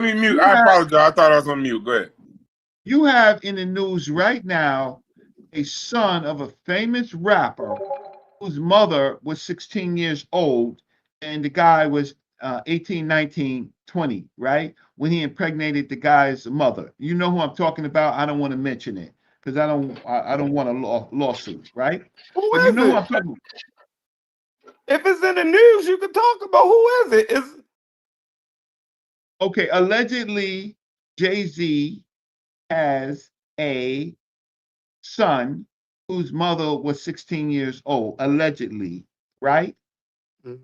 Let me mute. You I have, apologize. I thought I was on mute. Go ahead. you have in the news right now a son of a famous rapper whose mother was 16 years old, and the guy was 18, 19, 20, right? When he impregnated the guy's mother. You know who I'm talking about? I don't want to mention it because I don't want a lawsuit, right? Who But you is know who it? I'm talking about. If it's in the news, you can talk about who is it. Is Okay, allegedly, Jay-Z has a son whose mother was 16 years old, allegedly, right?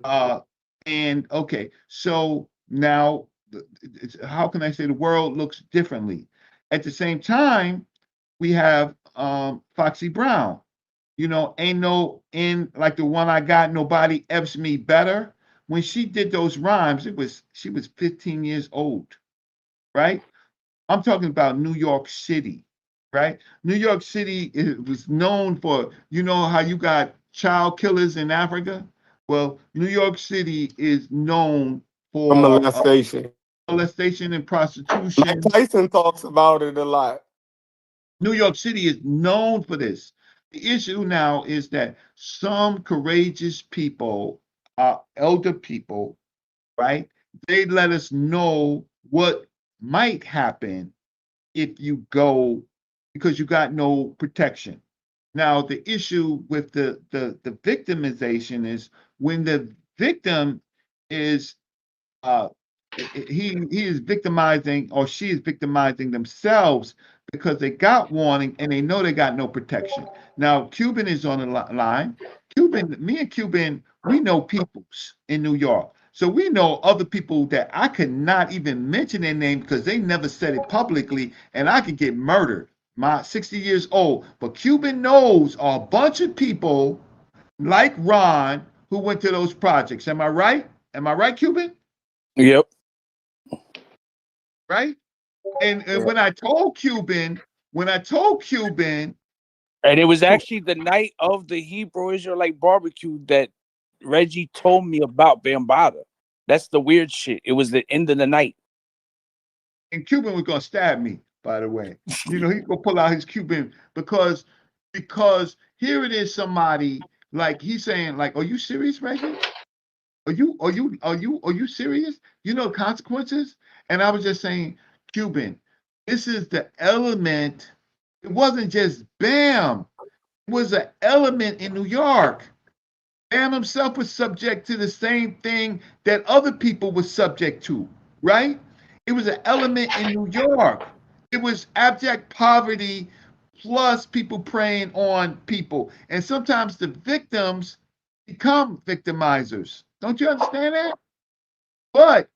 Uh, and okay, so now how can I say the world looks differently? At the same time, we have Foxy Brown. You know, ain't no in like the one I got, nobody ever me better. When she did those rhymes, she was 15 years old, right? I'm talking about New York City, right? New York City was known for, you know, how you got child killers in Africa? Well, New York City is known a for molestation. molestation and Mike prostitution. Tyson talks about it a lot. New York City is known for this. The issue now is that some courageous people, elder people, right? They let us know what might happen if you go because you got no protection. Now, the issue with the victimization is when the victim is uh, he is victimizing or she is victimizing themselves because they got warning and they know they got no protection. Now, Cuban is on the line. Me and Cuban, we know peoples in New York. So we know other people that I could not even mention their name because they never said it publicly and I could get murdered. My 60 years old. But Cuban knows a bunch of people like Ron who went to those projects. Am I right? Am I right, Cuban? Yep. Right? And when I told Cuban, And it was actually the night of the Hebrew Israelite barbecue that Reggie told me about Bambatta. That's the weird shit. It was the end of the night. and Cuban was gonna stab me, by the way. You know, he's gonna pull out his Cuban because here it is somebody like he's saying, like, are you serious, Reggie? Are you serious? You know consequences? And I was just saying, Cuban, this is the element. It wasn't just Bam, it was an element in New York. Bam himself was subject to the same thing that other people were subject to, right? It was an element in New York. It was abject poverty plus people preying on people. And sometimes the victims become victimizers. Don't you understand that? But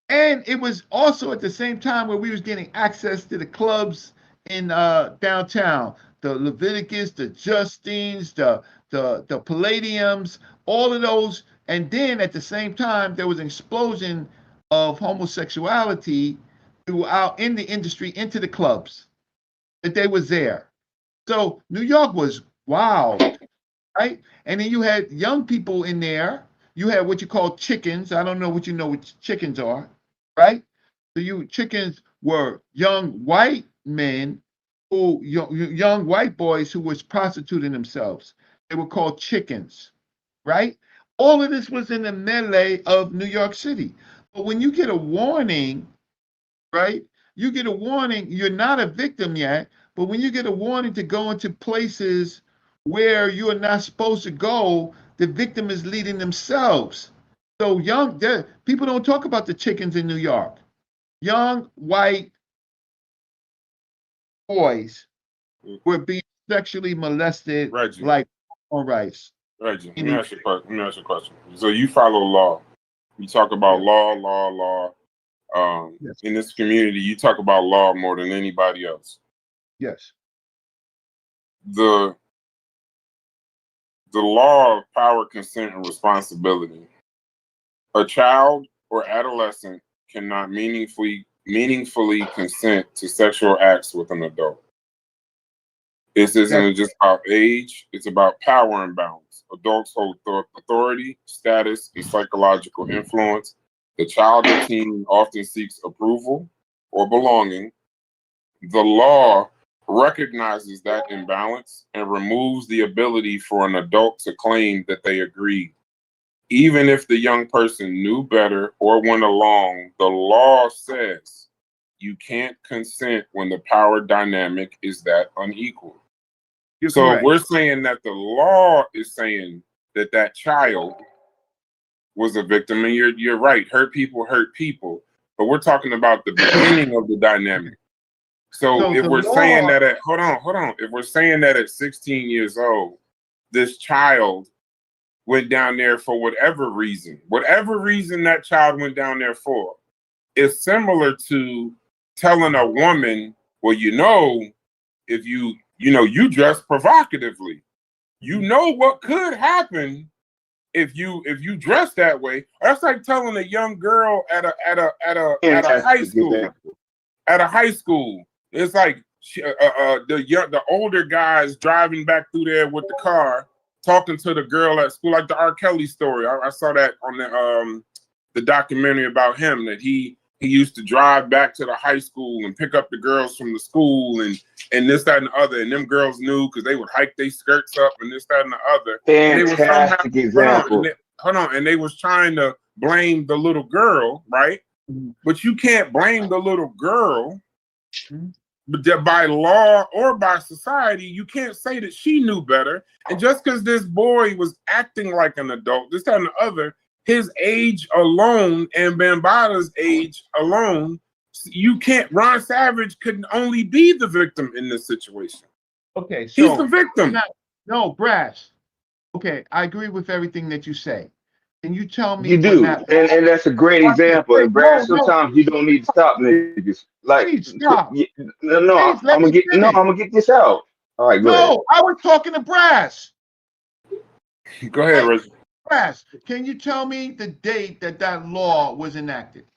and it was also at the same time where we was getting access to the clubs in downtown, the Leviticus, the Justines, the Palladiums, all of those. And then at the same time, there was an explosion of homosexuality throughout in the industry into the clubs that they was there. So New York was wild, right? And then you had young people in there. You had what you call chickens. I don't know what you know what chickens are, right? So you chickens were young white men who young white boys who was prostituting themselves. They were called chickens, right? All of this was in the melee of New York City. But when you get a warning, right? You get a warning, you're not a victim yet, but when you get a warning to go into places where you are not supposed to go, the victim is leading themselves. So people don't talk about the chickens in New York. Young white boys were being sexually molested Reggie. like on rice. Reggie, let me ask you a question. So you follow law. You talk about Yes. law. Yes. In this community, you talk about law more than anybody else. Yes. The law of power, consent, and responsibility. A child or adolescent cannot meaningfully consent to sexual acts with an adult. This That's isn't just about age, it's about power imbalance. Adults hold authority, status, and psychological influence. The child or teen often seeks approval, or belonging, the law recognizes that imbalance and removes the ability for an adult to claim that they agreed. Even if the young person knew better or went along, the law says you can't consent when the power dynamic is that unequal. You're So correct. we're saying that the law is saying that that child was a victim, and you're right. Hurt people, but we're talking about the beginning of the dynamic. So if the we're saying law, that at hold on, if we're saying that at 16 years old, this child went down there for whatever reason that child went down there for, is similar to telling a woman, well, if you dress provocatively, what could happen if you dress that way. That's like telling a young girl at a high school. At a high school, it's like the older guys driving back through there with the car, talking to the girl at school, like the R. Kelly story. I saw that on the documentary about him, that he used to drive back to the high school and pick up the girls from the school and this, that, and the other. And them girls knew because they would hike their skirts up and this, that, and the other. Fantastic example. And they was trying to blame the little girl, right? But you can't blame the little girl. But by law or by society, you can't say that she knew better. And just because this boy was acting like an adult, this, that, and the other, his age alone and Bambatta's age alone, you can't. Ron Savage could only be the victim in this situation. Okay, so he's the victim. No, Brass. Okay, I agree with everything that you say. Can you tell me? You do, and that's a great example. And Brad, sometimes you don't need to stop niggas. Like, please stop. I'm gonna get this out. All right, go ahead. I was talking to Brass. Go ahead, Reggie. Brass, can you tell me the date that law was enacted?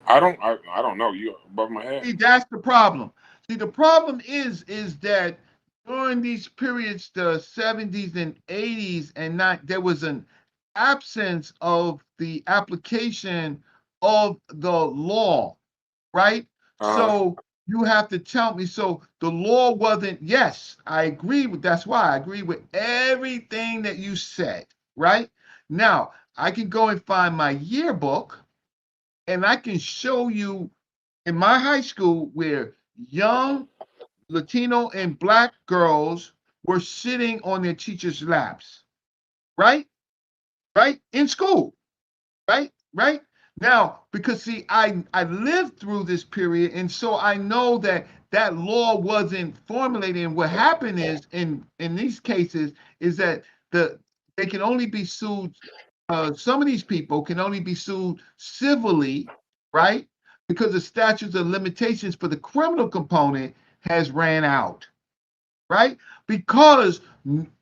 I don't know. You above my head. See, that's the problem. See, the problem is that during these periods, the 70s and 80s and there was an absence of the application of the law, right? So you have to tell me. So the law wasn't. Yes, I agree with. That's why I agree with everything that you said. Right now, I can go and find my yearbook, and I can show you in my high school where young Latino and Black girls were sitting on their teachers' laps, right? Right? In school, right? Right? Now, because see, I lived through this period, and so I know that law wasn't formulated. And what happened is, in these cases, is that they can only be sued. Some of these people can only be sued civilly, right? Because the statutes of limitations for the criminal component has ran out, right? Because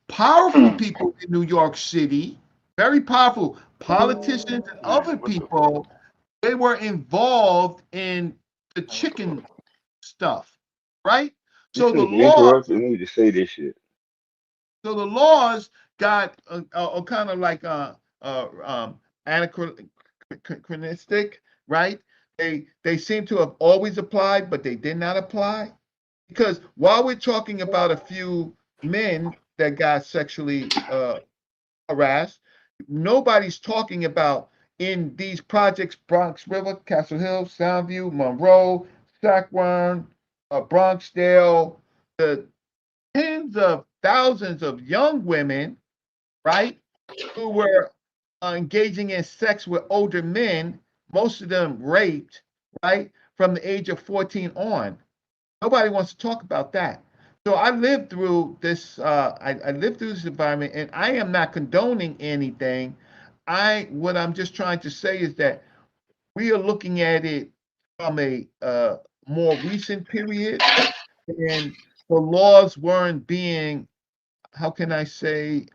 powerful people in New York City, very powerful politicians and other people, they were involved in the chicken stuff, right? So the law, You need to say this shit. so the laws got kind of like anachronistic, right? They seem to have always applied, but they did not apply. Because while we're talking about a few men that got sexually harassed, nobody's talking about in these projects: Bronx River, Castle Hill, Soundview, Monroe, Sackburn, Bronxdale, the tens of thousands of young women, right, who were engaging in sex with older men, most of them raped, right, from the age of 14 on. Nobody wants to talk about that. So I lived through this. I lived through this environment, and I am not condoning anything. What I'm just trying to say is that we are looking at it from a more recent period, and the laws weren't being, how can I say,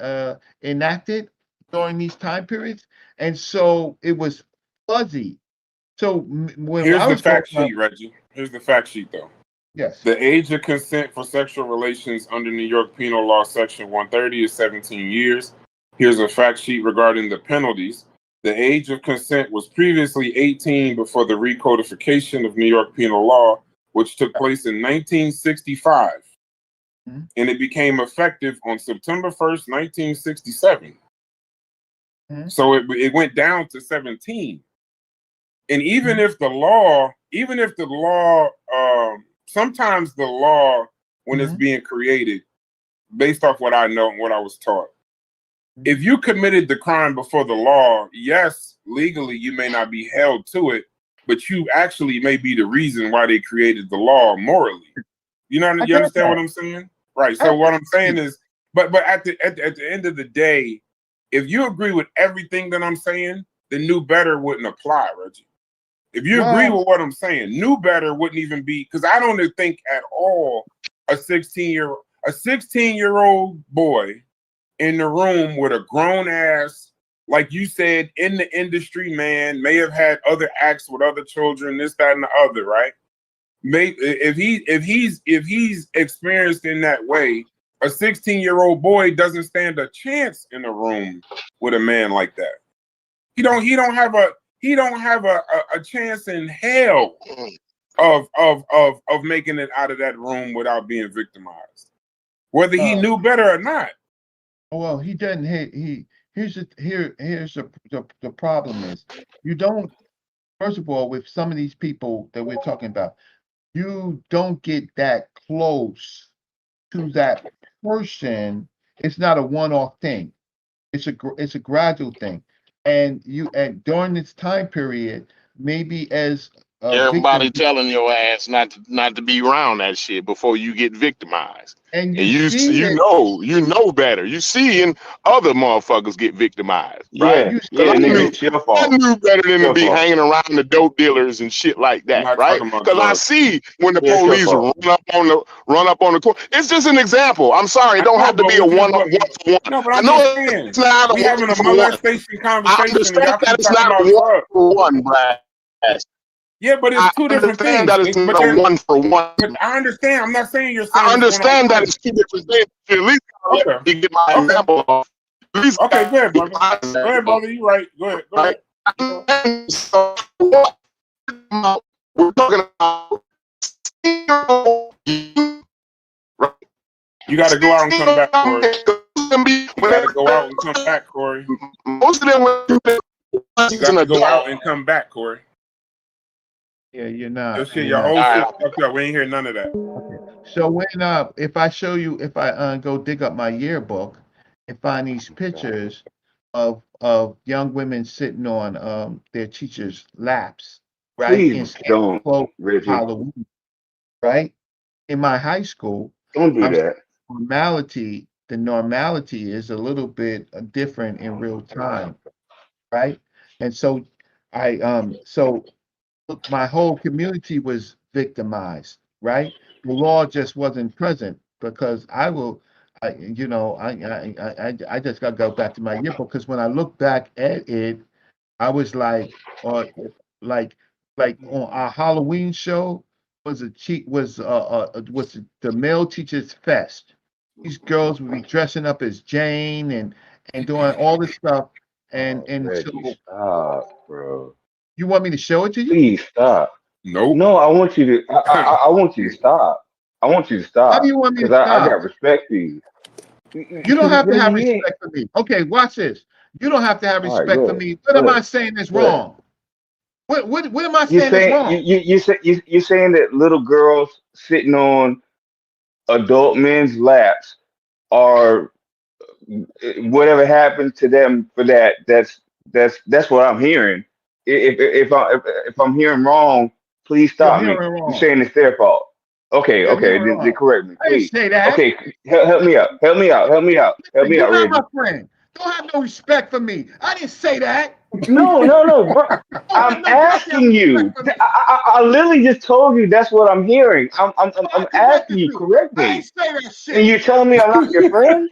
enacted during these time periods, and so it was fuzzy. So when Here's I the was growing fact up, sheet, Reggie. Here's the fact sheet, though. yes, The age of consent for sexual relations under New York Penal Law Section 130 is 17 years. Here's a fact sheet regarding the penalties. The age of consent was previously 18 before the recodification of New York penal law, which took place in 1965, Mhm. and it became effective on September 1st, 1967. Mhm. So it went down to 17. And even Mhm. if the law, sometimes the law, when it's Mhm. being created, based off what I know and what I was taught, Mhm. if you committed the crime before the law, yes, legally you may not be held to it, but you actually may be the reason why they created the law morally. You I you got understand what that. I'm saying? Right. So what I'm saying Absolutely. is, but at the end of the day, if you agree with everything that I'm saying, then New Better wouldn't apply, Reggie. If you agree Well, with what I'm saying, New Better wouldn't even be, because I don't think at all a 16-year-old boy in the room with a grown ass, like you said, in the industry, man, may have had other acts with other children, this, that, and the other, right? If he's experienced in that way, a 16-year-old boy doesn't stand a chance in a room with a man like that. He don't have a chance in hell of making it out of that room without being victimized, whether he uh, knew better or not. well, he doesn't. Here's the problem is you don't. First of all, with some of these people that we're talking about, you don't get that close to that person. It's not a one-off thing. It's a gradual thing, and during this time period, maybe as a Everybody victim, telling your ass not to be around that shit before you get victimized. and And you see it, you know better. You seeing other motherfuckers get victimized, right? Yeah, you Because yeah, see nigga, it, it's your I fault. knew better than It's to your be fault. hanging around the dope dealers and shit like I'm that, not right? talking about Because I drugs. see when the Yeah, it's your police fault. run up on the court. It's just an example. I'm sorry, it I don't know, have to but be a what you one what? for one. No, but I I'm just know saying it's not a we having one a for one. molestation I conversation, and understand y'all that keep it's talking not a about one drugs. for one, Brad. Yeah, but it's I two different understand things. that it's not But a they're one for one. but I understand. I'm not saying you're I saying it's one on understand that one. it's two different things. You at least gotta Okay, let me get my okay, example off. At least okay. Go gotta ahead, get brother. my Go ahead, example, brother. You right. Go ahead. Go right? ahead. Go So what? We're talking about 16-year-old, right? You got to go out and come back, Corey. 16-year-old, You got to go out and come back, Corey. most of them were You an got to go out adult. and come back, Corey. yeah, Your you're shit, your not. whole All shit right. fucked up. We ain't hear none of that. Okay. So when if I show you, if I go dig up my yearbook and find these pictures of young women sitting on their teachers' laps, right, Please in scantily don't, clothes for Reggie. Halloween, right? In my high school, Don't do I'm that. normality. The normality is a little bit different in real time, right? And so so look, my whole community was victimized, right? The law just wasn't present because I just got to go back to my yearbook because when I look back at it, I was like, like, on our Halloween show was the male teachers fest. These girls would be dressing up as Jane and doing all this stuff, and Oh, and Reggie, so stop, bro. you want me to show it to you? Please stop. Nope. No, I want you to. I want you to stop. I want you to How do stop you want me because to I stop? got respect for you. You don't have to Reggie, have you ain't. respect for me. Okay, watch this. You don't have to have All right, respect go for ahead. me. What Go am ahead. I saying is Go ahead. wrong? What am I You saying is saying wrong? you're saying that little girls sitting on adult men's laps are whatever happened to them for that. That's what I'm hearing. If I'm hearing wrong, please You're stop me. hearing You're wrong. saying it's their fault. Okay, You're okay, hearing then wrong. correct me, I didn't please. say that. Okay, help me out. Help me out. Help me out. Help Listen, me you're out, not my Reggie. friend. Don't have no respect for me. I didn't say that. No, no, no, bro. Don't I'm have no goddamn asking respect you. for me. I literally just told you that's what I'm hearing. I'm asking Corrected you. me. Correct I ain't me. say that And shit. you're telling me I'm not your friend?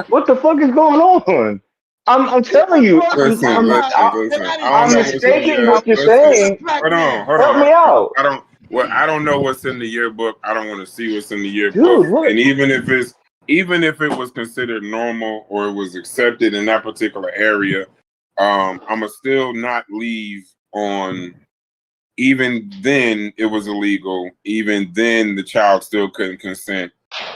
What the fuck is going on? I'm telling People you. told me Listen, one time, listen, and listen. I I didn't don't I'm know say what's in the shit. mistaking year. I'm what you're Listen, a saying. black hold on, man. hold Help on. me out, I don't. Well, I don't know what's in the yearbook. I don't want to see what's in the yearbook. dude. What? And even if it was considered normal or it was accepted in that particular area, I'ma still not leave on. Even then, it was illegal. Even then, the child still couldn't consent.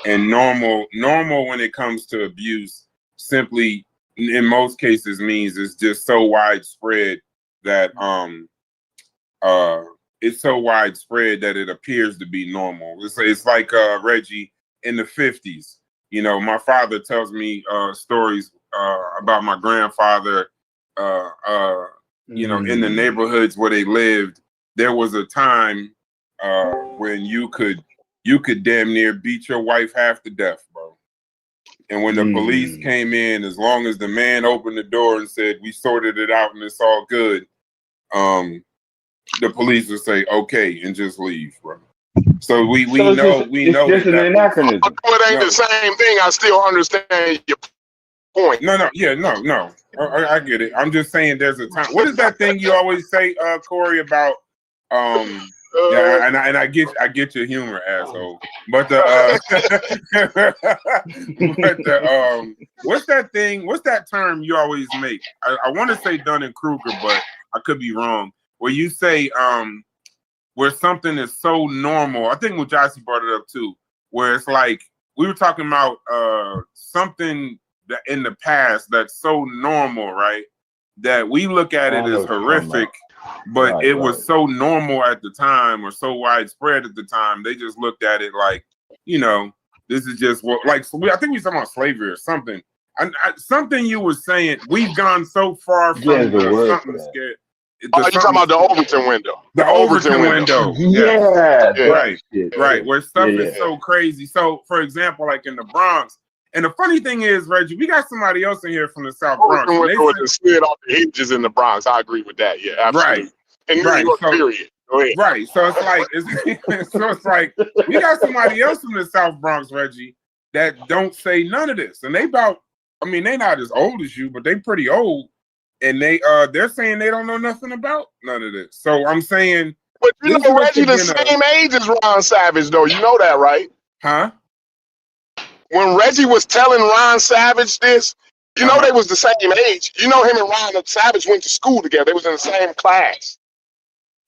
And normal when it comes to abuse, simply in most cases means it's just so widespread that it's so widespread that it appears to be normal. It's like Reggie in the 50s. You know, my father tells me stories about my grandfather. You know, in the neighborhoods where they lived, there was a time when you could damn near beat your wife half to death, bro. And when the police came in, as long as the man opened the door and said, "We sorted it out and it's all good," the police would say, "Okay," and just leave, bro. So we know it's an anachronism. Although it ain't the same thing, I still understand your point. No. I get it. I'm just saying there's a time. What is that thing you always say, Corey, about yeah, and I get your humor, asshole. But what's that thing? What's that term you always make? I want to say Dunning-Kruger, but I could be wrong. Where you say where something is so normal. I think Mujasi brought it up too, where it's like we were talking about something that in the past that's so normal, right? That we look at it as horrific, but it was so normal at the time or so widespread at the time. They just looked at it like, you know, this is just what, like, I think we were talking about slavery or something. Something you were saying, we've gone so far from something scared. Oh, you talking about the Overton window? The Overton window. Yeah. Right. Where stuff is so crazy. So, for example, like in the Bronx, and the funny thing is, Reggie, we got somebody else in here from the South Bronx. Overton window is slid off the hinges in the Bronx. I agree with that. Yeah, absolutely. Right. In New York, period. Go ahead. Right. So it's like we got somebody else from the South Bronx, Reggie, that don't say none of this, and they're not as old as you, but they pretty old. And they're saying they don't know nothing about none of this. So I'm saying, but you know, Reggie the same age as Ron Savage, though. You know that, right? Huh? When Reggie was telling Ron Savage this, you know they was the same age. You know him and Ron Savage went to school together. They was in the same class.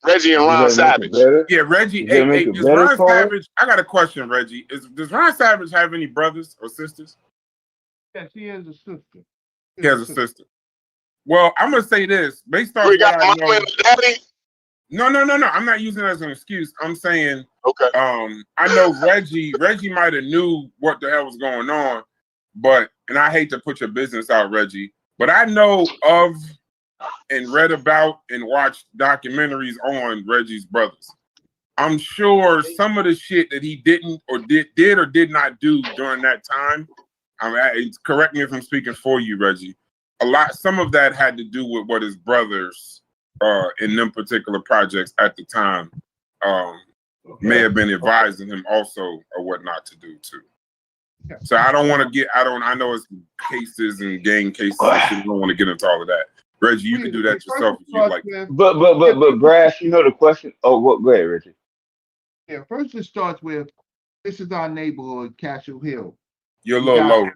Reggie and Ron Savage. Yeah, Reggie. Hey, is Ron Savage? I got a question, Reggie. Does Ron Savage have any brothers or sisters? Yes, he has a sister. He has a sister. Well, I'm gonna say this based on we got mama and daddy. No. I'm not using it as an excuse. I'm saying, okay. I know Reggie might have knew what the hell was going on, and I hate to put your business out, Reggie, but I know of and read about and watched documentaries on Reggie's brothers. I'm sure some of the shit that he didn't or did or did not do during that time. Correct me if I'm speaking for you, Reggie. Some of that had to do with what his brothers in them particular projects at the time may have been advising him also or what not to do too. So I don't want to I know it's cases and gang cases. I don't want to get into all of that. Reggie, you can do that yourself if you like. But Brass, you know the question. Oh, go ahead, Reggie. Yeah, first it starts with, this is our neighborhood, Castle Hill. You're a little low.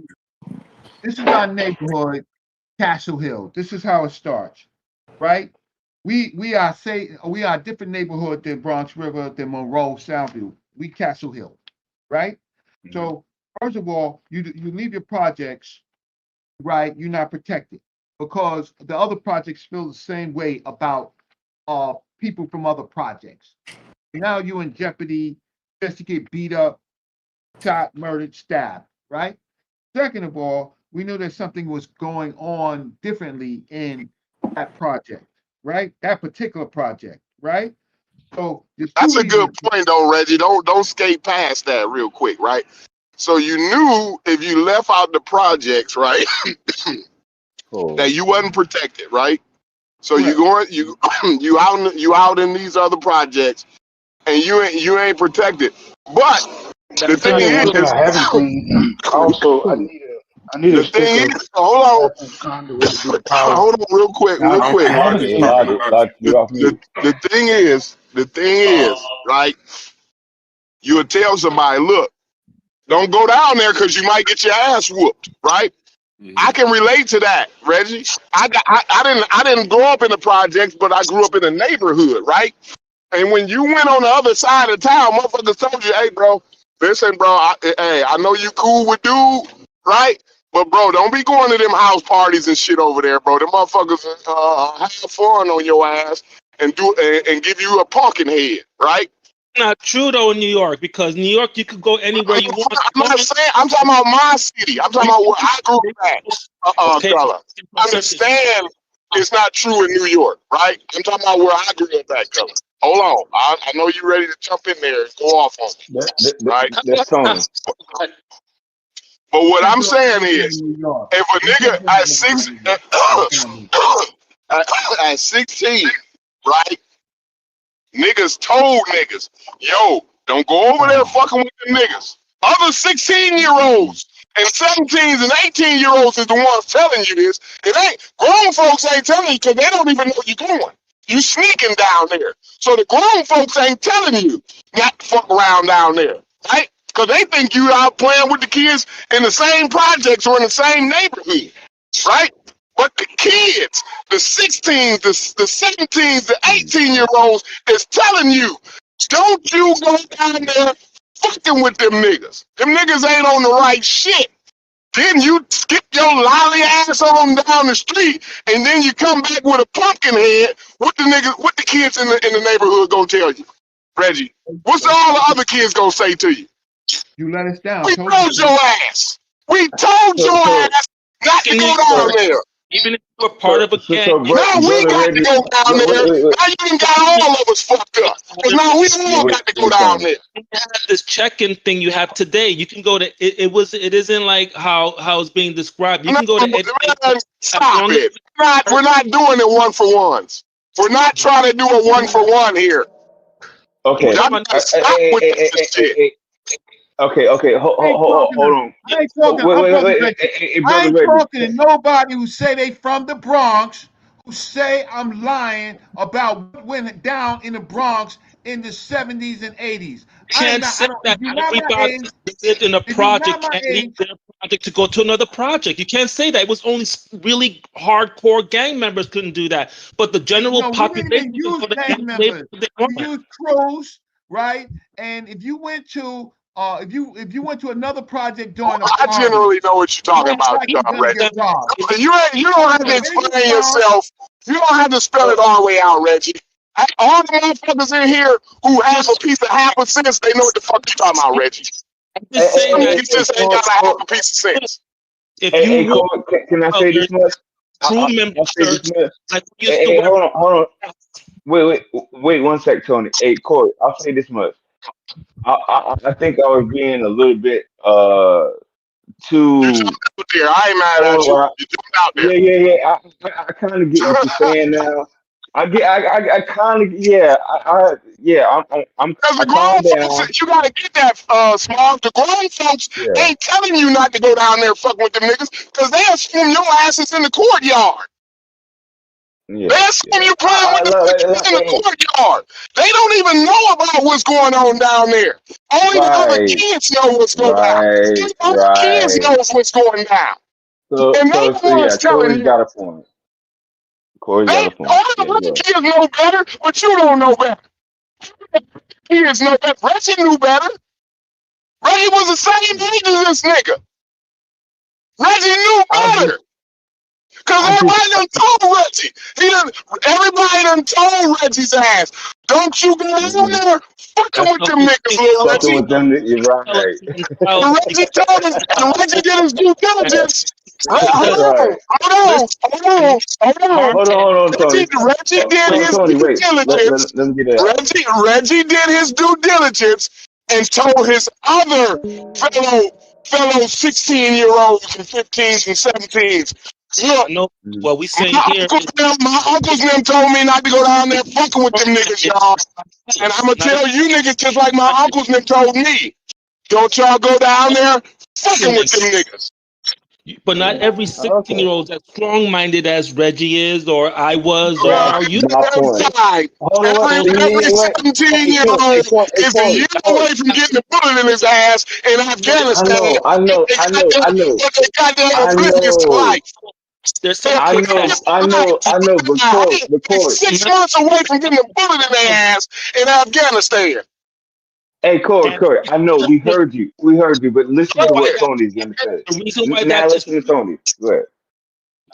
This is our neighborhood, Castle Hill. This is how it starts, right? We are a different neighborhood than Bronx River, than Monroe, Soundview. We Castle Hill, right? Mm-hmm. So first of all, you leave your projects, right? You're not protected because the other projects feel the same way about people from other projects. Now you're in jeopardy just to get beat up, shot, murdered, stabbed, right? Second of all, we knew that something was going on differently in that project, right? That particular project, right? So that's a good point, though, Reggie. Don't skate past that real quick, right? So you knew if you left out the projects, right, that you wasn't protected, right? So right. you out in these other projects, and you ain't protected. But the thing is, also I need the thing is, hold on, real quick. The thing is, right? You would tell somebody, look, don't go down there because you might get your ass whooped, right? I can relate to that, Reggie. I didn't grow up in the projects, but I grew up in the neighborhood, right? And when you went on the other side of town, motherfuckers told you, "Hey, bro, listen, bro. I know you cool with dude, right? But bro, don't be going to them house parties and shit over there, bro. Them motherfuckers have fun on your ass and give you a pumpkin head, right?" Not true though in New York, because New York you could go anywhere you want. I'm not saying. I'm talking about my city. I'm talking about where I grew up at. Okay. Fella. Understand it's not true in New York, right? I'm talking about where I grew up at, fella. Hold on. I know you're ready to jump in there and go off on me, right? That's Tony. But what I'm saying is, if a nigga at 16, right? Niggas told niggas, yo, don't go over there fucking with the niggas. Other 16-year-olds and 17s and 18-year-olds is the ones telling you this. It ain't grown folks ain't telling you because they don't even know you're going. You sneaking down there. So the grown folks ain't telling you not to fuck around down there, right? Because they think you out playing with the kids in the same projects or in the same neighborhood, right? But the kids, the 16s, the 17s, the 18-year-olds is telling you, don't you go down there fucking with them niggas. Them niggas ain't on the right shit. Then you skip your lolly ass on down the street, and then you come back with a pumpkin head. What the kids in the neighborhood gonna tell you, Reggie? What's all the other kids gonna say to you? You let us down. We told your ass. We told your ass not to go down there. Even if you were part of a gang. Now we got to go down there. Now you done got all of us fucked up. Because now we all got to go down there. You have this check-in thing you have today. You can go to it isn't like how it's being described. You can go to stop it. We're not doing it one for ones. We're not trying to do a one for one here. Okay. Y'all gotta stop with this shit. Okay, hold on. I ain't talking to nobody who say they from the Bronx, who say I'm lying about what went down in the Bronx in the 70s and 80s. Can't say that everybody lived in a project can't leave their project to go to another project. You can't say that. It was only really hardcore gang members couldn't do that. But the general population use gang members. We use crews, right? And if you went to if you went to another project during a party, I generally know what you're talking about, Reggie. You don't have to explain yourself. You don't have to spell it all the way out, Reggie. All the motherfuckers in here who have a piece of half a sense, they know what the fuck you talking about, Reggie. I'm just saying that you just ain't got a half a piece of sense. If you can I say this much? True members, like hold on. Wait 1 sec, Tony. Hey, Corey, I'll say this much. I think I was being a little bit too. You jumped out there. I ain't mad at you. You jumped out there. Yeah. I kind of get what you're saying now. I kind of I'm because the grown folks, you gotta get that small. The grown folks ain't telling you not to go down there fucking with them niggas because they assume your ass is in the courtyard. They assume you playing with the niggas in the courtyard. They don't even know about what's going on down there. Only the other kids know what's going down. The other kids knows what's going down. And they the ones telling you. Got a point. Corey's got a point. All the other kids know better, but you don't know better. Kids know better. Reggie knew better. Reggie was the same age as this nigga. Reggie knew better. Because everybody done told Reggie. Everybody done told Reggie's ass. Don't you go down there fucking with them niggas, little Reggie. With them, you're right. And Reggie told us, and Reggie did his due diligence. Hold on. Reggie did his due diligence. Reggie did his due diligence and told his other fellow 16-year-olds and 15s and 17s. Look, what we saying here. My uncles them told me not to go down there fucking with them niggas, y'all. And I'm gonna tell you niggas just like my uncles them told me. Don't y'all go down there fucking with them niggas. But not every 16-year-old is as strong-minded as Reggie is, or I was, or Well, are you. My point. Hold on, every wait. 17-year-old is a year away from getting a bullet in his ass in Afghanistan. I know. But they goddamn oblivious to life. There's some I know, but Corey, 6 months away from getting a bullet in their ass in Afghanistan. hey, Corey, I know we heard you, but listen to what Tony's gonna say. The reason why Now listen to Tony. Go ahead.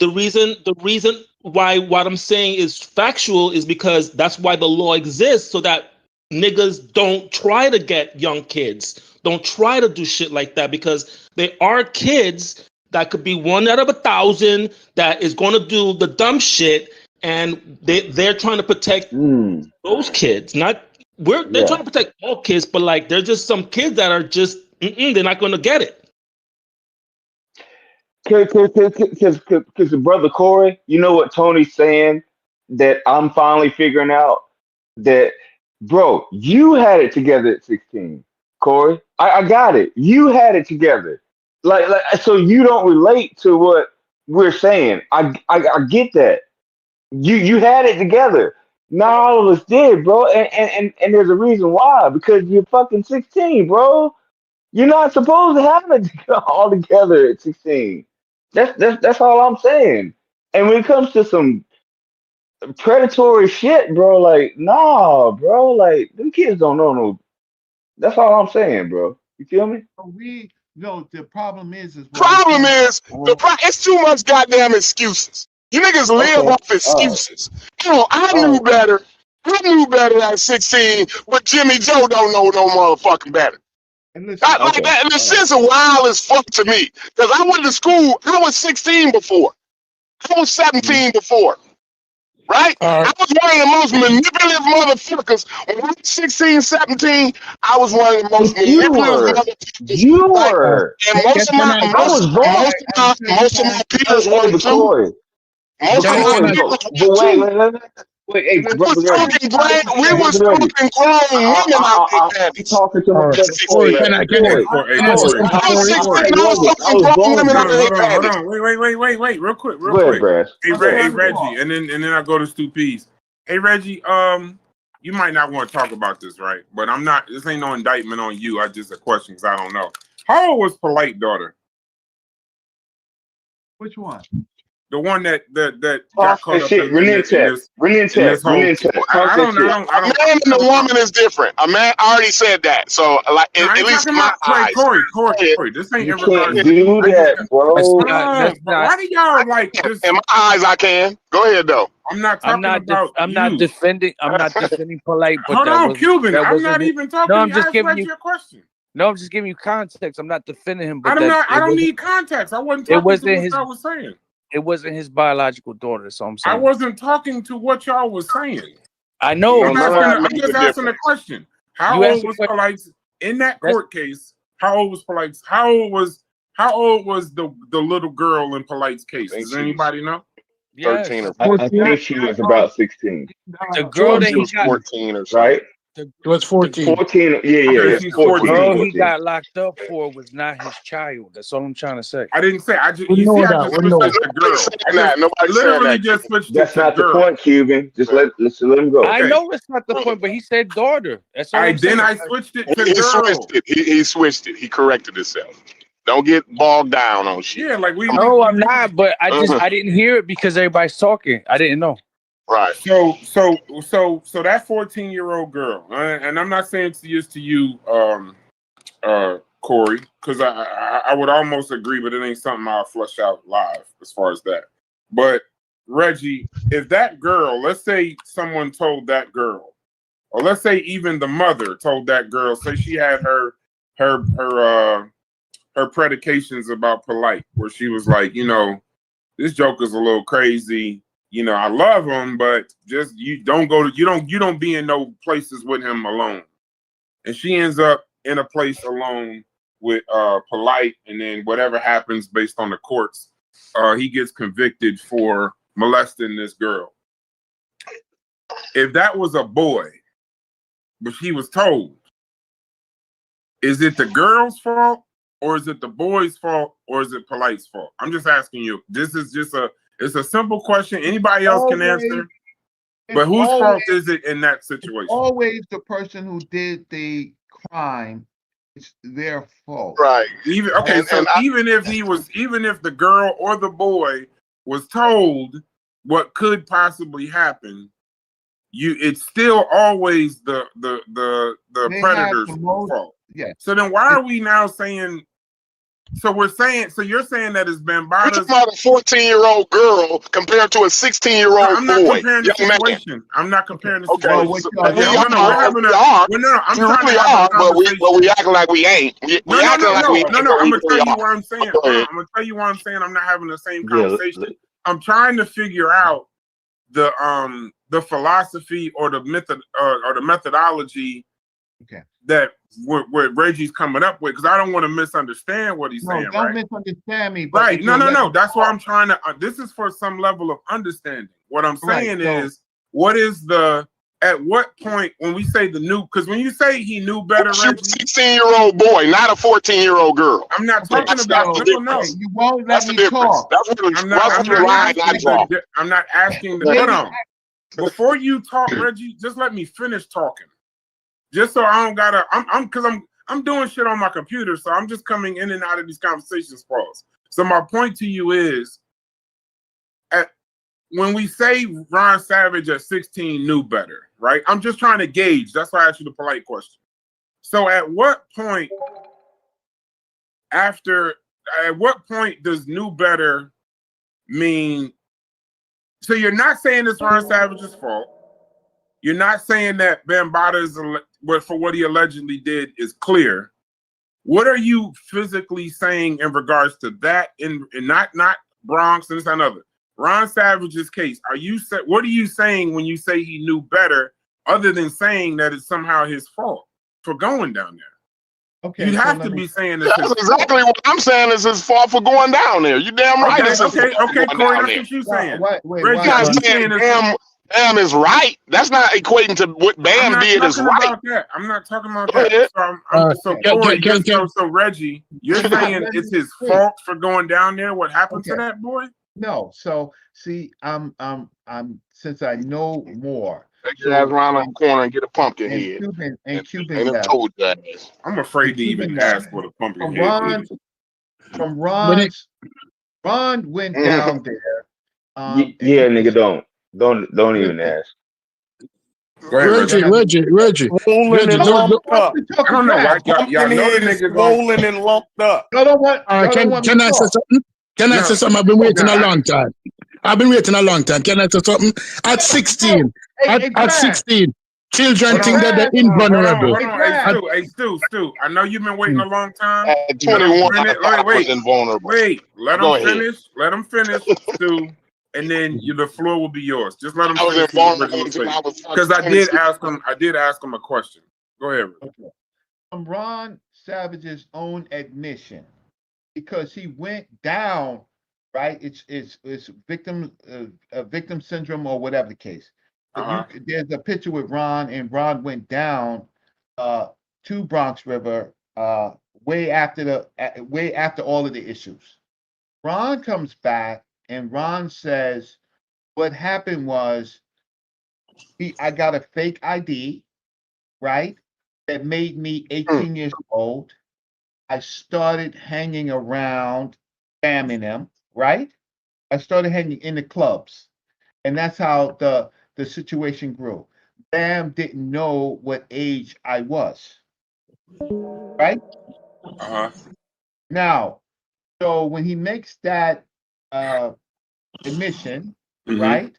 the reason why what I'm saying is factual is because that's why the law exists, so that niggas don't try to get young kids, don't try to do shit like that, because there are kids that could be 1 out of 1,000 that is going to do the dumb shit, and they're trying to protect those kids. They're trying to protect all kids, but like there's just some kids that are just they're not going to get it. Because brother Corey, you know what Tony's saying that I'm finally figuring out, that bro, you had it together at 16, Corey. I got it. You had it together. Like so you don't relate to what we're saying. I get that. You had it together. Not all of us did, bro. And there's a reason why. Because you're fucking 16, bro. You're not supposed to have it all together at 16. That's all I'm saying. And when it comes to some predatory shit, bro, like, nah, bro, like them kids don't know no. That's all I'm saying, bro. You feel me? The problem is It's too much goddamn excuses. You niggas live off excuses. I knew better. I knew better at 16, but Jimmy Joe don't know no motherfucking better. Like that, and this shit's wild as fuck to me. Because I went to school, I was 16 before. I was 17 before. Right? I was one of the most manipulative motherfuckers. When I was 16, 17, I was one of the most manipulative motherfuckers. You were. And most of my peers were too. Most of my peers were too. Wait, hey, we was talking grown women out there. I'm talking to my brother. Corey, can I get it? Hold on. Wait. Real quick. Hey, Reggie, and then I go to Stu Pease. Hey, Reggie, you might not want to talk about this, right? But I'm not. This ain't no indictment on you. I just a question because I don't know. How old was Polite daughter? Which one? The one that got caught up in this whole. I don't. A man and a woman is different. A man, I already said that. So, like, at least my eyes. Corey, this ain't in regards to do that, bro. Why do y'all like this? In my eyes, I can. Go ahead, though. I'm not defending. I'm not defending Polite. But hold on, Cuban. I'm not even talking. No, I'm just giving you your question. No, I'm just giving you context. I'm not defending him. But I don't need context. I wasn't talking to what y'all was saying. It wasn't his biological daughter, so I'm saying. I wasn't talking to what y'all was saying. I know. I'm just asking a question. How old was Polite in that court case? How old was Polite? How old was the little girl in Polite's case? Does anybody know? 13 or 14. I think she was about 16. The girl that he got 14 or right? It was 14. 14, yeah. 14. Girl he got locked up for was not his child. That's all I'm trying to say. I didn't say. I just switched the girl. Nobody literally just switched. That's not the point, Cuban. Just let him go. I know it's not the point, but he said daughter. That's all. I switched it to girl. He switched it. He corrected himself. Don't get bogged down on shit. Yeah, like we. No, I'm not. But I didn't hear it because everybody's talking. I didn't know. Right. So that 14-year-old girl, and I'm not saying it's to you, Corey, because I would almost agree, but it ain't something I'll flush out live as far as that. But Reggie, if that girl, let's say someone told that girl, or let's say even the mother told that girl, say she had her predications about Polite, where she was like, this joker's a little crazy. I love him, but just you don't be in no places with him alone. And she ends up in a place alone with Polite, and then whatever happens based on the courts, he gets convicted for molesting this girl. If that was a boy, but she was told, is it the girl's fault or is it the boy's fault, or is it Polite's fault? I'm just asking you. This is just it's a simple question. Anybody else can answer. But whose fault is it in that situation? Always the person who did the crime. It's their fault. Right. Even even if the girl or the boy was told what could possibly happen, it's still always the predator's fault. Yeah. So then why are we now saying? So you're saying that it's Bambatta's. We're talking about a 14-year-old girl compared to a 16-year-old boy. I'm not comparing the situation. I'm not comparing the situation. Okay. But we acting like we ain't. No. I'm gonna tell you why I'm saying. I'm gonna tell you why I'm saying I'm not having the same conversation. I'm trying to figure out the philosophy or the method or the methodology. Okay. That what Reggie's coming up with, because I don't want to misunderstand what he's saying. Don't misunderstand me. Right? No. That's why I'm trying to. This is for some level of understanding. What I'm saying is, what is at what point when we say the new? Because when you say he knew better, Reggie, 16-year-old boy, not a 14-year-old girl. I'm not talking about. No. You won't let me talk. I'm not asking. Hold on. Before you talk, Reggie, just let me finish talking. Just so I don't gotta, I'm doing shit on my computer, so I'm just coming in and out of these conversations. Pause. So my point to you is, when we say Ron Savage at 16 knew better, right? I'm just trying to gauge. That's why I asked you the polite question. So at what point does knew better mean? So you're not saying it's Ron Savage's fault. You're not saying that Bambatta's for what he allegedly did is clear. What are you physically saying in regards to that? And not Bronx and this and another. Ron Savage's case. What are you saying when you say he knew better, other than saying that it's somehow his fault for going down there? Okay, you'd have to be saying this. That's exactly what I'm saying. Is his fault for going down there. You damn right. Okay, Corey. That's what you're saying. Wait, Bam is right. That's not equating to what Bam did is right. I'm not talking about that. So Reggie, you're saying it's his fault for going down there? What happened to that boy? No. So see, I'm since I know more. Take your ass around the corner and get a pumpkin head. Cuban I'm afraid to even ask what a pumpkin head is. From Ron went down there. Yeah, nigga, don't even ask. Reggie. Rolling and lumped up. I don't know why y'all know the nigga rolling and lumped up. Can I say something? Say something? I've been waiting a long time. Can I say something? At 16, at 16, children think that they're invulnerable. Hey, Stu. I know you've been waiting a long time. At 21, I was invulnerable. Wait, let him finish, Stu. And then the floor will be yours. Just let him finish. Because I did ask him a question. Go ahead. Okay. From Ron Savage's own admission, because he went down, right? It's victim syndrome or whatever the case. There's a picture with Ron, and Ron went down to Bronx River way after all of the issues. Ron comes back. And Ron says, what happened was I got a fake ID, right? That made me 18 years old. I started hanging around, spamming them, right? I started hanging in the clubs. And that's how the situation grew. Bam didn't know what age I was, right? Now, so when he makes that admission, right?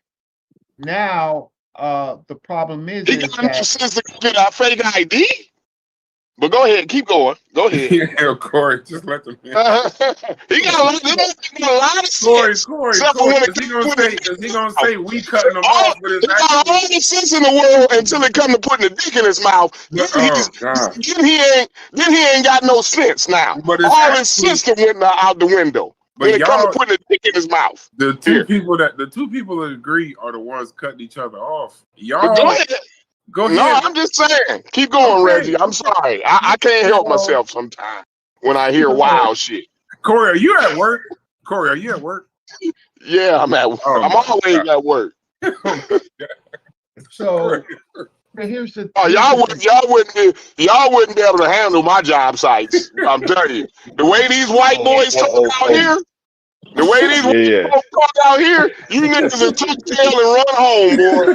Now, the problem is since get our fake ID. But go ahead, keep going. Go ahead. Yeah, Corey, just let them. He got a lot of sense. Corey, is he gonna say we cutting him off? But he got all the sense in the world until it come to putting a dick in his mouth. Then he ain't got no sense now. But all his sense went out the window. But when it comes to putting a dick in his mouth. The two people that agree are the ones cutting each other off. Y'all go ahead. No, I'm just saying. Keep going, Reggie. I'm sorry. I can't help myself sometimes. when I hear wild shit. Corey, are you at work? Corey, are you at work? Yeah, I'm at work. I'm always at work. So here's the. Oh, y'all wouldn't be able to handle my job sites. I'm telling you, the way these white boys talk out here, the way these white folks talk out here, you niggas will tuck tail and run home, boy.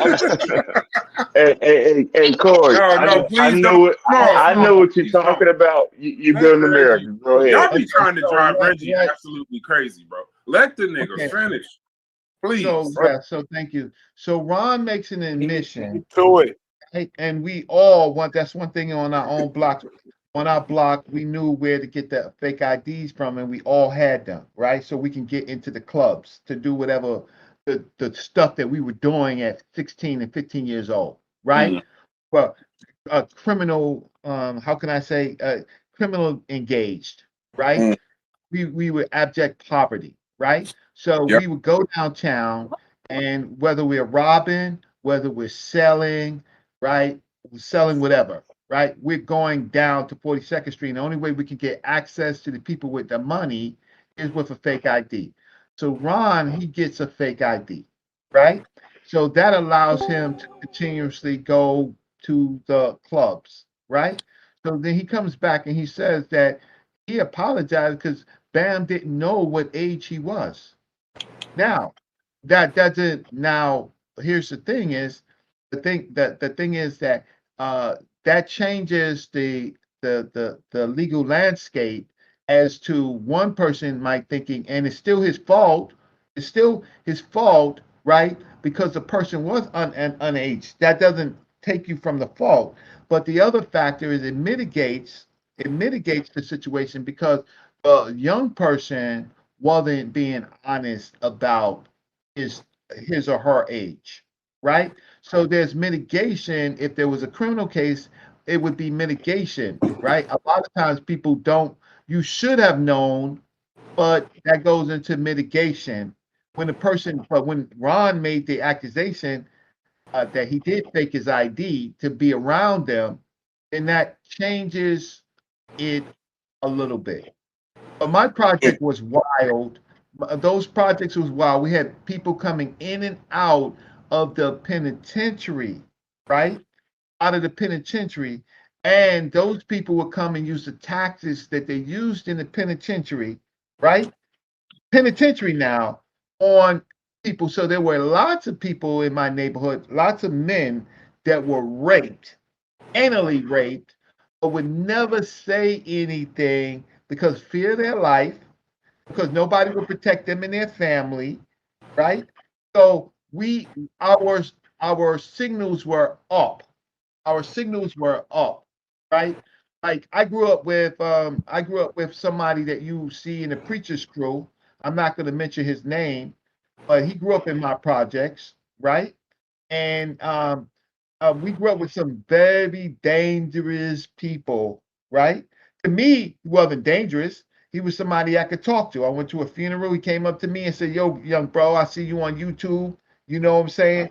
Hey, Corey, I know what you're talking about. You building America. Go ahead. Y'all be trying to drive Reggie absolutely crazy, bro. Let the nigga finish, please. So thank you. So Ron makes an admission to it. And we all want, that's one thing on our own block. On our block, we knew where to get the fake IDs from, and we all had them, right? So we can get into the clubs to do whatever the stuff that we were doing at 16 and 15 years old, right? Mm-hmm. Well, a criminal, how can I say, criminal engaged, right? Mm-hmm. We were abject poverty, right? So we would go downtown, and whether we're robbing, whether we're selling, right? Selling whatever, right? We're going down to 42nd Street. And the only way we can get access to the people with the money is with a fake ID. So Ron, he gets a fake ID, right? So that allows him to continuously go to the clubs, right? So then he comes back and he says that he apologized because Bam didn't know what age he was. Now, that doesn't, now, here's the thing is, the thing is that that changes the legal landscape as to one person might thinking, and it's still his fault. It's still his fault, right? Because the person was unaged. That doesn't take you from the fault. But the other factor is it mitigates the situation because the young person wasn't being honest about his or her age, right? So there's mitigation. If there was a criminal case, it would be mitigation, right? A lot of times people don't, you should have known, but that goes into mitigation. But when Ron made the accusation that he did fake his ID to be around them, then that changes it a little bit. But my project was wild. Those projects was wild. We had people coming in and out of the penitentiary, right? Out of the penitentiary. And those people would come and use the taxes that they used in the penitentiary, right? Penitentiary now on people. So there were lots of people in my neighborhood, lots of men that were raped, anally raped, but would never say anything because fear their life, because nobody would protect them and their family, right? So our signals were up. Our signals were up, right? Like I grew up with somebody that you see in the preacher's crew. I'm not going to mention his name, but he grew up in my projects, right? And we grew up with some very dangerous people, right? To me, he wasn't dangerous. He was somebody I could talk to. I went to a funeral. He came up to me and said, "Yo, young bro, I see you on YouTube. You know what I'm saying?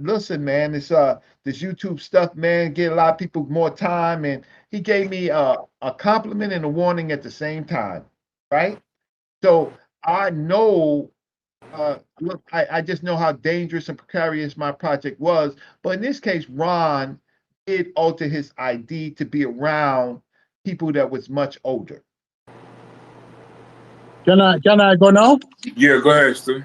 Listen, man, this YouTube stuff, man, get a lot of people more time." And he gave me a compliment and a warning at the same time, right? So I know, look, I just know how dangerous and precarious my project was. But in this case, Ron did alter his ID to be around people that was much older. Can I go now? Yeah, go ahead, Stu.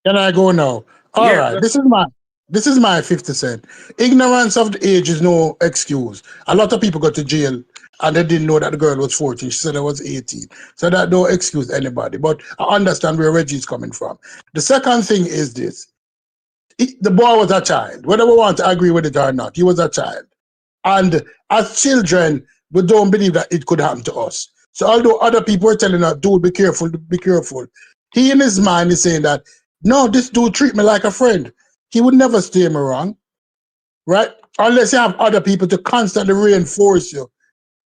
Can I go now? All right. This is my 50 cent. Ignorance of the age is no excuse. A lot of people got to jail and they didn't know that the girl was 14. She said I was 18. So that don't excuse anybody. But I understand where Reggie's coming from. The second thing is this. The boy was a child. Whether we want to agree with it or not, he was a child. And as children, we don't believe that it could happen to us. So although other people are telling us, dude, be careful, he in his mind is saying that, no, this dude treat me like a friend. He would never steer me wrong, right? Unless you have other people to constantly reinforce you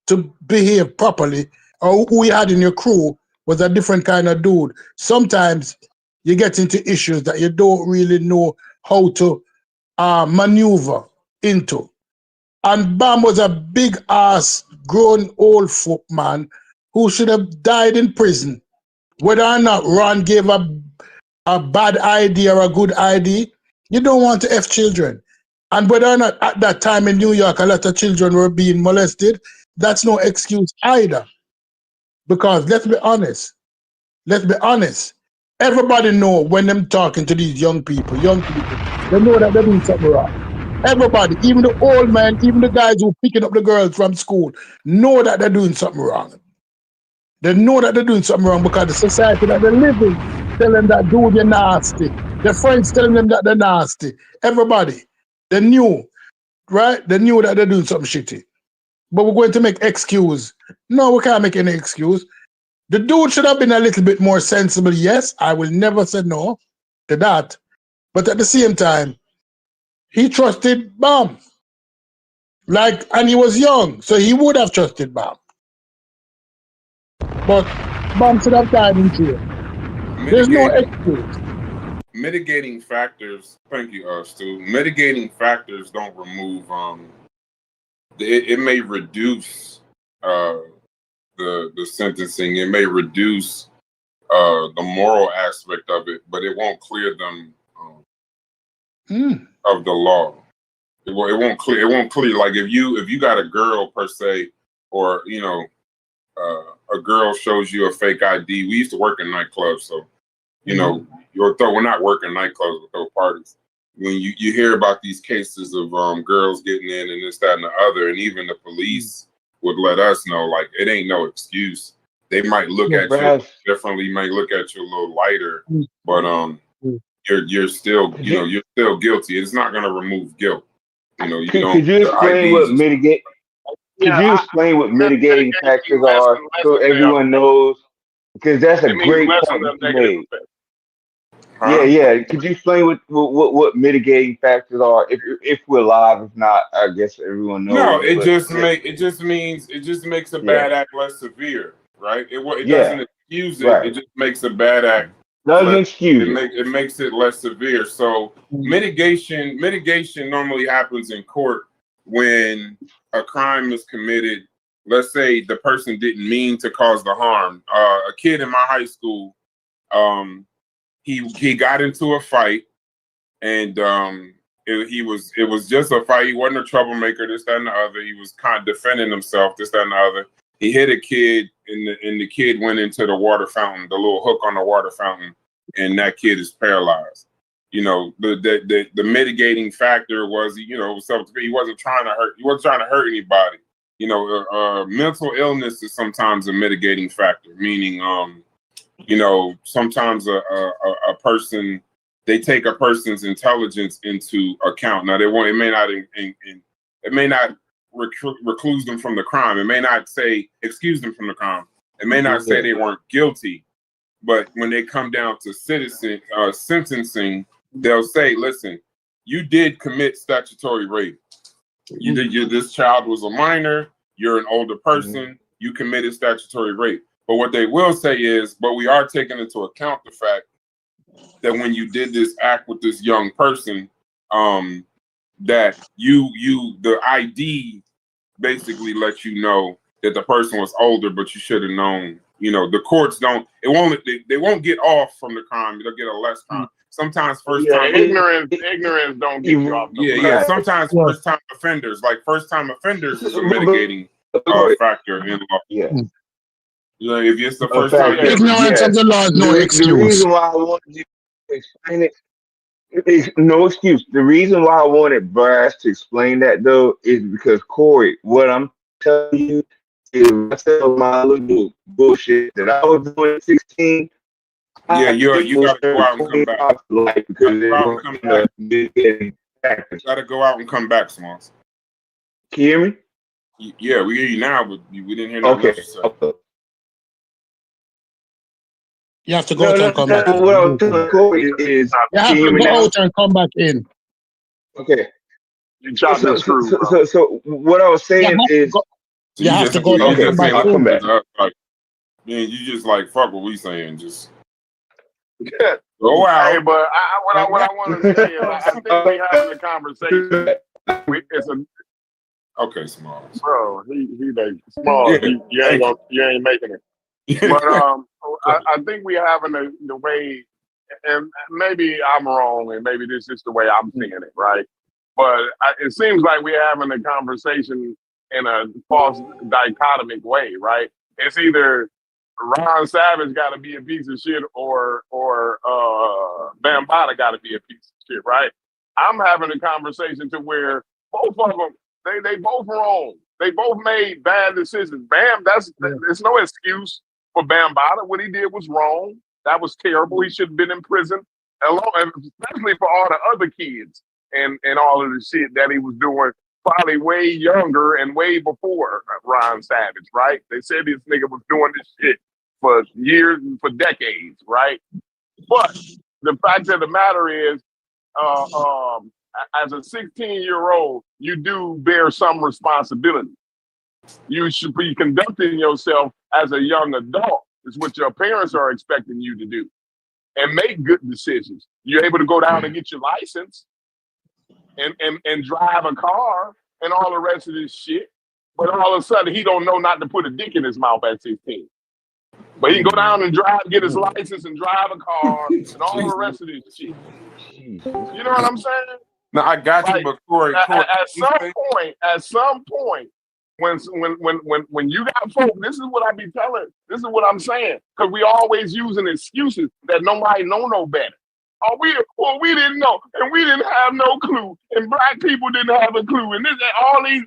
to behave properly, or who you had in your crew was a different kind of dude. Sometimes you get into issues that you don't really know how to maneuver into. And Bam was a big ass, grown old folk man who should have died in prison, whether or not Ron gave a bad ID or a good ID, you don't want to F children. And whether or not at that time in New York a lot of children were being molested, that's no excuse either. Because let's be honest, everybody know when them talking to these young people, they know that they're doing something wrong. Everybody, even the old man, even the guys who picking up the girls from school, know that they're doing something wrong. They know that they're doing something wrong because the society that they live in tell them that dude, you're nasty. Their friends telling them that they're nasty. Everybody, they knew, right? They knew that they're doing something shitty. But we're going to make excuse. No, we can't make any excuse. The dude should have been a little bit more sensible. Yes, I will never say no to that. But at the same time, he trusted Bam. And he was young, so he would have trusted Bam. But Bam should have died in jail. There's no excuse. Mitigating factors, thank you, Stu. Mitigating factors don't remove, it may reduce the sentencing. It may reduce the moral aspect of it, but it won't clear them of the law. It won't clear. It won't clear. Like if you got a girl per se, or a girl shows you a fake ID. We used to work in nightclubs, so we're not working nightclubs with those parties. When you hear about these cases of girls getting in and this, that, and the other, and even the police would let us know, like, it ain't no excuse. They might look at you differently, might look at you a little lighter, but you're still you're still guilty. It's not going to remove guilt. Could you explain what mitigate? Could you explain what mitigating factors are so everyone knows? Because that's a great point you made. Yeah. Could you explain what mitigating factors are? If we're live, if not, I guess everyone knows. No, it just makes a bad act less severe, right? It doesn't excuse it. Right. It just makes a bad act. Doesn't excuse it. It makes it less severe. So mitigation normally happens in court when a crime is committed. Let's say the person didn't mean to cause the harm. A kid in my high school, he got into a fight, and it was just a fight. He wasn't a troublemaker, this, that, and the other. He was kind of defending himself, this, that, and the other. He hit a kid, and the kid went into the water fountain, the little hook on the water fountain, and that kid is paralyzed. The mitigating factor was, he wasn't trying to hurt. He wasn't trying to hurt anybody. Mental illness is sometimes a mitigating factor, meaning, sometimes a person, they take a person's intelligence into account. Now it may not recluse them from the crime. It may not say excuse them from the crime. It may not say they weren't guilty, but when they come down to sentencing, they'll say, listen, you did commit statutory rape. This child was a minor, you're an older person, you committed statutory rape. But what they will say is, but we are taking into account the fact that when you did this act with this young person, that the ID basically let you know that the person was older, but you should have known. The courts they won't get off from the crime. They'll get a less crime. Sometimes ignorance don't get you off. Sometimes first time offenders is a mitigating factor in law. Yeah. If it's the first time, ignorance of the law is no excuse. The reason why I wanted you to explain it is no excuse. The reason why I wanted Brass to explain that though is because Corey, what I'm telling you is I tell my little bullshit that I was doing at 16. Yeah, you gotta go out and come back. Gotta go out and come back, Smalls. Can you hear me? Yeah, we hear you now, but we didn't hear nothing else you said. Okay. You have to go out and come back. What I was telling Corey is you have to go out and come back in. Okay. So what I was saying is you have to go out and come back. I'll come back. You just like fuck what we saying, just go out. Hey, but what I want to say is I think we having a conversation. Okay, Smalls. Bro, he like Smalls. You ain't making it. But I think we having the way, and maybe I'm wrong, and maybe this is the way I'm seeing it, right? But it seems like we're having a conversation in a false dichotomic way, right? It's either Ron Savage got to be a piece of shit, or Bambatta got to be a piece of shit, right? I'm having a conversation to where both of them, they both wrong. They both made bad decisions. There's no excuse for Bambatta. What he did was wrong. That was terrible. He should have been in prison, especially for all the other kids and all of the shit that he was doing, probably way younger and way before Ron Savage, right? They said this nigga was doing this shit for years and for decades, right? But the fact of the matter is, as a 16-year-old, you do bear some responsibility. You should be conducting yourself as a young adult, is what your parents are expecting you to do, and make good decisions. You're able to go down and get your license and drive a car and all the rest of this shit. But all of a sudden, he don't know not to put a dick in his mouth at 16. But he can go down and get his license and drive a car and all the rest of this shit. You know what I'm saying? No, I got you, but Corey, at some point, when you got folk, this is what I be telling. This is what I'm saying, because we always using excuses that nobody know no better. We didn't know, and we didn't have no clue, and black people didn't have a clue, and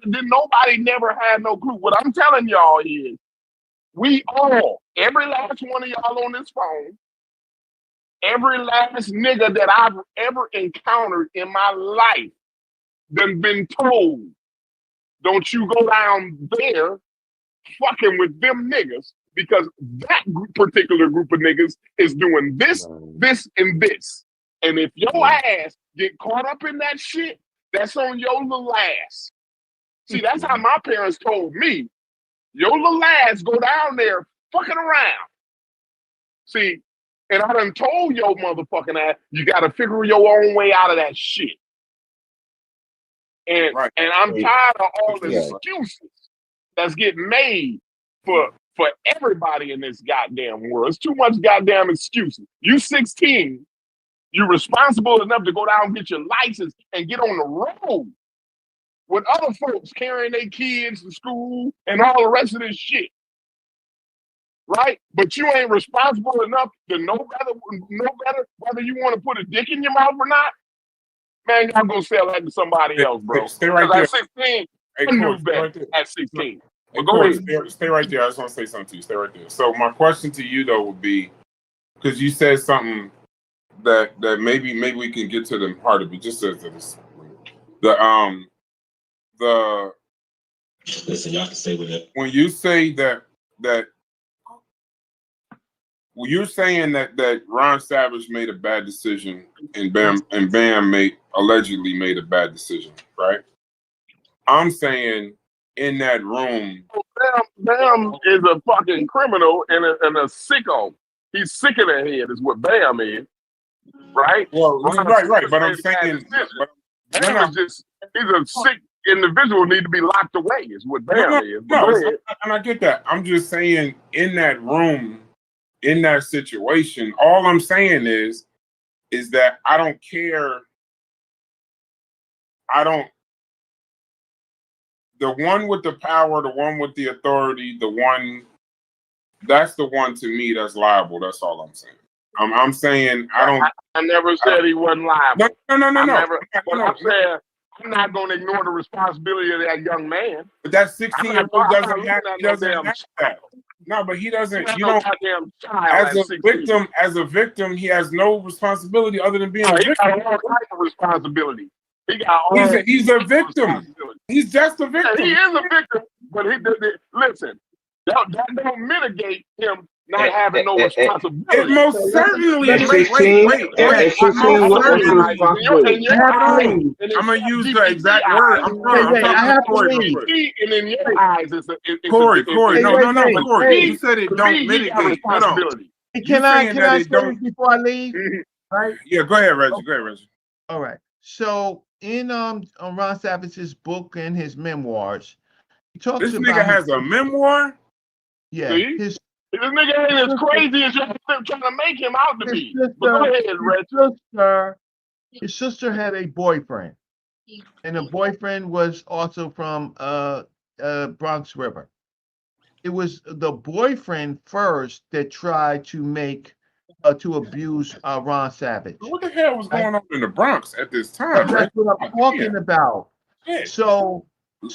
nobody never had no clue. What I'm telling y'all is, we all, every last one of y'all on this phone, every last nigga that I've ever encountered in my life, done been told, don't you go down there fucking with them niggas, because that particular group of niggas is doing this, this, and this. And if your ass get caught up in that shit, that's on your little ass. See, that's how my parents told me. Your little ass go down there fucking around. See, and I done told your motherfucking ass, you got to figure your own way out of that shit. And I'm tired of all the excuses that's getting made for everybody in this goddamn world. It's too much goddamn excuses. You 16, you're responsible enough to go down and get your license and get on the road with other folks carrying their kids to school and all the rest of this shit. Right? But you ain't responsible enough to know better whether you want to put a dick in your mouth or not. Man, y'all gonna sell that to somebody else, bro. Stay right there. At 16, I knew better at 16. Hey, Corey, stay right there. I just want to say something to you. Stay right there. So my question to you though would be, because you said something that maybe we can get to the heart of it. Just as this, listen, y'all can stay with it. When you say that well, you're saying that Ron Savage made a bad decision and Bam allegedly made a bad decision, right? I'm saying in that room, Bam is a fucking criminal and a sicko. He's sick in the head, is what Bam is, right? Well, right. But I'm saying, Bam he's a sick individual, need to be locked away, is what Bam is. And I get that. I'm just saying in that room, in that situation, all I'm saying is that I don't care. The one with the power, the one with the authority, that's the one to me that's liable. That's all I'm saying. I'm saying I never said he wasn't liable. No. I'm saying I'm not going to ignore the responsibility of that young man. But that 16-year-old doesn't have that. No, but he doesn't. You don't. As a victim, he has no responsibility other than being a victim. He got all type of responsibility. He's a victim. He's just a victim. Yeah, he is a victim, but listen, that don't mitigate him not having no responsibility. It most certainly. Wait. I'm gonna use the exact word. I have to leave. And in your eyes, it's Corey. No, Corey. You said it don't mitigate. Can I say this before I leave? Right? Yeah, go ahead, Reggie. All right. So Ron Savage's book and his memoirs, he talks This about nigga has a memoir. yeah, See? his This nigga ain't as crazy as you're trying to make him out to his be. But go ahead, Reggie. his sister had a boyfriend, and the boyfriend was also from Bronx River. It was the boyfriend first that tried to to abuse Ron Savage. What the hell was going on in the Bronx at this time? That's Right? what I'm talking about. Yeah. So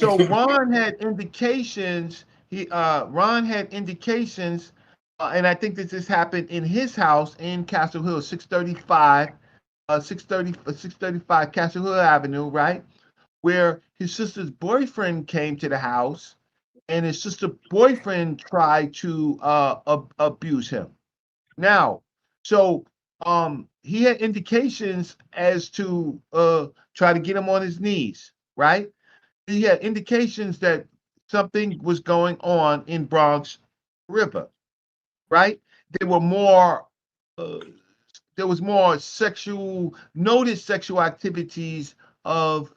Ron had indications. Ron had indications, and I think that this happened in his house in Castle Hill, 635 Castle Hill Avenue, right? Where his sister's boyfriend came to the house, and his sister's boyfriend tried to abuse him. Now, so he had indications as to try to get him on his knees, right? He had indications that something was going on in Bronx River, right? There were more there was more sexual activities of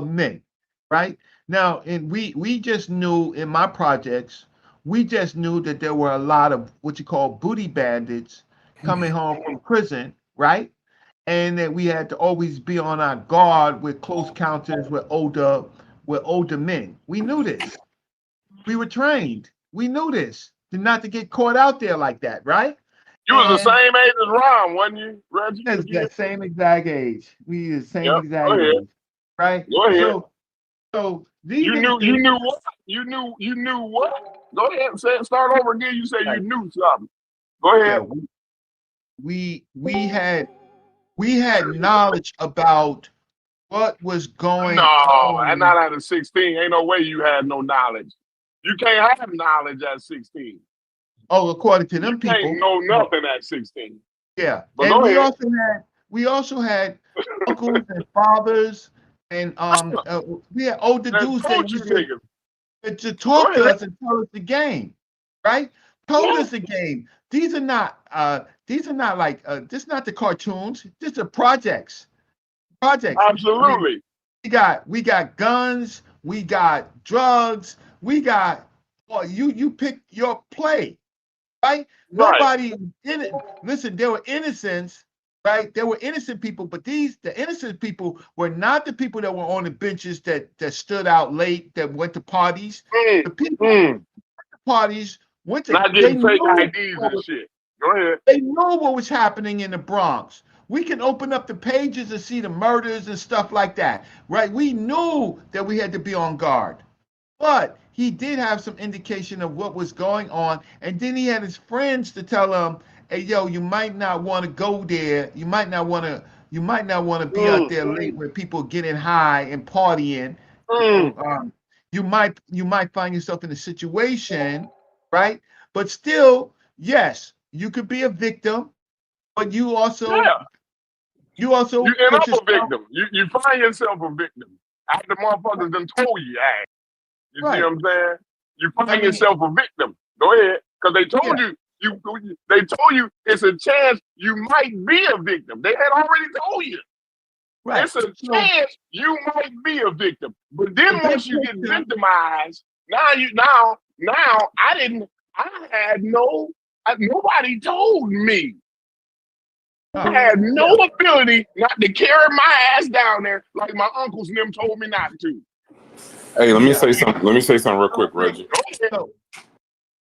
men, right? Now, and we just knew in my projects, we just knew that there were a lot of what you call booty bandits coming home from prison, right? And that we had to always be on our guard with close encounters with older men. We knew this. We were trained. We knew this, not to get caught out there like that, right? You was the same age as Ron, wasn't you, Reggie? That's the same exact age. We the same exact go ahead. age, right? Go ahead. So these you knew what? You knew what? Go ahead and start over again. You said you knew something. Go ahead. Yeah, we had knowledge about what was going on. And not at 16. Ain't no way you had no knowledge. You can't have knowledge at 16. Oh, according to them people, can't know nothing at 16. Yeah, but and we also had uncles and fathers, and we had older dudes that to talk to us and tell us the game, right? Told us the game. These are not like this. Not the cartoons. These are projects. Absolutely. We got guns. We got drugs. We got. Well, you pick your play. Right? Nobody in it. Listen, there were innocents, right? There were innocent people, but the innocent people were not the people that were on the benches that stood out late, that went to parties. The people went to parties went to not getting fake IDs and shit. Go ahead. They know what was happening in the Bronx. We can open up the pages and see the murders and stuff like that, right? We knew that we had to be on guard. But he did have some indication of what was going on. And then he had his friends to tell him, hey, yo, you might not want to go there. You might not want to be out there late where people are getting high and partying. You might find yourself in a situation, right? But still, yes, you could be a victim, but you also end up a victim. You find yourself a victim after motherfuckers done told you, hey. You see what I'm saying? You find yourself a victim. Go ahead, because they told you. They told you it's a chance you might be a victim. They had already told you. Right. It's a chance you might be a victim. But then once you get victimized, nobody told me. I had no ability not to carry my ass down there like my uncles and them told me not to. Hey, let me say something. Let me say something real quick, Reggie.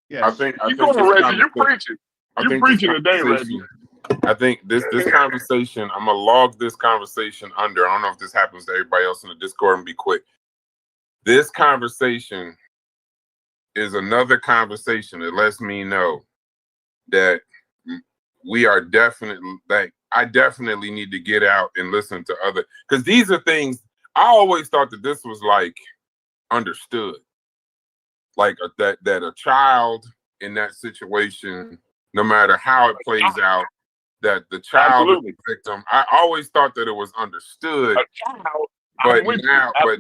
Yes. I think Reggie, you're preaching. You're preaching today, Reggie. I think this conversation, I'm gonna log this conversation under. I don't know if this happens to everybody else in the Discord, and be quick. This conversation is another conversation that lets me know that we are definitely, like, I definitely need to get out and listen to other, because these are things I always thought that this was like understood, like that a child in that situation, no matter how it plays out, that the child is the victim. I always thought that it was understood. A child, but now, a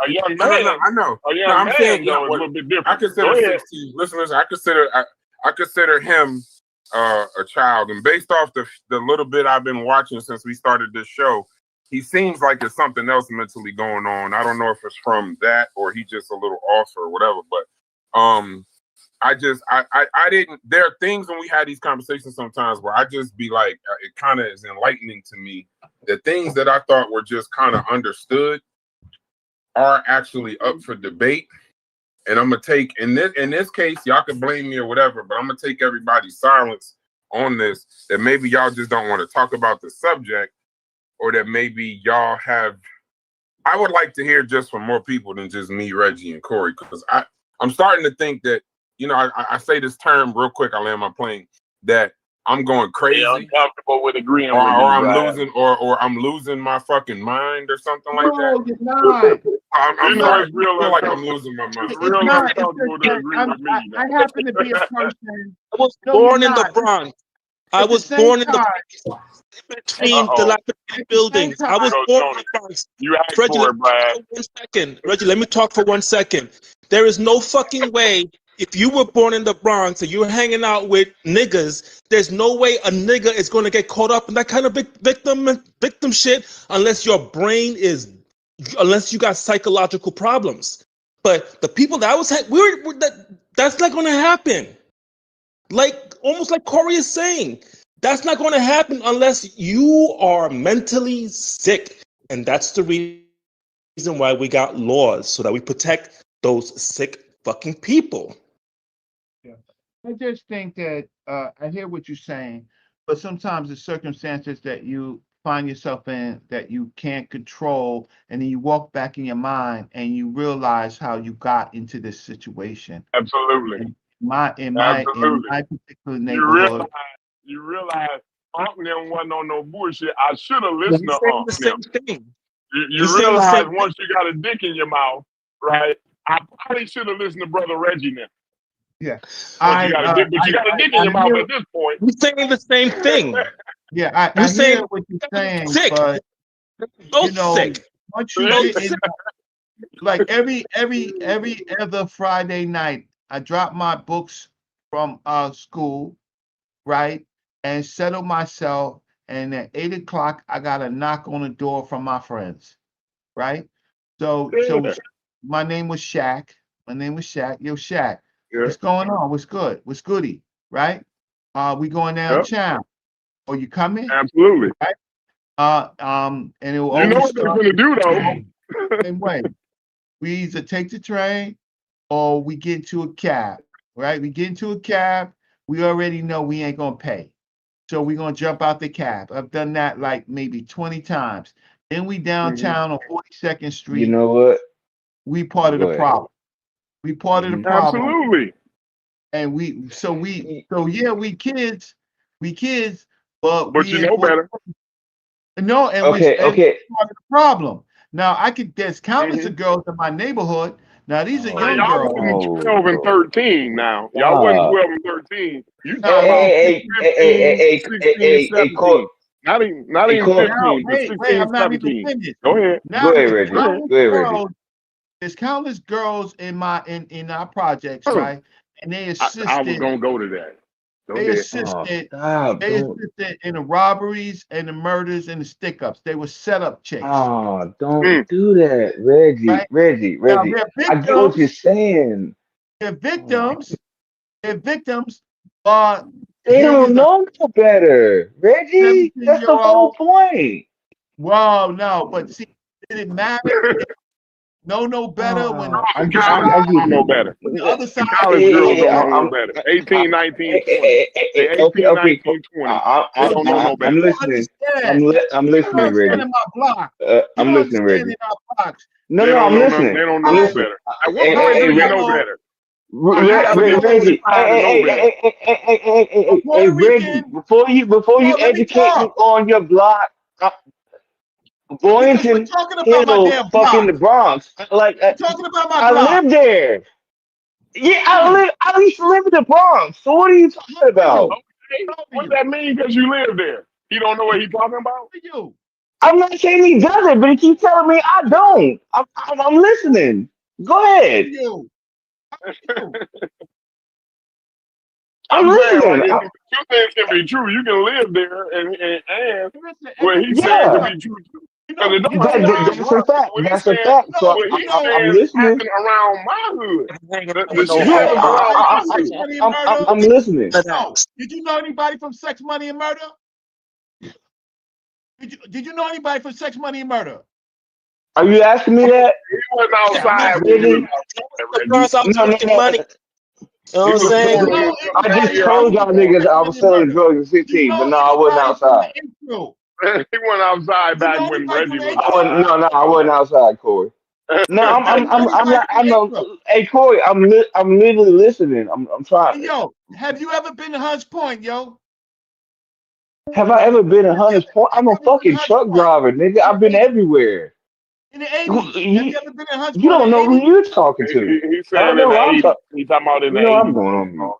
young man. I know. I'm saying though, it's a little bit different. I consider 16. Listen. I consider him a child, and based off the little bit I've been watching since we started this show, he seems like there's something else mentally going on. I don't know if it's from that or he just a little off or whatever, but I didn't. There are things when we had these conversations sometimes where I just be like, it kind of is enlightening to me. The things that I thought were just kind of understood are actually up for debate. And I'm gonna take in this case, y'all can blame me or whatever, but I'm gonna take everybody's silence on this. That maybe y'all just don't want to talk about the subject, or that maybe y'all have. I would like to hear just from more people than just me, Reggie, and Corey, because I'm starting to think that, you know, I say this term real quick. I land my plane that I'm going crazy, uncomfortable with agreeing or with you, I'm Brad. losing, or I'm losing my fucking mind or something like that. No, you're not. I'm know, sorry. it's real I feel like I'm losing my mind. It's real not. uncomfortable to agree with me. I happen to be a person. I was No, born you're in the not. Bronx. I At the was same born in the time, between at dilapidated buildings. time, I was Bro, born Tony, in the Bronx. you asked Reggie, for let it, me Brad. talk for 1 second. Reggie, let me talk for 1 second. There is no fucking way. If you were born in the Bronx and you're hanging out with niggas, there's no way a nigga is going to get caught up in that kind of victim shit unless your brain is, unless you got psychological problems. But the people that I was, that's not going to happen. Like almost like Corey is saying, that's not going to happen unless you are mentally sick, and that's the reason why we got laws so that we protect those sick fucking people. yeah. I just think that I hear what you're saying, but sometimes the circumstances that you find yourself in that you can't control, and then you walk back in your mind and you realize how you got into this situation. Absolutely. In my Absolutely. particular You neighborhood. realize Unc them wasn't on no bullshit. I should have You're listened to saying Unc the them. same thing. You You're saying the realize same once you got a dick in your mouth, right? I probably should have listened to Brother Reggie now. Yeah, Once you got a dick, but you got a dick in your mouth at this point. You're saying the same thing. yeah, You're I hear saying what you're saying, sick. but Both you know, sick. once you Both get in, sick. like every other Friday night, I drop my books from school, right, and settle myself. And at 8 o'clock, I got a knock on the door from my friends, right? So Yeah. my name was Shaq. My name was Shaq. Yo, Shaq, Yeah. what's going on? What's good? What's goody? Right? We going Yep. downtown. Oh, you coming? Absolutely. Right? And it will You know always what they're start gonna do though. the same way. We either take the train or we get into a cab, right? We get into a cab, we already know we ain't gonna pay. So we're gonna jump out the cab. I've done that like maybe 20 times. Then we downtown on 42nd Street. You know what? We part of the Go ahead. problem. We part of the problem. Absolutely. And we yeah, we kids, but But we you in know better. no, and Okay, we okay. part of the problem. Now there's countless of girls in my neighborhood. Now these are young Y'all girls. wasn't 12 and 13 now. Y'all wasn't 12 and 13. You Now, talking about Hey, 15, 16, Court. 17. Not Hey, even Court. now, 15, but wait, 16, I'm not even 17. finished. Go ahead. Now Go ahead, Reggie. Go ahead, Reggie. there's countless girls in our projects, right? And they I was assisted. gonna go to that. Go They ahead. assisted. Stop. They assisted in the robberies and the murders and the stick-ups. They were set-up chicks. Oh, don't do that, Reggie. Right? Reggie. Now they're I get what you're victims. saying. They're victims. They're victims. But They here don't is a know no better, Reggie. That's the whole 17-year-old. point. Well, no, but see, did it matter? No better when I'm College I girls get don't know better. the other side. College girls don't know no better. 18, 19, 20. They 18, okay. 19, 20. I, They don't know no I'm better. listening. I'm You listening, don't Reggie. understand in my block. I'm You don't listening, understand Reggie. in our blocks. No, They don't I'm know listening. They don't know I'm no listening. better. At what point do you know better? Reggie, hey, Reggie, before you educate me on your block, Because we're Boynton talking about my Hill, damn fucking block. the Bronx. Like, We're talking about my I block. live there. Yeah, I used to live in the Bronx. So what are you talking about? Okay. What that mean because you live there? He don't know what he's talking about? For you. I'm not saying he doesn't, but he keeps telling me I don't. I'm listening. Go For ahead. you. For you. I'm saying, like, listening. if two things can be true, you can live there, and what he's saying Yeah, can be true too. Because it don't have to be that's a rough. fact. What he's That's a saying, fact. So what he's I'm saying listening. happened around my hood. Hanging The, out the with no shit Yeah, happened homo. around my Sex, hood. Money, and Murder? I'm listening. No. Did you know anybody from Sex, Money, and Murder? Did you know anybody from Sex, Money, and Murder? Are you asking me that? He wasn't Yeah, I'm outside asking when you was Really? outside, The girls Reggie. out No, no, making no. money. You know He what I'm was Did you saying? touring know with I just anybody told y'all from niggas Sex, I Money, was and selling Murder? drugs at Did you 16, but know no, I wasn't anybody from outside. the intro? he went outside Did you back know when anybody from Reggie the was I wasn't. intro? No, I wasn't outside, Corey. No, Did you know I'm anybody not. from I the know. intro? Hey, Corey, I'm literally listening. I'm trying. Hey, yo, have you ever been to Hunts Point, yo? Have I ever been to Have you Hunters Point? I'm a ever been to fucking Hunts truck Point driver, nigga. in I've the been 80s? everywhere. In the 80s. Have You, you ever been to Hunts you Point don't in the know who 80s? you're talking to. He's I don't saying know in the what I'm 80s. talking. He's talking about in You the know I'm 80s. going on mute.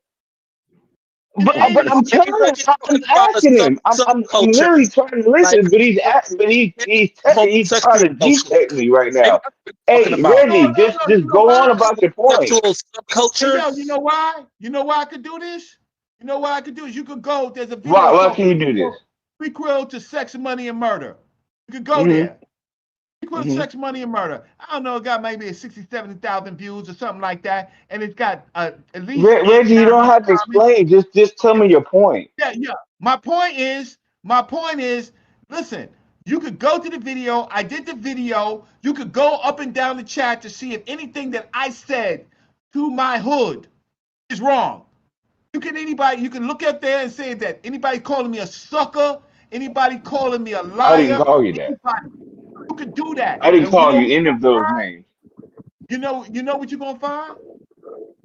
In the But 80s. I'm telling him, I'm asking him. I'm Subculture. literally trying to Like listen, but he's trying homosexual to culture. G-check me right Ain't now. what we're talking Hey, about. Reggie, No. You just know go on why? about your point. Sexual Hey, subculture. yo, you know why? You know why I could do this? You know why I could do this? You could go, there's a Why? video Why called can you do this? Prequel to Sex, Money, and Murder. You could go Mm-hmm. there. Prequel to Sex, Money, and Murder. I don't know, it got maybe 60, 70,000 views or something like that. And it's got at least Reggie, you don't 900 have to comments. explain. Just tell me your point. Yeah. My point is, listen, you could go to the video. I did the video. You could go up and down the chat to see if anything that I said to my hood is wrong. You can look up there and say that anybody calling me a sucker, anybody calling me a I didn't liar, call you that. anybody, you could do that. I didn't And you call know you what any you're of those gonna find? names. You know what you're gonna find?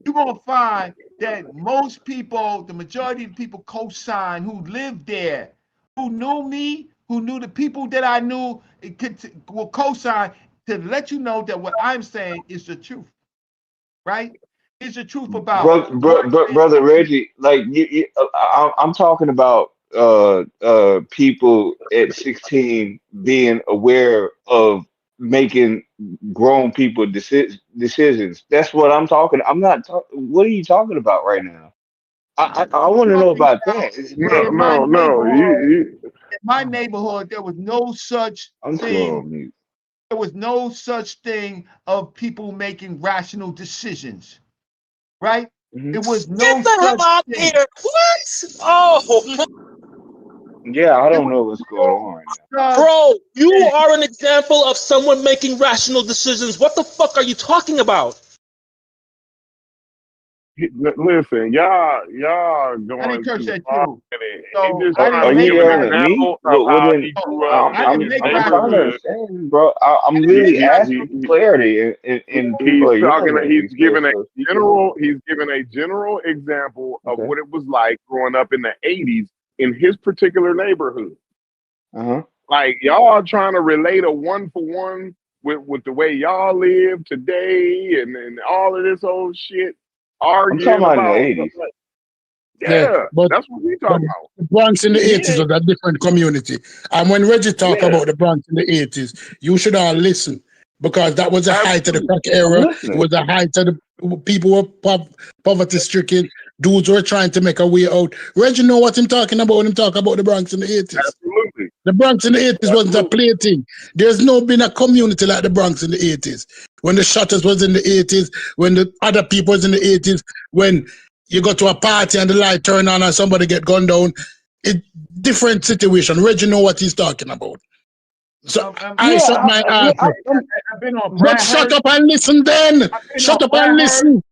You're gonna find that most people, the majority of the people co-sign who lived there, who knew me, who knew the people that I knew, will co-sign to let you know that what I'm saying is the truth, right? It's the truth about Brother Reggie, like I'm talking about people at 16 being aware of making grown people decisions. That's what I'm talking. I'm not talking. What are you talking about right now? I want to know talking about about that. No, in my no. neighborhood. In my neighborhood, there was no such I'm still thing. on mute. There was no such thing of people making rational decisions, right? Hmm. It was Get no the hell such out of thing. here. What? Oh, Yeah, I It don't was know what's going no on right now. such bro, you thing. are an example of someone making rational decisions. What the fuck are you talking about? Listen, y'all I didn't going curse too at far you. in it. He So just I trying Are didn't to make you give an yelling at rational. me? example of What how then? he No, grew up I in didn't his make I'm trying to rational. neighborhood. understand, bro. I I'm didn't make literally He, asking rational. for clarity, and people he's are talking. yelling at He's me. giving a So if you can, general example of okay. what it was like growing up in the '80s in his particular neighborhood. Uh-huh. Like y'all trying to relate a one for one with the way y'all live today and all of this old shit, I'm talking arguing about in the about stuff 80s. like Yeah, yeah, but that's what we but talking about. the Bronx in the He 80s ain't was a different community. And when Reggie talk yeah, about the Bronx in the 80s, you should all listen because that was the height of the absolutely. crack I'm era. It listening. was the height of the people were poverty stricken. Dudes were trying to make a way out. Reggie know what I'm talking about when him talk about the Bronx in the 80s. Absolutely. The Bronx in the 80s wasn't a Absolutely. plaything. There's no been a community like the Bronx in the 80s. When the Shutters was in the 80s, when the other people was in the 80s, when you go to a party and the light turn on and somebody get gunned down, it different situation. Reggie know what he's talking about. So I Yeah, shut my yeah. ass up. I've been on But Brad shut Hurst. up and listen then. I've been on Shut up and Brad Hurst. listen.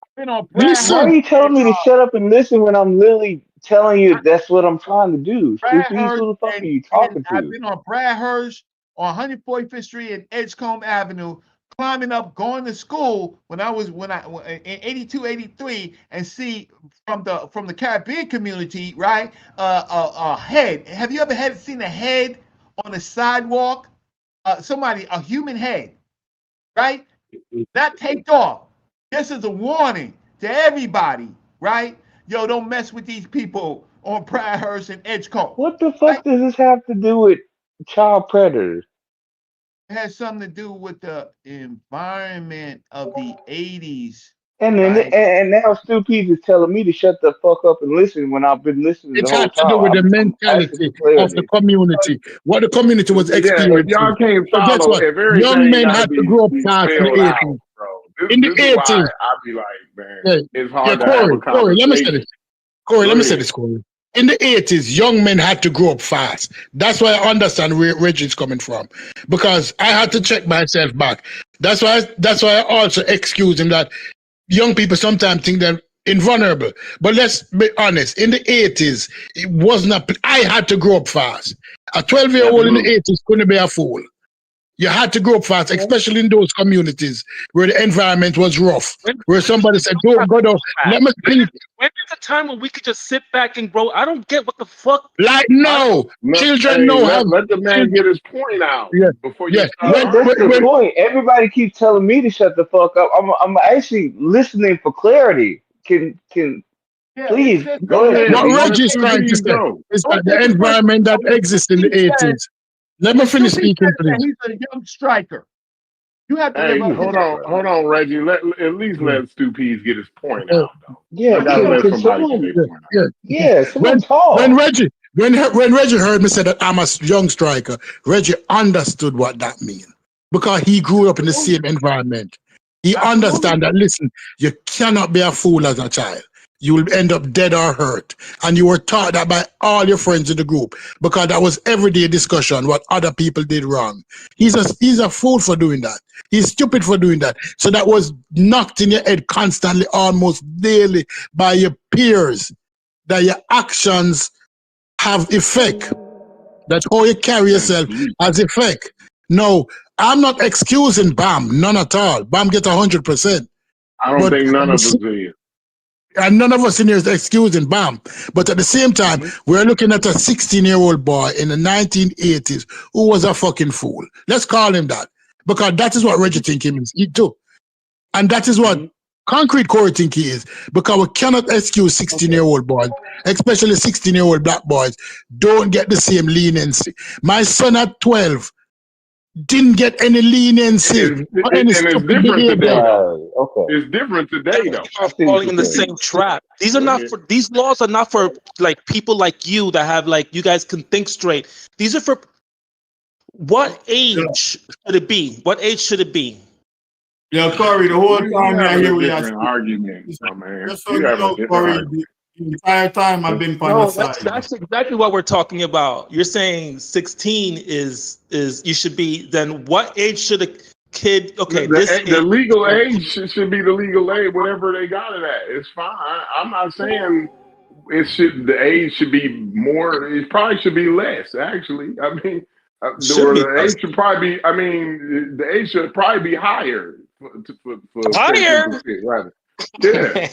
I've been on Brad Why are Hurst Listen. you telling and me to shut up and listen when I'm literally telling you that's what I'm trying to do? Brad Stupid, Hurst who the fuck are and you and talking I've to? been on Brad Hurst on 145th Street and Edgecombe Avenue, climbing up, going to school when I in 82, 83, and see from the Caribbean community, right? A head. Have you ever seen a head on the sidewalk? A human head, right? Not taped off. This is a warning to everybody, right? Yo, don't mess with these people on Pridehurst and Edgecombe, What the right? fuck does this have to do with child predators? It has something to do with the environment of the 80s. And then and now Stu Pease is telling me to shut the fuck up and listen when I've been listening It the whole had to do time. with the I'm asking mentality for of the clarity. community, what the community was Yeah, if y'all experiencing. can't So guess follow, what? if Young everything men got to had to grow up be fast in the spelled out, 80s. bro. In the This is why 80s, I be like, man, yeah, it's yeah, hard to have a Corey, let me say conversation. this. Corey, Go let me say ahead. this, Corey. In the 80s, young men had to grow up fast. That's why I understand where Reggie's coming from. Because I had to check myself back. That's why I also excuse him that young people sometimes think they're invulnerable. But let's be honest, in the 80s, it was not, I had to grow up fast. A 12-year-old in the Absolutely. 80s couldn't be a fool. You had to grow up fast, especially in those communities where the environment was rough, where somebody said, don't go down, let me sleep. When is a time when we could just sit back and grow? I don't get what the fuck. Like, no, children know how. Let the man get his point out before you start Yeah, that's the arguing. point. Everybody keeps telling me to shut the fuck up. I'm actually listening for clarity. Can please go ahead, What Stu Pease. Reggie's trying to say is that the environment that exists in the 80s. Let me finish speaking, please. He's a young striker. You have to Hey, live up hold to on, Reggie. At least let Stu Pease get his point out, though. Yeah, I gotta let somebody someone, get their point out. yeah, someone talk. When Reggie heard me say that I'm a young striker, Reggie understood what that means because he grew up in the same environment. He understand that, listen, you cannot be a fool as a child. You will end up dead or hurt. And you were taught that by all your friends in the group because that was everyday discussion, what other people did wrong. He's a fool for doing that. He's stupid for doing that. So that was knocked in your head constantly, almost daily by your peers, that your actions have effect. That's how you carry yourself has effect. No, I'm not excusing Bam, none at all. Bam get 100%. I don't think none of us is. And none of us in here is excusing Bam. But at the same time, we're looking at a 16-year-old boy in the 1980s who was a fucking fool. Let's call him that. Because that is what Reggie think him is. He too. And that is what Concrete Corey think he is. Because we cannot excuse 16-year-old boys, especially 16-year-old black boys, don't get the same leniency. My son at 12 didn't get any leniency or any stupid behavior. It's different today, though. Falling in the same trap. These are not for. These laws are not for like people like you that have like you guys can think straight. These are for. What age should it be? What age should it be? Yeah, Corey, the whole time I hear we are argument, man. Just so you know, Corey, the entire time I've been on your side. That's exactly what we're talking about. You're saying 16 is you should be. Then what age should a kid? Okay, the legal age should be the legal age, whatever they got it at. It's fine. I'm not saying the age should be more. It probably should be less. Actually, I mean, the age should probably be. I mean, the age should probably be higher for higher. Rather, yeah.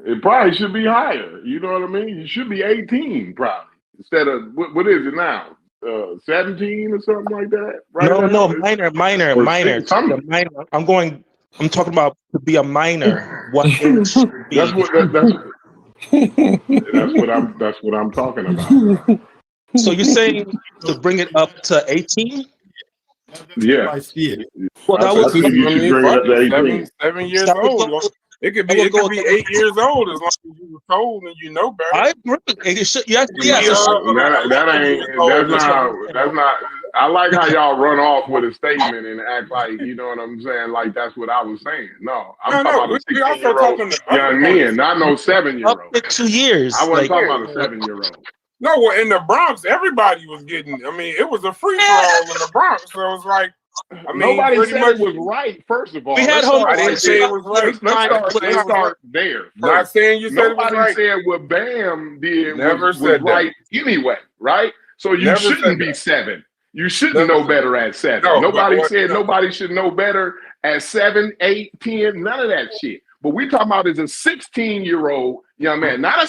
It probably should be higher. You know what I mean? You should be 18 probably instead of what is it now? 17 or something like that. Right? No, minor. I'm talking about to be a minor. What age should be? That's what I'm talking about. So you're saying to bring it up to 18? Yeah. Well, that was you should bring it up to 18. 7 years old. It could be 8 years old as long as you were told and you know better. I agree. That's not. I like how y'all run off with a statement and act like you know what I'm saying. Like that's what I was saying. No, I'm talking about a 16-year-old young man, not no 7-year-old. Up to 2 years. I wasn't talking about a 7-year-old. No, well, in the Bronx, everybody was getting. I mean, it was a free for all in the Bronx, so it was like. I mean, nobody said it was right. First of all, I didn't say it was right. Let's start there. Not saying you said it was right. Nobody said what Bam did was said right anyway, right? So you shouldn't be 7. You shouldn't know better at 7. Nobody said nobody should know better at 7, 8, 10. None of that shit. But we talking about is a 16-year-old young man, not a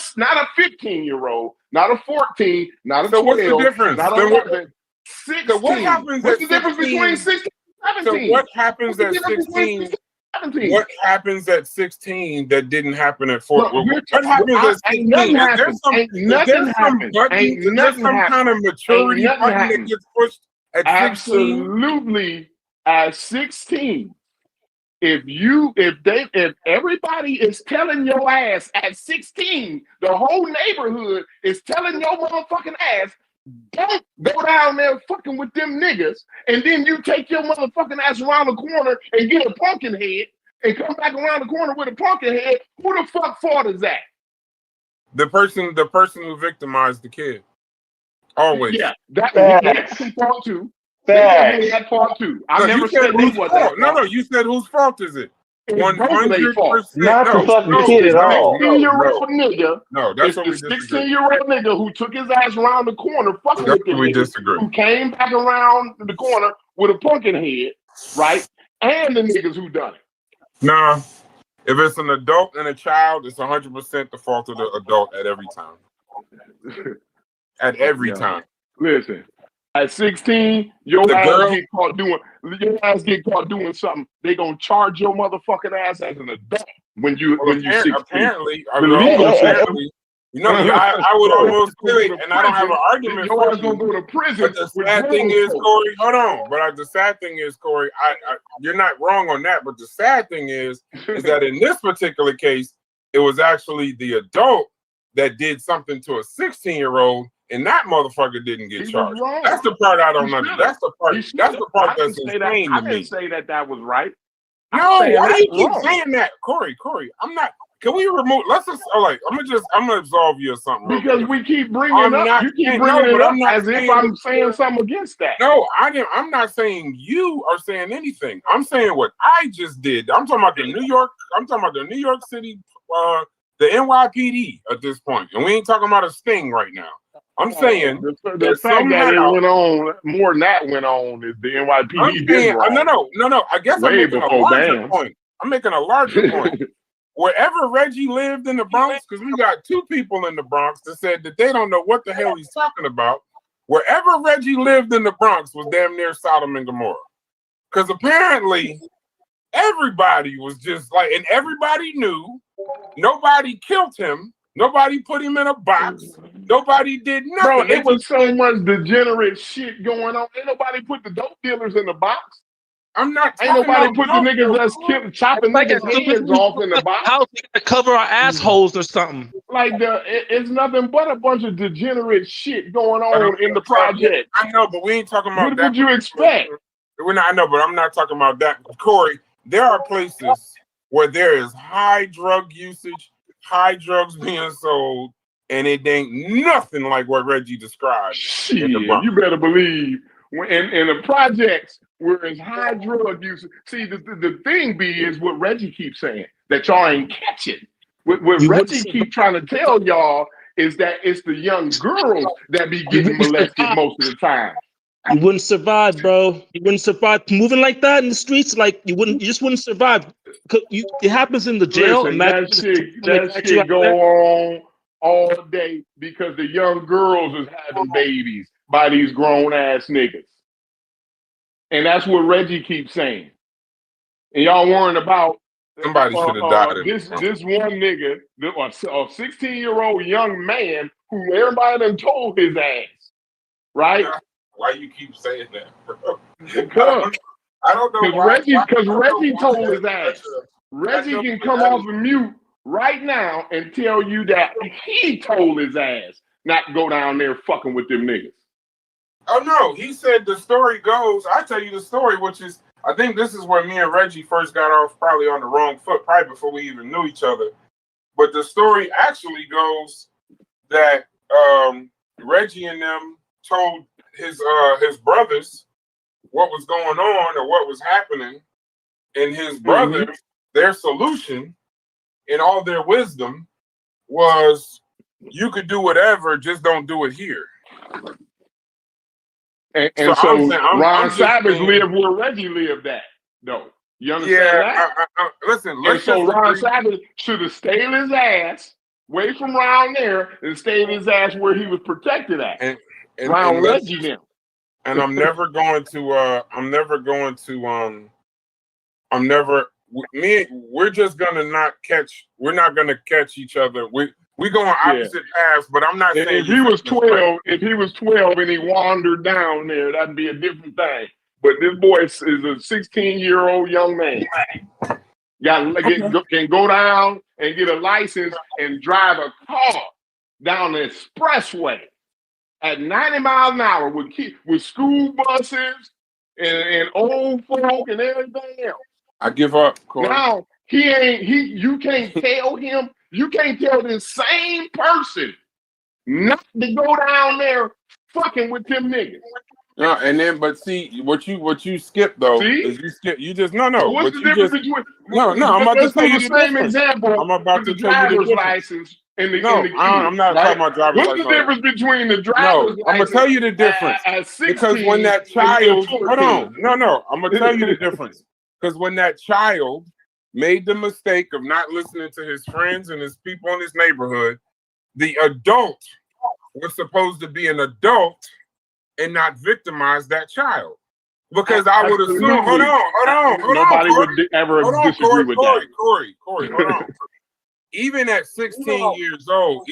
15-year-old, not a 14, not a 12. What's the difference? Not a 11. 16. So what happens What's the difference between 16 and 17? So what happens at 16? What happens at 16 that didn't happen at 14? What happens at 16? Is there some kind of maturity button that gets pushed at 16? Absolutely. At 16, if everybody is telling your ass at 16, the whole neighborhood is telling your motherfucking ass, don't go down there fucking with them niggas, and then you take your motherfucking ass around the corner and get a pumpkin head and come back around the corner with a pumpkin head, who the fuck fault is that? The person who victimized the kid. Always. Yeah, that's some fault too. That fault too. I never said whose fault. No, you said whose fault is it? 100%. Not the fucking kid at all. 16-year-old nigga. No, that's it's the 16-year-old nigga who took his ass around the corner, fucking with the niggas, who came back around the corner with a pumpkin head, right? And the niggas who done it. Nah, if it's an adult and a child, it's 100% the fault of the adult at every time. At every time. Listen. At 16, your ass get caught doing something. They gonna charge your motherfucking ass as an adult when you 16. Apparently, I would almost do it, and I don't have an argument for you. Gonna go to prison. But the sad thing is, Corey, hold on. But the sad thing is, Corey, you're not wrong on that. But the sad thing is that in this particular case, it was actually the adult that did something to a 16-year-old. And that motherfucker didn't get charged. That's the part I don't understand. That's the part. That's the part that's insane to me. I didn't say that was right. No, why do you keep saying that, Corey? I'm not. Can we remove? Let's just. All right, I'm gonna absolve you of something. Because we keep bringing it up. You keep bringing it up as if I'm saying something against that. No, I didn't. I'm not saying you are saying anything. I'm saying what I just did. I'm talking about the New York. I'm talking about the New York City, the NYPD at this point, and we ain't talking about a sting right now. I'm saying the fact that it went on more than that went on is the NYPD. No. I guess I'm making a larger point. I'm making a larger point. Wherever Reggie lived in the Bronx, because we got two people in the Bronx that said that they don't know what the hell he's talking about. Wherever Reggie lived in the Bronx was damn near Sodom and Gomorrah. Because apparently everybody was just like, and everybody knew, nobody killed him. Nobody put him in a box. Nobody did nothing. Bro, it was so much degenerate shit going on. Ain't nobody put the dope dealers in the box. I'm not. Ain't nobody put the niggas that's chopping niggas' heads off in the box. How to cover our assholes or something? Like it's nothing but a bunch of degenerate shit going on in the project. I know, but we ain't talking about what that. What would you expect? I know, but I'm not talking about that. Corey, there are places where there is high drug usage, high drugs being sold, and it ain't nothing like what Reggie described. Shit, you better believe in the projects where it's high drug use. See, the thing is what Reggie keeps saying, that y'all ain't catching. What Reggie keep trying to tell y'all is that it's the young girls that be getting molested most of the time. You wouldn't survive, bro. You wouldn't survive moving like that in the streets. Like you just wouldn't survive. It happens in the jail. Listen, that shit go on all day because the young girls is having babies by these grown ass niggas, and that's what Reggie keeps saying. And y'all worrying about somebody should have died. This one nigga, a 16-year-old young man who everybody done told his ass, right? Why you keep saying that, bro? Because I don't know why. Because Reggie told his ass. Reggie can come off of mute right now and tell you that he told his ass not to go down there fucking with them niggas. Oh no, he said the story goes. I tell you the story, which is I think this is where me and Reggie first got off probably on the wrong foot, probably before we even knew each other. But the story actually goes that Reggie and them told his brothers what was going on or what was happening, and his brothers, their solution in all their wisdom was, you could do whatever, just don't do it here. And so Ron Savage lived where Reggie lived at, though. You understand that? Listen, and so Ron Savage should have stayed his ass away from around there and stayed his ass where he was protected at. Around Reggie now. And we're not gonna catch each other. We going opposite paths, but I'm not saying if he was 12 and he wandered down there, that'd be a different thing. but this boy is a 16-year-old young man. Can go down and get a license and drive a car down the expressway at 90 miles an hour with school buses and old folk and everything else. I give up, Corey. Now you can't tell him, you can't tell this same person not to go down there fucking with them niggas. No, and then but see what you skip though is you just no. So what's the difference between I'm about to tell you the same difference. example. I'm about to tell you the driver's difference. license and the I'm not talking about driver's license. What's the difference between the driver's license? I'm gonna tell you the difference at 16 because when that child, hold on, I'm gonna tell you the difference because when that child made the mistake of not listening to his friends and his people in his neighborhood, the adult was supposed to be an adult and not victimize that child. Because I would assume, hold on. Nobody would ever disagree with that. Corey, hold on. Even at 16 years old,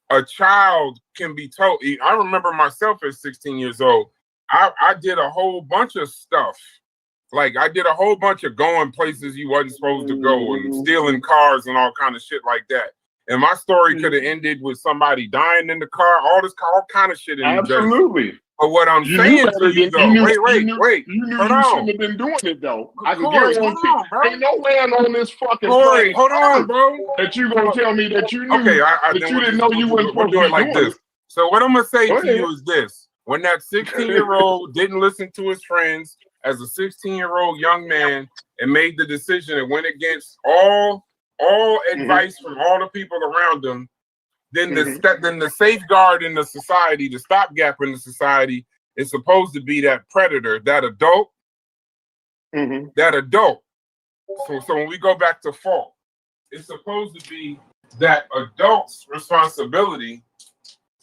a child can be told. I remember myself at 16 years old. I did a whole bunch of stuff. Like I did a whole bunch of going places you wasn't supposed to go and stealing cars and all kind of shit like that. And my story could have ended with somebody dying in the car, all kind of shit in New Jersey. Absolutely. But what I'm saying to you, though, wait. You knew you shouldn't have been doing it, though. I can guarantee ain't no land on this fucking Corey, hold on, bro. That you gonna tell me that you knew that you didn't know you weren't supposed to be doing this. So what I'm gonna say to you is this: when that 16-year-old didn't listen to his friends as a 16-year-old young man and made the decision and went against all advice from all the people around them, then the safeguard in the society, the stopgap in the society is supposed to be that predator, that adult. So when we go back to fault, it's supposed to be that adult's responsibility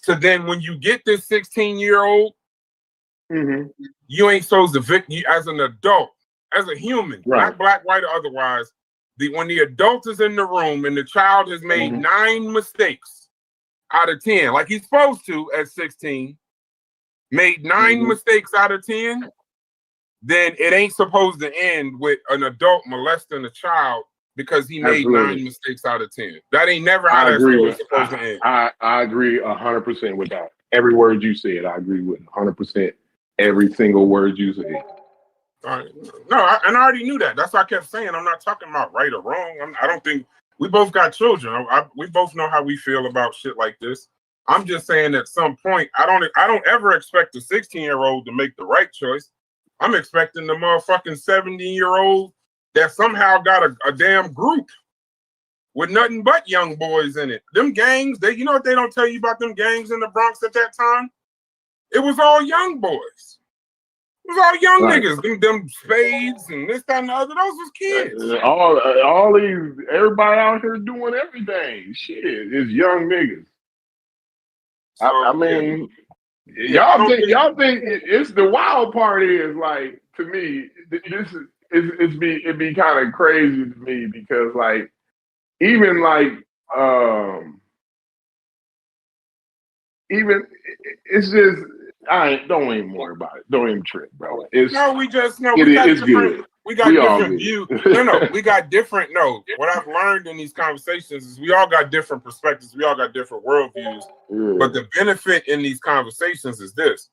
to then when you get this 16-year-old, you ain't supposed to you as an adult, as a human, not black, white, or otherwise. When the adult is in the room and the child has made 9 mistakes out of 10, like he's supposed to at 16, made 9 mistakes out of 10, then it ain't supposed to end with an adult molesting a child because he made 9 mistakes out of 10. That ain't never how that's supposed to end. I agree 100% with that. Every word you said, I agree with 100%. Every single word you said. All right. No, and I already knew that. That's why I kept saying I'm not talking about right or wrong. I don't think we both got children. We both know how we feel about shit like this. I'm just saying at some point, I don't ever expect a 16-year-old to make the right choice. I'm expecting the motherfucking 70-year-old that somehow got a damn group with nothing but young boys in it. Them gangs, you know what they don't tell you about them gangs in the Bronx at that time? It was all young boys. It was all young niggas. Them spades and this, that, and the other. Those was kids. All these, everybody out here doing everything. Shit, it's young niggas. So, I mean, y'all think it's the wild part is like, to me, this is it'd be kind of crazy to me because like even it's just don't even worry about it. Don't even trip, bro. We got different views. We got different. What I've learned in these conversations is we all got different perspectives. We all got different worldviews. Yeah. But the benefit in these conversations is this: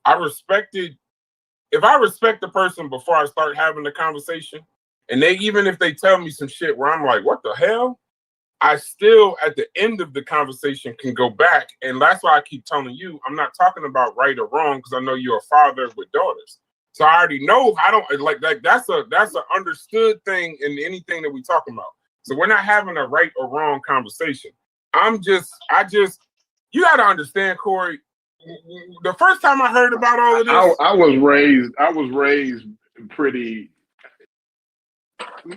if I respect the person before I start having the conversation, and even if they tell me some shit where I'm like, what the hell? I still, at the end of the conversation, can go back. And that's why I keep telling you, I'm not talking about right or wrong, because I know you're a father with daughters. So I already know that's an understood thing in anything that we talk about. So we're not having a right or wrong conversation. You got to understand, Corey, the first time I heard about all of this, I was raised pretty.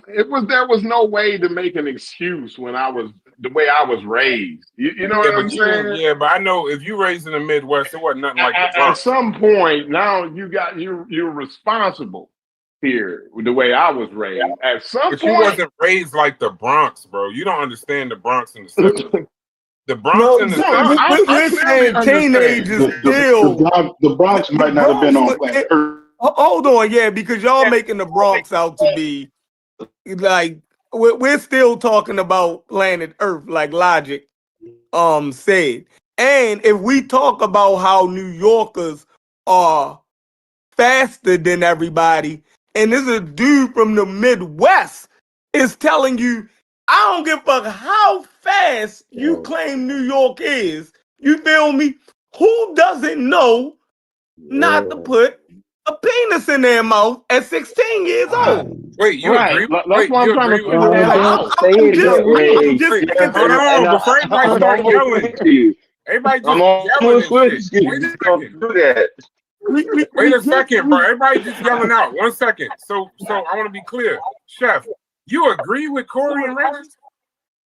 There was no way to make an excuse when the way I was raised. You know what I'm saying? Yeah, but I know if you raised in the Midwest, it wasn't nothing like the Bronx. At some point, now you're responsible here with the way I was raised. At some point, you wasn't raised like the Bronx, bro. You don't understand the Bronx in the 70s. The Bronx and the South. We're saying teenagers the Bronx might not have been on planet Earth. Hold on, yeah, because y'all making the Bronx out to be like we're still talking about planet Earth, like Logic said. And if we talk about how New Yorkers are faster than everybody, and this is a dude from the Midwest is telling you, I don't give a fuck how fast you claim New York is. You feel me? Who doesn't know not to put a penis in their mouth at 16 years old? Wait, you agree? That's what I'm trying to figure out. I'm just before everybody starts yelling, everybody just yelling and shit. Wait a second, bro. Everybody just yelling out. 1 second. So I want to be clear. Chef, you agree with Corey and Reggie?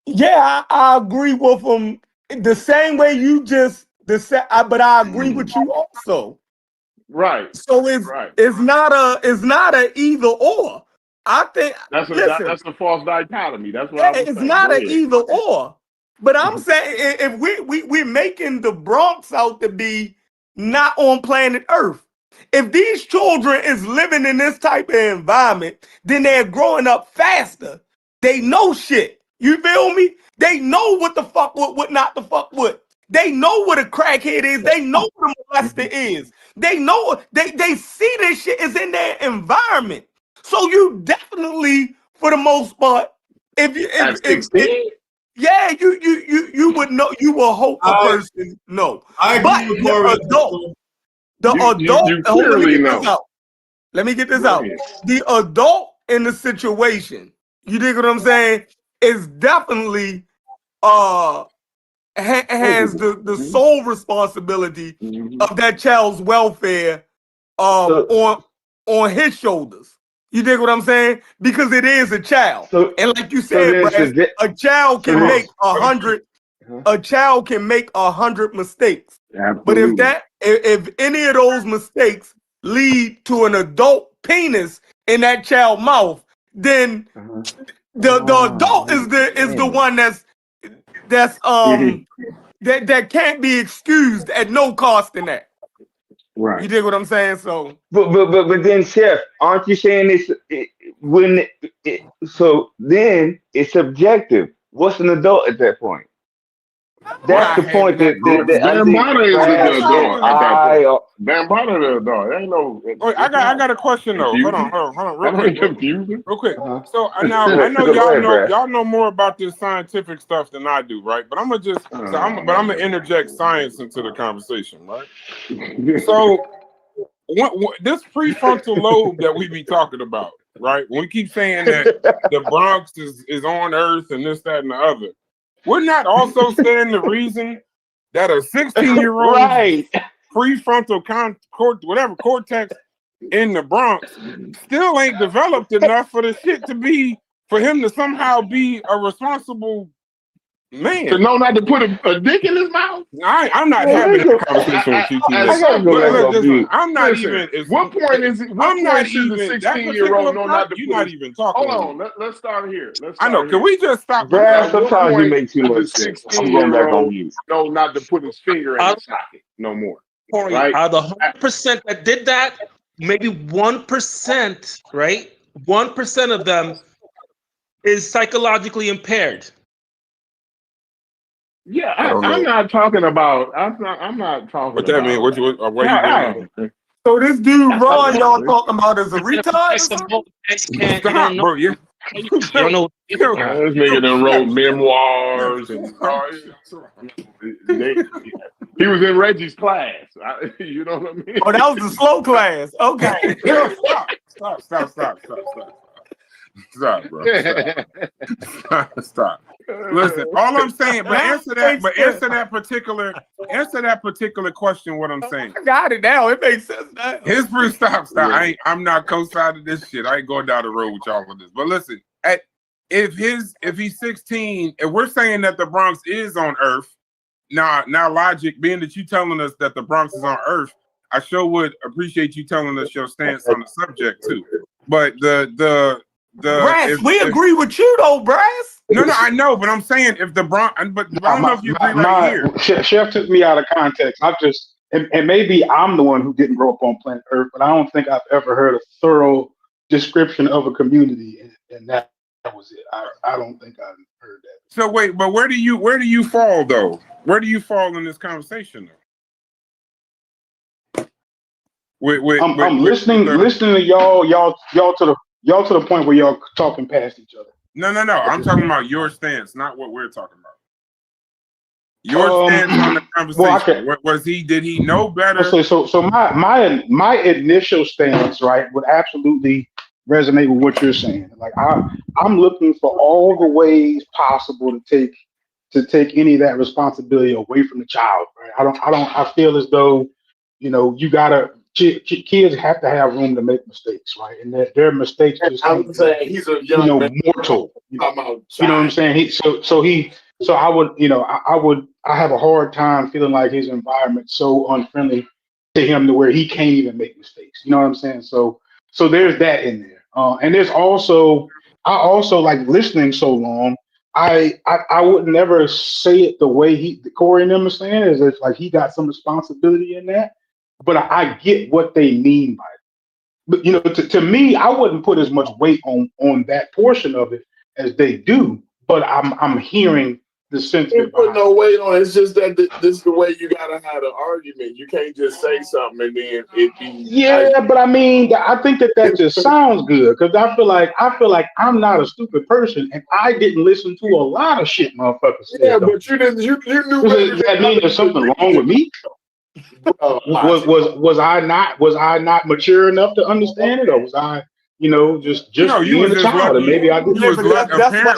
Yeah, I agree with him the same way you just but I agree with you also. Right. So it's not a either or. I think that's a false dichotomy. That's what I was it's saying. not an either or. But I'm saying if we're making the Bronx out to be not on planet Earth. If these children is living in this type of environment, then they're growing up faster. They know shit. You feel me? They know what the fuck what not to fuck with. They know what a crackhead is. They know what a molester is. They know they see this shit is in their environment. So you definitely, for the most part, if you would know, you will hope a person know. But the adult, let me get this out. The adult in the situation, you dig what I'm saying, is definitely has the sole responsibility of that child's welfare on his shoulders. You dig what I'm saying? Because it is a child. And like you said, Brad, a child can make 100 a child can make 100 mistakes. Absolutely. But if any of those mistakes lead to an adult penis in that child's mouth, then the adult is the one that can't be excused at no cost in that. Right. You dig what I'm saying? So, but then, Chef, aren't you saying so then it's subjective? What's an adult at that point? That's the point that Bambatta is the adult at that point. Bambatta the adult. Ain't no. Wait, I got a question though. Hold on, real quick. Confusing. Real quick. So I know y'all know more about this scientific stuff than I do, right? But I'm gonna interject science into the conversation, right? So this prefrontal lobe that we be talking about, right? When we keep saying that the Bronx is on Earth and this, that, and the other. We're not also saying the reason that a 16-year-old prefrontal cortex in the Bronx still ain't developed enough for the shit for him to somehow be a responsible man. To know not to put a dick in his mouth? I'm not having a conversation with you. I'm not even. What point is it? I'm not even the 16-year-old know not to. You're not even talking. Hold on. Let's start here. I know. Can we just stop? Brad, sometimes you make too much sense. I'm going back on mute. No, not to put his finger in his socket. No more. Corey, right? Out of the 100% that did that, maybe 1%, right? 1% of them is psychologically impaired. Yeah, I'm not talking about. I'm not talking. What that mean? What you mean? So this dude Ron, y'all talking about is a retard? Stop, bro. Yeah. You don't know. This nigga done wrote memoirs and he was in Reggie's class. You know what I mean? Oh, that was the slow class. Okay. Stop, bro. Stop. Listen, all I'm saying, but answer that particular question. What I'm saying. I got it now. It makes sense now. Stop. I'm not co-signing this shit. I ain't going down the road with y'all with this. But listen, if he's 16, if we're saying that the Bronx is on Earth, now Logic, being that you telling us that the Bronx is on Earth, I sure would appreciate you telling us your stance on the subject too. But the Brass, we agree with you though, Brass. No, I know, but I'm saying if the Bronx, but I don't know if you agree right here. Chef took me out of context. And maybe I'm the one who didn't grow up on planet Earth, but I don't think I've ever heard a thorough description of a community, and that was it. I don't think I've heard that. So wait, but where do you fall though? Where do you fall in this conversation though? I'm listening to y'all to the point where y'all talking past each other. No. I'm talking about your stance, not what we're talking about. Your stance on the conversation. Did he know better? So my initial stance, right, would absolutely resonate with what you're saying. Like I'm looking for all the ways possible to take any of that responsibility away from the child. Right? I feel as though, you gotta. Kids have to have room to make mistakes, right? And that their mistakes just I'm saying he's a young man. mortal. You know what I'm saying? I have a hard time feeling like his environment's so unfriendly to him to where he can't even make mistakes. You know what I'm saying? So there's that in there. And there's also, I also like listening so long. I would never say it the way Corey and them are saying it, is it's like he got some responsibility in that. But I get what they mean by it. But to me, I wouldn't put as much weight on that portion of it as they do. But I'm hearing the sentiment. Put no weight on it. It's just that this is the way you gotta have an argument. You can't just say something and then it be. Yeah, but I mean, I think that just sounds good because I feel like I'm not a stupid person and I didn't listen to a lot of shit motherfuckers said. Yeah, but you didn't. You knew. Does that mean there's something wrong with me? Was I not mature enough to understand it, or was I, just being a child? And maybe I didn't. That's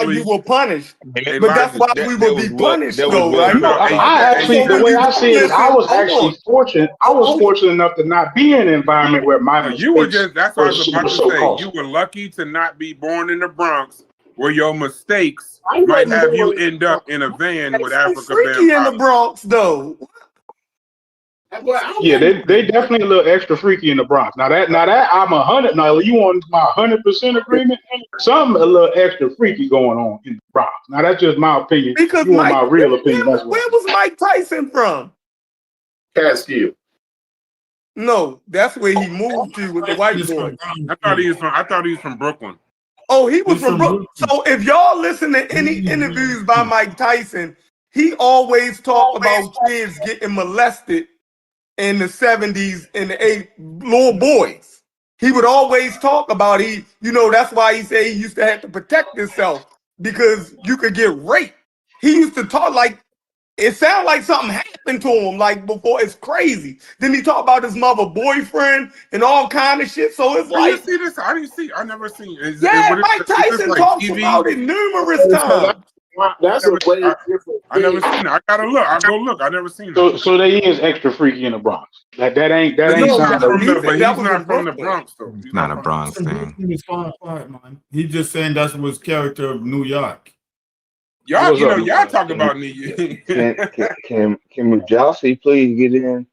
why you were punished. But that's why we would be punished, though, right? I actually, the way I see it, I was actually fortunate. I was fortunate enough to not be in an environment where my you were just. That's what I was about to say. You were lucky to not be born in the Bronx, where your mistakes might have you end up in a van with Africa freaky in the Bronx, though. Yeah, they definitely a little extra freaky in the Bronx. Now that I'm 100. Now you want my 100% agreement? Something a little extra freaky going on in the Bronx. Now that's just my opinion. Because you want my real opinion? Where was Mike Tyson from? Catskill. No, that's where he moved to with the white boy. I thought he was from Brooklyn. Oh, he was from Brooklyn. So if y'all listen to any interviews by Mike Tyson, he always talked about kids getting molested in the 70s and the 80s, little boys. He would always talk about that's why he said he used to have to protect himself because you could get raped. He used to talk like it sounded like something happened to him like before. It's crazy. Then he talked about his mother boyfriend and all kind of shit. So it's like, you see this? I didn't see. I never seen. Mike Tyson talks about it numerous times. That's a way different. I never seen it. I gotta look. I go look. I never seen it. So they is extra freaky in the Bronx. That ain't. But he's not from the Bronx though. It's not a Bronx thing. It's fine, man. He's just saying that's his character of New York. Y'all talk about New York. Can Mujasi please get in?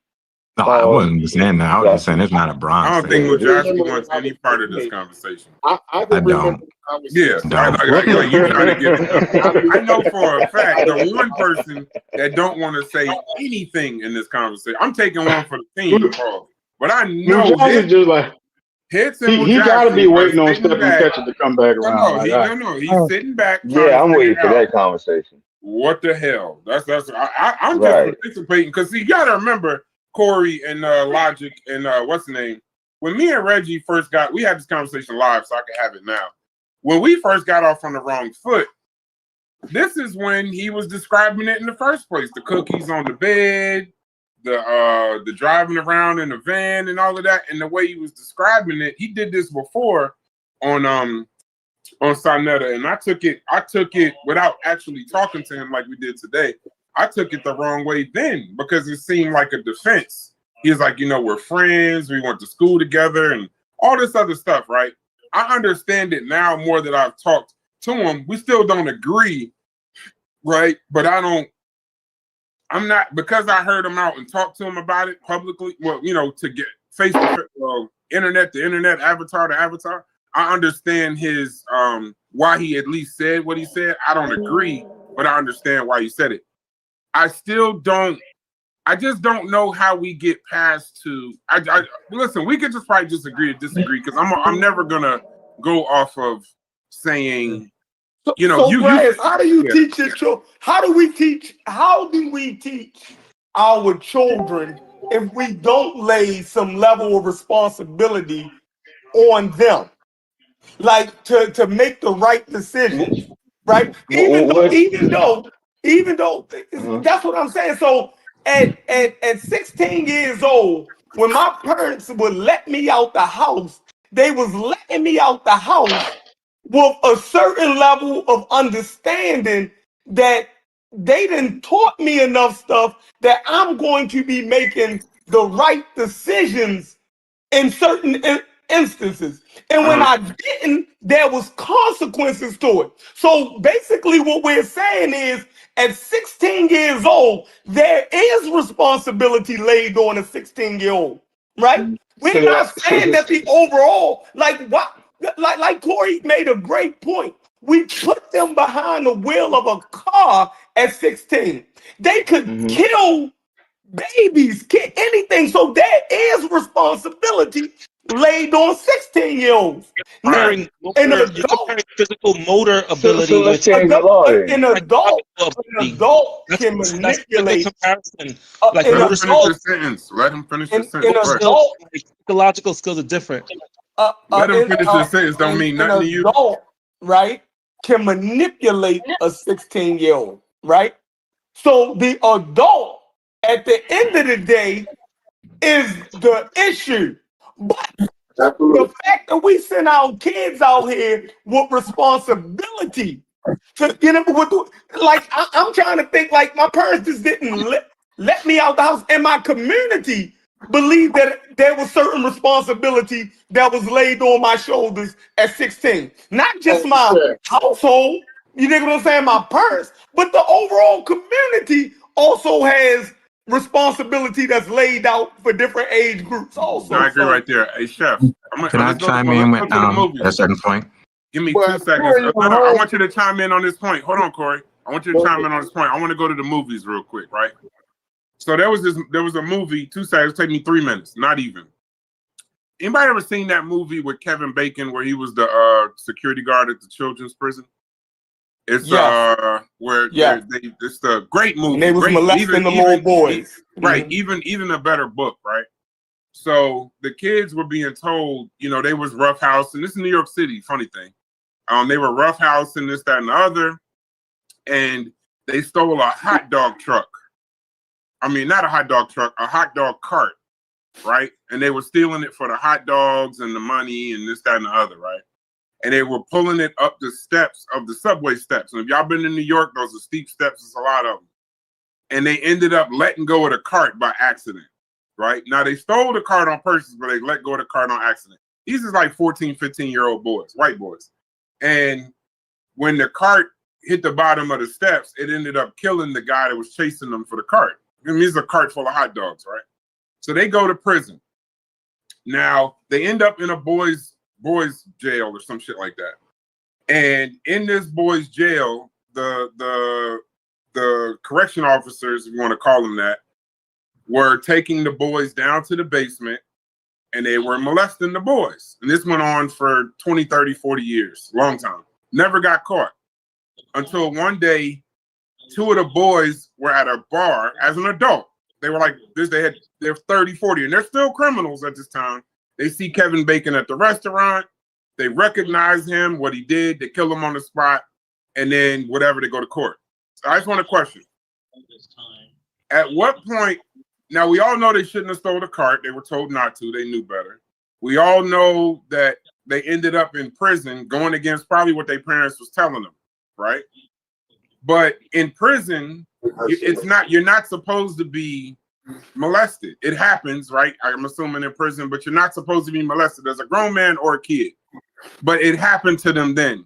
No, I wasn't saying that. I was just saying it's not a Bronx. I don't think Mujasi wants any part of this conversation. I don't. Yeah, like you trying to get. I know for a fact the one person that don't want to say anything in this conversation. I'm taking one for the team, but I know Hits and he got to be waiting on Stephen Ketchum to come back around. No, he's sitting back. Yeah, I'm waiting for that conversation. What the hell? I'm just participating because you got to remember Corey and Logic and what's the name? When me and Reggie first we had this conversation live, so I can have it now. When we first got off on the wrong foot, this is when he was describing it in the first place. The cookies on the bed, the driving around in the van and all of that. And the way he was describing it, he did this before on Sonetta. And I took it without actually talking to him like we did today. I took it the wrong way then because it seemed like a defense. He was like, we're friends. We went to school together and all this other stuff, right? I understand it now more that I've talked to him. We still don't agree, right? But I'm not, because I heard him out and talked to him about it publicly, to get face to face, internet to internet, avatar to avatar. I understand his why he at least said what he said. I don't agree, but I understand why he said it. I just don't know how we get past to. Listen. We could just probably just agree to disagree because I'm never gonna go off of saying, you know, how do you teach your children? How do we teach our children if we don't lay some level of responsibility on them, like to make the right decisions, right? Even though that's what I'm saying. So at 16 years old, when my parents would let me out the house, they was letting me out the house with a certain level of understanding that they didn't taught me enough stuff that I'm going to be making the right decisions in certain instances. And when I didn't, there was consequences to it. So basically what we're saying is at 16 years old, there is responsibility laid on a 16-year-old, right? We're not saying that the overall, like Corey made a great point. We put them behind the wheel of a car at 16. They could kill babies, anything. So there is responsibility laid on 16-year-olds. Now, an adult, physical motor ability. So let's change the law then. An adult can manipulate. Like let him finish his sentence. Let him finish his sentence. Psychological skills are different. Let him finish his sentence. Don't mean nothing to you. An adult, right, can manipulate a 16-year-old, right? So the adult, at the end of the day, is the issue. But the fact that we send our kids out here with responsibility to, you know, I'm trying to think, like, my parents just didn't let me out the house, and my community believed that there was certain responsibility that was laid on my shoulders at 16. Not just my household, you know what I'm saying, my parents, but the overall community also has responsibility that's laid out for different age groups also. I agree right there. Hey, Chef, Can I chime in with a certain point? Give me 2 seconds. I want you to chime in on this point. Hold on, Corey. I want you to chime in on this point. I want to go to the movies real quick, right? So there was a movie, 2 seconds, take me 3 minutes, not even. Anybody ever seen that movie with Kevin Bacon where he was the security guard at the children's prison? It's where it's the great movie. And they was molesting the little boys. Right, even a better book, right? So the kids were being told, you know, they was roughhousing. This is New York City, funny thing. They were roughhousing this, that, and the other, and they stole a hot dog truck. I mean, not a hot dog truck, a hot dog cart, right? And they were stealing it for the hot dogs and the money and this, that, and the other, right? And they were pulling it up the steps of the subway steps. And if y'all been in New York, those are steep steps. There's a lot of them. And they ended up letting go of the cart by accident, right? Now, they stole the cart on purpose, but they let go of the cart on accident. These is like 14, 15-year-old boys, white boys. And when the cart hit the bottom of the steps, it ended up killing the guy that was chasing them for the cart. I mean, it's a cart full of hot dogs, right? So they go to prison. Now, they end up in a boys jail or some shit like that. And in this boys jail, the correction officers, if you want to call them that, were taking the boys down to the basement and they were molesting the boys. And this went on for 20, 30, 40 years, long time. Never got caught until one day, 2 of the boys were at a bar as an adult. They were like this, they're 30, 40, and they're still criminals at this time. They see Kevin Bacon at the restaurant. They recognize him, what he did. They kill him on the spot. And then whatever, they go to court. So I just want to question. At what point, now we all know they shouldn't have stole the cart. They were told not to. They knew better. We all know that they ended up in prison going against probably what their parents was telling them, right? But in prison, you're not supposed to be molested. It happens, right? I'm assuming in prison, but you're not supposed to be molested as a grown man or a kid. But it happened to them then.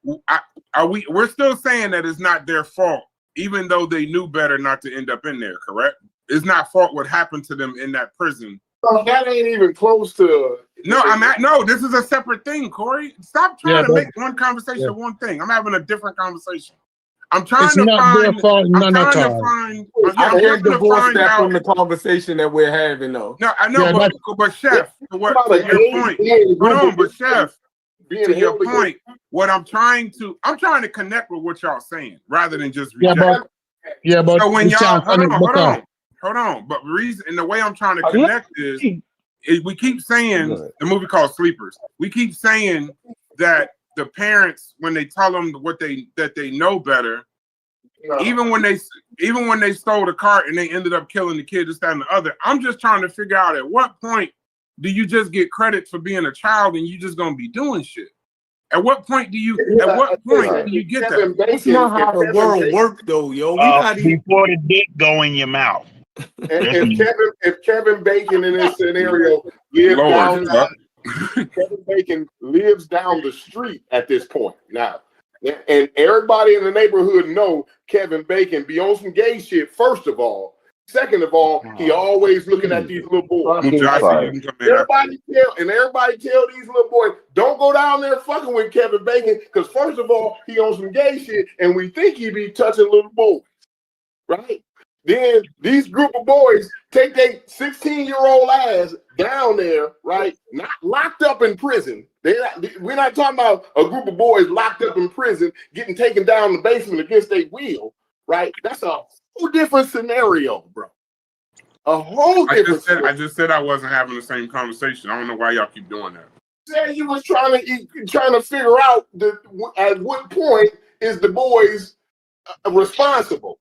We're still saying that it's not their fault, even though they knew better not to end up in there, correct? It's not fault what happened to them in that prison. That ain't even close to No, no. This is a separate thing, Corey. Stop trying to make one conversation one thing. I'm having a different conversation. I'm trying it's to not find. their fault, I'm none at trying to all. find. I I'm can't trying to divorce find that out. from the conversation that we're having, though. No, I know, Yeah, but Chef, to your point. Hold on, but Chef, to your point, what I'm trying to connect with what y'all saying rather than just reject. But so when we y'all can't hold on, but the reason and the way I'm trying to connect is we keep saying the movie called Sleepers. We keep saying that the parents, when they tell them that they know better, even when they stole the cart and they ended up killing the kid, this, that, and the other. I'm just trying to figure out at what point do you just get credit for being a child and you just gonna be doing shit? At what point do you get that? That's not how the world works, though, yo. Before the dick go in your mouth. If Kevin Bacon in this scenario Kevin Bacon lives down the street at this point now, and everybody in the neighborhood know Kevin Bacon be on some gay shit. First of all, second of all, he always looking at these little boys. Everybody tell these little boys, don't go down there fucking with Kevin Bacon, because first of all, he on some gay shit, and we think he be touching little boys, right? Then these group of boys take their 16-year-old ass down there, right? Not locked up in prison. We're not talking about a group of boys locked up in prison getting taken down in the basement against their will, right? That's a whole different scenario, bro. A whole different scenario. I just said I wasn't having the same conversation. I don't know why y'all keep doing that. Said you was trying to figure out at what point is the boys responsible.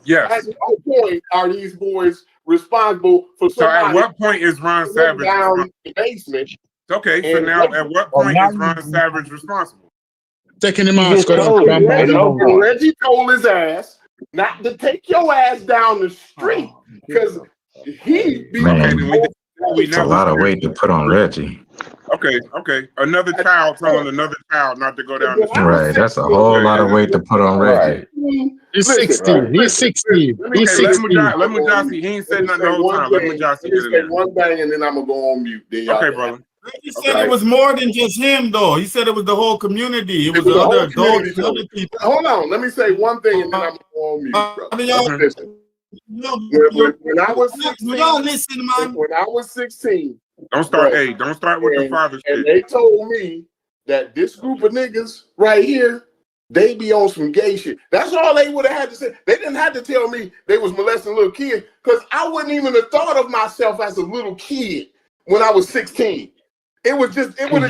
Yes. At what point are these boys responsible for somebody? So at what point is Ron Savage down the basement? Okay, so now at what point is Ron Savage responsible? Taking him off. Reggie told his ass not to take your ass down the street because he be it's a lot of weight to put on Reggie. Okay. Another child telling another child not to go down the street. Right, that's a whole lot of weight to put on Reggie. He's 16. He's 16. He's 16. Let Mujasi. He ain't said nothing the whole time. Let Mujasi get in there. One thing, and then I'm gonna go on mute. Okay, brother. He said it was more than just him, though. He said it was the whole community. It was the other adults, other people. Hold on. Let me say one thing, and then I'm gonna go on mute. When I was 16, when I was 16. Don't start. Hey, don't start with the father shit. And they told me that this group of niggas right here, they be on some gay shit. That's all they would have had to say. They didn't have to tell me they was molesting little kids, because I wouldn't even have thought of myself as a little kid when I was 16. It would have just been a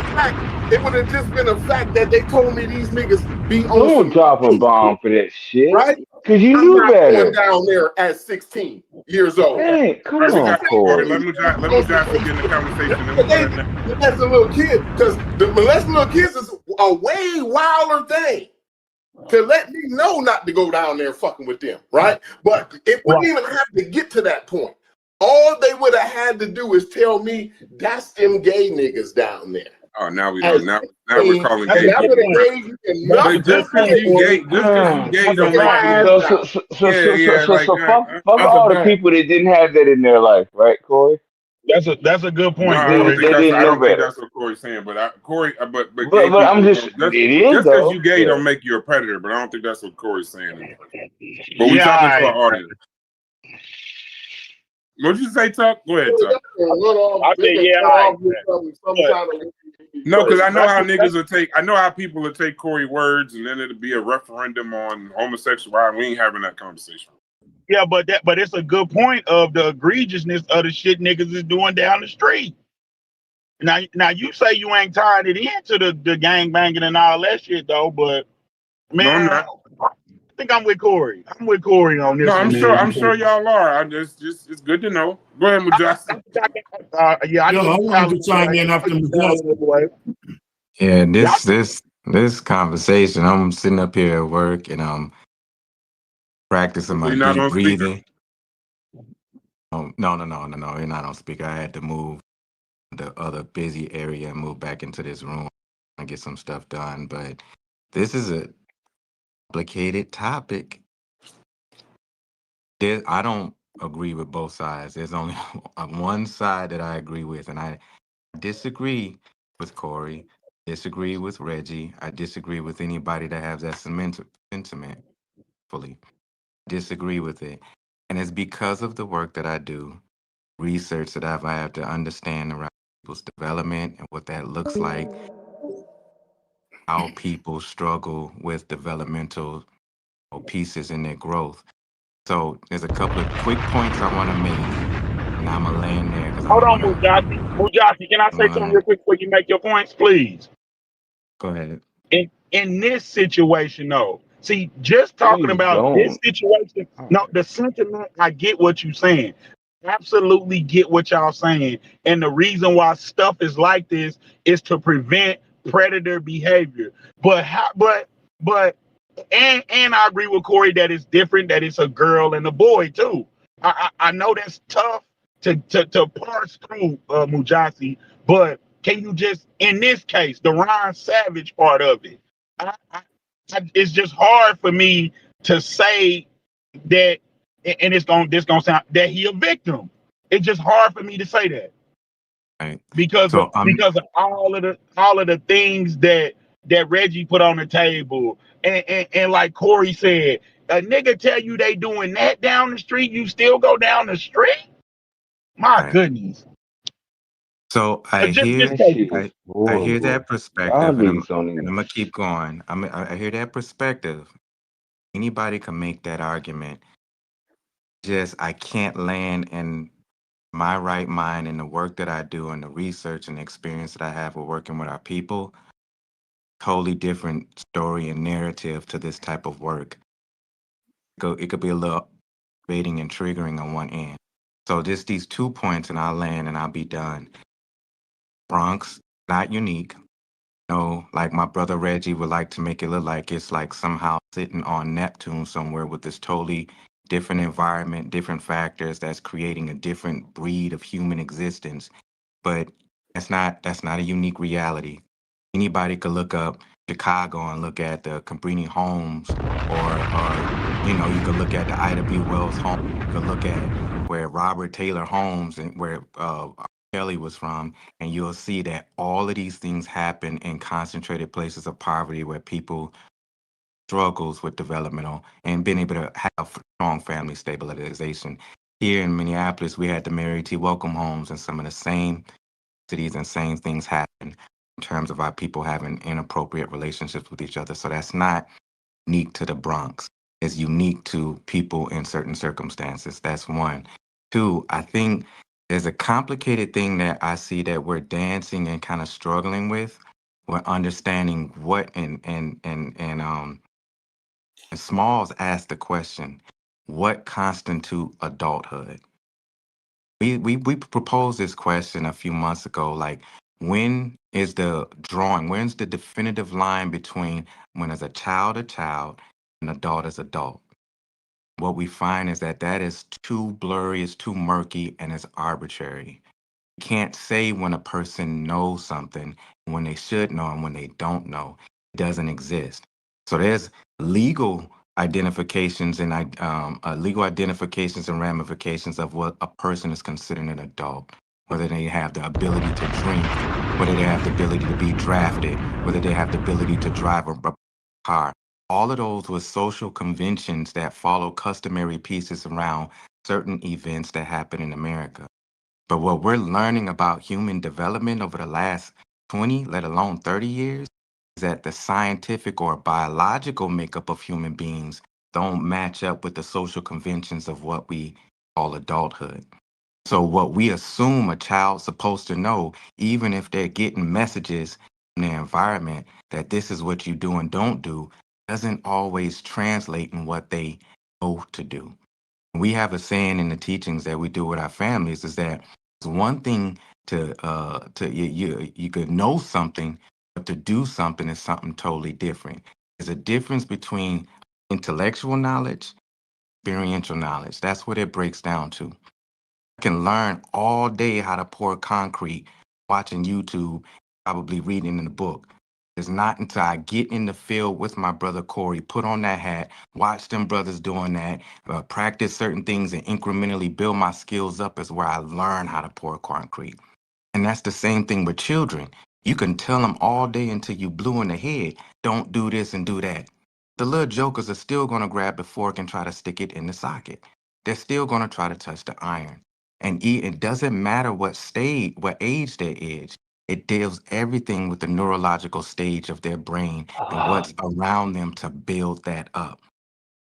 fact. It would have just been a fact that they told me these niggas be on. Don't drop a bomb for that shit, right? Because you knew better. Going down there at 16 years old. Hey, come on, Corey. Let me just get in the conversation. That's a little kid, because the molesting little kids is a way wilder thing. To let me know not to go down there fucking with them, right? But it wouldn't even have to get to that point. All they would have had to do is tell me that's them gay niggas down there. Oh, now we don't. Now we're calling gay people. Just because you gay, don't make fuck all the people that didn't have that in their life, right, Corey? That's a good point. I don't think that's what Corey's saying, but Corey, but I'm just just because you gay don't make you a predator. But I don't think that's what Corey's saying. But we talking to our audience. What'd you say, Tuck? Go ahead, Tuck. I said, no, because I know how niggas will take. I know how people will take Corey words, and then it'll be a referendum on homosexuality. We ain't having that conversation. Yeah, but it's a good point of the egregiousness of the shit niggas is doing down the street. Now you say you ain't tying it into the gang banging and all that shit though, but man, no, I think I'm with Corey. I'm with Corey on this. No, I'm sure y'all are. I just it's good to know. Go ahead, Majesti. I wanted to chime in after Majesti. Yeah, this conversation. I'm sitting up here at work and I'm practicing my deep breathing. No. You're not on speaker. I had to move the other busy area and move back into this room and get some stuff done. But this is a complicated topic. I don't agree with both sides. There's only one side that I agree with, and I disagree with Corey, disagree with Reggie. I disagree with anybody that has that sentiment. Fully disagree with it, and it's because of the work that I do, research that I have to understand around people's development and what that looks like, how people struggle with developmental pieces in their growth. So there's a couple of quick points I want to make, and I'm gonna land there because I Hold don't on, want to. Mujasi, can I say something real quick before you make your points, please? Go ahead. In this situation, though, see, just talking Please about this don't. situation, no, the sentiment, I get what you're saying. Absolutely get what y'all saying. And the reason why stuff is like this is to prevent predator behavior. But but and I agree with Corey that it's different, that it's a girl and a boy too. I know that's tough to parse through, Mujasi, but can you just, in this case, the Ron Savage part of it, it's just hard for me to say that, and this gonna sound that he a victim. It's just hard for me to say that Right. because So of all of the things that Reggie put on the table, and like Corey said, a nigga tell you they doing that down the street, you still go down the street. My right. goodness. So That shit is I hear that horrible. Y'all perspective, and niggas don't I'm even. gonna keep going. I hear that perspective. Anybody can make that argument. Just I can't land in my right mind in the work that I do and the research and the experience that I have with working with our people. Totally different story and narrative to this type of work. It could be a little baiting and triggering on one end. So just these 2 points, and I'll land and I'll be done. Bronx, not unique. No, like my brother Reggie would like to make it look like it's like somehow sitting on Neptune somewhere with this totally different environment, different factors that's creating a different breed of human existence. But that's not a unique reality. Anybody could look up Chicago and look at the Cabrini homes, or you could look at the Ida B. Wells home. You could look at where Robert Taylor Homes and where Kelly was from, and you'll see that all of these things happen in concentrated places of poverty where people struggles with developmental and being able to have strong family stabilization. Here in Minneapolis, we had the Mary T. Welcome homes, and some of the same cities and same things happen in terms of our people having inappropriate relationships with each other. So that's not unique to the Bronx. It's unique to people in certain circumstances. That's one. Two, I think there's a complicated thing that I see that we're dancing and kind of struggling with. We're understanding what and Smalls asked the question, what constitute adulthood? We proposed this question a few months ago, like when's the definitive line between when is a child and adult is adult? What we find is that is too blurry, it's too murky, and it's arbitrary. You can't say when a person knows something, when they should know and when they don't know. It doesn't exist. So there's legal identifications and legal identifications and ramifications of what a person is considered an adult. Whether they have the ability to drink, whether they have the ability to be drafted, whether they have the ability to drive a car. All of those were social conventions that follow customary pieces around certain events that happen in America. But what we're learning about human development over the last 20, let alone 30 years, is that the scientific or biological makeup of human beings don't match up with the social conventions of what we call adulthood. So what we assume a child's supposed to know, even if they're getting messages in their environment that this is what you do and don't do, doesn't always translate in what they know to do. We have a saying in the teachings that we do with our families is that it's one thing you could know something, but to do something is something totally different. There's a difference between intellectual knowledge, experiential knowledge. That's what it breaks down to. I can learn all day how to pour concrete, watching YouTube, probably reading in the book. It's not until I get in the field with my brother Corey, put on that hat, watch them brothers doing that, practice certain things and incrementally build my skills up is where I learn how to pour concrete. And that's the same thing with children. You can tell them all day until you blue in the head, don't do this and do that. The little jokers are still going to grab the fork and try to stick it in the socket. They're still going to try to touch the iron. And it doesn't matter what age they age. It deals everything with the neurological stage of their brain and what's around them to build that up.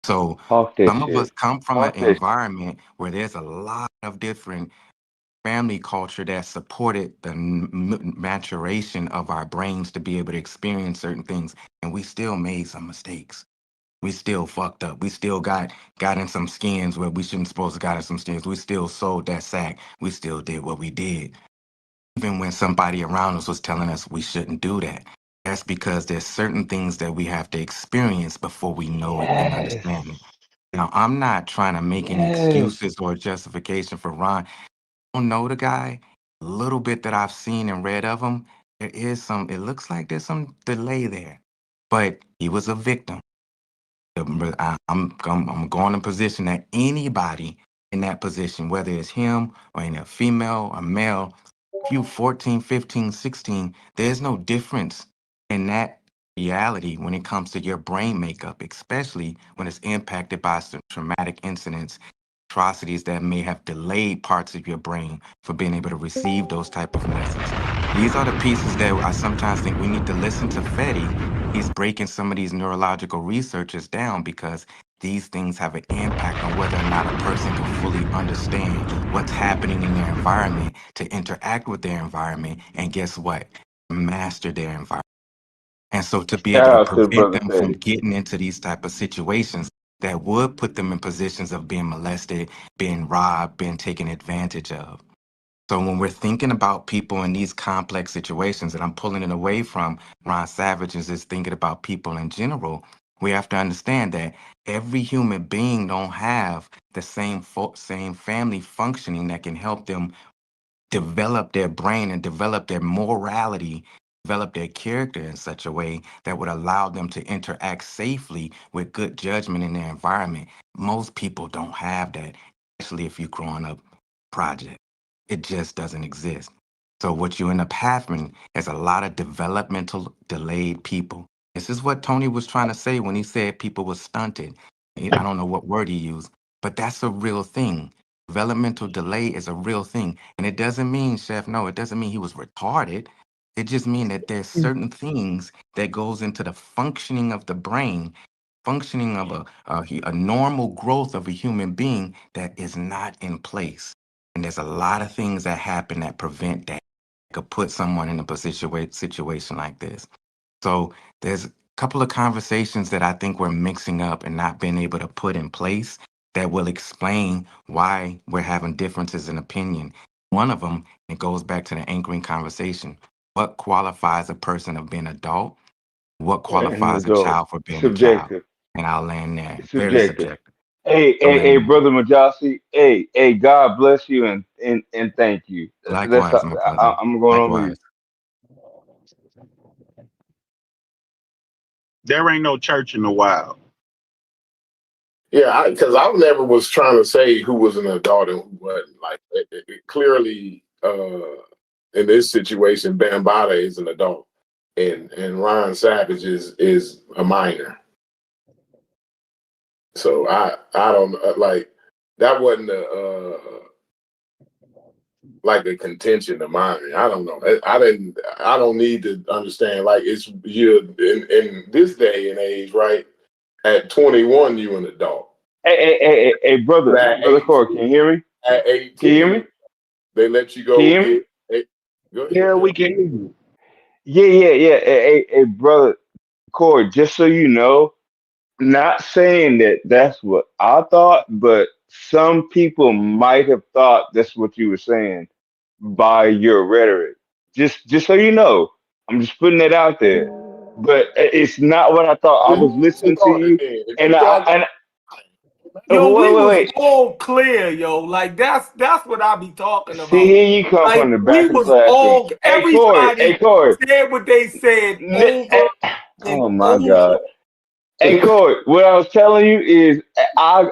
So some of us come from an environment where there's a lot of different family culture that supported the maturation of our brains to be able to experience certain things, and we still made some mistakes. We still fucked up. We still got in some skins where we shouldn't supposed to got in some skins. We still sold that sack. We still did what we did. Even when somebody around us was telling us we shouldn't do that. That's because there's certain things that we have to experience before we know it and understand it. Now, I'm not trying to make any excuses or justification for Ron. I don't know the guy. A little bit that I've seen and read of him, it looks like there's some delay there. But he was a victim. I'm going in position that anybody in that position, whether it's him or in a female or male, if you 14, 15, 16, there's no difference in that reality when it comes to your brain makeup, especially when it's impacted by some traumatic incidents, atrocities that may have delayed parts of your brain for being able to receive those type of lessons. These are the pieces that I sometimes think we need to listen to Fetty. He's breaking some of these neurological researchers down because these things have an impact on whether or not a person can fully understand what's happening in their environment to interact with their environment and guess what? Master their environment. And so to be able to prevent them from getting into these type of situations that would put them in positions of being molested, being robbed, being taken advantage of. So when we're thinking about people in these complex situations, and I'm pulling it away from Ron Savage and just thinking about people in general, we have to understand that every human being don't have the same family functioning that can help them develop their brain and develop their morality, develop their character in such a way that would allow them to interact safely with good judgment in their environment. Most people don't have that, especially if you're growing up project. It just doesn't exist. So what you end up having is a lot of developmental delayed people. This is what Tony was trying to say when he said people were stunted. I don't know what word he used, but that's a real thing. Developmental delay is a real thing. And it doesn't mean, Chef, no, it doesn't mean he was retarded. It just means that there's certain things that goes into the functioning of the brain, functioning of a normal growth of a human being that is not in place. And there's a lot of things that happen that prevent that. Could put someone in a situation like this. So there's a couple of conversations that I think we're mixing up and not being able to put in place that will explain why we're having differences in opinion. One of them, it goes back to the anchoring conversation. What qualifies a person of being adult? What qualifies a child for being a child? And I'll land there. Very subjective. Hey, brother Majasi. Hey, God bless you and thank you. Likewise, my cousin. I'm going on mute. There ain't no church in the wild. Yeah, because I never was trying to say who was an adult and who wasn't. Like it clearly, in this situation, Bambatta is an adult, and Ron Savage is a minor. So I don't like that wasn't like a contention of mine. I don't know. I don't need to understand. Like it's you in this day and age, right? At 21, you an adult. Hey, brother Corey, can you hear me? At 18, can you hear me? They let you go. Can you hear me? Go ahead. Yeah, we can hear you. Yeah. Hey, brother Corey, just so you know, not saying that that's what I thought, but some people might have thought that's what you were saying by your rhetoric. Just so you know, I'm just putting it out there. But it's not what I thought. I was listening to you, and Yo, we was all clear, yo. Like that's what I be talking about. See, here you come like, from the back we of the was classroom. all everybody Corey. said what they said over and Oh my over. God. Hey Corey, what I was telling you is I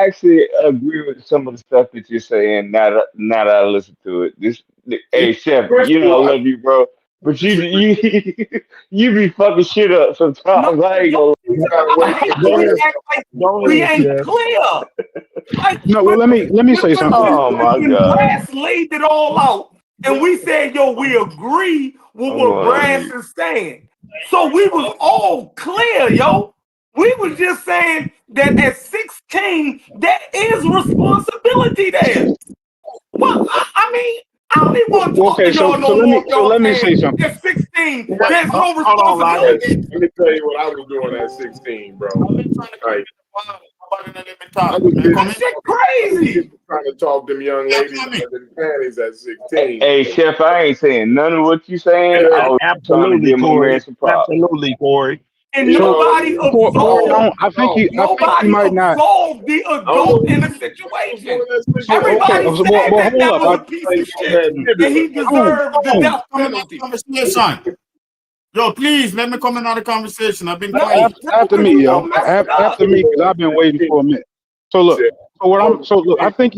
actually agree with some of the stuff that you're saying now that I listen to it. Hey Chef, you know I love you, bro. But you you be fucking shit up sometimes. I ain't gonna we ain't clear. Like, no, well, let me say something. Oh my God. Brass laid it all out, and we said, "Yo, we agree with what Brass is saying." So we was all clear, yo. We was just saying that at 16, there is responsibility there. Well, I mean, I don't even want to talk to y'all no more. Let me say something. At 16, there's no Hold on, responsibility. Let me tell you what I was doing at 16, bro. Like, That shit crazy. Trying to talk them young ladies out of the panties at 16. Hey Chef, I ain't saying none of what you saying. I was trying to give my man some props. Absolutely, Corey. And nobody absolved. I think you might not. Absolved the adult in the situation. Okay, Everybody said well, that hold was up. a piece of shit and he deserved the death penalty. Conversation. Yo, please let me come in on the conversation. I've been quiet. After me, yo. After me, because I've been waiting for a minute. So look, I think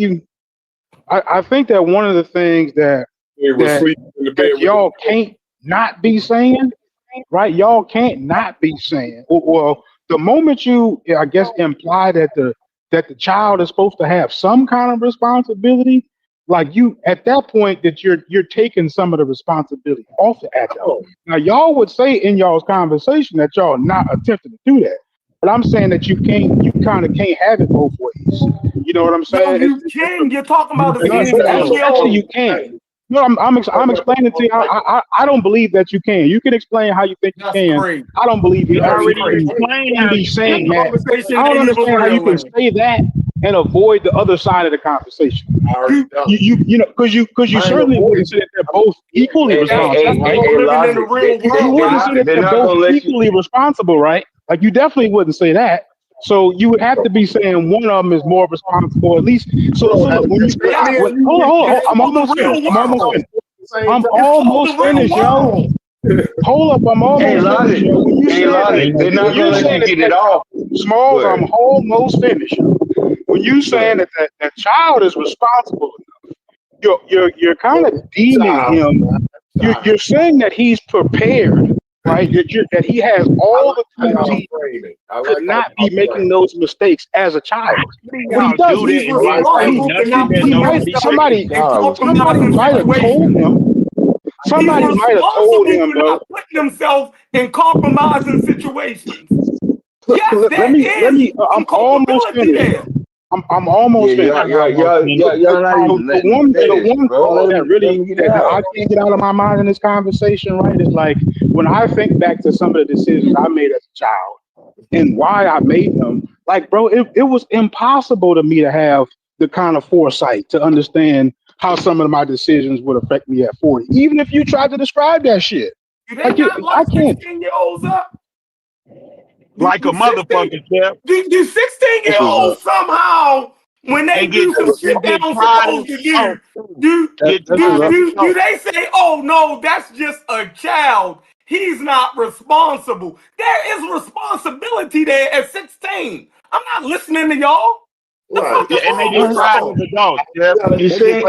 I think that one of the things that y'all can't not be saying, right? Y'all can't not be saying. Well, the moment you, I guess, imply that the child is supposed to have some kind of responsibility, like you at that point that you're taking some of the responsibility off the adult. Now y'all would say in y'all's conversation that y'all not attempting to do that. But I'm saying that you kind of can't have it both ways. You know what I'm saying? No, you can. You're talking about a actually you can. No, I'm explaining to you. I don't believe that you can. You can explain how you think you can. Crazy. I don't believe you already can be saying that. I don't understand how you can say that and avoid the other side of the conversation. You know, because you certainly wouldn't say that they're both equally responsible, right? Living in the real You world, wouldn't say that they're both equally responsible, right? Like you definitely wouldn't say that. So you would have to be saying one of them is more responsible, at least. So look, when you hold on, I'm almost finished. I'm almost finished, yo. Hold up, I'm almost finished, yo. When you say They're not gonna let you get it off. Smalls, I'm almost finished. When you saying that child is responsible enough, you're kind of deeming him. You're saying that he's prepared, right? That he has all the tools he could not be making those mistakes as a child. What he does, he's responsible for not putting himself in compromising might have told him. Somebody might have told him, bro. Not putting himself in compromising situations. Yes, let me. I'm almost finished. there. I'm almost finished. The one that really that I can't get out of my mind in this conversation, right, is like when I think back to some of the decisions I made as a child and why I made them. Like, bro, it was impossible to me to have the kind of foresight to understand how some of my decisions would affect me at 40. Even if you tried to describe that shit. I can't. 16-year-olds up? Like a motherfucker, Jeff. Do 16-year-olds somehow, when they do some shit they don't supposed to do, do they say, oh no, that's just a child. He's not responsible. There is responsibility there at 16. I'm not listening to y'all. Right. Yeah, and they just tried as adults, Jeff. You see,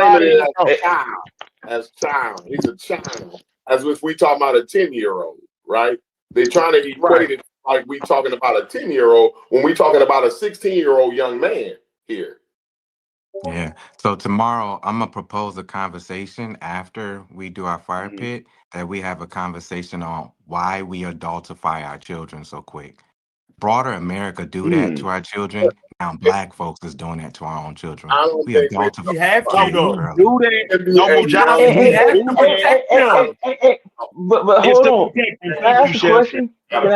as child. He's a child. As if we talking about a 10-year-old, right? They're trying to equate it like we talking about a 10-year-old when we talking about a 16-year-old young man here. Yeah. So tomorrow I'm gonna propose a conversation after we do our fire pit that we have a conversation on why we adultify our children so quick. Broader America do that to our children. Now Black folks is doing that to our own children. We adultify. We have to do that. No, Josh, we have to protect them. But hold on. Can I ask a question? Can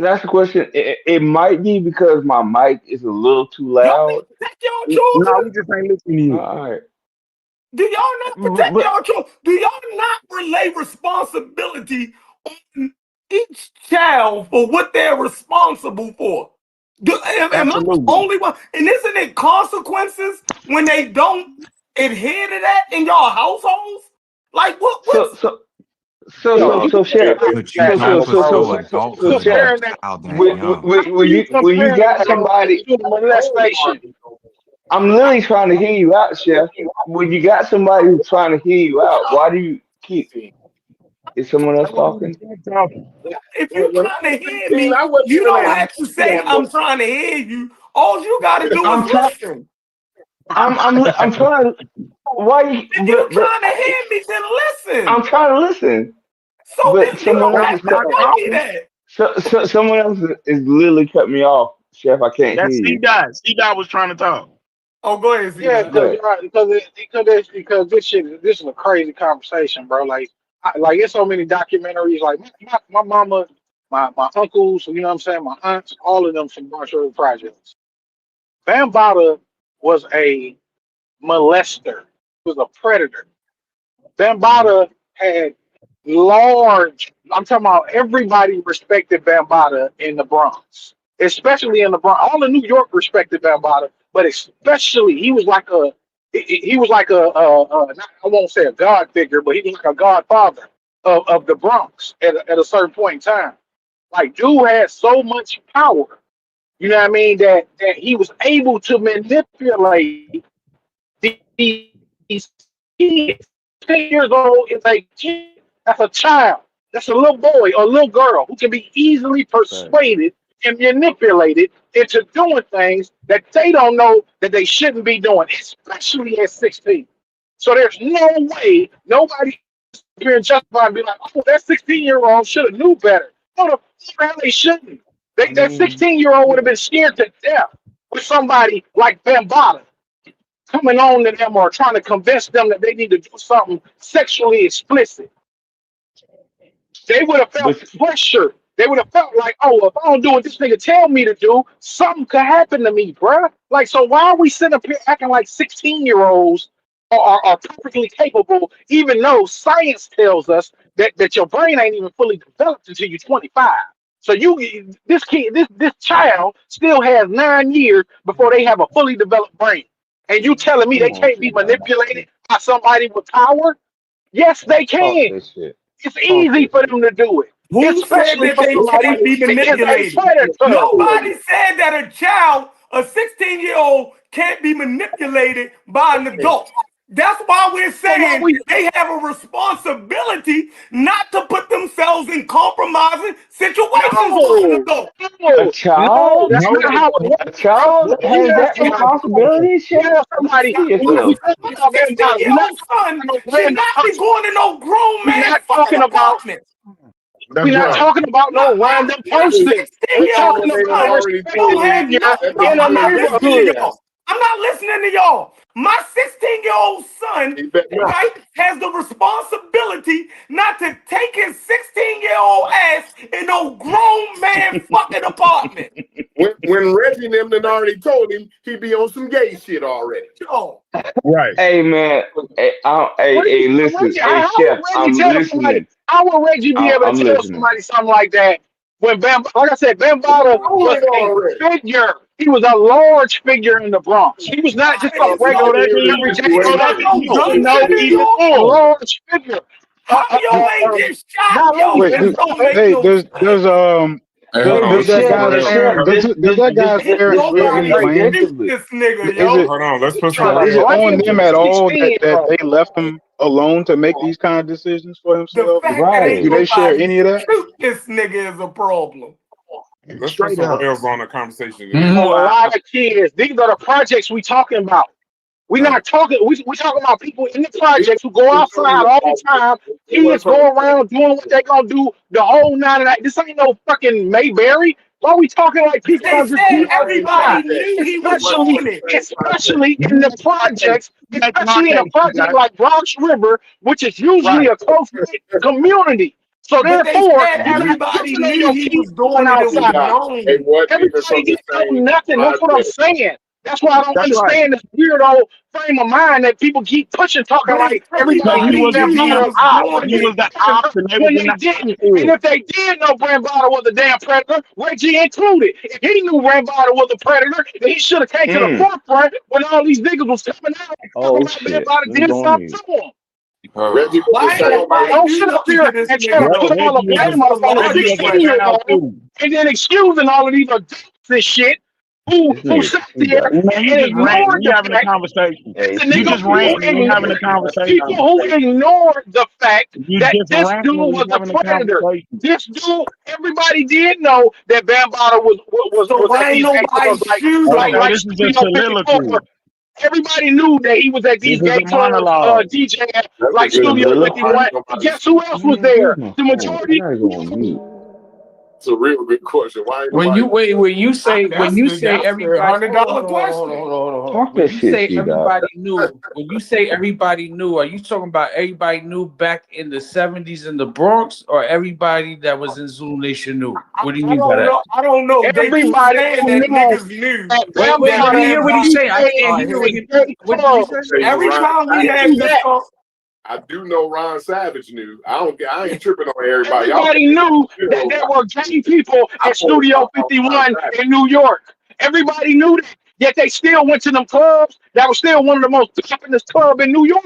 I ask a question? It might be because my mic is a little too loud. Protect y'all children. No, we just ain't listening to you. All right. Do y'all not protect y'all children? Do y'all not relay responsibility on each child for what they're responsible for? Am I the Absolutely. only one? And isn't it consequences when they don't adhere to that in your households? Like what's Chef. But you don't pursue adulthood as a Chef. child that young. When you got somebody, molestation. I'm literally trying to hear you out, Chef. When you got somebody who's trying to hear you out, why do you keep? Is someone else talking? If you're trying to hear me, I wasn't you even don't at have to say I'm trying to hear you. All you gotta do is listen. I'm trying to. Why you? If you're trying to hear me, then listen. I'm trying to listen. So But then you someone don't else have is to tell me that. So someone else is literally cut me off, Chef. I can't hear That's you. C-Dot. C-Dot was trying to talk. Oh, go ahead, Yeah, Go because this is a crazy conversation, bro. Like, like it's so many documentaries. Like my mama, my uncles, you know what I'm saying, my aunts, all of them from Marsh River Projects. Bambatta was a molester. Was a predator. Bambatta had large. I'm talking about everybody respected Bambatta in the Bronx, especially in the Bronx. All of New York respected Bambatta, but especially he was like a I won't say a god figure, but he was like a godfather of the Bronx at a certain point in time. Like dude had so much power, you know what I mean, that he was able to manipulate these kids. 10 years old is a kid. That's a child. That's a little boy or little girl who can be easily persuaded and manipulated into doing things that they don't know that they shouldn't be doing, especially at 16. So there's no way nobody being justified and be like, oh, that 16-year-old should have knew better. No, they shouldn't. That 16-year-old would have been scared to death with somebody like Bambatta coming on to them or trying to convince them that they need to do something sexually explicit. They would have felt pressure. They would have felt like, oh, if I don't do what this nigga tell me to do, something could happen to me, bruh. Like, so why are we sitting up here acting like 16-year-olds are perfectly capable, even though science tells us that your brain ain't even fully developed until you're 25. So this kid, this child still has 9 years before they have a fully developed brain. And you telling me they can't be manipulated by somebody with power? Yes, they can. It's easy for them to do it. Who said Especially that for they somebody can't be that is a manipulated? predator. Nobody said that a child, a 16-year-old, can't be manipulated by an adult. That's why we're saying they have a responsibility not to put themselves in compromising situations with an adult. A child? That's not how it works. A child has that responsibility, Chef? Somebody, See we yourself. talking about Bambatta. We're not 16-year-old son no should random not be going to no grown We're man not fucking talking about. apartment. We're not talking about no random person. We're talking about a respected figure in a neighborhood. I'm not listening to y'all. My 16-year-old son, right, has the responsibility not to take his 16-year-old ass in no grown man fucking apartment. When Reggie and them done already told him he be on some gay shit already. Right. Hey man, hey, listen, hey Chef, I'm listening. How would Reggie be able to tell somebody something like that when like I said, Bambatta was a figure. He was a large figure in the Bronx. He was not just a regular a large figure. How y'all ain't get shot? Yo, Wait, this don't make no does that guy's parents live in the land? this nigga, Is it, Hold on, let's put some is it on them at all that they left him alone to make these kind of decisions for himself? Do they share any of that? This nigga is a problem. Let's put some rails on the conversation. A lot of kids. These are the projects we talking about. We're not talking. We talking about people in the projects who go outside all the time. Kids go around doing what they gonna do the whole night. And this ain't no fucking Mayberry. Why are we talking like people They said everybody knew he was doing it. Especially in the projects, especially in a project like Bronx River, which is usually a close-knit community. So therefore, everybody knew he was doing it. outside. Everybody didn't know nothing. That's what I'm saying. That's why I don't That's right. understand this weirdo frame of mind that people keep pushing, talking But like Because everybody he knew was Van he Bada was was a he predator was the ops and they was when in they the didn't. And outfield. if they did know Van Bada was a damn predator, Reggie included. If he knew Van Bada was a predator, then he should have came to the forefront when all these niggas was coming out talking about Van Bada did something to him. Reggie was the why ain't same nobody way. Don't do sit up nothing here to this and try to nigga Yep, put though? all the Reggie That's blame the on a logic was a right 16-year-old child too. and then excusing all of these adults and shit who sat there Man, you and just ranting. ignored We the having a fact conversation. the You nigga just who ranting. We having a people conversation. who ignored the fact You that just this dude ranting. We was a having a predator. conversation. This dude, everybody did know that Bambaataa So was at why ain't these gay nobody clubs shoot Okay, him? this is a Studio 54. soliloquy. Everybody knew that he was at This these is gay a clubs monologue. DJing That's a like good Studio question. Why 51. ain't And nobody guess who shoot? else was there? The majority. It's a real good question. Why ain't When you nobody? wait, when you say That's the everybody, $100 question. hold on. When you say everybody knew, are you talking about everybody knew back in the 70s in the Bronx, or everybody that was in Zulu Nation knew? What do you I mean by don't that? know. I don't know. They keep Everybody saying who that knew niggas knew that Wait, let that me Bambaataa hear Van what he was say. I Bada. can't DJing hear Here what we in he. gay What did he clubs. say? Tell you, every Ron time we They had knew Savage. this that. talk, I do know Ron Savage knew. I ain't tripping on everybody. Y'all Everybody knew that there were gay people I at pulled Studio Ron 51 Savage. in New York. Everybody knew that. Yet they still went to them clubs. That was still one of the most popular clubs in New York.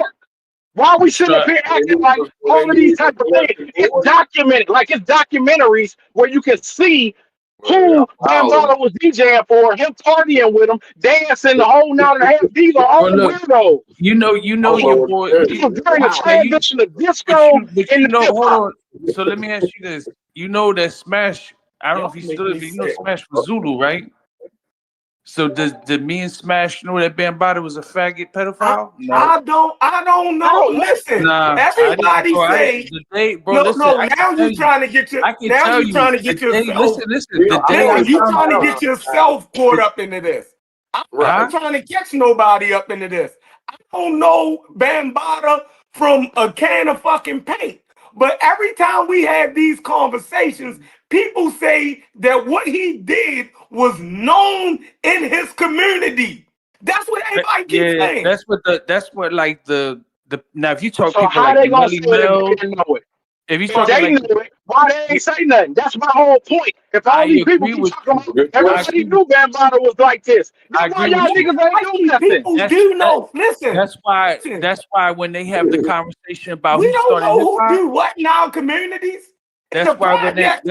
Why are we sitting up So, here When acting like they all of knew these it was type of things? molesting It's boys. documented, like it's documentaries where you can see Well, who y'all hollering. Bambaataa was DJing for, him partying with him, dancing the whole night and a half. These are all well, look, weirdos. you know I don't know your what to boy. tell This was you. during the Wow. Okay, you, transition of disco but you into know, hip hold hop. on. So let me ask you this. You know that Smash. I don't know if y'all he make still is, me but you know sick. Smash was Zulu, right? So did me and Smash know that Bambaataa was a faggot pedophile? No. I don't I know. don't know. Listen, Nah, I didn't, everybody bro. say The day, bro. no, Listen, no. Now you trying to get your I can now tell you you trying to the get day. yourself. Listen. The day No, I you found trying to out, get yourself caught up into this. I'm Right. not trying to catch nobody up into this. I don't know Bambaataa from a can of fucking paint. But every time we have these conversations, people say that what he did was known in his community. That's what everybody keeps yeah, saying. that's what like the now if you talk So people how like they the gonna say Melly it if Mel, they didn't know it? if you If talking they like knew it, why they ain't say nothing? That's my whole point. If I all these people agree keep with talking you. about Good I question. everybody agree with knew Bambaataa was like this, I then why agree with y'all you. niggas ain't do nothing? People do know. Listen, listen. That's why when they have the conversation about We who don't started know hip who hop, do what in our communities. In that's the why when project,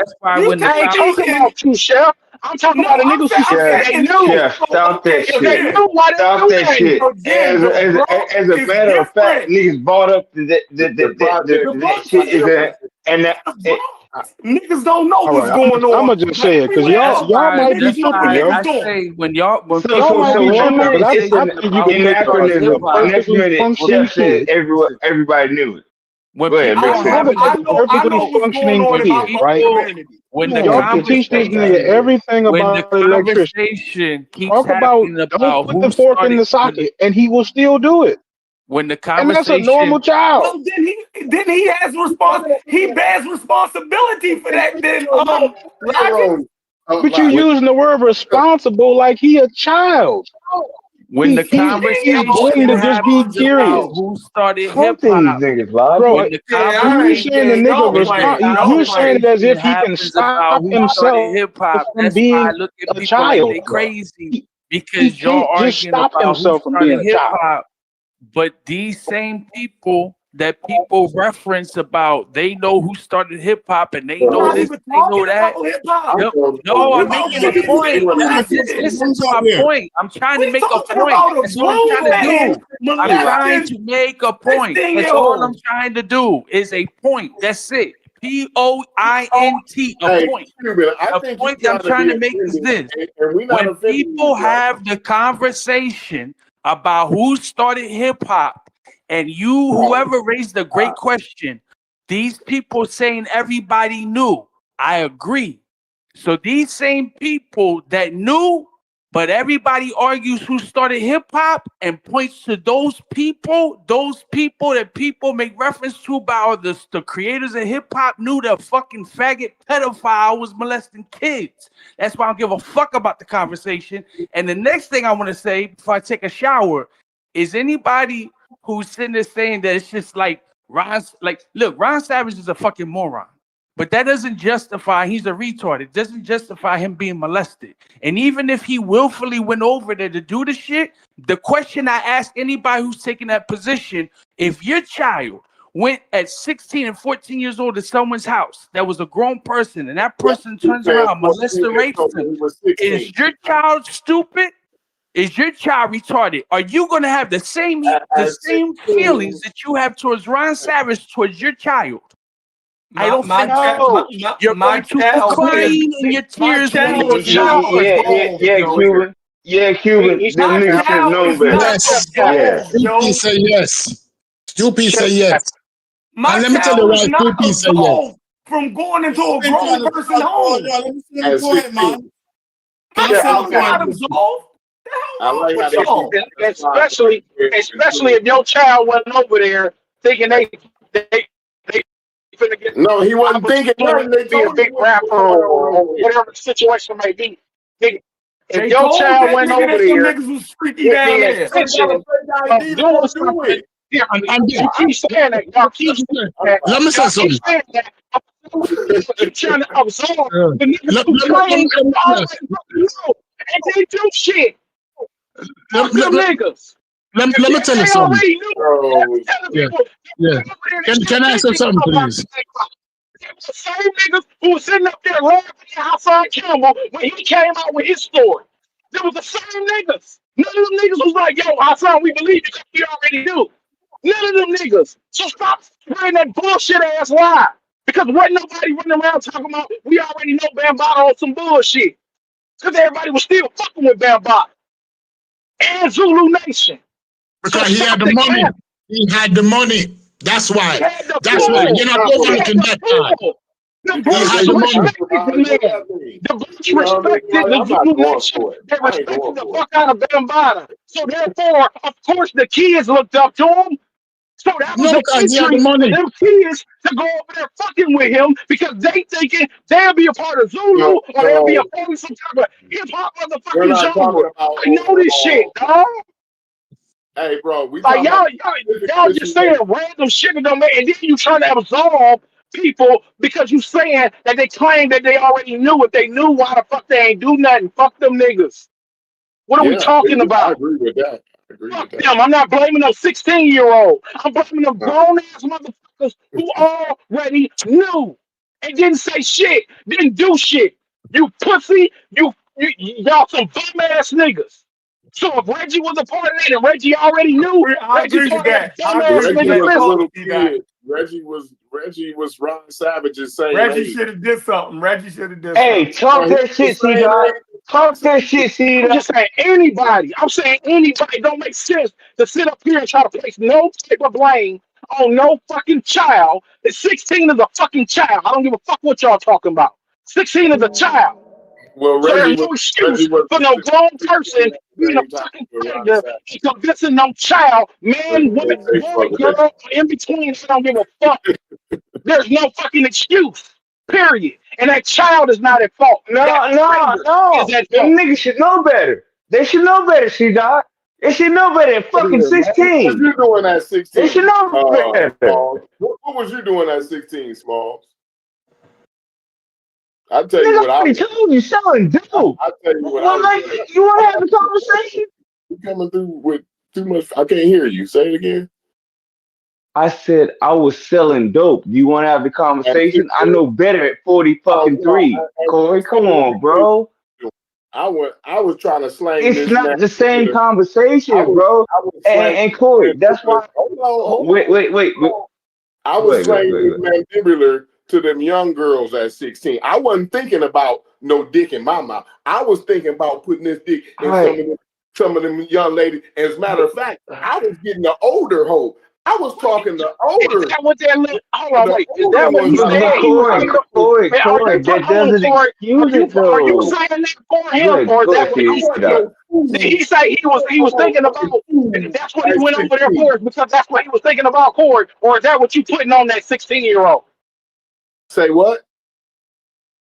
you the I ain't can't conversation. be talking in. about you, Chef. I'm talking about No, the niggas who I'm said Chef, they saying knew. Chef, stop that If they shit. again. knew, why they Stop do that nothing? shit. Again, the Bronx As a is matter of fact, different. niggas bought up to The project The that Bronx shit is is different. a and that The it, Bronx, niggas don't know All what's right, going I'm on. gonna just But say it because everywhere That's else, y'all why might be niggas know where tripping, yo. niggas I going. say Y'all people might be have that tripping because it's I conversation an think you about can who make started a hip anachronism. hop. perfectly Chef functioning said kid. everybody knew it. When Go ahead, people make are My sense. brother having is the a I perfectly know what's going functioning on when in my kid, right? people community. when the Y'all can teach this nigga conversation everything when the about electricity. conversation keeps Talk about happening don't about put the who fork in started the socket, and he will still do it. when the And that's a normal conversation child. Well, he bears responsibility for that. Then Logic. But you when using the word responsible like he a child. when the He's going conversation to just be happens about curious. who started hip Something these hop niggas, Lodge. Bro, when the you saying the conversation nigga when the respond, you're saying it as conversation if he can happens about stop who started himself hip hop, from that's why I being look at a people like they child. crazy He because y'all can't just arguing stop about who himself from being started a hip child. hop. But these same people that people reference about, they know who started hip hop and they We're know not this, even they know talking that. about hip hop. Yep. No, We I'm talking making a about point. Just music. listen to my point. I'm trying to We make a talking point. about a That's all I'm grown trying to man do. I'm trying molesting to make a point. That's all I'm 16-year-old. trying to do is a point. That's it. POINT, a Hey, point. Cuban, I The think you're point that I'm trying to trying be to make is offended, this. and we're not When offending people you, bro. have the conversation about who started hip hop, and whoever raised the great question, these people saying everybody knew. I agree. So these same people that knew, But everybody argues who started hip hop and points to those people that people make reference to about the creators of hip hop knew the fucking faggot pedophile was molesting kids. That's why I don't give a fuck about the conversation. And the next thing I want to say before I take a shower is anybody who's sitting there saying that it's just like Ron Savage is a fucking moron. But that doesn't justify he's a retard. It doesn't justify him being molested. And even if he willfully went over there to do the shit, the question I ask anybody who's taking that position, if your child went at 16 and 14 years old to someone's house that was a grown person and that person turns around, molests and rapes him, is your child stupid? Is your child retarded? Are you going to have the same feelings that you have towards Ron Savage towards your child? I don't think so. You're going to crying in your tears. Cuban. Them niggas should have known better. Yes. Say yes. Stupid say yes. My let me tell you why Stupid say yes. From going into a grown person home. At 16. My child not absolved. I like how especially if your child went over there thinking they finna get. No, he wasn't thinking they be a big rapper or whatever the situation may be. If your child went over there, you keep saying that. Y'all keep saying that. Let me say something. Keep trying to absorb the niggas who claim and they do shit. Fuck them niggas. Let me tell you something. Can I say something, please? The same niggas who was sitting up there laughing at Hassan Campbell when he came out with his story. There was the same niggas. None of them niggas was like, yo, Hassan, we believe you because we already knew. None of them niggas. So stop spreading that bullshit ass lie. Because wasn't nobody running around talking about we already know Bambatta on some bullshit. Because everybody was still fucking with Bambatta. And Zulu Nation. Because he had the money. He had the money. That's why. You're not overlooking that part. The British respected the man. The British respected the Zulu Nation. They respected the fuck out of Bambatta. So therefore, of course, the kids looked up to him. So that was a entry for them kids to go over there fucking with him because they thinking they'll be a part of Zulu or they'll be a part of some type of hip hop motherfucking genre. I know this shit, dog. Hey, bro, we like y'all just saying random shit that don't make, and then you trying to absolve people because you saying that they claim that they already knew. If they knew, why the fuck they ain't do nothing? Fuck them niggas. What are we talking about? I agree with that. Fuck them. I'm not blaming them 16-year-old. I'm blaming them grown-ass motherfuckers who already knew and didn't say shit, didn't do shit. You pussy, y'all some bum-ass niggas. So if Reggie was a part of that and Reggie already knew, Reggie was a little kid. Reggie was Ron Savage's saying. Reggie should have did something. Hey, talk that shit, C-Dog. Talk that shit, C-Dog. I'm just saying anybody. I'm saying anybody. It don't make sense to sit up here and try to place no type of blame on no fucking child. 16 is a fucking child. I don't give a fuck what y'all talking about. 16 is a child. Well, so there's no excuse for no grown person being a fucking predator and convincing no child, man, woman, boy, girl, in between. I don't give a fuck. There's no fucking excuse. Period. And that child is not at fault. No. Them niggas should know better. They should know better, C-Dog. They should know better than fucking 16. What was you doing at 16? They should know better. What was you doing at 16, Smalls? I'll tell you what I told you, selling dope. I'll tell you what you want to have a conversation? You coming through with too much. I can't hear you. Say it again. I said I was selling dope. You want to have the conversation? I know better at 40 fucking 3. Corey, come on, bro. I was trying to slang. It's not the same conversation, bro. And Corey, that's why. Wait. I was slanging this mandibular to them young girls at 16. I wasn't thinking about no dick in my mouth. I was thinking about putting this dick in some of them young ladies. As a matter of fact, I was getting the older hoe. I was talking to older. Is that what that little, hold on, wait. Is older that what he ones. said? He was thinking of? Corey, Are you that doesn't excuse it are you though. saying that for him, Good, or is go that ahead, what I he T. wasn't said? no Did fool. he say he was thinking about? That's what he went over there for, because that's what he was thinking about, Corey, or is that what you putting on that 16-year-old? Say what?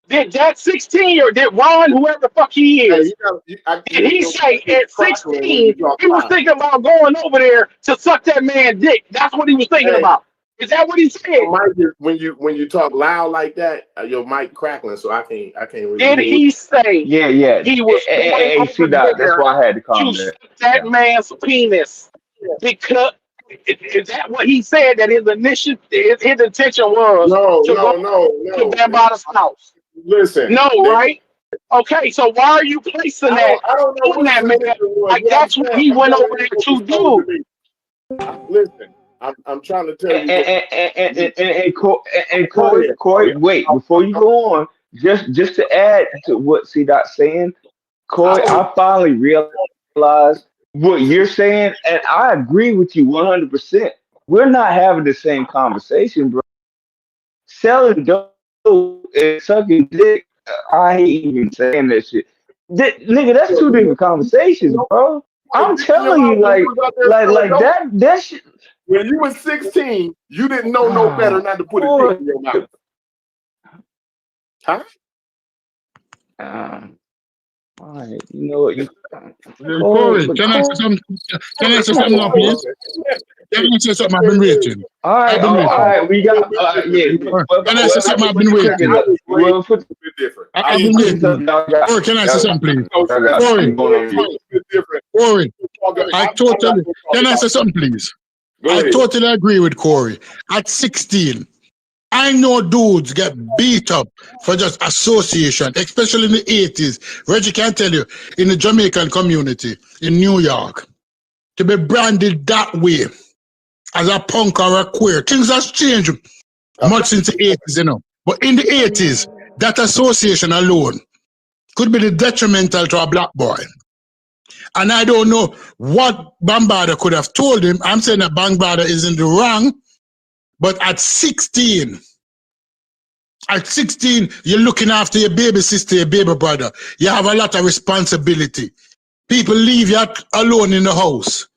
Did that 16 did Ron, whoever the fuck he Hey, is, did he say at 16 he was thinking about going over there to suck that man's dick? That's what he was thinking about. Is that what he said? When you talk loud like that, your mic crackling, so I can't really Did hear. he say Yeah. he was going See, over that's there why I had to calm to that suck that down. man's penis? Because is that what he said? That his intention was to go to Bambatta's house? Listen, No, right? Okay, so why are you placing that I don't know on what his that man? intention was. Like What that's what he went over there to do. Listen, I'm trying to tell you. And Corey, wait, before you go on, just to add to what C Dot saying, Corey, I finally realized what you're saying, and I agree with you 100%. We're not having the same conversation, bro. Selling dope and sucking dick, I hate even saying that shit. Nigga, that's two different conversations, bro. I'm telling you, like that shit. When you was 16, you didn't know no better not to put a dick in your mouth. Huh? All right, you know what? Corey, can I say something? Can I say something now, please? Can I say something? I've been waiting. All right. We got Can I say something? I've been waiting. I've been waiting. Corey, can I say something, please? Corey, I totally. Can I say something, please? I totally agree with Corey. At 16, I know dudes get beat up for just association, especially in the 80s. Reggie can tell you, in the Jamaican community in New York, to be branded that way as a punk or a queer. Things has changed much since the 80s, you know. But in the 80s, that association alone could be the detrimental to a black boy. And I don't know what Bambatta could have told him. I'm saying that Bambatta is in the wrong, but at 16, you're looking after your baby sister, your baby brother. You have a lot of responsibility. People leave you alone in the house.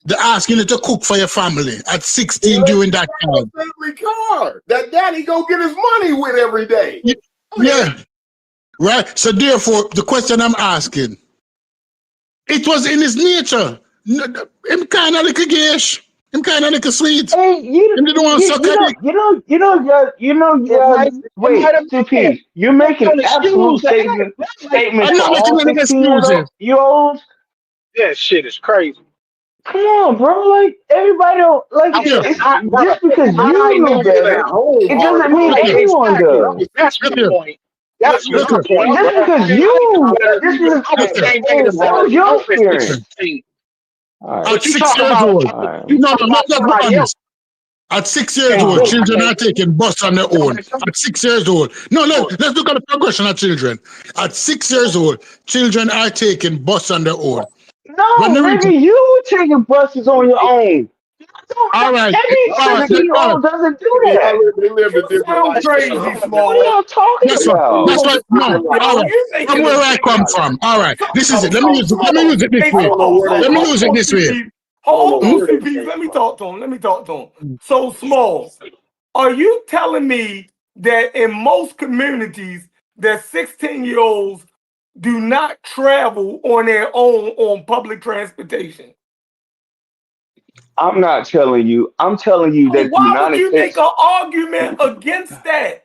They're asking you to cook for your family at 16 during that time. Family car that daddy go get his money with every day. Yeah. Right? So therefore, the question I'm asking, it was in his nature. Him kind of like a gish. Him kind of like a sweet. Hey, you wait, CP, you're making absolute statements I'm not to making all any 16-year-olds. That shit is crazy. Come on, bro. Like everybody don't like just because you know better, it doesn't mean anyone does. That's the point. That's the point. Just because that was your experience. At 6 years old. No, let's be honest. At 6 years old, children are taking bus on their own. At 6 years old. No, let's look at the progression of children. At 6 years old, children are taking bus on their own. No, nigga, you taking buses on your own. All right. Every 16-year-old doesn't do that. They live a different life. Crazy small. What are y'all talking about? That's right. No. All right. From where I come from. All right. This is it. Let me use it this way. Let me use it this way. Hold on, CP. Let me talk to him. So Small, are you telling me that in most communities that 16-year-olds do not travel on their own on public transportation? I'm not telling you. I'm telling you that why would you make an argument against that?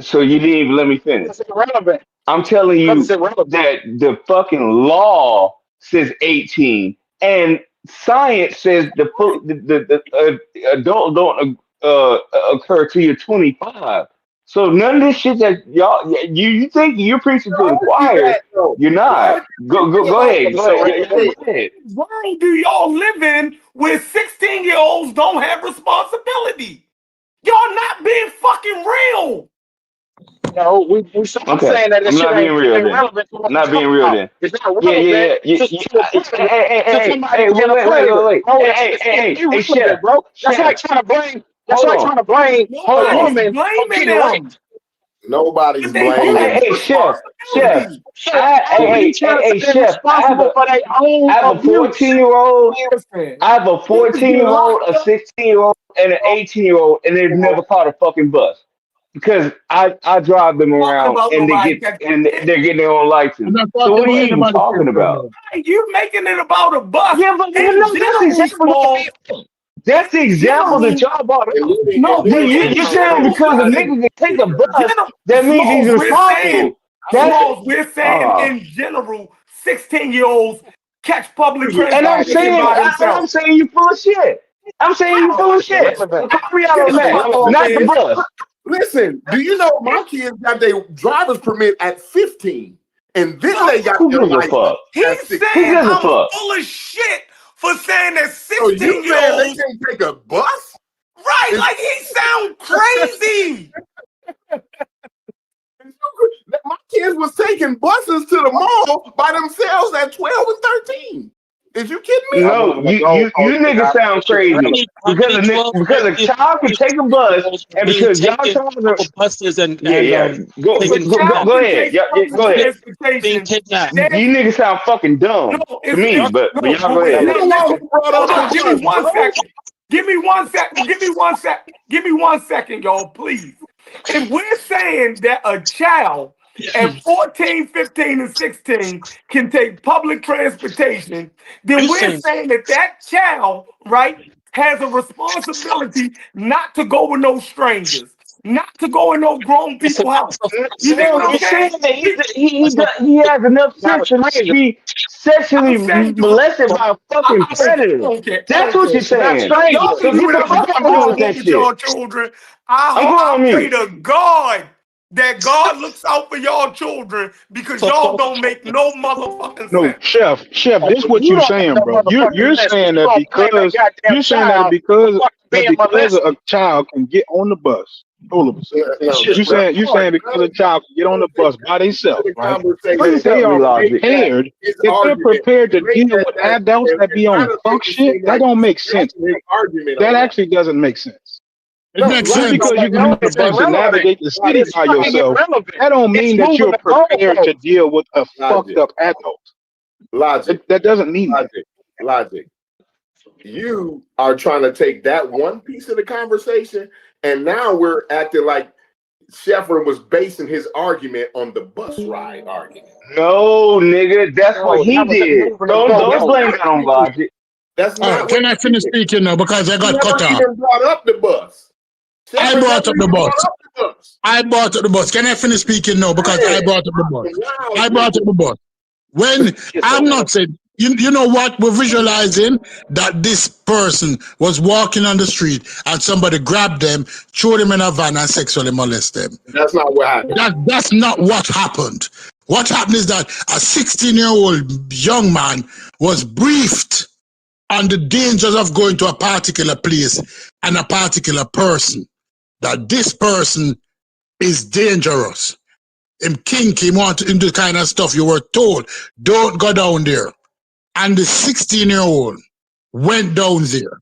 So you didn't even let me finish. That's irrelevant. I'm telling you that the fucking law says 18 and science says the adult don't occur till you're 25. So none of this shit that y'all you think you're preaching to the choir, you're not. Go ahead. Go ahead. What world do y'all live in where 16-year-olds don't have responsibility? Y'all not being fucking real. No, we I'm saying that I'm shit not being real ain't then. relevant to what I'm we're not being talking real about. then. It's not Yeah, relevant to a predator, to somebody being a predator. wait. Bro, it's Hey, Chef. irrelevant, bro. That's Chef. like trying to blame. That's Hold like on. trying to blame Hold a on. Nobody's woman for blaming getting them. raped. Nobody's They blaming. Hey, Chef. responsibility. They trying to say they're Chef. responsible for their own I have a abuse. 14-year-old. Listen, I have a you could get 14-year-old, locked a up. 16-year-old, and an 18-year-old, and they've never caught a fucking bus because I drive them Talking around about and nobody catching they're getting their own I'm license. not So talking what are about you even anybody talking about? children. You making it about a bus. Yeah, but In no, that's the general, example that Smalls. that's the In example that general, y'all brought And up. then, no, and but then in You're saying general, because a listen. nigga can take a In bus, general, that means he's Smalls, we're saying, responsible. That Smalls, we're saying in general, 16-year-olds catch public and transportation by I'm themselves. saying you full of shit. I'm saying you full of shit. So call me out on that, not the bus. listen, do you know my kids got their driver's permit at 15, and then they got Who their gives a license fuck? at He's 16? Who saying gives a I'm fuck? full of shit for saying that So you saying they 16-year-olds, can't take a bus? right? Is- Like he sound crazy. My kids was taking buses to the mall by themselves at 12 and 13. Is you kidding me? No, you niggas sound crazy because a child can take a bus, and being because y'all taken talking off of buses and go If a child go can ahead, take public go ahead. transportation, kidnapped. You then niggas sound fucking dumb no, to it's me, but no, y'all but go we're ahead. You the saying, one listen, who brought hold up on, the give me bus, one bro. second. Give me 1 second, y'all, please. If we're saying that a child at 14, 15, and 16 can take public transportation, then You we're saying saying that that child, right, has a responsibility not to go with no strangers, not to go in no grown people house. You dig No, what I'm you're saying saying? that he has enough sense to not be sexually I'm saying, molested by a fucking I don't care. I predator. don't care. I That's don't what you're care. saying. Y'all So can do get the whatever fuck y'all out of here with want that with shit. y'all children. I'm going I on pray mute. to God that God looks out for y'all children because y'all don't make no motherfucking No, sense. Chef, this is what You you're don't make saying, no bro. motherfucking You're sense. saying You that don't blame that goddamn child for fucking being because a molested. child can get on the bus. Hold up a second. No, Shit's You're saying because a child can get on the bus by themselves, the right? conversation. That they Help me, are Logic. prepared. His That they're argument. prepared to Make deal with that adults that be try on to fuck make it shit. seem That like don't make sense, his bro. argument That on that. actually doesn't make sense. It No, makes Just sense. because you can It get on the makes It's bus sense. and irrelevant. navigate the city It's by fucking yourself, irrelevant. that don't It's mean that moving you're the prepared to goalposts. deal with a fucked logic, up adult. logic, That doesn't mean that. logic. You are trying to take that one piece of the conversation, and now we're acting like Sheffrin was basing his argument on the bus ride argument. No, nigga, that's what No, he that was just did. moving the Don't blame goalposts. that on Logic. That's All right, not what can I he finish did. speaking now because I He got cut never off? even brought up the bus. I Sheffrin brought never up the even bus. brought up the bus. I brought up the bus. Can I finish speaking now because I Man, brought up the bus? wow, I brought nigga. up the bus. When I'm not saying, you know what, we're visualizing that this person was walking on the street and somebody grabbed them, threw them in a van and sexually molest them. That's not what happened. That's not what happened. What happened is that a 16-year-old young man was briefed on the dangers of going to a particular place and a particular person. That this person is dangerous. Him kinky, want to do the kind of stuff you were told. Don't go down there. And the 16-year-old went down there.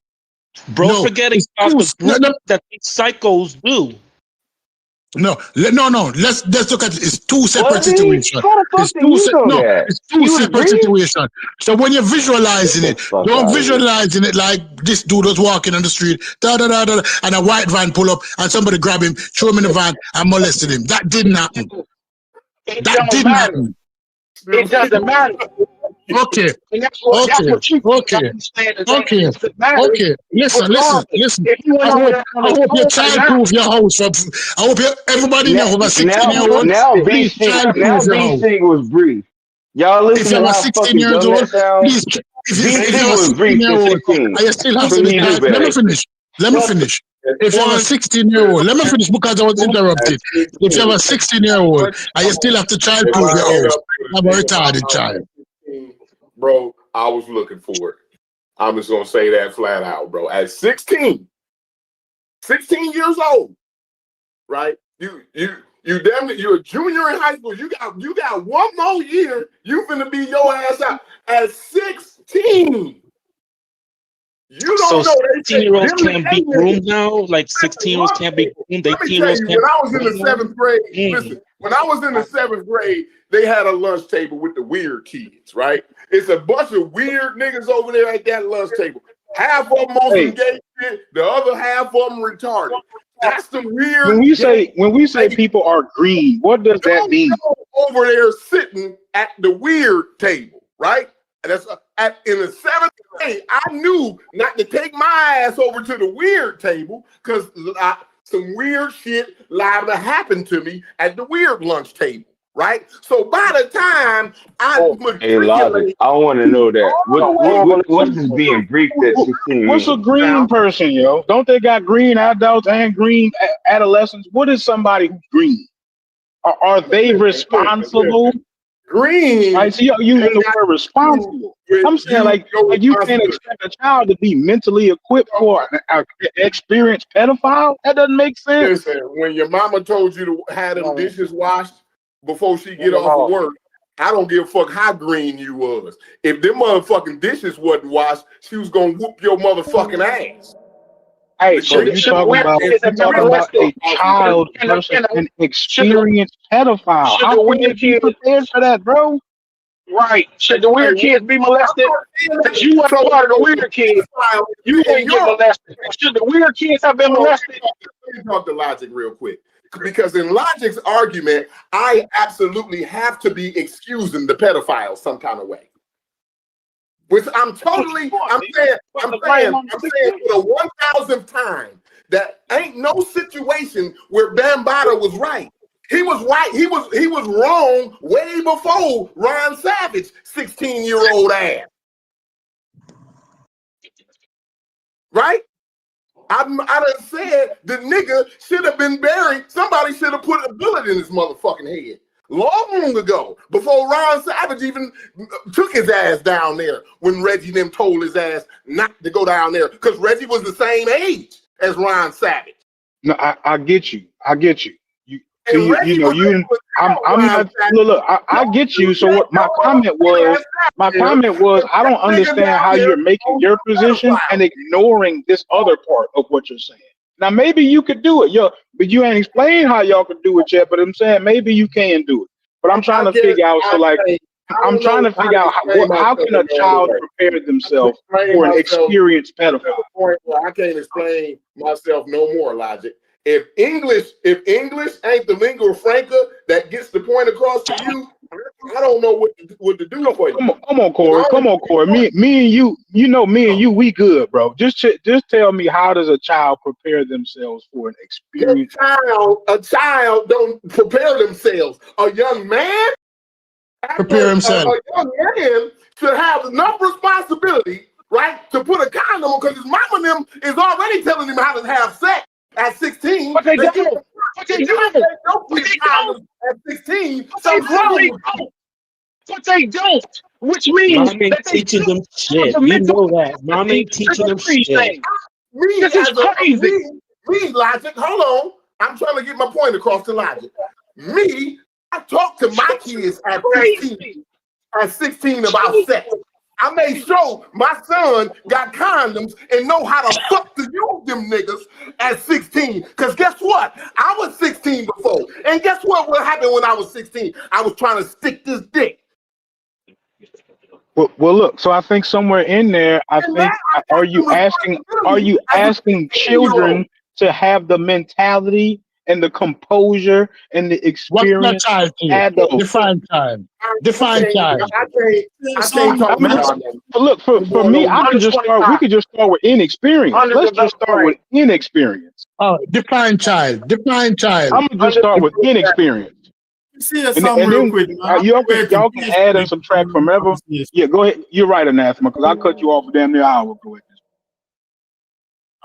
Bro, forgetting about the group that these psychos do. No. Let's look at it. It's two separate Was he? situations. How the fuck did you know that? It's two He was separate briefed? situations. So when you're visualizing it, Fuck don't out of here. visualizing it like this dude was walking on the street, and a white van pull up and somebody grab him, throw him in the van and molested him. That didn't happen. It That don't didn't matter. happen. It doesn't matter. Okay. And that's what you Okay. understand is that Okay. it doesn't matter. Okay. Listen. Regardless, if you went I over hope there on his you own or not, child-proof your house. I hope everybody in here over 16-year-old, please child-proof your house. B-Sig was briefed. Y'all If listen you to have a how 16 fucking years dumb that old, sounds? please, if you B-Sig have a was briefed at 16-year-old, 16. I still have So to he knew let better. me finish. If you have a 16-year-old, let me finish because I was interrupted. If you have a 16-year-old, I still have to child-proof your house. I'm a retarded child. Bro, I was looking for it. I'm just gonna say that flat out, bro. At 16 years old, right? You're a junior in high school. You got one more year. You finna be your ass out at 16. You don't know. 16-year-olds can't be groomed now. Like 16-year-olds can't be groomed. Let me tell you, when I was in the 7th grade, listen. When I was in the 7th grade, they had a lunch table with the weird kids. Right? It's a bunch of weird niggas over there at that lunch table. Half of them on some gay shit. The other half of them retarded. That's the weird. When we say people are green, what does that mean? Over there sitting at the weird table, right? That's in the 7th grade. I knew not to take my ass over to the weird table because some weird shit liable to happen to me at the weird lunch table, right? So by the time hey, Logic, I want to know that. What is being briefed at 16? What's a green person, yo? Don't they got green adults and green adolescents? What is somebody who's green? Are they responsible? Green. Right, so you're using the word responsible. I'm saying like you can't expect a child to be mentally equipped for an experienced pedophile. That doesn't make sense. Listen, when your mama told you to have them dishes washed before she get off of work, I don't give a fuck how green you was. If them motherfucking dishes wasn't washed, she was gonna whoop your motherfucking ass. Hey, so you talking about a child versus an experienced pedophile? How can you be prepared for that, bro? Right. Should the weird kids be molested? Because you weren't part of the weird kids. You didn't get molested. Should the weird kids have been molested? Let me talk to Logic real quick. Because in Logic's argument, I absolutely have to be excusing the pedophile some kind of way. Which I'm saying for the 1,000th time that ain't no situation where Bambatta was right. He was right. He was wrong way before Ron Savage 16-year-old ass. Right? I done said the nigga should have been buried. Somebody should have put a bullet in his motherfucking head long ago, before Ron Savage even took his ass down there when Reggie them told his ass not to go down there, because Reggie was the same age as Ron Savage. No, I get you. I get you. I'm not. Look, I get you. So what my comment was, I don't understand how you're making your position and ignoring this other part of what you're saying. Now maybe you could do it, but you ain't explained how y'all could do it yet. But I'm saying maybe you can do it. But I'm trying to figure out. So like, I'm trying to figure out how can a child prepare themselves for an experienced pedophile? I can't explain myself no more, Logic. If English ain't the lingua franca that gets the point across to you, I don't know what to do for you. Come on, Corey. Me and you, me and you, we good, bro. Just tell me, how does a child prepare themselves for an experience? A child don't prepare themselves. A young man prepare himself. A young man should have enough responsibility, right, to put a condom on, because his mama and them is already telling him how to have sex. At 16, but they don't. At 16, something's wrong. But they don't. Which means Mom ain't teaching them shit. You know that. Mom ain't teaching them shit. This is crazy. Me, Logic, hold on. I'm trying to get my point across to Logic. Me, I talk to my kids at 16 about sex. I made sure my son got condoms and know how to fuck to use them niggas at 16. Because guess what? I was 16 before. And guess what happened when I was 16? I was trying to stick this dick. Well, look, so I think somewhere in there, are you asking children to have the mentality and the composure and the experience? Define child. Look, for me, I can just start. We could just start with inexperience. Let's just start with inexperience. Oh, define child. I'm gonna just start with inexperience. And then quick, y'all can add and subtract from ever. Yeah, go ahead. You're right, Anathema, because I cut you off a damn near hour ago.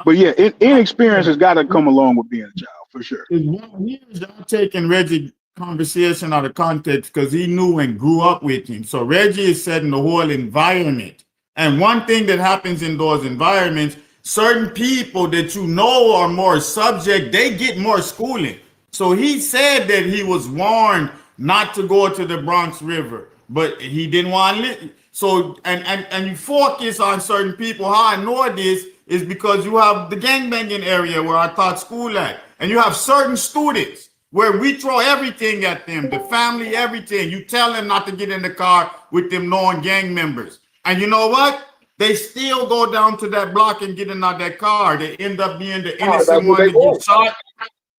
But yeah, inexperience has got to come along with being a child, for sure. Y'all taking Reggie's conversation out of context because he knew and grew up with him. So Reggie is setting the whole environment. And one thing that happens in those environments, certain people that you know are more subject, they get more schooling. So he said that he was warned not to go to the Bronx River, but he didn't want to. So and you focus on certain people. How I know this is because you have the gangbanging area where I taught school at, and you have certain students where we throw everything at them, the family, everything. You tell them not to get in the car with them known gang members, and you know what? They still go down to that block and get in that car. They end up being the innocent one to get shot.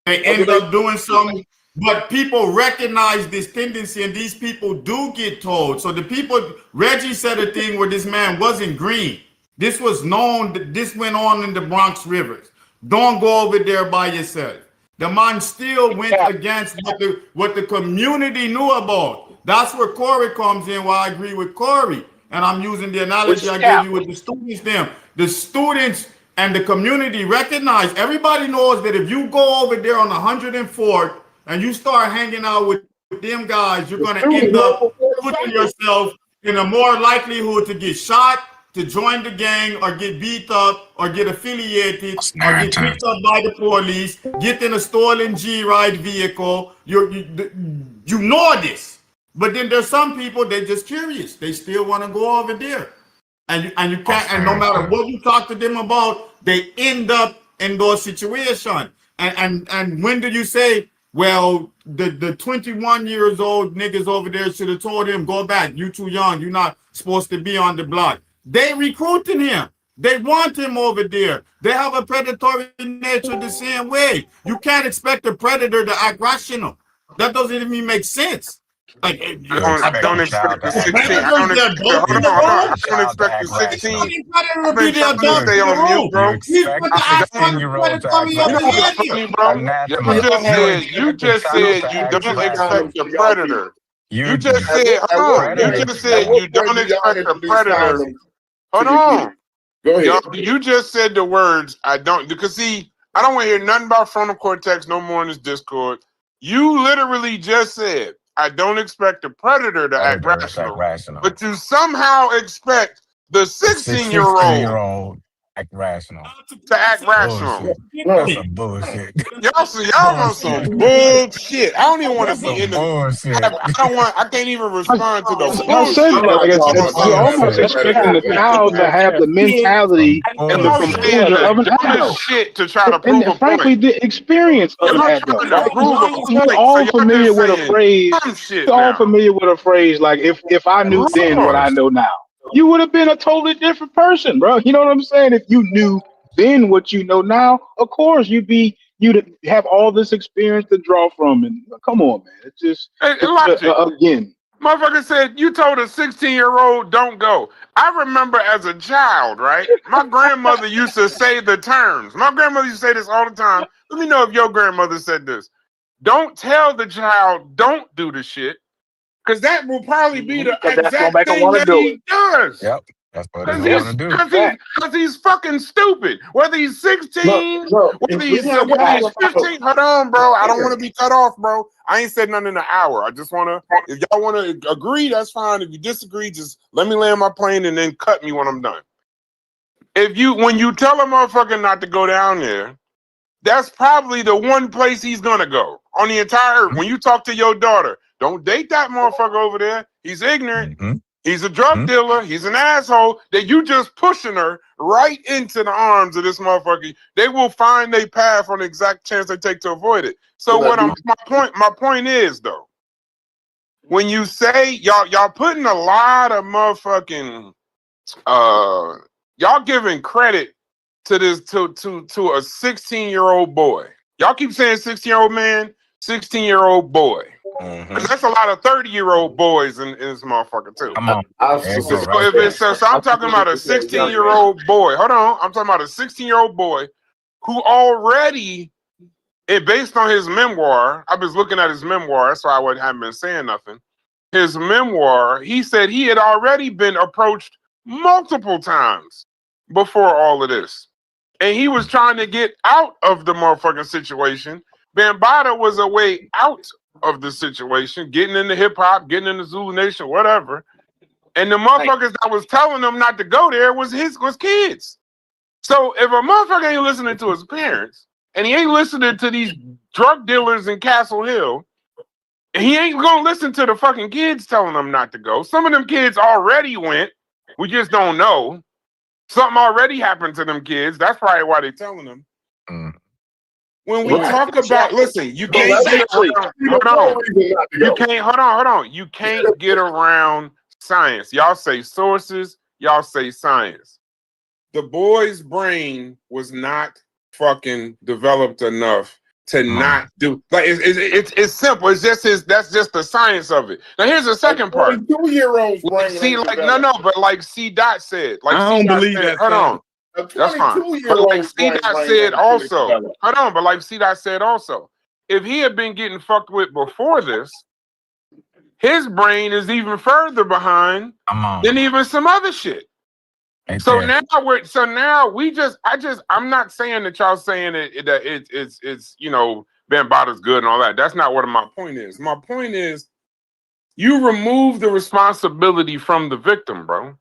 They end up doing something, but people recognize this tendency, and these people do get told. So the people, Reggie said a thing where this man wasn't green. This was known that this went on in the Bronx rivers. Don't go over there by yourself. The man still went against what the community knew about. That's where Corey comes in, why I agree with Corey. And I'm using the analogy I gave you with the students. The students and the community recognize, everybody knows that if you go over there on 104th and you start hanging out with them guys, you're going to end up putting yourself in a more likelihood to get shot, to join the gang, or get beat up, or get affiliated, or get picked up by the police, get in a stolen G-Ride vehicle. You know this. But then there's some people, they're just curious. They still want to go over there. And you can't, and no matter what you talk to them about, they end up in those situations. And when do you say, well, the 21 years old niggas over there should have told him, go back, you too young, you're not supposed to be on the block. They recruiting him. They want him over there. They have a predatory nature the same way. You can't expect a predator to act rational. That doesn't even make sense. Like, I don't expect the 16. I don't expect the, hold on. I don't expect the 16. I've been trying to stay on mute, bro. You know what's funny, bro? You just said you don't expect the predator. You just said, hold on. You just said you don't expect the predator. Hold on. Go ahead. You just said the words, I don't, because see, I don't want to hear nothing about frontal cortex no more in this Discord. You literally just said, I don't expect the predator to act rational, but you somehow expect the 16-year-old act rational. To act rational. That's some bullshit. Y'all on some bullshit. I don't even want to be in the bullshit. I can't even respond to the bullshit. I said, you're almost expecting the child to have the mentality and the composure of an adult. Shit to try to prove and frankly, the experience of an adult. We're all familiar with a phrase. We're all familiar with a phrase like, if I knew then what I know now. You would have been a totally different person, bro. You know what I'm saying? If you knew then what you know now, of course you'd have all this experience to draw from. And come on, man, it's just again. Motherfucker said you told a 16-year-old don't go. I remember as a child, right? My grandmother used to say the terms. My grandmother used to say this all the time. Let me know if your grandmother said this. Don't tell the child don't do the shit. Because that will probably be the exact thing that he does. Yep. That's what he's going to do. Because he's fucking stupid. Whether he's 16, whether he's 15. Hold on, bro. I don't want to be cut off, bro. I ain't said nothing in an hour. I just want to, if y'all want to agree, that's fine. If you disagree, just let me land my plane and then cut me when I'm done. When you tell a motherfucker not to go down there, that's probably the one place he's going to go on the entire earth. When you talk to your daughter, don't date that motherfucker over there. He's ignorant. He's a drug dealer. He's an asshole. That you just pushing her right into the arms of this motherfucker. They will find their path on the exact chance they take to avoid it. So my point is though, when you say y'all putting a lot of motherfucking y'all giving credit to this to a 16-year-old boy. Y'all keep saying 16-year-old man, 16-year-old boy. That's a lot of 30-year-old boys in this motherfucker too. Come on. So I'm talking about a 16-year-old boy. Hold on. I'm talking about a 16-year-old boy who already, based on his memoir, I was looking at his memoir, that's why I haven't been saying nothing. His memoir, he said he had already been approached multiple times before all of this. And he was trying to get out of the motherfucking situation. Bambatta was a way out of the situation, getting into hip hop, getting into Zulu Nation, whatever. And the motherfuckers that was telling them not to go there was kids. So if a motherfucker ain't listening to his parents, and he ain't listening to these drug dealers in Castle Hill. And he ain't gonna listen to the fucking kids telling them not to go. Some of them kids already went. We just don't know. Something already happened to them kids. That's probably why they're telling them. When we talk about, listen, you can't get around. Hold on. You can't. Hold on. You can't get around science. Y'all say sources. Y'all say science. The boy's brain was not fucking developed enough to not do. Like it's simple. It's just that's just the science of it. Now here's the second part. 2-year-old's brain. See, like no, but like C. Dot said. Like I don't believe said, that. Hold on. That's fine. But like C. Dot said also. Hold on. But like C. Dot said also, if he had been getting fucked with before this, his brain is even further behind than even some other shit. So now I'm not saying that y'all saying that it's Bambatta's good and all that. That's not what my point is. My point is you remove the responsibility from the victim, bro.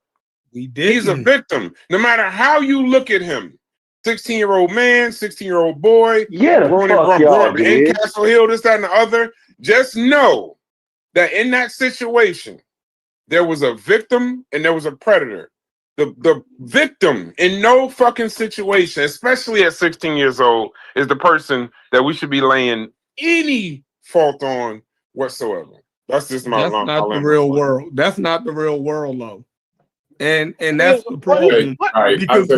He's a victim. No matter how you look at him. 16-year-old man, 16-year-old boy, growing up in Castle Hill, this, that, and the other. Just know that in that situation, there was a victim and there was a predator. The victim in no fucking situation, especially at 16 years old, is the person that we should be laying any fault on whatsoever. That's just my That's not the real world. That's not the real world, though. And that's the problem because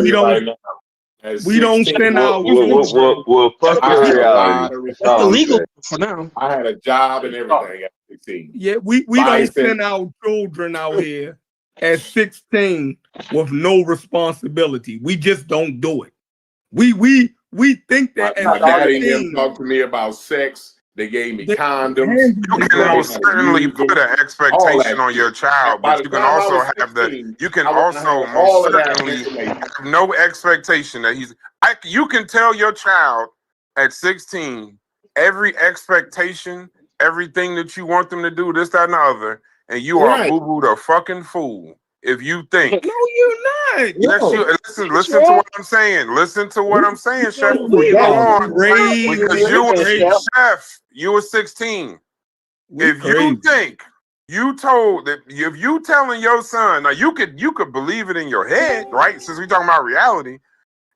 we don't send out. Well, fuck your reality. It's illegal for now. I had a job and everything at 16. Yeah, we don't send our children out here at 16 with no responsibility. We just don't do it. We think that my at daddy 16, talked to me about sex. They gave me condoms. You can most certainly put an expectation on your child, but you can also have most certainly have no expectation that you can tell your child at 16 every expectation, everything that you want them to do, this, that, and the other, and you are boo-boo the fucking fool if you think. No, you're not. Yes, listen to what I'm saying. Listen to what I'm saying, Chef. Before you go on, because you were Chef. You were 16. If you think you told that, if you telling your son, now you could believe it in your head, right? Since we're talking about reality,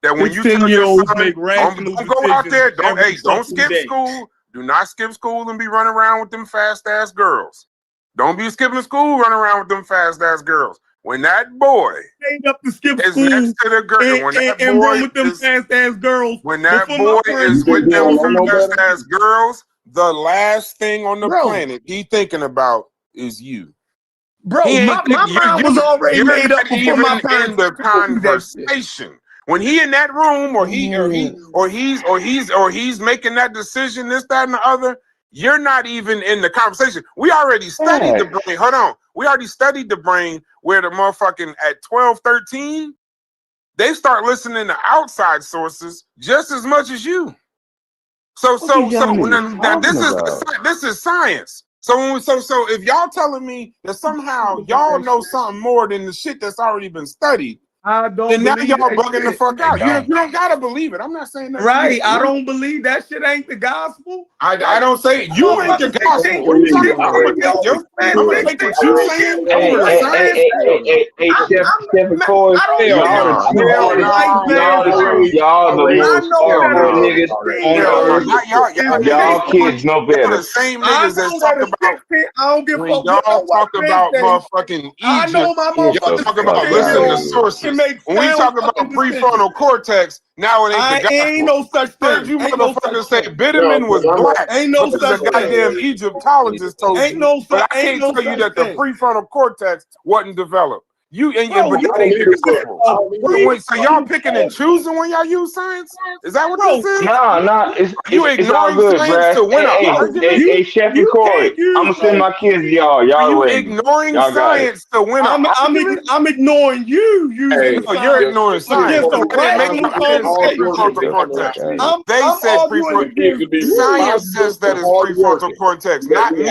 that when you tell your son, don't go out there, don't skip school. Do not skip school and be running around with them fast ass girls. Don't be skipping school, running around with them fast ass girls. When that boy up to skip is school next to the girl, and run with them fast ass girls, when that boy is with them fast ass girls, the last thing on the planet he thinking about is you. Bro, my mind was already made up before my parents in the conversation. When he in that room, or he's making that decision, this, that, and the other, you're not even in the conversation. We already studied the brain. Hold on. We already studied the brain where the motherfucking at 12, 13, they start listening to outside sources just as much as you. So now this is science. So if y'all telling me that somehow y'all know something more than the shit that's already been studied, then now y'all bugging the fuck out. You don't gotta believe it. I'm not saying that. Right. I don't believe that shit ain't the gospel. I don't say it. You ain't the gospel. What are you talking about? I'm gonna take what you saying over the science. Hey, Chef McCoy, y'all the most horrible niggas on earth. Y'all kids know better. The same niggas that talk about. I don't give a fuck. Y'all talk about motherfucking Egypt. Y'all talk about listening to sources. When we talk about prefrontal cortex, now it ain't the gospel. Ain't no such thing. You motherfuckers say Bitterman was black. Ain't no such thing. Goddamn Egyptologist told you. But I can't tell you that the prefrontal cortex wasn't developed. You ain't so y'all picking and choosing when y'all use science? Is that what this is? Nah. It's all good, science to win an argument? Hey, Chef McCoy, I'm gonna send my kids to y'all. Y'all ignoring science to win an argument? I'm ignoring you. You're ignoring science. They said science says that it's prefrontal cortex, not me.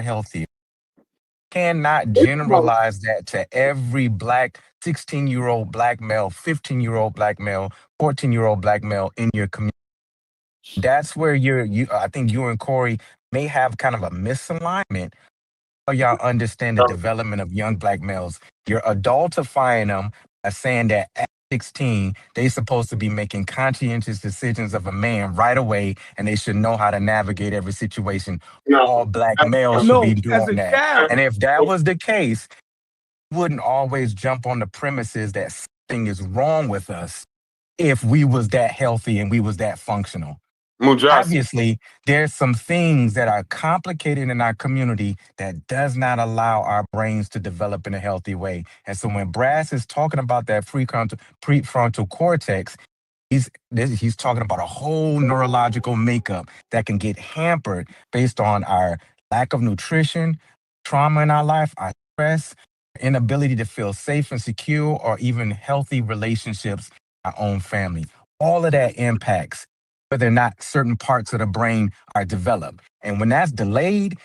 more healthier. Cannot generalize that to every black 16-year-old black male, 15-year-old black male, 14-year-old black male in your community. That's where you I think you and Corey may have kind of a misalignment. How y'all understand the development of young black males? You're adultifying them by saying that at 16 they supposed to be making conscientious decisions of a man right away, and they should know how to navigate every situation. All black males should be No, as doing a that. child. And if that was the case, wouldn't always jump on the premises that something is wrong with us if we was that healthy and we was that functional. Mujasi. Obviously, there's some things that are complicated in our community that does not allow our brains to develop in a healthy way. And so when Brass is talking about that prefrontal cortex, he's talking about a whole neurological makeup that can get hampered based on our lack of nutrition, trauma in our life, our stress, inability to feel safe and secure, or even healthy relationships in our own family. All of that impacts whether or not certain parts of the brain are developed. And when that's delayed,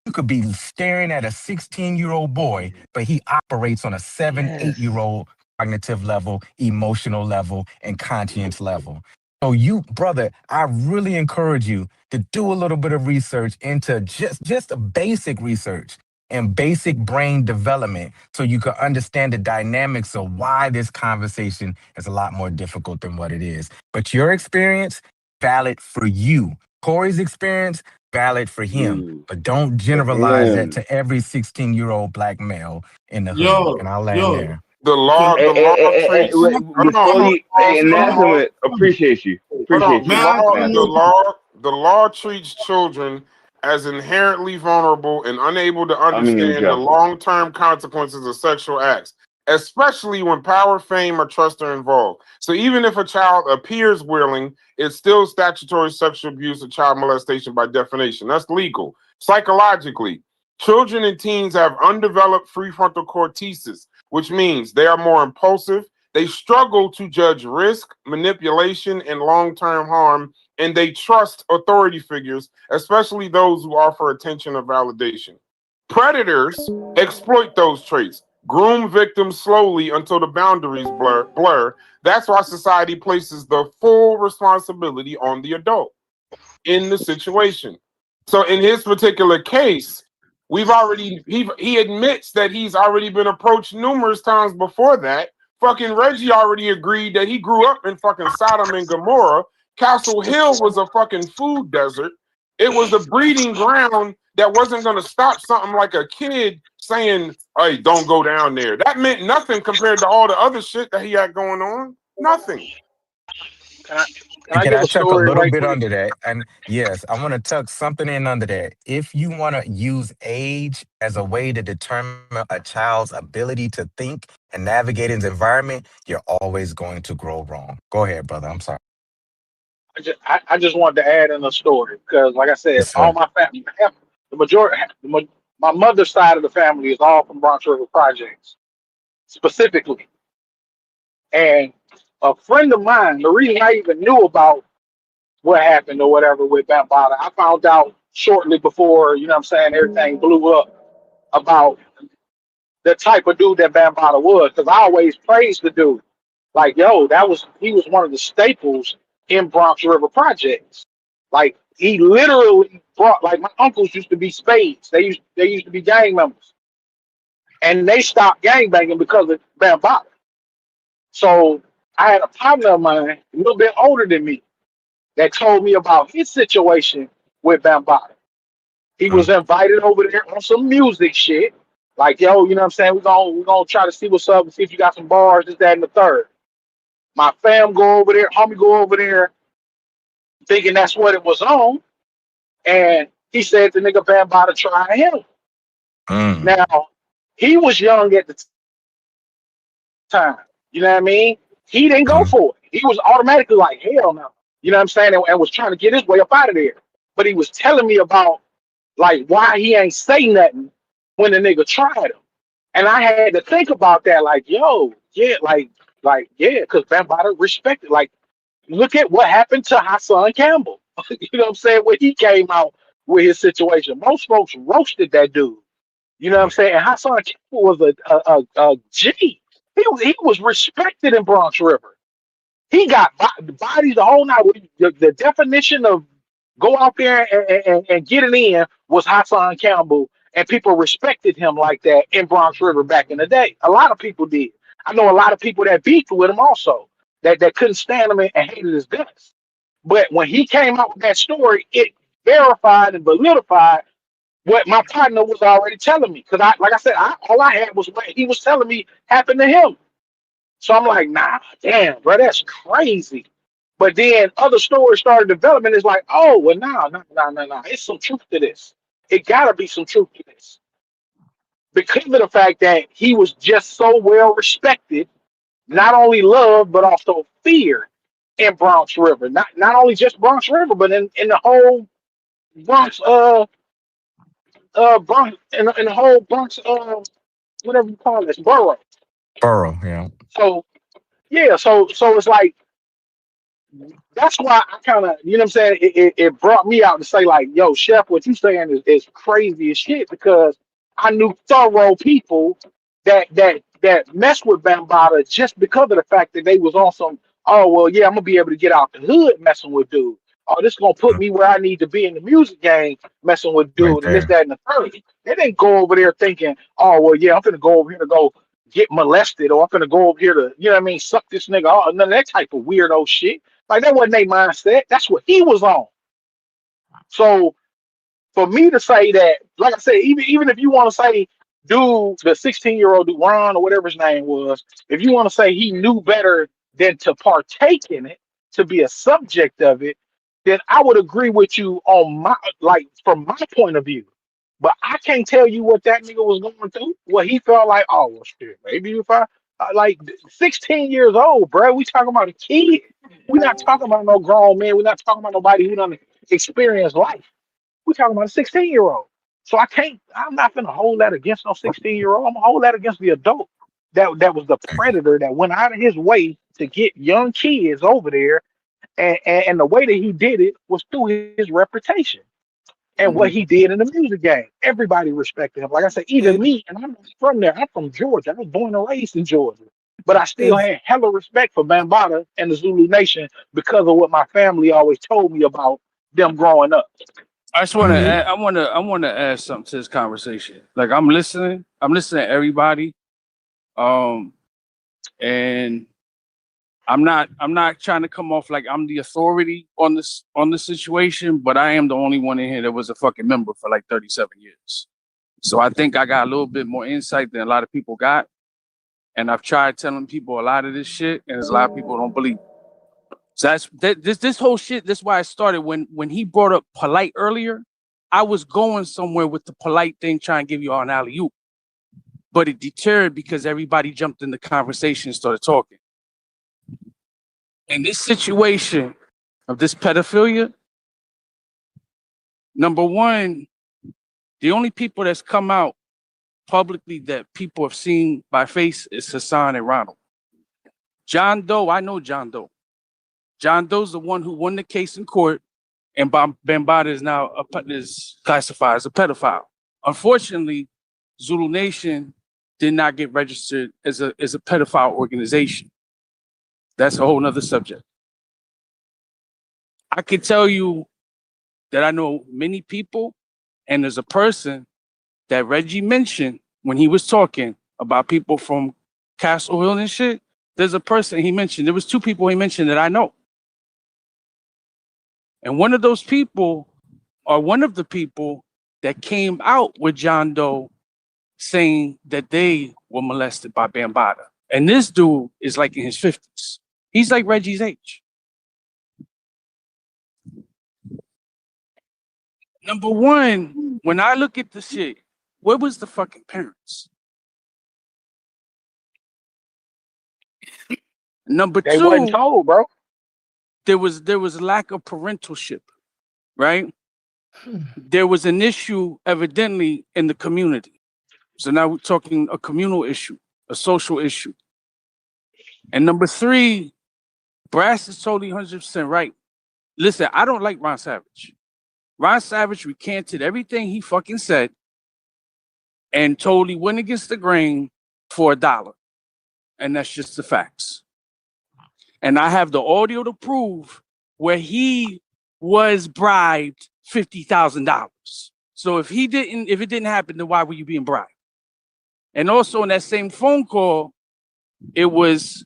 you could be staring at a 16-year-old boy, but he operates on a 7, 8-year-old cognitive level, emotional level, and conscience level. So you, brother, I really encourage you to do a little bit of research into just a basic research and basic brain development so you can understand the dynamics of why this conversation is a lot more difficult than what it is. But your experience, valid for you. Corey's experience, valid for him. But don't generalize that Damn. to every 16-year-old black male in the hood. And Yo, I'll land yo. there. The law treats. Wait, before you, hey, Nassima, appreciate you. Hold on. Appreciate you, Nassima. The law treats children as inherently vulnerable and unable to I mean, understand the Jeffrey. long-term consequences of sexual acts, especially when power, fame, or trust are involved. So even if a child appears willing, it's still statutory sexual abuse or child molestation by definition. That's legal. Psychologically, children and teens have undeveloped prefrontal cortices, which means they are more impulsive. They struggle to judge risk, manipulation, and long-term harm, and they trust authority figures, especially those who offer attention or validation. Predators exploit those traits, groom victims slowly until the boundaries blur. That's why society places the full responsibility on the adult in the situation. So in his particular case, he admits that he's already been approached numerous times before that. Fucking Reggie already agreed that he grew up in fucking Sodom and Gomorrah. Castle Hill was a fucking food desert. It was a breeding ground that wasn't going to stop something like a kid saying, "Hey, don't go down there." That meant nothing compared to all the other shit that he had going on. Nothing. Can I Can give I a tuck a story little right bit quick? under that? And yes, I want to tuck something in under that. If you want to use age as a way to determine a child's ability to think and navigate his environment, you're always going to grow wrong. Go ahead, brother. I'm sorry. I just wanted to add in a story because, like I said, Yes, all sir. my family, the majority, my mother's side of the family is all from Bronx River Projects specifically. And a friend of mine, the reason I even knew about what happened or whatever with Bambatta, I found out shortly before, you know what I'm saying, everything blew up about the type of dude that Bambatta was. Because I always praised the dude. Like, yo, he was one of the staples in Bronx River Projects. Like, he literally brought, like, my uncles used to be spades. They used to be gang members. And they stopped gang banging because of Bambatta. So I had a partner of mine, a little bit older than me, that told me about his situation with Bambatta. He was invited over there on some music shit. Like, yo, you know what I'm saying? We're gonna try to see what's up and see if you got some bars, this, that, and the third. My fam go over there, homie go over there, thinking that's what it was on. And he said the nigga Bambatta try him. Now, he was young at the time. You know what I mean? He didn't go for it. He was automatically like, hell no. You know what I'm saying? And was trying to get his way up out of there. But he was telling me about like why he ain't say nothing when the nigga tried him. And I had to think about that, like, yo, yeah, yeah, because Bambatta respected. Like, look at what happened to Hassan Campbell. You know what I'm saying? When he came out with his situation. Most folks roasted that dude. You know what I'm saying? And Hassan Campbell was a G. He was respected in Bronx River. He got bodies the whole night. The definition of go out there and get it in was Hassan Campbell, and people respected him like that in Bronx River back in the day. A lot of people did. I know a lot of people that beefed with him also, that couldn't stand him and hated his guts. But when he came out with that story, it verified and validified what my partner was already telling me. Because like I said, all I had was what he was telling me happened to him. So I'm like, nah, damn, bro, that's crazy. But then other stories started developing. It's like, oh, well, no. It's some truth to this. It gotta be some truth to this. Because of the fact that he was just so well respected, not only loved, but also feared in Bronx River. Not only just Bronx River, but in the whole Bronx, Bronx, in the whole Bronx, whatever you call this, borough. Borough, yeah. So, yeah, so it's like, that's why I kind of, you know what I'm saying? It brought me out to say, like, yo, Chef, what you saying is crazy as shit, because I knew thorough people that mess with Bambatta just because of the fact that they was on some, oh, well, yeah, I'm going to be able to get out the hood messing with dude. Oh, this is going to put me where I need to be in the music game messing with dude, Right and this, there. that, and the third. They didn't go over there thinking, oh, well, yeah, I'm going to go over here to go get molested, or I'm going to go over here to, you know what I mean, suck this nigga off. None of that type of weirdo shit. Like, that wasn't their mindset. That's what he was on. So for me to say that, like I said, even if you want to say, dude, the 16-year-old dude, Ron, or whatever his name was, if you want to say he knew better than to partake in it, to be a subject of it, then I would agree with you on my, like, from my point of view. But I can't tell you what that nigga was going through. What he felt like, oh, well, shit, maybe if I, like, 16 years old, bro, we talking about a kid. We're not talking about no grown man. We're not talking about nobody who done experienced life. We're talking about a 16-year-old. So I'm not gonna hold that against no 16-year-old. I'm gonna hold that against the adult that was the predator that went out of his way to get young kids over there, and the way that he did it was through his reputation and what he did in the music game. Everybody respected him. Like I said, even me, and I'm not from there. I'm from Georgia. I was born and raised in Georgia. But I still had hella respect for Bambatta and the Zulu Nation because of what my family always told me about them growing up. I just want to add, I want to add something to this conversation. Like, I'm listening to everybody. And I'm not trying to come off like I'm the authority on the situation, but I am the only one in here that was a fucking member for like 37 years. So I think I got a little bit more insight than a lot of people got. And I've tried telling people a lot of this shit, and there's a lot of people who don't believe it. So this whole shit. That's why I started when he brought up polite earlier. I was going somewhere with the polite thing, trying to give you all an alley-oop, but it deterred because everybody jumped in the conversation and started talking. In this situation of this pedophilia, number one, the only people that's come out publicly that people have seen by face is Hassan and Ronald. John Doe, I know John Doe. John Doe's the one who won the case in court, and Bambatta is now is classified as a pedophile. Unfortunately, Zulu Nation did not get registered as a pedophile organization. That's a whole nother subject. I can tell you that I know many people, and there's a person that Reggie mentioned when he was talking about people from Castle Hill and shit. There's a person he mentioned. There was two people he mentioned that I know. And one of those people, or one of the people that came out with John Doe saying that they were molested by Bambatta. And this dude is like in his 50s. He's like Reggie's age. Number one, when I look at the shit, where was the fucking parents? Number two, they wasn't told, bro. There was lack of parentalship, right? There was an issue evidently in the community. So now we're talking a communal issue, a social issue. And number three, Brass is totally 100% right. Listen, I don't like Ron Savage. Ron Savage recanted everything he fucking said and totally went against the grain for $1. And that's just the facts. And I have the audio to prove where he was bribed $50,000. So if it didn't happen, then why were you being bribed? And also in that same phone call, it was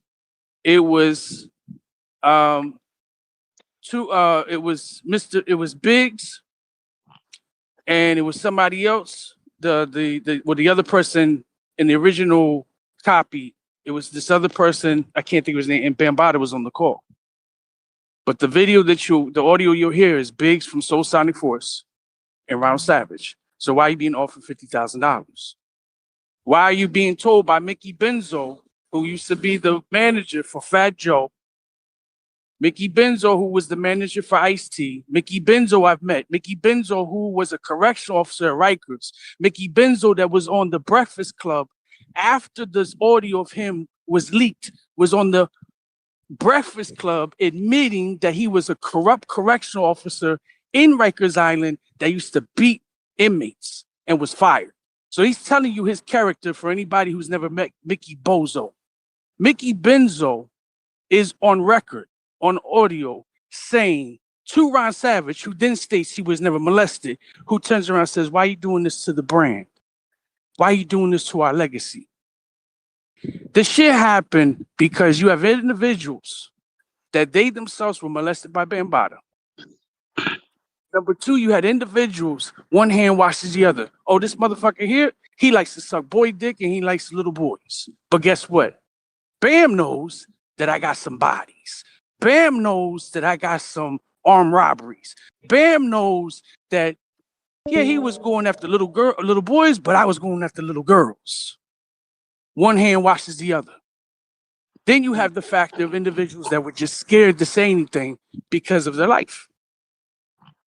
Biggs, and it was somebody else. The other person in the original copy, it was this other person. I can't think of his name. And Bambatta was on the call. But the audio you'll hear is Biggs from Soul Sonic Force and Ron Savage. So why are you being offered $50,000? Why are you being told by Mickey Benzo, who used to be the manager for Fat Joe? Mickey Benzo, who was the manager for Ice-T. Mickey Benzo I've met. Mickey Benzo, who was a correctional officer at Rikers. Mickey Benzo that was on the Breakfast Club after this audio of him was leaked, was on the Breakfast Club admitting that he was a corrupt correctional officer in Rikers Island that used to beat inmates and was fired. So he's telling you his character for anybody who's never met Mickey Bozo. Mickey Benzo is on record, on audio, saying to Ron Savage, who then states he was never molested, who turns around and says, why are you doing this to the brand? Why are you doing this to our legacy? This shit happened because you have individuals that they themselves were molested by Bambatta. Number two, you had individuals, one hand washes the other. Oh, this motherfucker here, he likes to suck boy dick and he likes little boys. But guess what? Bam knows that I got some bodies. Bam knows that I got some armed robberies. Bam knows that, yeah, he was going after little boys, but I was going after little girls. One hand washes the other. Then you have the factor of individuals that were just scared to say anything because of their life.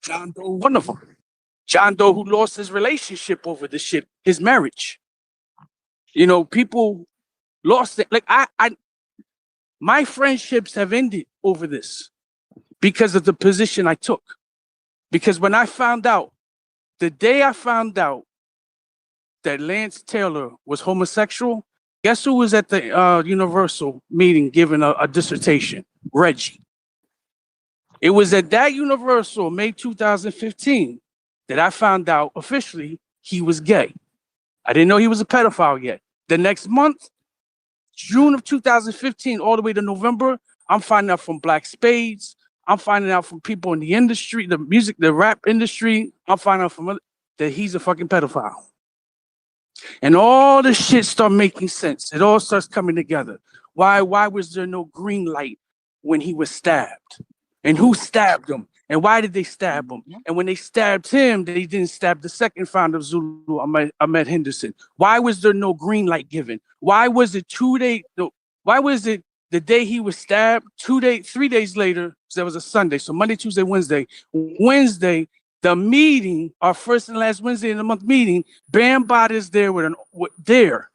John Doe, one of them. John Doe, who lost his relationship over this shit, his marriage. You know, people lost it. Like my friendships have ended over this because of the position I took. Because when I found out, the day I found out that Lance Taylor was homosexual, guess who was at the Universal meeting giving a dissertation? Reggie. It was at that Universal, May 2015, that I found out officially he was gay. I didn't know he was a pedophile yet. The next month, June of 2015, all the way to November, I'm finding out from Black Spades. I'm finding out from people in the industry, the rap industry. I'm finding out from that he's a fucking pedophile. And all this shit start making sense. It all starts coming together. Why was there no green light when he was stabbed? And who stabbed him? And why did they stab him? And when they stabbed him, they didn't stab the second founder of Zulu, Ahmed Henderson. Why was there no green light given? Why was it the day he was stabbed, 3 days later, because that was a Sunday, so Monday, Tuesday, Wednesday, the meeting, our first and last Wednesday in the month meeting, Bambatta is there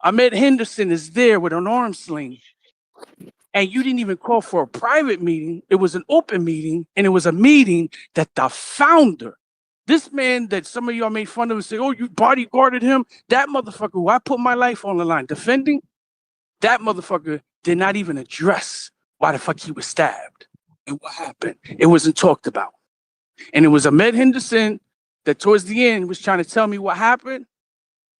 Ahmed Henderson is there with an arm sling. And you didn't even call for a private meeting. It was an open meeting, and it was a meeting that the founder, this man that some of y'all made fun of and say, oh, you bodyguarded him, that motherfucker who I put my life on the line defending, that motherfucker did not even address why the fuck he was stabbed and what happened. It wasn't talked about. And it was Ahmed Henderson that towards the end was trying to tell me what happened.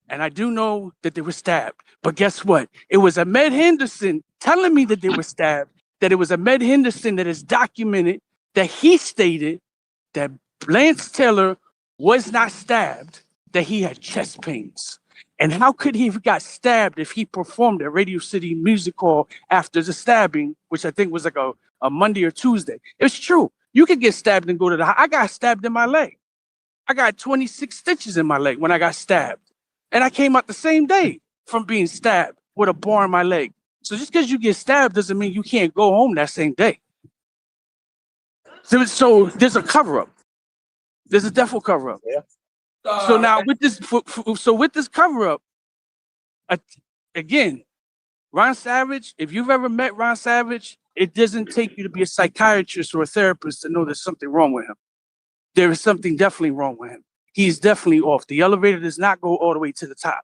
And I do know that they were stabbed. But guess what? It was Ahmed Henderson telling me that they were stabbed, that it was Ahmed Henderson that is documented, that he stated that Lance Taylor was not stabbed, that he had chest pains. And how could he have got stabbed if he performed at Radio City Music Hall after the stabbing, which I think was like a Monday or Tuesday? It's true. You could get stabbed and go to the I got stabbed in my leg. I got 26 stitches in my leg when I got stabbed. And I came out the same day from being stabbed with a bar in my leg. So just because you get stabbed doesn't mean you can't go home that same day. So there's a cover-up. There's a defo cover-up. Yeah. So now with this cover-up, again, Ron Savage, if you've ever met Ron Savage, it doesn't take you to be a psychiatrist or a therapist to know there's something wrong with him. There is something definitely wrong with him. He's definitely off. The elevator does not go all the way to the top.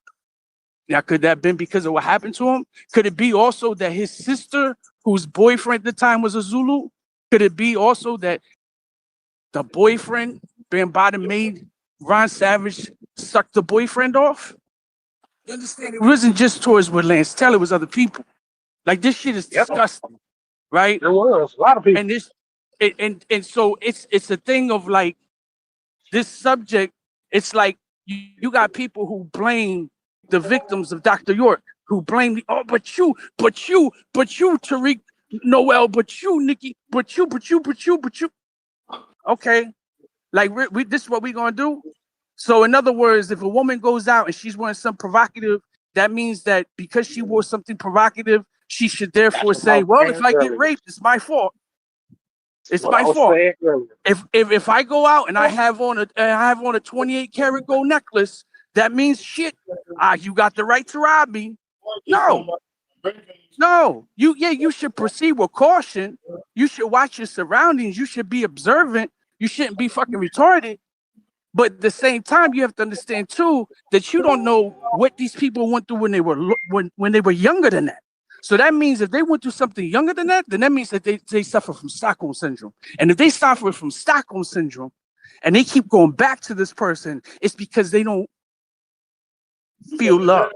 Now, could that have been because of what happened to him? Could it be also that his sister, whose boyfriend at the time was a Zulu? Could it be also that the boyfriend, Bambatta made Ron Savage suck the boyfriend off. You understand? It wasn't just towards with Lance Taylor, it was other people. Like, this shit is disgusting, right? There was a lot of people. And this, and so it's a thing of like this subject. It's like you got people who blame the victims of Dr. York, who blame but you, Tariq Noel, but you, Nikki, but you. Okay, like we this is what we gonna do. So in other words, if a woman goes out and she's wearing something provocative, that means that because she wore something provocative, she should therefore say, well, if I get raped, it's my fault. It's my fault. If I go out and I have on a 28 karat gold necklace, that means shit. You got the right to rob me. No. You should proceed with caution. You should watch your surroundings. You should be observant. You shouldn't be fucking retarded. But at the same time, you have to understand too that you don't know what these people went through when they were younger than that. So that means if they went through something younger than that, then that means that they suffer from Stockholm syndrome. And if they suffer from Stockholm syndrome and they keep going back to this person, it's because they don't feel love.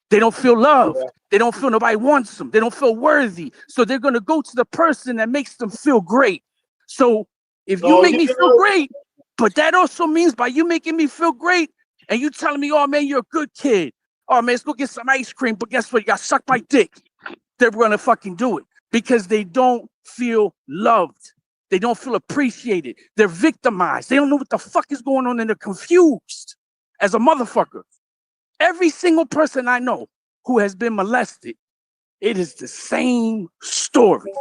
They don't feel loved. They don't feel nobody wants them. They don't feel worthy. So they're going to go to the person that makes them feel great. So if you make me feel great, but that also means by you making me feel great and you telling me, oh man, you're a good kid. Oh man, let's go get some ice cream. But guess what? You got to suck my dick. They're going to fucking do it because they don't feel loved. They don't feel appreciated. They're victimized. They don't know what the fuck is going on and they're confused as a motherfucker. Every single person I know who has been molested, it is the same story.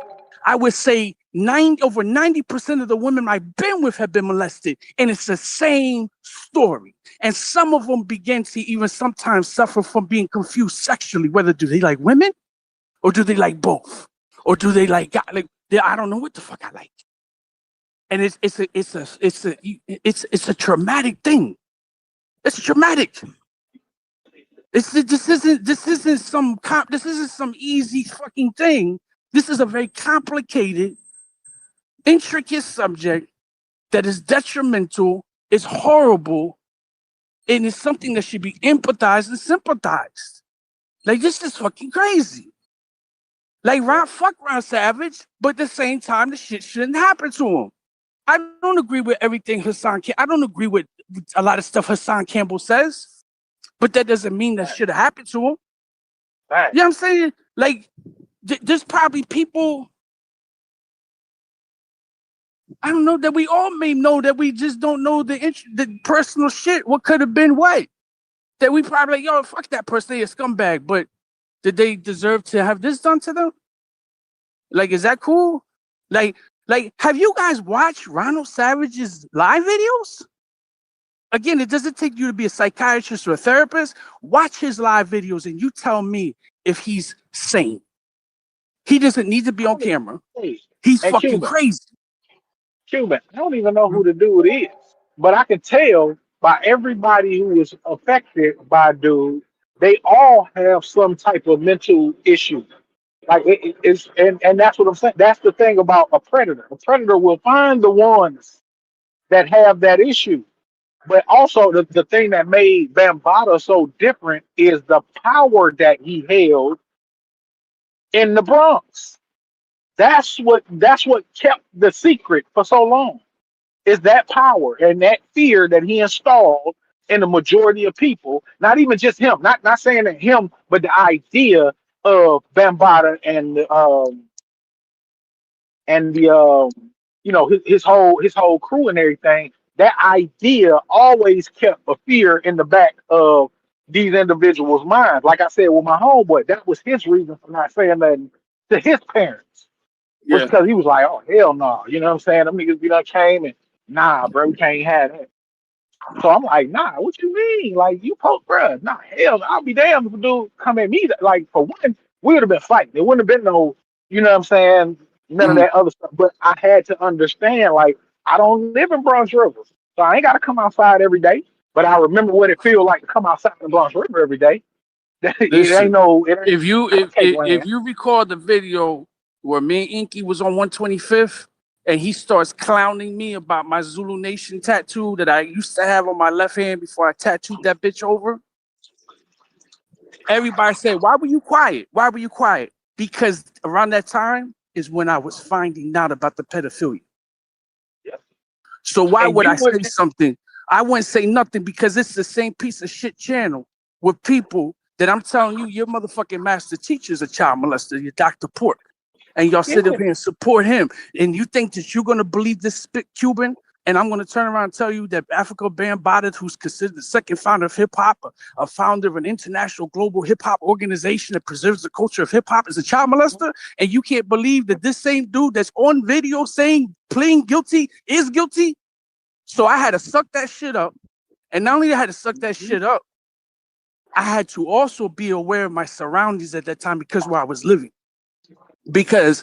I would say over 90% of the women I've been with have been molested, and it's the same story. And some of them begin to even sometimes suffer from being confused sexually. Whether do they like women, or do they like both, or do they like God? Like I don't know what the fuck I like. And it's a traumatic thing. It's traumatic. This isn't some easy fucking thing. This is a very complicated, intricate subject that is detrimental, is horrible, and it's something that should be empathized and sympathized. Like, this is fucking crazy. Like, fuck Ron Savage, but at the same time, the shit shouldn't happen to him. I don't agree with everything I don't agree with a lot of stuff Hassan Campbell says, but that doesn't mean that should have happened to him. Right. You know what I'm saying? Like, there's probably people, I don't know, that we all may know that we just don't know the personal shit, what could have been what. That we probably like, yo, fuck that person, they a scumbag, but did they deserve to have this done to them? Like, is that cool? Like, have you guys watched Ronald Savage's live videos? Again, it doesn't take you to be a psychiatrist or a therapist. Watch his live videos and you tell me if he's sane. He doesn't need to be on camera. He's fucking Cuban. crazy. Cuban. I don't even know who the dude is, but I can tell by everybody who was affected by dude, they all have some type of mental issue. Like it's and that's what I'm saying. That's the thing about a predator. A predator will find the ones that have that issue. But also the thing that made Bambatta so different is the power that he held in the Bronx. That's what kept the secret for so long. Is that power and that fear that he installed in the majority of people, not even just him, not saying that him, but the idea of Bambatta and his whole crew and everything. That idea always kept a fear in the back of these individuals' minds. Like I said with my homeboy, that was his reason for not saying nothing to his parents. Was because he was like, oh hell no, you know what I'm saying? Them niggas be done came and nah, bro, we can't have that. So I'm like, nah, what you mean? Like you poke, bro? Nah, hell, I'll be damned if a dude come at me. Like for one, we would have been fighting. There wouldn't have been no, you know what I'm saying? None of that other stuff. But I had to understand, like, I don't live in Bronx River, so I ain't got to come outside every day. But I remember what it feels like to come outside the Bronx River every day. Listen, if you recall the video where me and Inky was on 125th and he starts clowning me about my Zulu Nation tattoo that I used to have on my left hand before I tattooed that bitch over. Everybody said, "Why were you quiet? Why were you quiet?" Because around that time is when I was finding out about the pedophilia. So why would I say something? I wouldn't say nothing because it's the same piece of shit channel with people that I'm telling you, your motherfucking master teacher's a child molester, your Dr. Pork. And y'all sit up here and support him. And you think that you're going to believe this spit Cuban? And I'm going to turn around and tell you that Africa Bambatta, who's considered the second founder of hip hop, a founder of an international global hip hop organization that preserves the culture of hip hop, is a child molester. And you can't believe that this same dude that's on video saying pleading guilty is guilty. So I had to suck that shit up. And not only I had to suck that shit up, I had to also be aware of my surroundings at that time because where I was living. Because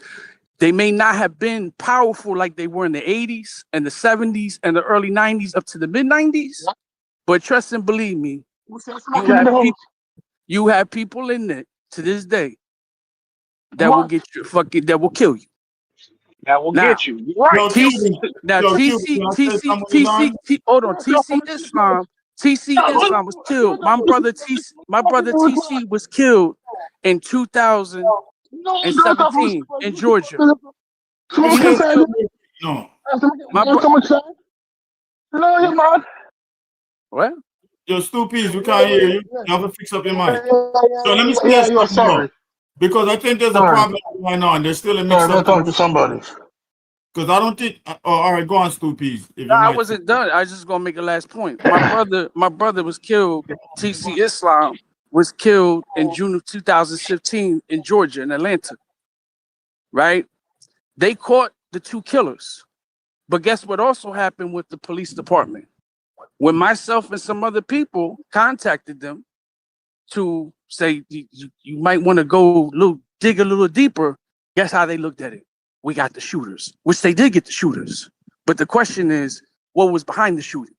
they may not have been powerful like they were in the 80s and the 70s and the early 90s up to the mid 90s. But trust and believe me, you have people in it to this day that will get you that will kill you. That will get you. Right. Hold on. TC Islam was killed. My brother TC was killed in 2017 in Georgia. What? Yo, Stoopies, we can't hear you. You have to fix up your mic. So let me say something, because I think there's a problem going on. There's still a mix up. Talk to somebody. Because I don't think. All right, go on, Stoopies. No, I wasn't done. I was just gonna make a last point. My brother was killed. TC Islam was killed in June of 2015 in Georgia, in Atlanta. Right? They caught the two killers. But guess what also happened with the police department? When myself and some other people contacted them to say you might want to go dig a little deeper, guess how they looked at it? We got the shooters, which they did get the shooters. But the question is, what was behind the shooting?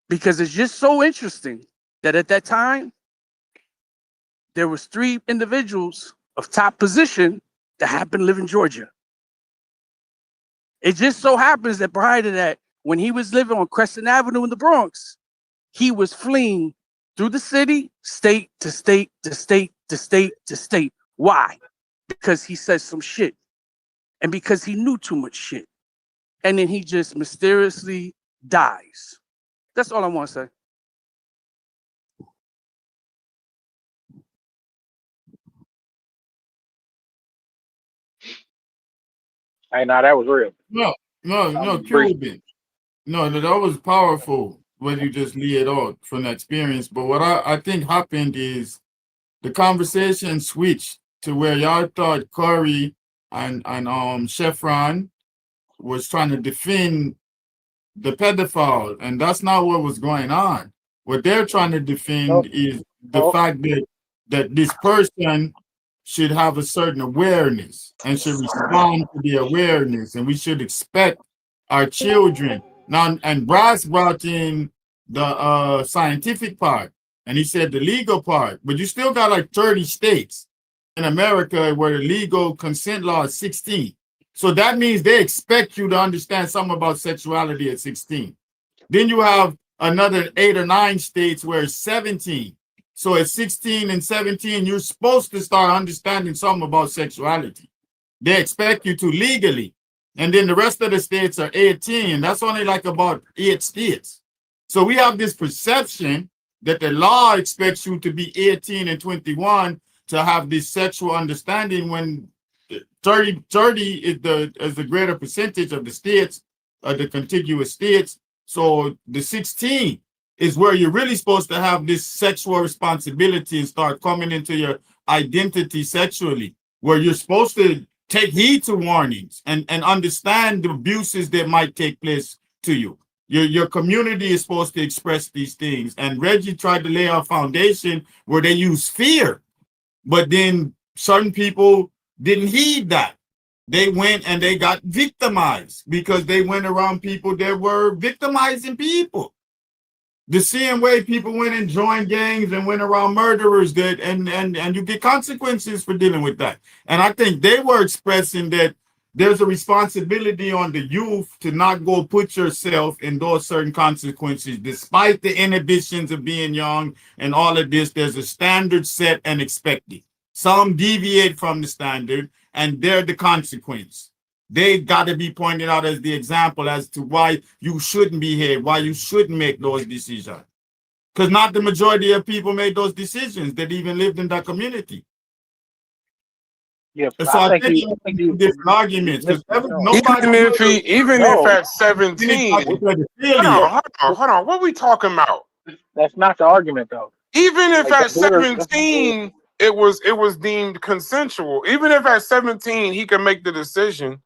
Because it's just so interesting that at that time, there was 3 individuals of top position that happened to live in Georgia. It just so happens that prior to that, when he was living on Crescent Avenue in the Bronx, he was fleeing through the city, state to state to state to state to state. Why? Because he said some shit. And because he knew too much shit. And then he just mysteriously dies. That's all I want to say. Hey, now that was real. No, Cuban. No, that was powerful when you just lay it out from that experience. But what I think happened is the conversation switched to where y'all thought Corey and Chevron was trying to defend the pedophile, and that's not what was going on. What they're trying to defend is the fact that this person should have a certain awareness and should respond to the awareness, and we should expect our children. Now, and Brass brought in the scientific part, and he said the legal part, but you still got like 30 states in America where the legal consent law is 16. So that means they expect you to understand something about sexuality at 16. Then you have another 8 or 9 states where it's 17. So at 16 and 17, you're supposed to start understanding something about sexuality. They expect you to legally. And then the rest of the states are 18. That's only like about 8 states. So we have this perception that the law expects you to be 18 and 21 to have this sexual understanding, when 30 is the greater percentage of the states, the contiguous states. So the 16 is where you're really supposed to have this sexual responsibility and start coming into your identity sexually, where you're supposed to take heed to warnings and understand the abuses that might take place to you. Your community is supposed to express these things. And Reggie tried to lay a foundation where they use fear, but then certain people didn't heed that. They went and they got victimized because they went around people that were victimizing people. The same way people went and joined gangs and went around murderers, and you get consequences for dealing with that. And I think they were expressing that there's a responsibility on the youth to not go put yourself in those certain consequences. Despite the inhibitions of being young and all of this, there's a standard set and expected. Some deviate from the standard, and they're the consequence. They got to be pointed out as the example as to why you shouldn't be here, why you shouldn't make those decisions. Because not the majority of people made those decisions that even lived in that community. Yeah, So I think you different arguments. Because nobody, even if at 17, hold on, what are we talking about? That's not the argument, though. Even if at 17 it was deemed consensual, even if at 17 he can make the decision,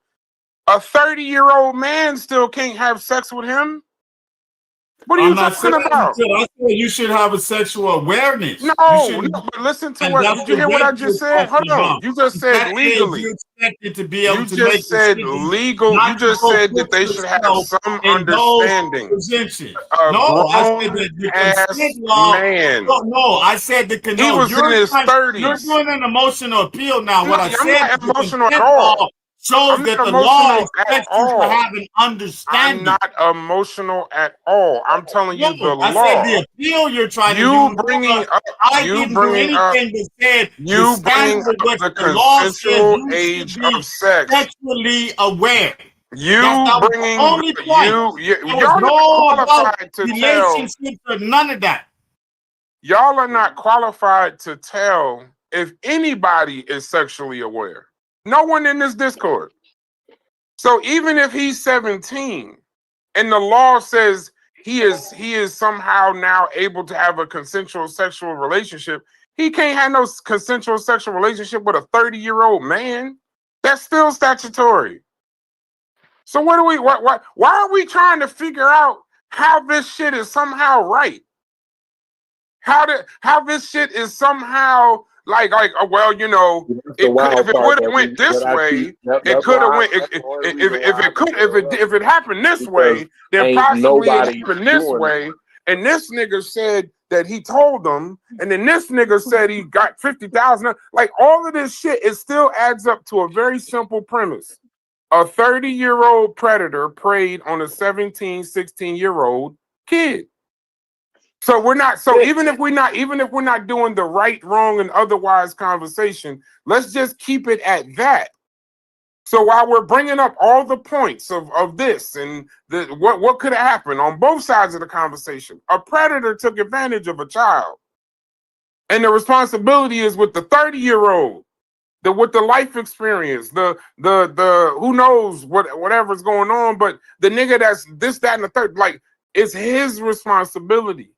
a 30-year-old man still can't have sex with him. What are you talking about? I said you should have a sexual awareness. No, but listen to what. Did you hear what I just said? Hold on. You just said legally. You expected to be able you to just make said legal. You just said that they should have some understanding. No, I said that the consent law. Man. No, I said the he was in his 30s. You're doing an emotional appeal now. No, what I I'm said not emotional at all. Shows that the law expects you to have an understanding. I'm not emotional at all. I'm telling you the law. I said the appeal you're trying to do. I didn't do anything that said you bring up the consensual age of sex. Sexually aware. You bringing y'all not qualified to relationships or none of that. Y'all are not qualified to tell if anybody is sexually aware. No one in this Discord. So even if he's 17 and the law says he is somehow now able to have a consensual sexual relationship, he can't have no consensual sexual relationship with a 30-year-old man. That's still statutory. So why are we trying to figure out how this shit is somehow right? How this shit is somehow like well, you know, if it would have went this way, it could have went. If it happened this way, then possibly it happened this way. And this nigga said that he told them, and then this nigga said he got 50,000. Like all of this shit, it still adds up to a very simple premise. A 30-year-old predator preyed on a 17, 16-year-old kid. So we're not. So even if we're not doing the right, wrong, and otherwise conversation, let's just keep it at that. So while we're bringing up all the points of this and what could have happened on both sides of the conversation, a predator took advantage of a child, and the responsibility is with the 30-year-old, with the life experience, the who knows whatever's going on, but the nigga that's this, that, and the third, like it's his responsibility.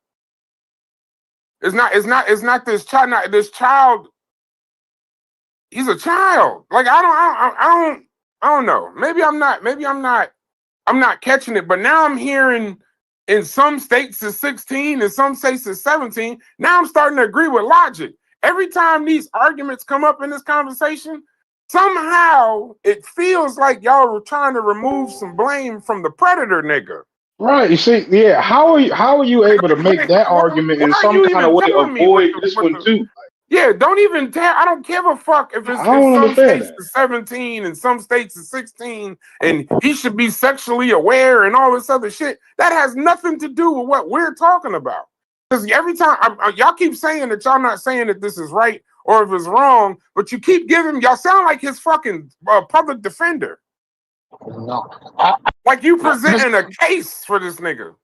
It's not this child. Not this child. He's a child. Like I don't know. Maybe I'm not catching it. But now I'm hearing in some states it's 16, in some states it's 17. Now I'm starting to agree with logic. Every time these arguments come up in this conversation, somehow it feels like y'all were trying to remove some blame from the predator nigga. Right. You see, yeah. How are you able to make that argument in some kind of way avoid this one too? Yeah, don't even tell. I don't give a fuck if it's some states is 17 and some states is 16 and he should be sexually aware and all this other shit. That has nothing to do with what we're talking about. Because every time y'all keep saying that y'all not saying that this is right or if it's wrong, but you keep giving, y'all sound like his fucking public defender. No. Like you presenting a case for this nigga.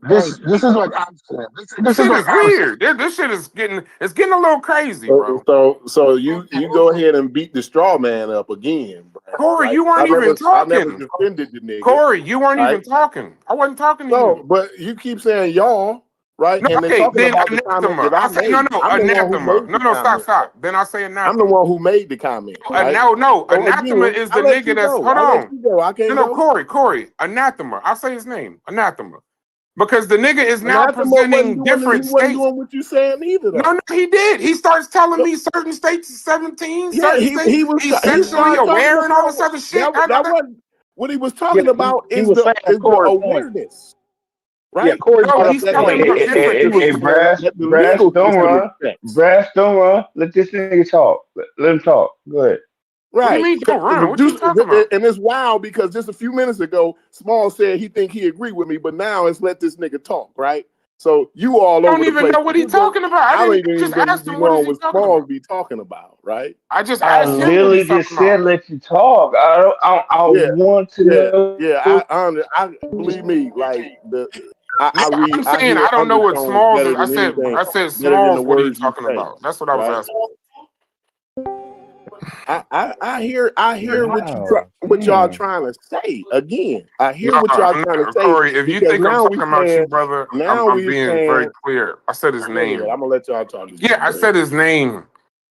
This is what I'm saying. This shit is weird. This shit is getting a little crazy, bro. So you go ahead and beat the straw man up again, bro. Corey, you weren't even talking. I never defended the nigga. Corey, you weren't even talking. I wasn't talking to you. No, but you keep saying y'all, right? No, and okay, then about anathema. I say, anathema. No, stop. Then I say anathema. I'm the one who made the comment. Right? No, anathema is the nigga that's. Hold on. I can't go. Corey, anathema. I'll say his name, anathema. Because the nigga is now presenting different states. He wasn't doing what you saying either. Though. No, he did. He starts telling me certain states is 17. Yeah, he's sexually aware and all this other shit. That wasn't what he was talking about. Is the awareness. Right? Yeah, Corey, he's telling me different. Brass, don't run. Let this nigga talk. Let him talk. Go ahead. Right. What do you mean don't run? What you talking about? And it's wild because just a few minutes ago, Small said he think he agree with me, but now it's let this nigga talk, right? So you all over the place. I don't even know what he's talking about. I don't even just asked him be what is knowing he what talking Small about. be talking about, right? I just I asked him what literally he's talking just said about. let you talk. I want to know. Yeah. I believe me, like I'm saying hear I don't know what undertones Smalls better is. than anything, I said better than the Smalls. What are you words you talking say, about? That's what I was right? asking. I hear Wow. what y'all trying to say. Again, I hear what No, y'all I'm trying to not, say, Corey, if you because think I'm now we talking about you, saying, brother, now I'm we being saying, very clear. I said his go ahead, name. I'm gonna let y'all talk again. Yeah, I said his name.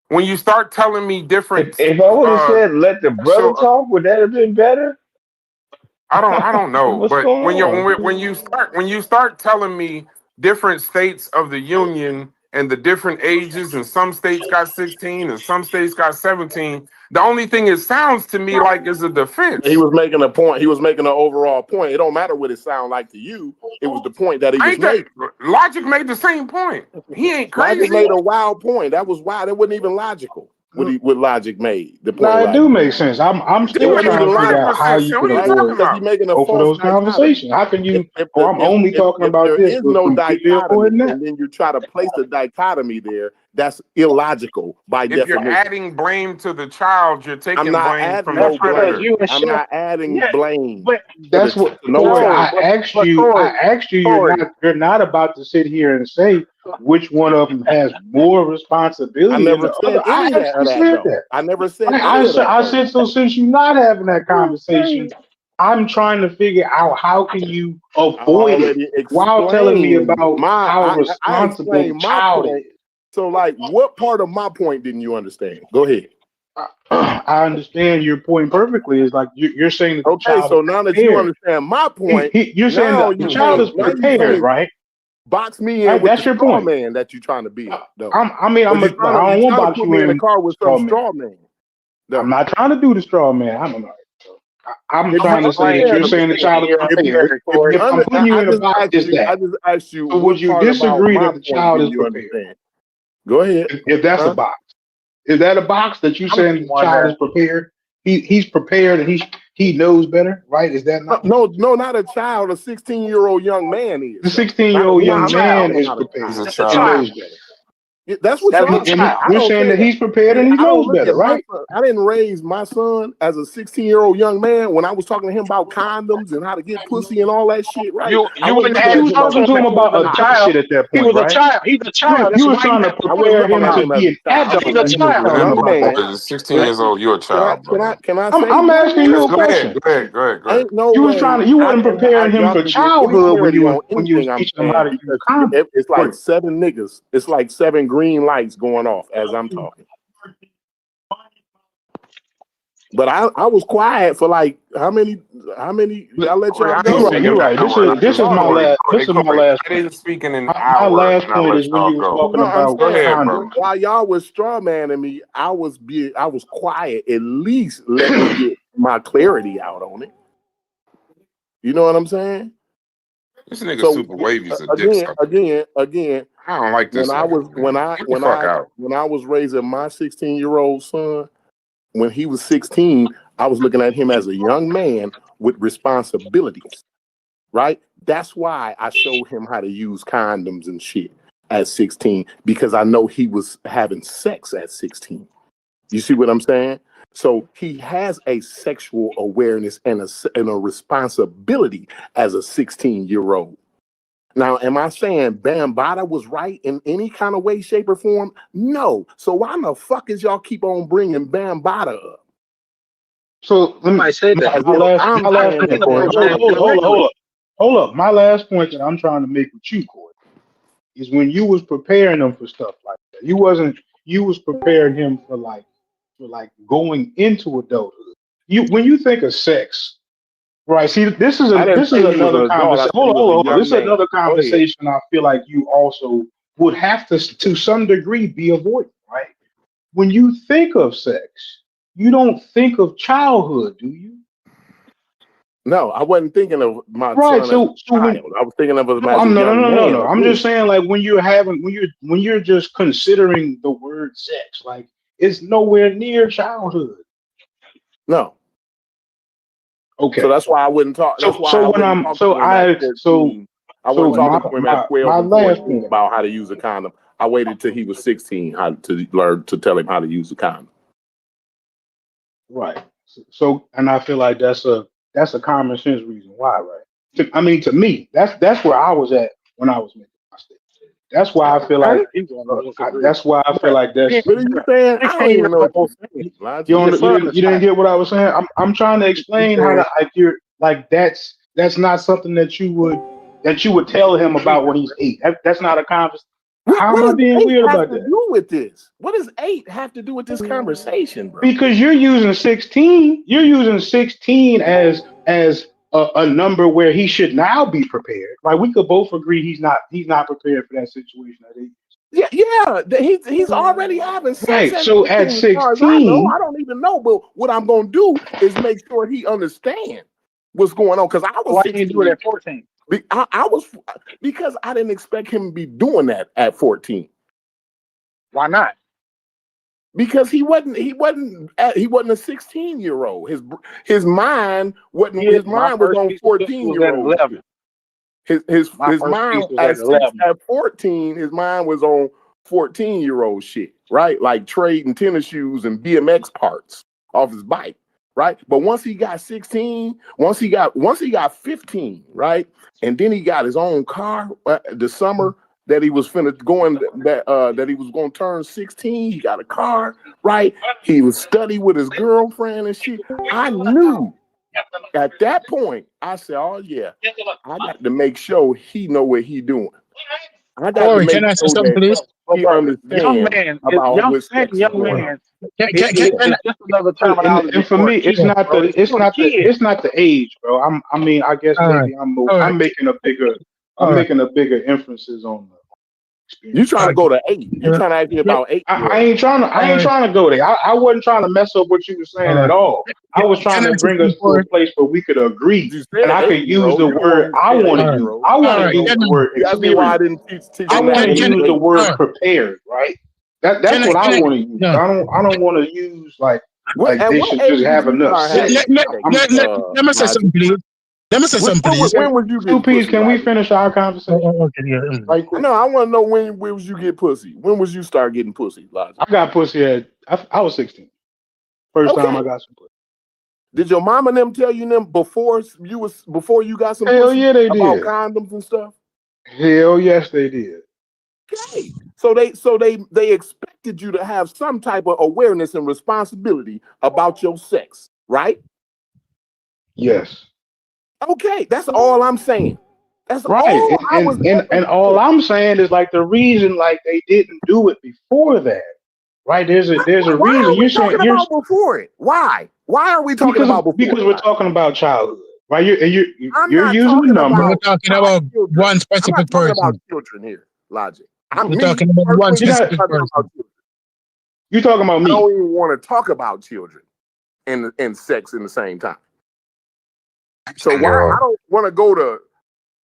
When you start telling me different, If I would have said let the brother talk, would that have been better? I don't know. What's But going on? when you start telling me different states of the union and the different ages, and some states got 16 and some states got 17, the only thing it sounds to me like is a defense. He was making a point. He was making an overall point. It don't matter what it sound like to you. It was the point that he was making. Logic made the same point. He ain't crazy. Logic made a wild point. That was wild. It wasn't even logical. What Logic made. The point. No, it do make sense. I'm still trying to figure out how you can avoid both of those conversations. How can you? I'm only talking about there this. is no Completely dichotomy, avoiding that. and then you try to place a dichotomy there. That's illogical by If definition. you're adding blame to the child, you're taking I'm not blame adding from no the predator. blame. I'm not adding blame. But that's what Corey, I asked you. I asked you. You're not about to sit here and say which one of them has more responsibility. I never said any of that. I never said any of that. I said so. Since you're not having that conversation, I'm trying to figure out how can you avoid it while telling me about how responsible the child is. So, like, what part of my point didn't you understand? Go ahead. I understand your point perfectly. It's like you're saying that the child. So now that you understand my point, you're saying that the child is prepared, right? Box me in with that's the your straw point. man that you're trying to be. I don't want to box you in the car with some straw man. I'm not trying to do the straw man. I'm trying to say that you're saying the child is prepared. If I'm putting you in a box, is that? I just asked you. So would you disagree that the child is prepared? Understand? Go ahead. If that's a box, is that a box that you saying the child is prepared? He's prepared and he knows better, right? Is that not? No, not a child. A 16-year-old young man is. The 16-year-old young man is prepared. He's a child. And knows better. That's what you're saying that he's prepared and he knows better, right? I didn't raise my son as a 16-year-old young man when I was talking to him about condoms and how to get pussy and all that shit, right? You wouldn't have you was talking to him about adult shit at that point, He was right? a child. He's a child. You were trying to prepare him to be an adult. He's a child. Young man. You're 16 years old. You're a child. Can I say? I'm asking you a question. Go ahead. Ain't no you way. You wasn't preparing him for childhood when you was teaching him how to use condoms. It's like 7 niggas. It's like 7 green lights going off as I'm talking. But I was quiet for like how many I let y'all go. You're right. This is my last point. I didn't speak in an my hour. last point is when you were talking about condoms. While y'all was straw manning me, I was quiet. At least let me get my clarity out on it. You know what I'm saying? This nigga super wavy's a dick sucker. Again. I don't like this. When I was raising my 16-year-old son, when he was 16, I was looking at him as a young man with responsibilities. Right? That's why I showed him how to use condoms and shit at 16, because I know he was having sex at 16. You see what I'm saying? So he has a sexual awareness and a responsibility as a 16-year-old. Now, am I saying Bambatta was right in any kind of way, shape, or form? No. So why the fuck is y'all keep on bringing Bambatta up? So let me say that. Hold up. My last point that I'm trying to make with you, Corey, is when you was preparing them for stuff like that. You was preparing him for going into adulthood. When you think of sex, right? See, this is another conversation. Hold on. This is another conversation I feel like you also would have to some degree be avoiding, right? When you think of sex, you don't think of childhood, do you? No, I wasn't thinking of my son as a child. I was thinking of him as a young man. No. I'm just saying, like, when you're just considering the word sex, like, it's nowhere near childhood. No. Okay. So that's why I wouldn't talk. That's why I wouldn't talk to him at 14. I wouldn't talk to him at 12 and 14 about how to use a condom. I waited till he was 16 to learn to tell him how to use a condom. Right. So, and I feel like that's a common sense reason why, right? I mean, to me, that's where I was at when I was making my statement. That's why I feel like that's why I feel like that's. What are you saying? I don't even know what you're saying. You didn't get what I was saying. I'm trying to explain how to you're like that's not something that you would tell him about when he's 8. That's not a conversation. How am I being weird about that? Do with this? What does 8 have to do with this conversation, bro? Because you're using 16. You're using 16 as a number where he should now be prepared. Like we could both agree he's not prepared for that situation at 8. He's already having sex. Right. So at 16, I don't even know, but what I'm gonna do is make sure he understands what's going on. Because I was. Why didn't you do it at 14? I was because I didn't expect him to be doing that at 14. Why not? Because he wasn't a 16-year-old. His mind wasn't. His mind was on 14-year-old. His mind at 14. His mind was on 14-year-old shit, right? Like trading tennis shoes and BMX parts off his bike, right? But once he got 16, once he got 15, right, and then he got his own car the summer that he was that he was going to turn 16. He got a car, right? He was study with his girlfriend and shit. I knew at that point. I said, "Oh yeah, I got to make sure he know what he doing. I got to make can I say something, please? He understands young man. It's just another terminology. And for me, it's not the age, bro. I mean, I guess maybe I'm making a bigger emphasis on the. You trying to go to 8? You trying to ask me about 8? I ain't trying to go there. I wasn't trying to mess up what you were saying at all. I was trying to bring us to a place where we could agree, and I could use the word I want to use. I want to use the word experience. I want to use the word prepared. Right. That's what I want to use. I don't want to use like they should just have enough. Let me say something, please. Let me say something, please. When would you get pussy? Can we finish our conversation? No, I want to know when was you get pussy? When was you start getting pussy, Logic? I got pussy I was 16. First time I got some pussy. Did your mom and them tell you them before you got some Hell pussy yeah, they about did. condoms and stuff? Hell yes, they did. Okay. So they expected you to have some type of awareness and responsibility about your sex, right? Yes. Okay, that's all I'm saying. That's right. all and all I'm saying is like the reason like they didn't do it before that, right? There's a reason. You're talking about before it. Why? Why are we talking about before? Because we're talking about childhood, right? You're using a number. We're talking about one specific person. I'm talking about children here, Logic. We're talking about one specific person. You're talking about me. I don't even want to talk about children and sex in the same time. So why I don't want to go to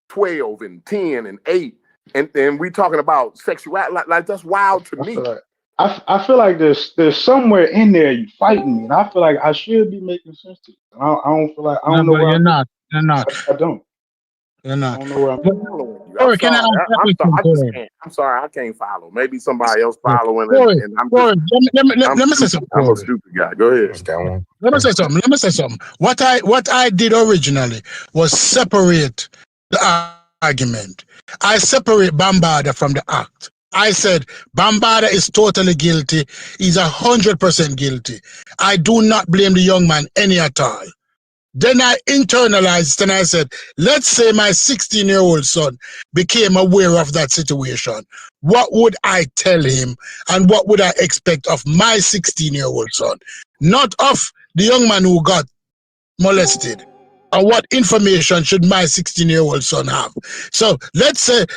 12 and 10 and 8 and we talking about sexuality like that's wild to me. I feel like there's somewhere in there you fighting me, and I feel like I should be making sense to you. I don't feel like I don't know where you're not. I don't. You're not. I don't know where I'm I'm sorry, I can't follow. Maybe somebody else following. Let me say something. I'm a stupid guy. Go ahead. Let me say something. What I did originally was separate the argument. I separate Bambatta from the act. I said Bambatta is totally guilty. He's 100% guilty. I do not blame the young man any at all. Then I internalized and I said, let's say my 16-year-old son became aware of that situation. What would I tell him and what would I expect of my 16-year-old son? Not of the young man who got molested. And what information should my 16-year-old son have? So let's say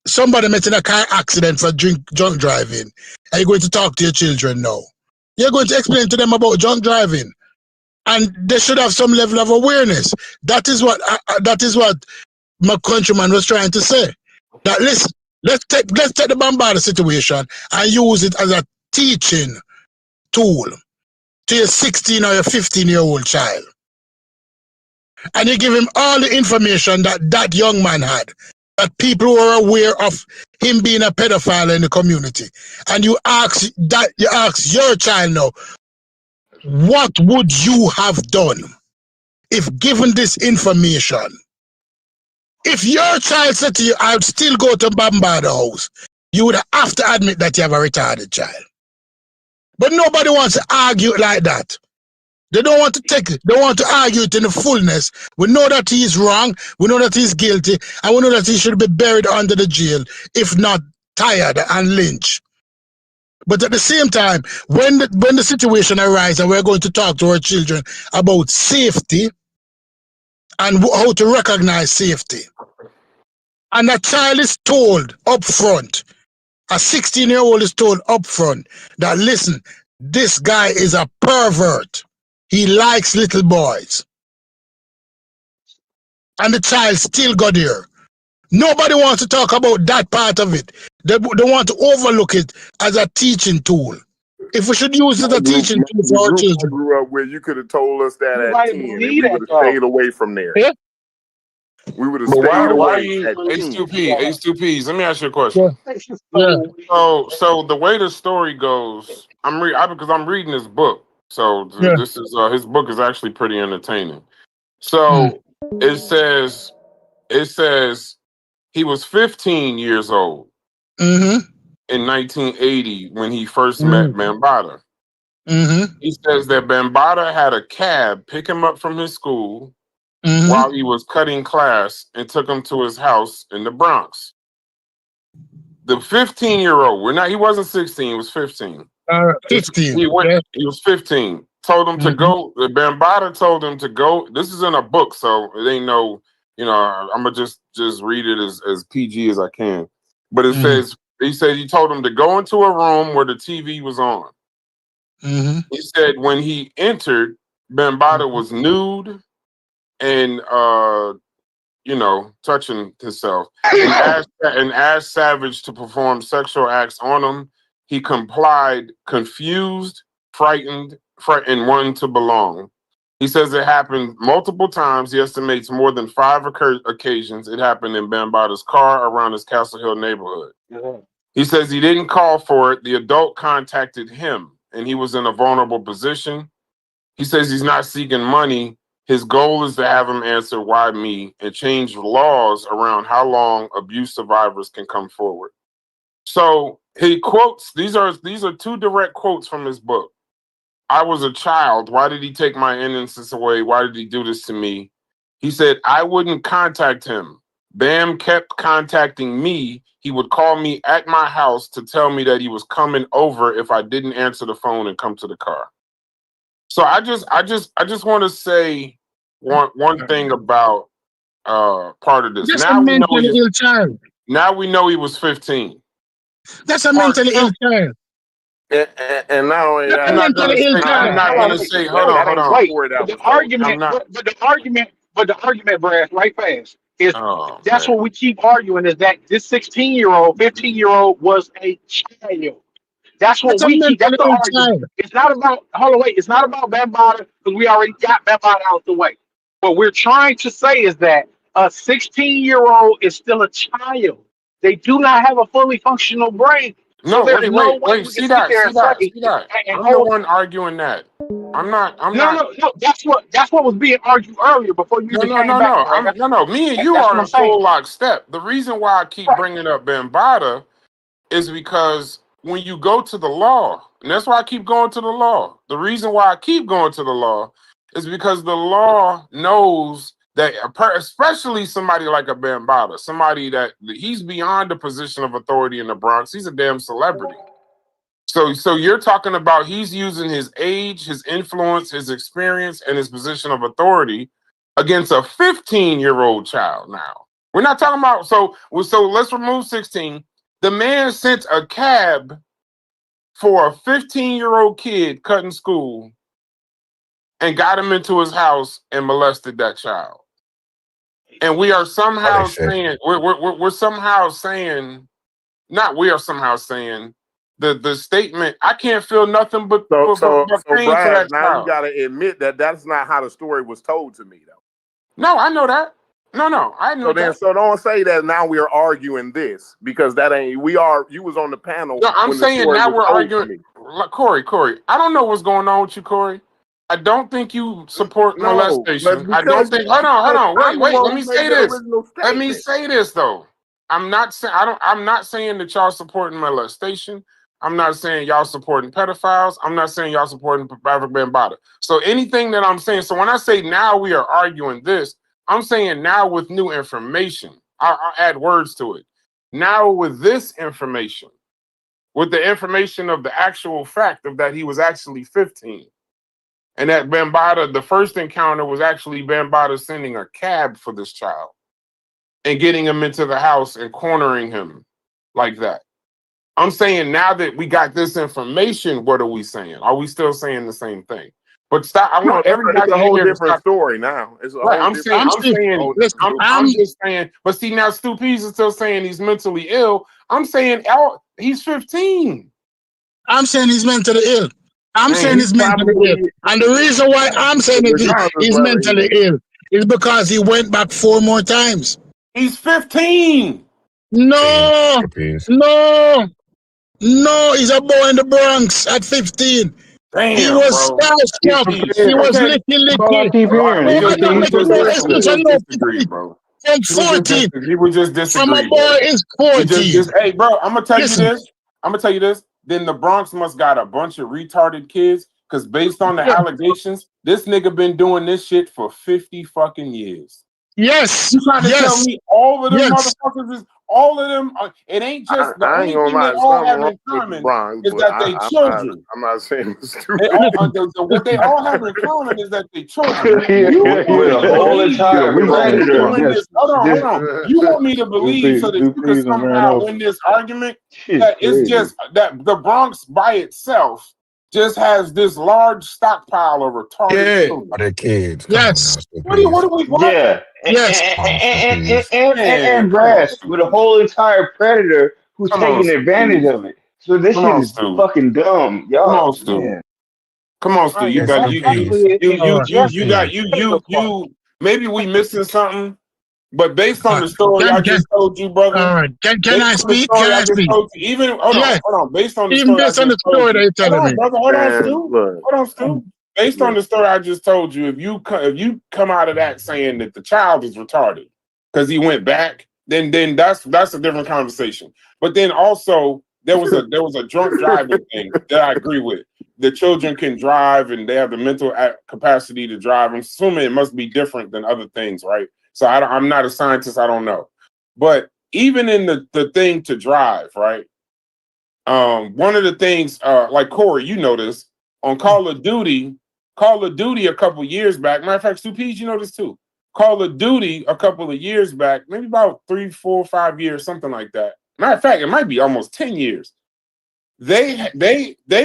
somebody met in a car accident for drunk driving. Are you going to talk to your children now? You're going to explain to them about drunk driving. And they should have some level of awareness. That is what my countryman was trying to say. That let's take the Bambatta situation and use it as a teaching tool to your 16 or your 15-year-old child. And you give him all the information that that young man had, that people were aware of him being a pedophile in the community. And you ask your child now, what would you have done if given this information? If your child said to you, I'd still go to Bambatta house, you would have to admit that you have a retarded child. But nobody wants to argue like that. They don't want to take it. They want to argue it in the fullness. We know that he is wrong. We know that he's guilty. And we know that he should be buried under the jail, if not tired and lynched. But at the same time, when the situation arises and we're going to talk to our children about safety and how to recognize safety, and a child is told up front, a 16-year-old is told up front that, listen, this guy is a pervert. He likes little boys. And the child still got there. Nobody wants to talk about that part of it. They want to overlook it as a teaching tool. If we should use it as a teaching tool for our children. Grew up where you could have told us that at 10 and we would have stayed away from there. Yeah. We would have stayed away at 10. H2Ps, let me ask you a question. Yeah. So the way the story goes, because I'm reading this book. So this is his book is actually pretty entertaining. So it says he was 15 years old in 1980 when he first met Bambatta. He says that Bambatta had a cab pick him up from his school while he was cutting class and took him to his house in the Bronx. The 15-year-old, he wasn't 16, he was 15. 15. He was 15. Told him to go. Bambatta told him to go. This is in a book, so it ain't no, I'm gonna just read it as PG as I can. But it says, he said he told him to go into a room where the TV was on. He said when he entered, Bambatta was nude and touching himself, and asked Savage to perform sexual acts on him. He complied, confused, frightened, and wanting to belong. He says it happened multiple times. He estimates more than 5 occasions. It happened in Bambatta's car around his Castle Hill neighborhood. He says he didn't call for it. The adult contacted him, and he was in a vulnerable position. He says he's not seeking money. His goal is to have him answer why me and change laws around how long abuse survivors can come forward. So he quotes, these are 2 direct quotes from his book. I was a child. Why did he take my innocence away? Why did he do this to me? He said, I wouldn't contact him. Bam kept contacting me. He would call me at my house to tell me that he was coming over if I didn't answer the phone and come to the car. So I just want to say one thing about part of this. That's a mentally ill child. Now we know he was 15. That's a mentally ill child. And not only that, I'm not going to say, hold on. Wait, the argument, Brad, right fast, is that's what we keep arguing, is that this 16-year-old, 15-year-old was a child. That's what we keep. That's the argument. It's not about, it's not about Bambatta, because we already got Bambatta out the way. What we're trying to say is that a 16-year-old is still a child. They do not have a fully functional brain. No, wait. See that. I'm the one arguing that. I'm not. No. That's what was being argued earlier before you even came back. No. Me and you are in full lockstep. The reason why I keep bringing up Bambatta is because when you go to the law, and that's why I keep going to the law. The reason why I keep going to the law is because the law knows that, especially somebody like a Bambatta, somebody that he's beyond the position of authority in the Bronx. He's a damn celebrity. So you're talking about he's using his age, his influence, his experience, and his position of authority against a 15-year-old child. Now we're not talking about so let's remove 16. The man sent a cab for a 15-year-old kid cutting school and got him into his house and molested that child. And we are somehow saying, we're somehow saying, not we are somehow saying the statement, I can't feel nothing but So pain for Brad, that now child. you got to admit that that's not how the story was told to me, though. No, I know that. No, I know that. So don't say that now we are arguing this, because that ain't, you was on the panel. No, I'm saying now we're arguing. Corey, I don't know what's going on with you, Corey. I don't think you support molestation. I don't think. Hold on. Wait. Let me say this. Let me say this though. I'm not saying I'm not saying that y'all supporting molestation. I'm not saying y'all supporting pedophiles. I'm not saying y'all supporting Bambatta. So anything that I'm saying. So when I say now we are arguing this, I'm saying now with new information. I'll add words to it. Now with this information, with the information of the actual fact of that he was actually 15. And that Bambatta, the first encounter was actually Bambatta sending a cab for this child and getting him into the house and cornering him like that. I'm saying now that we got this information, what are we saying? Are we still saying the same thing? But stop. I want everybody. It's a whole different stop. story now. It's a Right. whole I'm just saying. But see, now Stu Pease is still saying he's mentally ill. I'm saying he's 15. I'm saying he's mentally ill. I'm saying he's mentally ill. And the reason why I'm saying he's mentally ill is because he went back 4 more times. He's 15. No, he's a boy in the Bronx at 15. Damn, he was starstruck. He was licky. From 14. He would just disagree. From a boy is 14. Hey, bro, I'm gonna tell you this. Then the Bronx must got a bunch of retarded kids, because based on the allegations, this nigga been doing this shit for 50 fucking years. Yes. You trying to tell me all of them motherfuckers is all of them? It ain't just the only thing they all have in common is that they children. I'm not saying it's stupid. What they all have in common is that they children. Hold on. You want me to believe so that you can somehow win this argument that it's just that the Bronx by itself just has this large stockpile of retarded children. Are they kids? Yes. What? Yeah. Yes. And grass with a whole entire predator who's taking advantage of it. So this shit is fucking dumb, y'all. Come on, Stu. Come on, Stu. You got you. Maybe we missing something, but based on the story I just told you, brother. Can I speak? Can I speak? Even hold on. Based on the story, that you're telling me. Hold on, Stu. Based on the story I just told you, if you come out of that saying that the child is retarded because he went back, then that's a different conversation. But then also there was a drunk driving thing that I agree with. The children can drive and they have the mental capacity to drive. I'm assuming it must be different than other things, right? So I'm not a scientist. I don't know. But even in the thing to drive, right? One of the things, like Corey, you know this, on Call of Duty a couple years back. Matter of fact, Stu Pease, you know this too. Call of Duty a couple of years back, maybe about 3, 4, 5 years, something like that. Matter of fact, it might be almost 10 years. They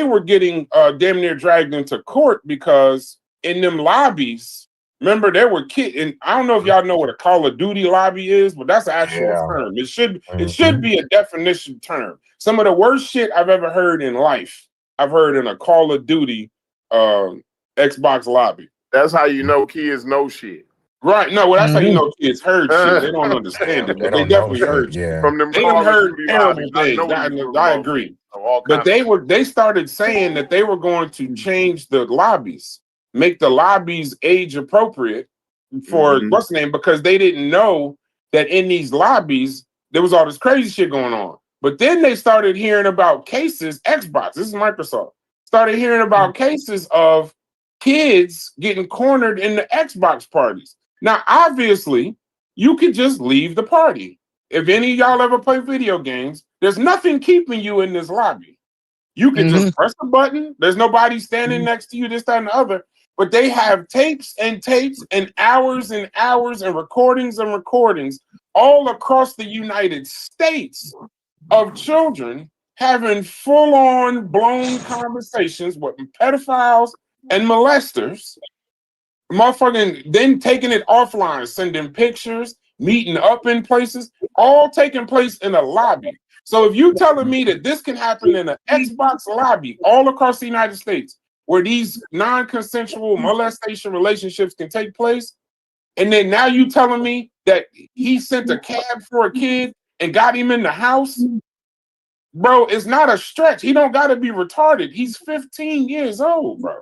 were getting damn near dragged into court because in them lobbies, remember there were kids, and I don't know if y'all know what a Call of Duty lobby is, but that's an actual term. It should be a definition term. Some of the worst shit I've ever heard in life, I've heard in a Call of Duty Xbox lobby. That's how you know kids know shit. Right. No, well, that's how you know kids heard shit. They don't understand it, but they definitely heard shit. From them they heard terrible things. I agree. But they started saying that they were going to change the lobbies, make the lobbies age appropriate for what's the name, because they didn't know that in these lobbies there was all this crazy shit going on. But then they started hearing about cases, Xbox, this is Microsoft, started hearing about cases of kids getting cornered in the Xbox parties. Now, obviously, you could just leave the party. If any of y'all ever play video games, there's nothing keeping you in this lobby. You can just press a button. There's nobody standing next to you, this, that, and the other. But they have tapes and hours and hours and recordings all across the United States of children having full-on blown conversations with pedophiles and molesters, motherfucking then taking it offline, sending pictures, meeting up in places, all taking place in a lobby. So if you telling me that this can happen in an Xbox lobby all across the United States, where these non-consensual molestation relationships can take place, and then now you telling me that he sent a cab for a kid and got him in the house, bro, it's not a stretch. He don't got to be retarded. He's 15 years old, bro.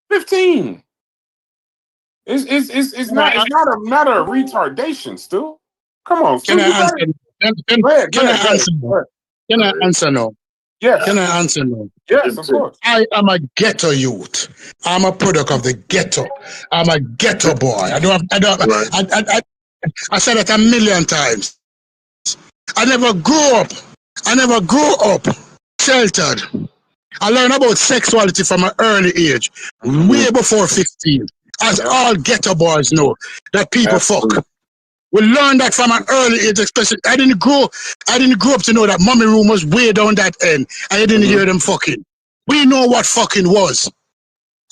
15. It's not a matter of retardation, still. Come on, Can I answer? Can I answer? Can I answer now? Yes. Can I answer now? Yes, of course. I am a ghetto youth. I'm a product of the ghetto. I'm a ghetto boy. I said it a million times. I never grew up sheltered. I learned about sexuality from an early age, way before 15. As all ghetto boys know, that people fuck. We learned that from an early age, especially. I didn't grow up to know that mommy room was way down that end. I didn't hear them fucking. We know what fucking was.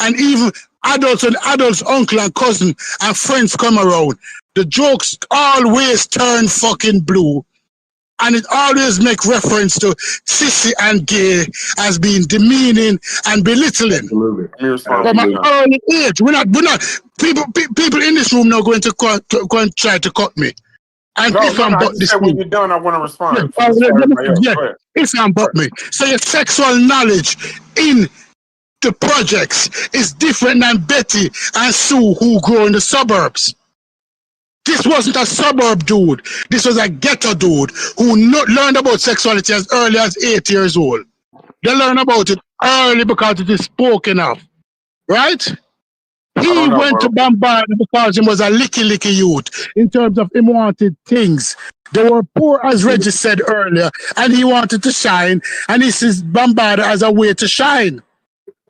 And even adults, uncle and cousin and friends come around. The jokes always turn fucking blue. And it always make reference to sissy and gay as being demeaning and belittling. From an early age, we're not. People in this room now going to go and try to cut me. And if I'm but this when you're done, I want to respond. If I'm but me, so your sexual knowledge in the projects is different than Betty and Sue who grow in the suburbs. This wasn't a suburb dude. This was a ghetto dude who learned about sexuality as early as 8 years old. They learn about it early because it is spoken of, right? He went to Bambatta because he was a licky youth in terms of him wanted things. They were poor, as Reggie said earlier, and he wanted to shine, and he sees Bambatta as a way to shine.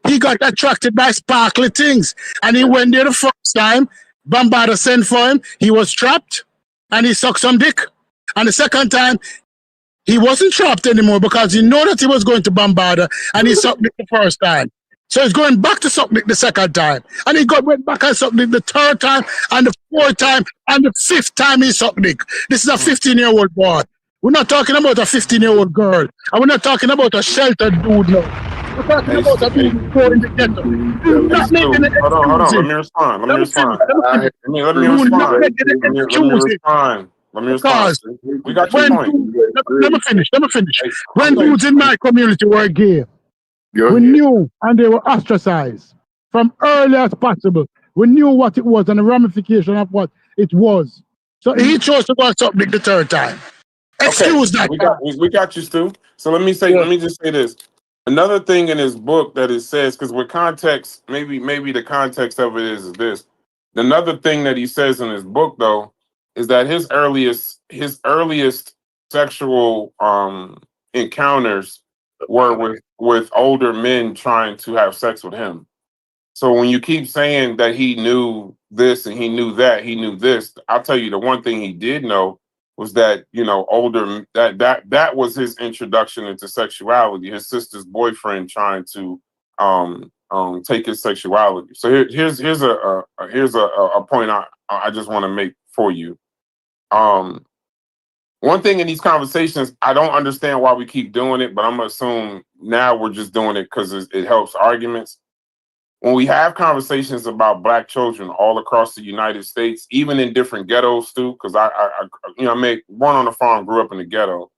He got attracted by sparkly things, and he went there the first time. Bambatta sent for him. He was trapped, and he sucked some dick. And the second time, he wasn't trapped anymore because he knew that he was going to Bambatta, and he sucked dick the first time. So he's going back to suck dick the second time. And he went back and sucked dick the third time, and the fourth time, and the fifth time he sucked dick. This is a 15-year-old boy. We're not talking about a 15-year-old girl. And we're not talking about a sheltered dude now. We're talking about a dude who's going in the ghetto. Not making it Hold on. Let me respond. Let me respond. We got your point. Let me finish. When dudes in my community were gay, we knew, and they were ostracized from early as possible. We knew what it was and the ramification of what it was. So he chose to go and suck dick the third time. Excuse that. We got you, Stu. So let me just say this. Another thing in his book that it says, because with context, maybe the context of it is this. Another thing that he says in his book, though, is that his earliest sexual encounters were with older men trying to have sex with him. So when you keep saying that he knew this and he knew that, he knew this, I'll tell you the one thing he did know was that, older, that was his introduction into sexuality. His sister's boyfriend trying to take his sexuality. So here's a point I just want to make for you. One thing in these conversations, I don't understand why we keep doing it, but I'm gonna assume now we're just doing it because it helps arguments. When we have conversations about Black children all across the United States, even in different ghettos too, because I made one on the farm, grew up in the ghetto.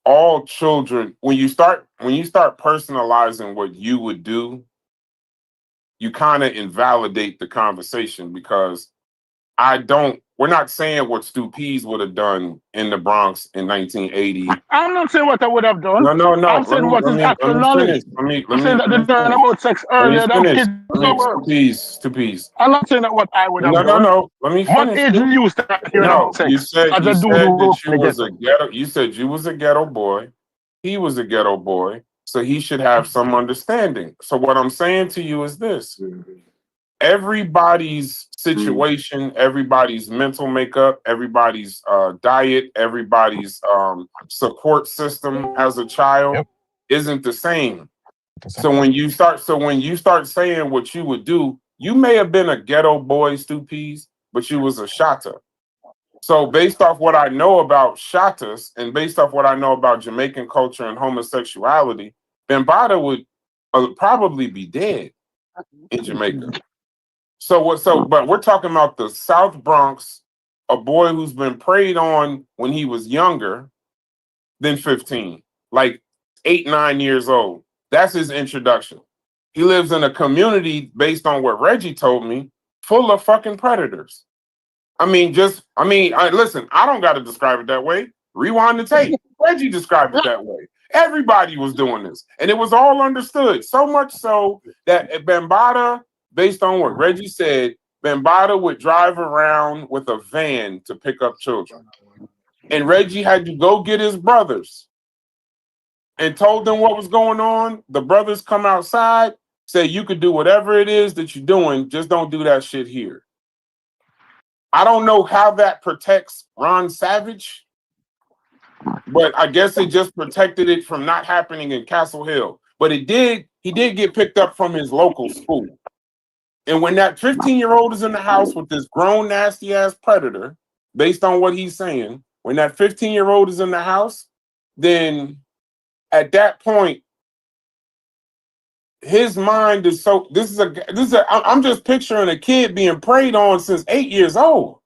All children, when you start personalizing what you would do, you kind of invalidate the conversation because we're not saying what Stu Pease would have done in the Bronx in 1980. I'm not saying what I would have done. No. I'm saying what is actual knowledge. I'm saying that they learn about sex earlier than kids. Stu Pease. I'm not saying that what I would have done. No. Let me finish. What age you used to hear about sex? You said you said you was a ghetto boy. He was a ghetto boy. So he should have some understanding. So what I'm saying to you is this. Everybody's situation, everybody's mental makeup, everybody's diet, everybody's support system as a child isn't the same. So when you start saying what you would do, you may have been a ghetto boy, Stu Pease, but you was a shatta. So based off what I know about Shatas and based off what I know about Jamaican culture and homosexuality, Bambatta would probably be dead in Jamaica. But we're talking about the South Bronx, a boy who's been preyed on when he was younger than 15, like 8, 9 years old. That's his introduction. He lives in a community, based on what Reggie told me, full of fucking predators. Listen, I don't got to describe it that way. Rewind the tape. Reggie described it that way. Everybody was doing this, and it was all understood. So much so that Bambatta, based on what Reggie said, Bambatta would drive around with a van to pick up children. And Reggie had to go get his brothers and told them what was going on. The brothers come outside, say, you could do whatever it is that you're doing, just don't do that shit here. I don't know how that protects Ron Savage, but I guess it just protected it from not happening in Castle Hill. But he did get picked up from his local school. And when that 15-year-old is in the house with this grown, nasty-ass predator, based on what he's saying, when that 15-year-old is in the house, then at that point, his mind is so. I'm just picturing a kid being preyed on since 8 years old.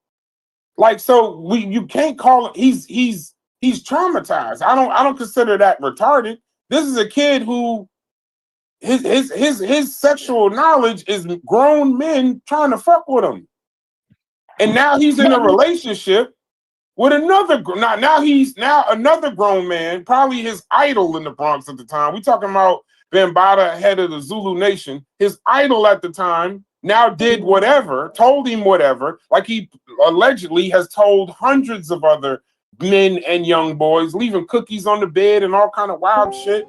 Like, so you can't call it. He's traumatized. I don't consider that retarded. This is a kid who his sexual knowledge is grown men trying to fuck with him, and now he's in a relationship with another. Now he's another grown man, probably his idol in the Bronx at the time. We talking about Bambatta, head of the Zulu Nation. His idol at the time now did whatever, told him whatever, like he allegedly has told hundreds of other men and young boys, leaving cookies on the bed and all kind of wild shit.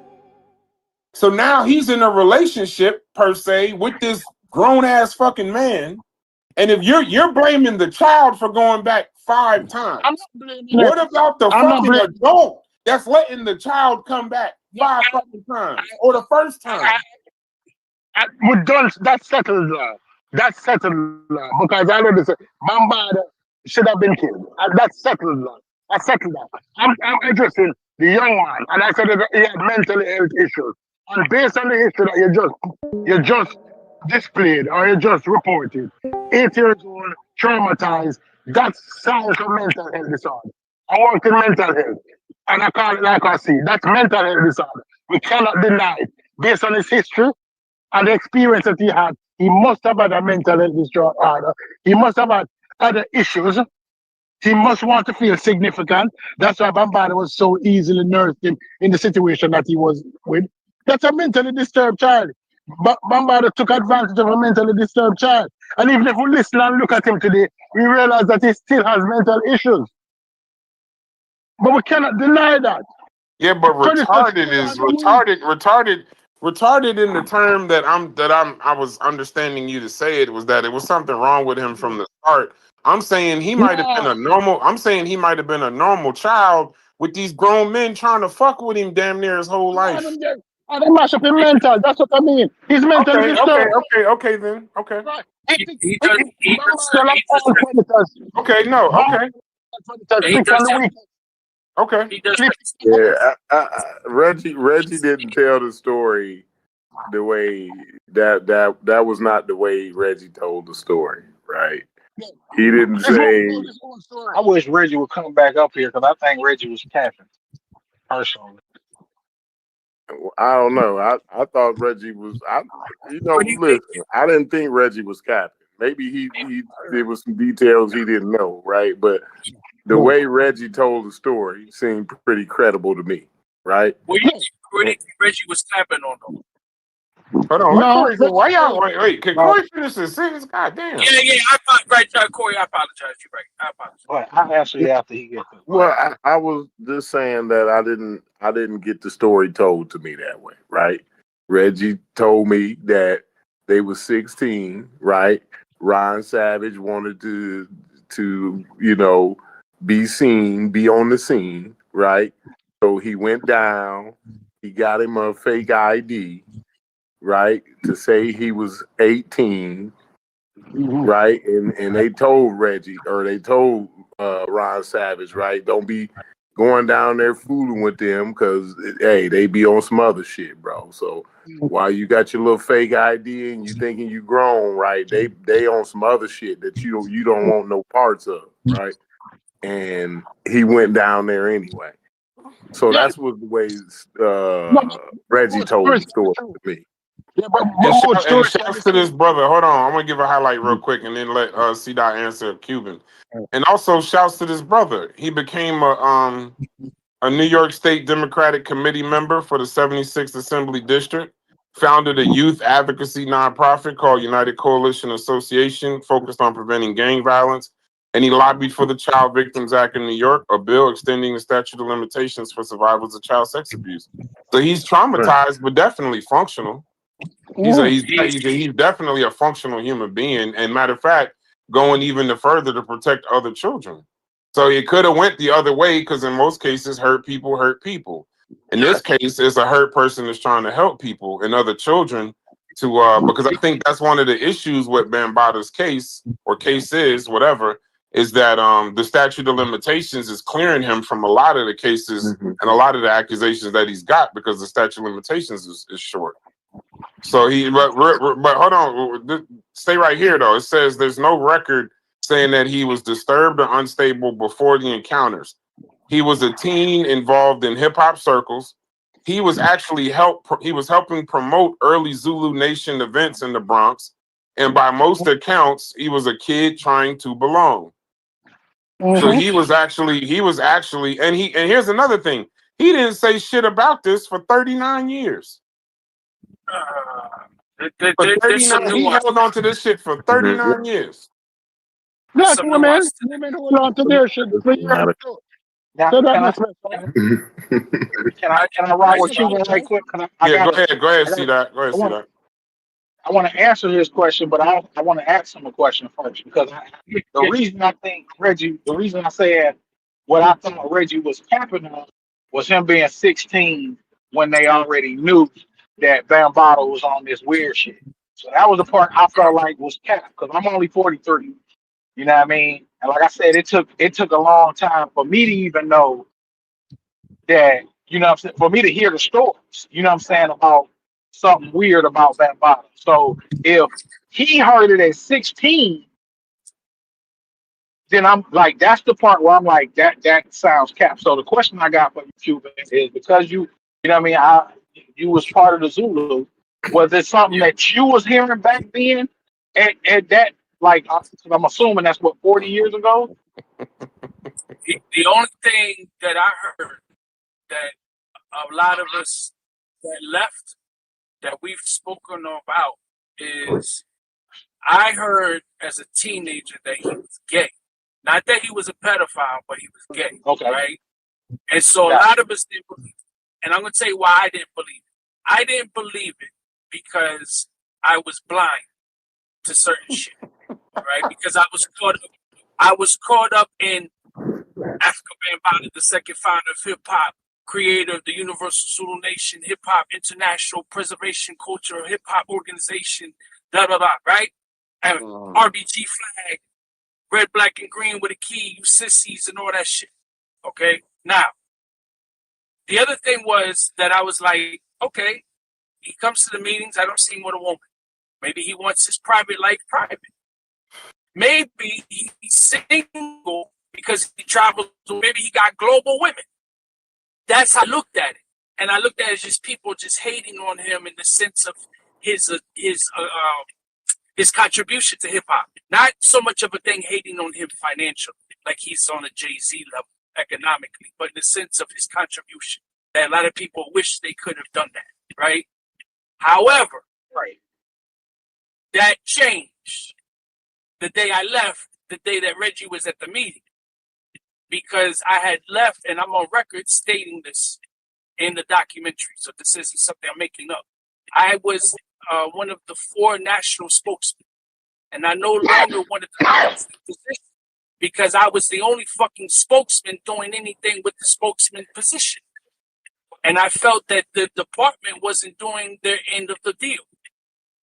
So now he's in a relationship per se with this grown ass fucking man. And if you're blaming the child for going back 5 times, what about the fucking adult that's letting the child come back 5 fucking times or the first time? We're done. That's settled now. That's settled now. Because I know this. Bambatta should have been killed. That's settled now. That's settled now. I'm addressing the young man, and I said that he had mental health issues. And based on the history that you just displayed or you just reported, 8 years old, traumatized, that's signs of mental health disorder. I work in mental health, and I call it like I see. That's mental health disorder. We cannot deny it. Based on his history and the experience that he had, he must have had a mental health disorder. He must have had other issues. He must want to feel significant. That's why Bambatta was so easily nursed in the situation that he was with. That's a mentally disturbed child. Bambatta took advantage of a mentally disturbed child. And even if we listen and look at him today, we realize that he still has mental issues. But we cannot deny that. Yeah, but retarded is retarded in the term that I was understanding you to say it was that it was something wrong with him from the start. I'm saying he might have been a normal. I'm saying he might have been a normal child with these grown men trying to fuck with him damn near his whole life. I don't mash up his mental. That's what I mean. He's mentally disturbed. Okay then. Okay. Right. Okay. Yeah, Reggie didn't tell the story the way that was not the way Reggie told the story, right? He didn't say. I wish Reggie would come back up here because I think Reggie was capping, personally. I don't know. I thought Reggie was. Listen. I didn't think Reggie was capping. Maybe there was some details he didn't know, right? But the way Reggie told the story seemed pretty credible to me, right? Well, you think Reggie was tapping on them? Hold on, why y'all wait? Can Corey finish this sentence? God damn. Yeah. Corey, I apologize. You're right. I apologize. But I actually after he gets it. Well, I was just saying that I didn't get the story told to me that way, right? Reggie told me that they were 16, right? Ron Savage wanted to be seen, be on the scene, right? So he went down, he got him a fake ID, right? To say he was 18, right? And they told Reggie, or they told Ron Savage, right? Don't be going down there fooling with them because, hey, they be on some other shit, bro. So while you got your little fake ID and you thinking you grown, right? They on some other shit that you don't want no parts of, right? And he went down there anyway. So that's what the way Reggie told the story to me. And shouts to this brother. Hold on, I'm gonna give a highlight real quick and then let C-Dot answer Cuban. And also shouts to this brother. He became a New York State Democratic Committee member for the 76th Assembly District, founded a youth advocacy nonprofit called United Coalition Association, focused on preventing gang violence. And he lobbied for the Child Victims Act in New York, a bill extending the statute of limitations for survivors of child sex abuse. So he's traumatized, but definitely functional. He's definitely a functional human being. And matter of fact, going even further to protect other children. So it could have went the other way because in most cases, hurt people hurt people. In this case, it's a hurt person that's trying to help people and other children to because I think that's one of the issues with Bambatta's case or cases, whatever, is that the statute of limitations is clearing him from a lot of the cases and a lot of the accusations that he's got because the statute of limitations is short. So but hold on, stay right here though. It says there's no record saying that he was disturbed or unstable before the encounters. He was a teen involved in hip hop circles. He was actually helping promote early Zulu Nation events in the Bronx, and by most accounts, he was a kid trying to belong. So he was actually, and here's another thing. He didn't say shit about this for 39 years. He held on to this shit for 39 years. Black women hold on to their shit for years. Now, can I ride with you right quick? Go ahead, see that. Go ahead, see that. I want to answer his question, but I want to ask him a question first because the reason I said what I thought Reggie was capping on was him being 16 when they already knew that Bambatta was on this weird shit. So that was the part I felt like was capped because I'm only 43. You know what I mean? And like I said, it took a long time for me to even know that, you know what I'm saying, for me to hear the stories, you know what I'm saying, about something weird about Bambatta. So if he heard it at 16, then I'm like, that's the part where I'm like, that sounds capped. So the question I got for you, Cuban, is because you know what I mean, you was part of the Zulu, was it something that you was hearing back then? And that, like, I'm assuming that's what, 40 years ago? The only thing that I heard that a lot of us that left that we've spoken about is I heard as a teenager that he was gay. Not that he was a pedophile, but he was gay. Okay. Right? And so a lot of us didn't believe it. And I'm going to tell you why I didn't believe it. I didn't believe it because I was blind to certain shit. Right? Because I was caught up in Africa Bambatta, the second founder of hip hop, creator of the Universal Zulu Nation Hip Hop International Preservation Culture Hip Hop Organization, blah blah blah, right? And RBG flag, red, black, and green with a key, you sissies and all that shit. Okay. Now, the other thing was that I was like, okay, he comes to the meetings, I don't see him with a woman. Maybe he wants his private life private. Maybe he's single because he travels. Maybe he got global women. That's how I looked at it, and I looked at it as just people just hating on him in the sense of his contribution to hip hop. Not so much of a thing hating on him financially, like he's on a Jay-Z level economically, but in the sense of his contribution. And a lot of people wish they could have done that, right? However, that changed the day I left, the day that Reggie was at the meeting, because I had left, and I'm on record stating this in the documentary, so this isn't something I'm making up. I was one of the 4 national spokesmen, and I no longer wanted to position because I was the only fucking spokesman doing anything with the spokesman position. And I felt that the department wasn't doing their end of the deal.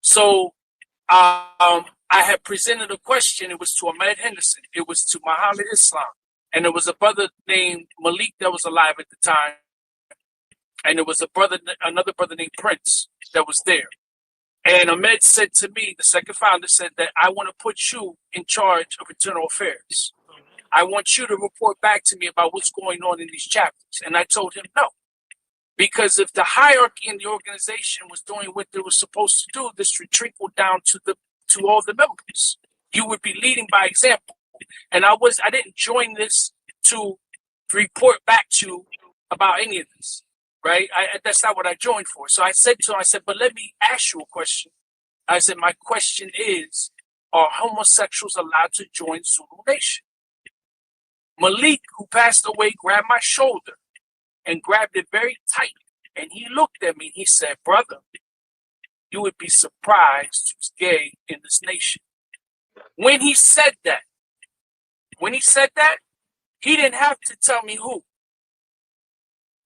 So I had presented a question. It was to Ahmed Henderson. It was to Muhammad Islam. and there was a brother named Malik that was alive at the time, and there was another brother named Prince that was there. And Ahmed said to me, the second founder said that I want to put you in charge of internal affairs. I want you to report back to me about what's going on in these chapters. And I told him no. Because if the hierarchy in the organization was doing what they were supposed to do, this would trickle down to all the members. You would be leading by example. And I didn't join this to report back to about any of this. Right? That's not what I joined for. So I said to him, but let me ask you a question. I said, my question is, are homosexuals allowed to join Zulu Nation? Malik, who passed away, grabbed my shoulder and grabbed it very tight. And he looked at me and he said, brother, you would be surprised who's gay in this nation. When he said that, he didn't have to tell me who.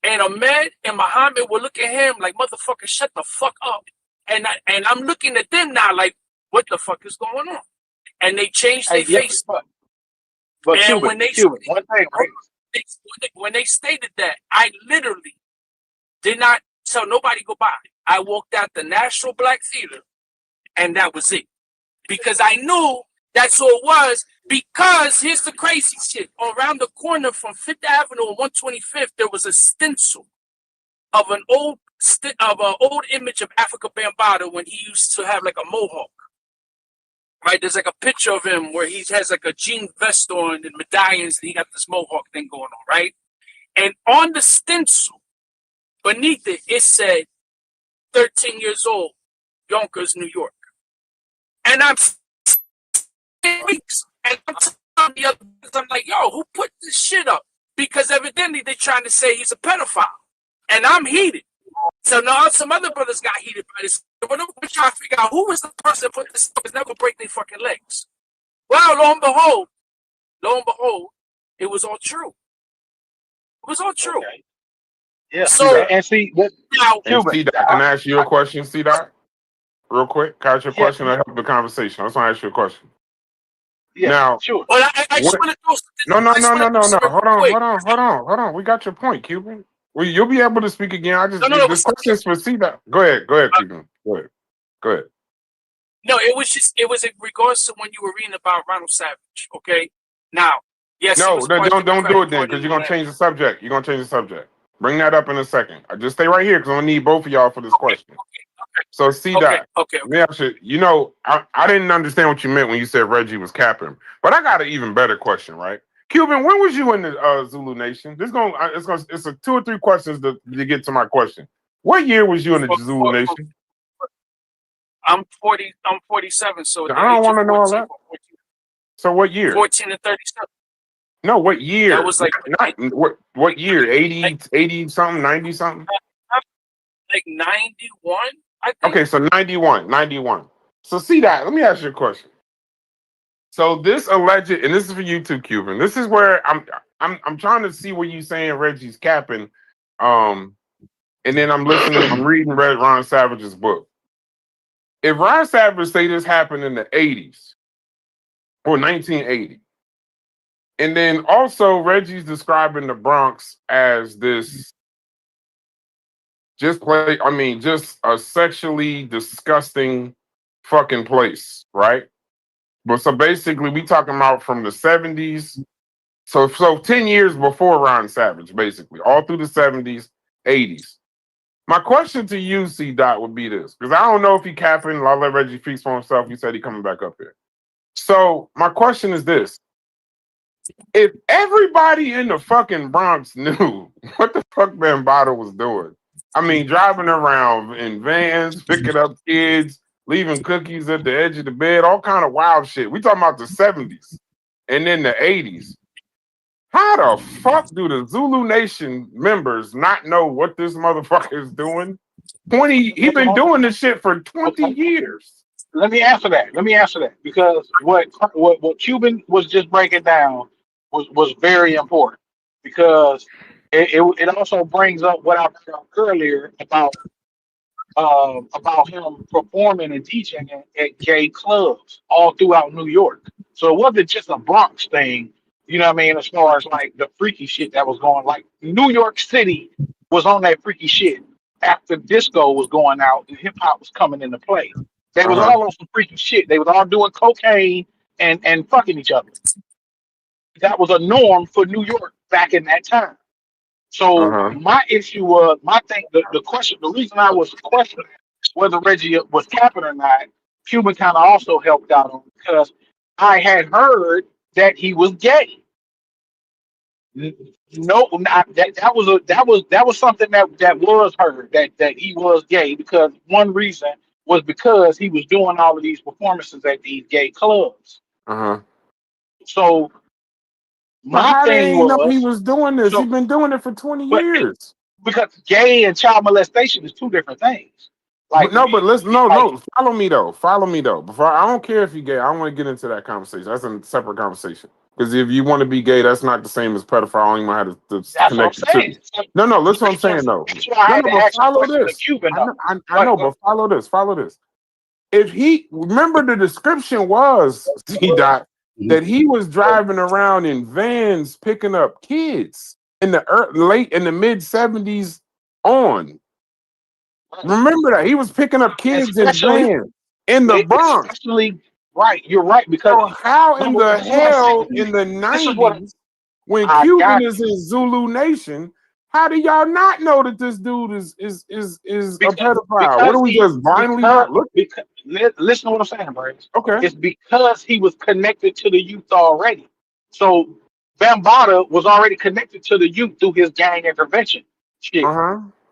And Ahmed and Muhammad will look at him like, motherfucker, shut the fuck up. And I'm looking at them now like, what the fuck is going on? And they changed their face. But and Cuban, when they one thing, right? When they stated that, I literally did not tell nobody goodbye. I walked out the National Black Theater, and that was it. Because I knew that's all it was. Because here's the crazy shit. Around the corner from 5th Avenue and 125th, there was a stencil of an old image of Africa Bambaataa when he used to have like a mohawk. Right? There's like a picture of him where he has like a jean vest on and medallions, and he got this mohawk thing going on, right? And on the stencil, beneath it, it said 13 years old, Yonkers, New York. And I'm weeks. And I'm telling the other, I'm like, yo, who put this shit up? Because evidently they're trying to say he's a pedophile. And I'm heated. So now some other brothers got heated by this. We're trying to figure out who was the person that put this up. It's never going to break their fucking legs. Well, lo and behold, it was all true. It was all true. Okay. Yeah. So, and see, now, C-Dot, can I ask you a question, C-Dot? Real quick. Can I ask you a question to help the conversation? I just want to ask you a question. Yeah, now, sure. Well, I just want to throw Hold on. We got your point, Cuban. Well, you'll be able to speak again. This question is for C-Dot. Go ahead, Cuban. Go ahead. No, it was in regards to when you were reading about Ronald Savage. Okay. Now, yes. No, don't do it then, because you're gonna change the subject. Bring that up in a second. I just stay right here because I'm gonna need both of y'all for this question. So C-Dot. Okay. Yeah, I didn't understand what you meant when you said Reggie was capping, but I got an even better question, right? Cuban, when was you in the Zulu Nation? It's a 2 or 3 questions to get to my question. What year was you in the Zulu Nation? I'm 40. I'm 47. So I don't want to know all that. So what year? 14 and 37. No, what year? That was like what year? 80 something, 90 something? Like 91. I think. Okay, so 91. So see that. Let me ask you a question. So this alleged, and this is for you too, Cuban. This is where I'm trying to see where you saying Reggie's capping, and then I'm reading Ron Savage's book. If Ron Savage say this happened in the 80s or 1980, and then also Reggie's describing the Bronx as this just a sexually disgusting fucking place, right? But so basically, we talking about from the 70s, so 10 years before Ron Savage, basically, all through the 70s, 80s. My question to you, C-Dot, would be this, because I don't know if he capping. I'll let Reggie speak for himself. He said he coming back up here. So my question is this. If everybody in the fucking Bronx knew what the fuck Bambatta was doing, I mean, driving around in vans, picking up kids, leaving cookies at the edge of the bed, all kind of wild shit. We talking about the 70s and then the 80s. How the fuck do the Zulu Nation members not know what this motherfucker is doing? He been doing this shit for 20 years. Let me answer that. Because what Cuban was just breaking down was very important, because it also brings up what I brought up earlier about him performing and DJing at gay clubs all throughout New York. So it wasn't just a Bronx thing. You know what I mean? As far as like the freaky shit that was going, like New York City was on that freaky shit after disco was going out and hip hop was coming into play. They was all on some freaky shit. They was all doing cocaine and fucking each other. That was a norm for New York back in that time. So my issue was my thing. The question, the reason I was questioning whether Reggie was capping or not, Cuban kind of also helped out on because I had heard that he was gay. No, not, that was something that was heard that he was gay because one reason was because he was doing all of these performances at these gay clubs. So But my how they thing ain't know he was was doing this? He's been doing it for 20 years. Because gay and child molestation is two different things. Like But listen, no. Follow me though. Before I don't care if you're gay. I don't want to get into that conversation. That's a separate conversation. Because if you want to be gay, that's not the same as pedophile. I don't even know how to connect the two. No, listen what I'm saying though. That's why I had to But ask follow the question this. to Cuban. I know, but follow this. If he remember the description was that he was driving around in vans picking up kids in the late in the mid 70s on. Remember that he was picking up kids in vans in the Bronx. Especially, right, you're right. Because so how in the hell in the 90s when Cuban is in Zulu Nation, how do y'all not know that this dude is a pedophile? What are we just blindly not looking? Listen to what I'm saying, bro. Okay. It's because he was connected to the youth already. So Bambatta was already connected to the youth through his gang intervention shit.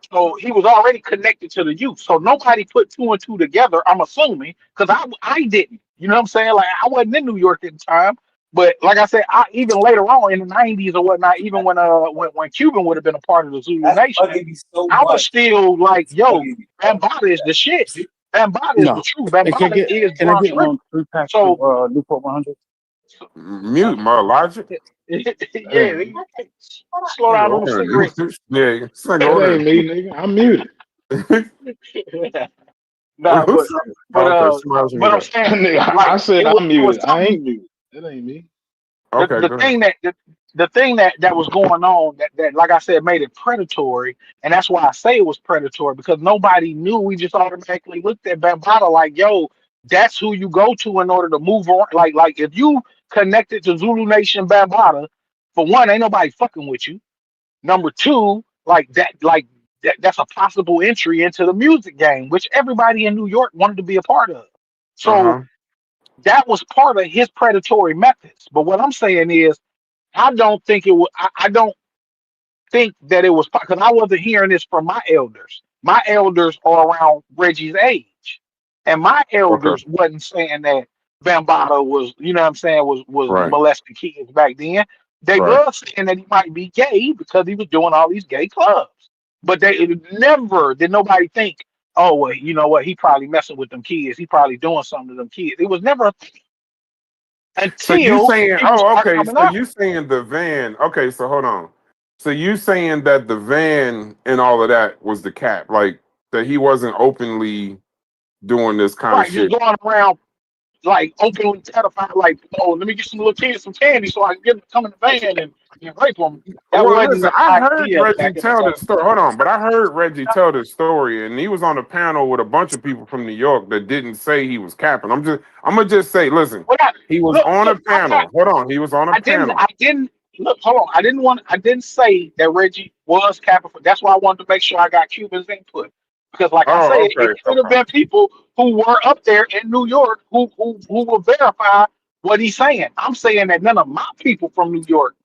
So he was already connected to the youth. So nobody put two and two together, I'm assuming, because I didn't. You know what I'm saying? Like I wasn't in New York at the time. But like I said, even later on in the 90s or whatnot, even when Cuban would have been a part of the Zulu Nation, I was still like, yo, Bambatta is the shit. Bambatta is the truth. Bambatta is Bronx River. 3 packs So of Newport 100. Mute my logic. yeah, slow down on the cigarettes. Yeah, it's like that ain't me, nigga. I'm muted. Nah, but I'm saying, Nigga, like, I said I'm muted. I ain't muted. That ain't me. Okay, the thing that was going on that like I said made it predatory, and that's why I say it was predatory because nobody knew. We just automatically looked at Bambatta like, yo, that's who you go to in order to move on. Like if you connected to Zulu Nation Bambatta, for one, ain't nobody fucking with you. Number two, that's a possible entry into the music game, which everybody in New York wanted to be a part of. So that was part of his predatory methods. But what I'm saying is, I don't think it was. I don't think that it was because I wasn't hearing this from my elders. My elders are around Reggie's age, and my elders wasn't saying that Bambatta was, you know what I'm saying, was molesting kids back then. They were saying that he might be gay because he was doing all these gay clubs. But they never did nobody think, oh well, you know what, he probably messing with them kids. He probably doing something to them kids. It was never a thing until so you saying, people start coming so up. you saying the van? Okay, so hold on. So you saying that the van and all of that was the cap, like that he wasn't openly doing this kind of shit. Just going around like openly pedophile, like, oh, let me get some little kids some candy so I can get them to come in the van and rape them. That Well, wasn't listen, the I heard idea Reggie back in the tell day. this story. Hold on, but I heard Reggie tell this story, and he was on a panel with a bunch of people from New York that didn't say he was capping. I'm gonna just say, listen, he was on a panel. Hold on, he was on a panel. I didn't look. Hold on, I didn't say that Reggie was capping. That's why I wanted to make sure I got Cuban's input because, like I said, it could have been people who were up there in New York who will verify what he's saying. I'm saying that none of my people from New York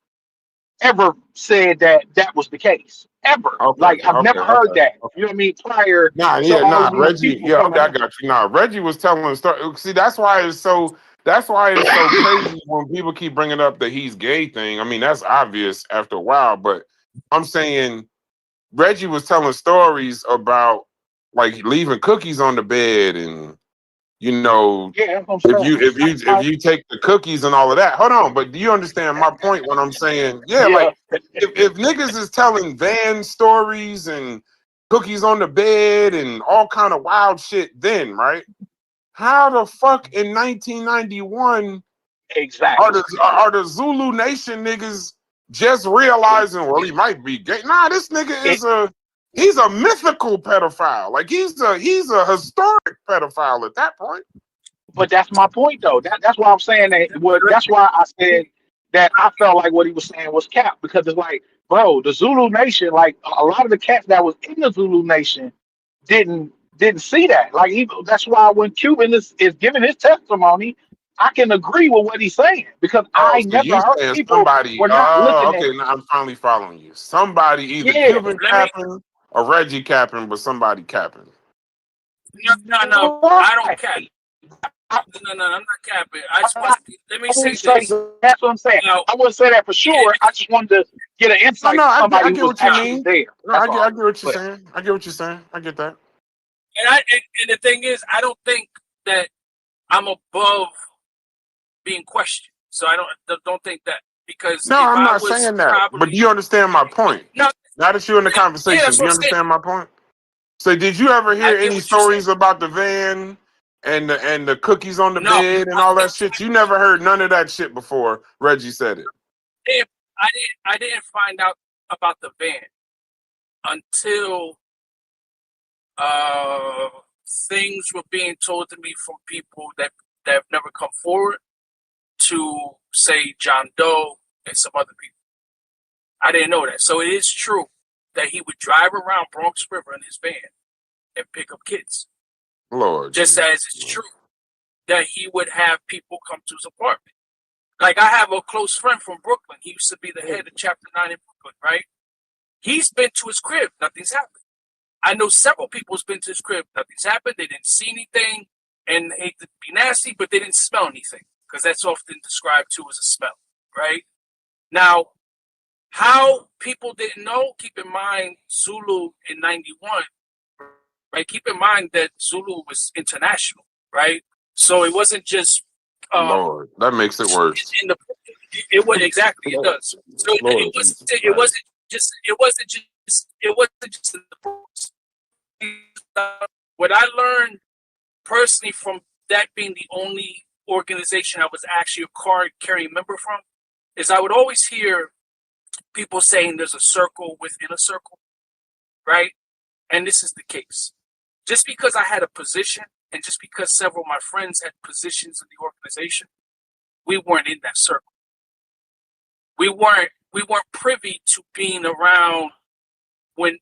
ever said that was the case. Ever. Like I've never heard that. You know what I mean? Prior to all of these Reggie. people Yeah, coming I up. got you. Nah, Reggie was telling the story. See, that's why it's so crazy when people keep bringing up the he's gay thing. I mean, that's obvious after a while, but I'm saying Reggie was telling stories about like leaving cookies on the bed and. You know, if you take the cookies and all of that, hold on. But do you understand my point when I'm saying, like if niggas is telling van stories and cookies on the bed and all kind of wild shit, then right? How the fuck in 1991 Exactly. Are the Zulu Nation niggas just realizing, well, he might be gay? Nah, this nigga he's a mythical pedophile. Like he's a historic pedophile at that point. But that's my point, though. That's why I'm saying that. That's why I said that I felt like what he was saying was cap, because it's like, bro, the Zulu Nation, like a lot of the cats that was in the Zulu Nation didn't see that. Like that's why when Cuban is giving his testimony, I can agree with what he's saying, because I So never you heard saying people somebody? were not Oh, looking at. okay. Now I'm finally following you. Somebody either Yeah, Cuban capping or Reggie capping, but somebody capping. No, I don't cap. No, I'm not capping. I just want let me say this. That's what I'm saying. I wouldn't say that for sure. I just wanted to get an insight from somebody I who get was what you actually mean. there. No, I get what you're saying. I get what you're saying. I get that. And the thing is, I don't think that I'm above being questioned. So I don't think that, because No, I'm not saying that. But you understand my point. No. Now that you're in the conversation, do you understand my point? So did you ever hear any stories about the van and the cookies on the bed and all that shit? You never heard none of that shit before Reggie said it. I didn't find out about the van until things were being told to me from people that have never come forward, to say John Doe and some other people. I didn't know that. So it is true that he would drive around Bronx River in his van and pick up kids. Lord. Just as it's true that he would have people come to his apartment. Like, I have a close friend from Brooklyn. He used to be the head of Chapter 9 in Brooklyn, right? He's been to his crib. Nothing's happened. I know several people who's been to his crib. Nothing's happened. They didn't see anything, and hate to be nasty, but they didn't smell anything, because that's often described too as a smell, right? Now, how people didn't know, keep in mind Zulu in 91, right? Keep in mind that Zulu was international, right? So it wasn't just Lord, that makes it worse. It was exactly, it does. So it wasn't just what I learned personally from that being the only organization I was actually a card-carrying member from is I would always hear people saying there's a circle within a circle, right? And this is the case. Just because I had a position, and just because several of my friends had positions in the organization, we weren't in that circle. We weren't privy to being around when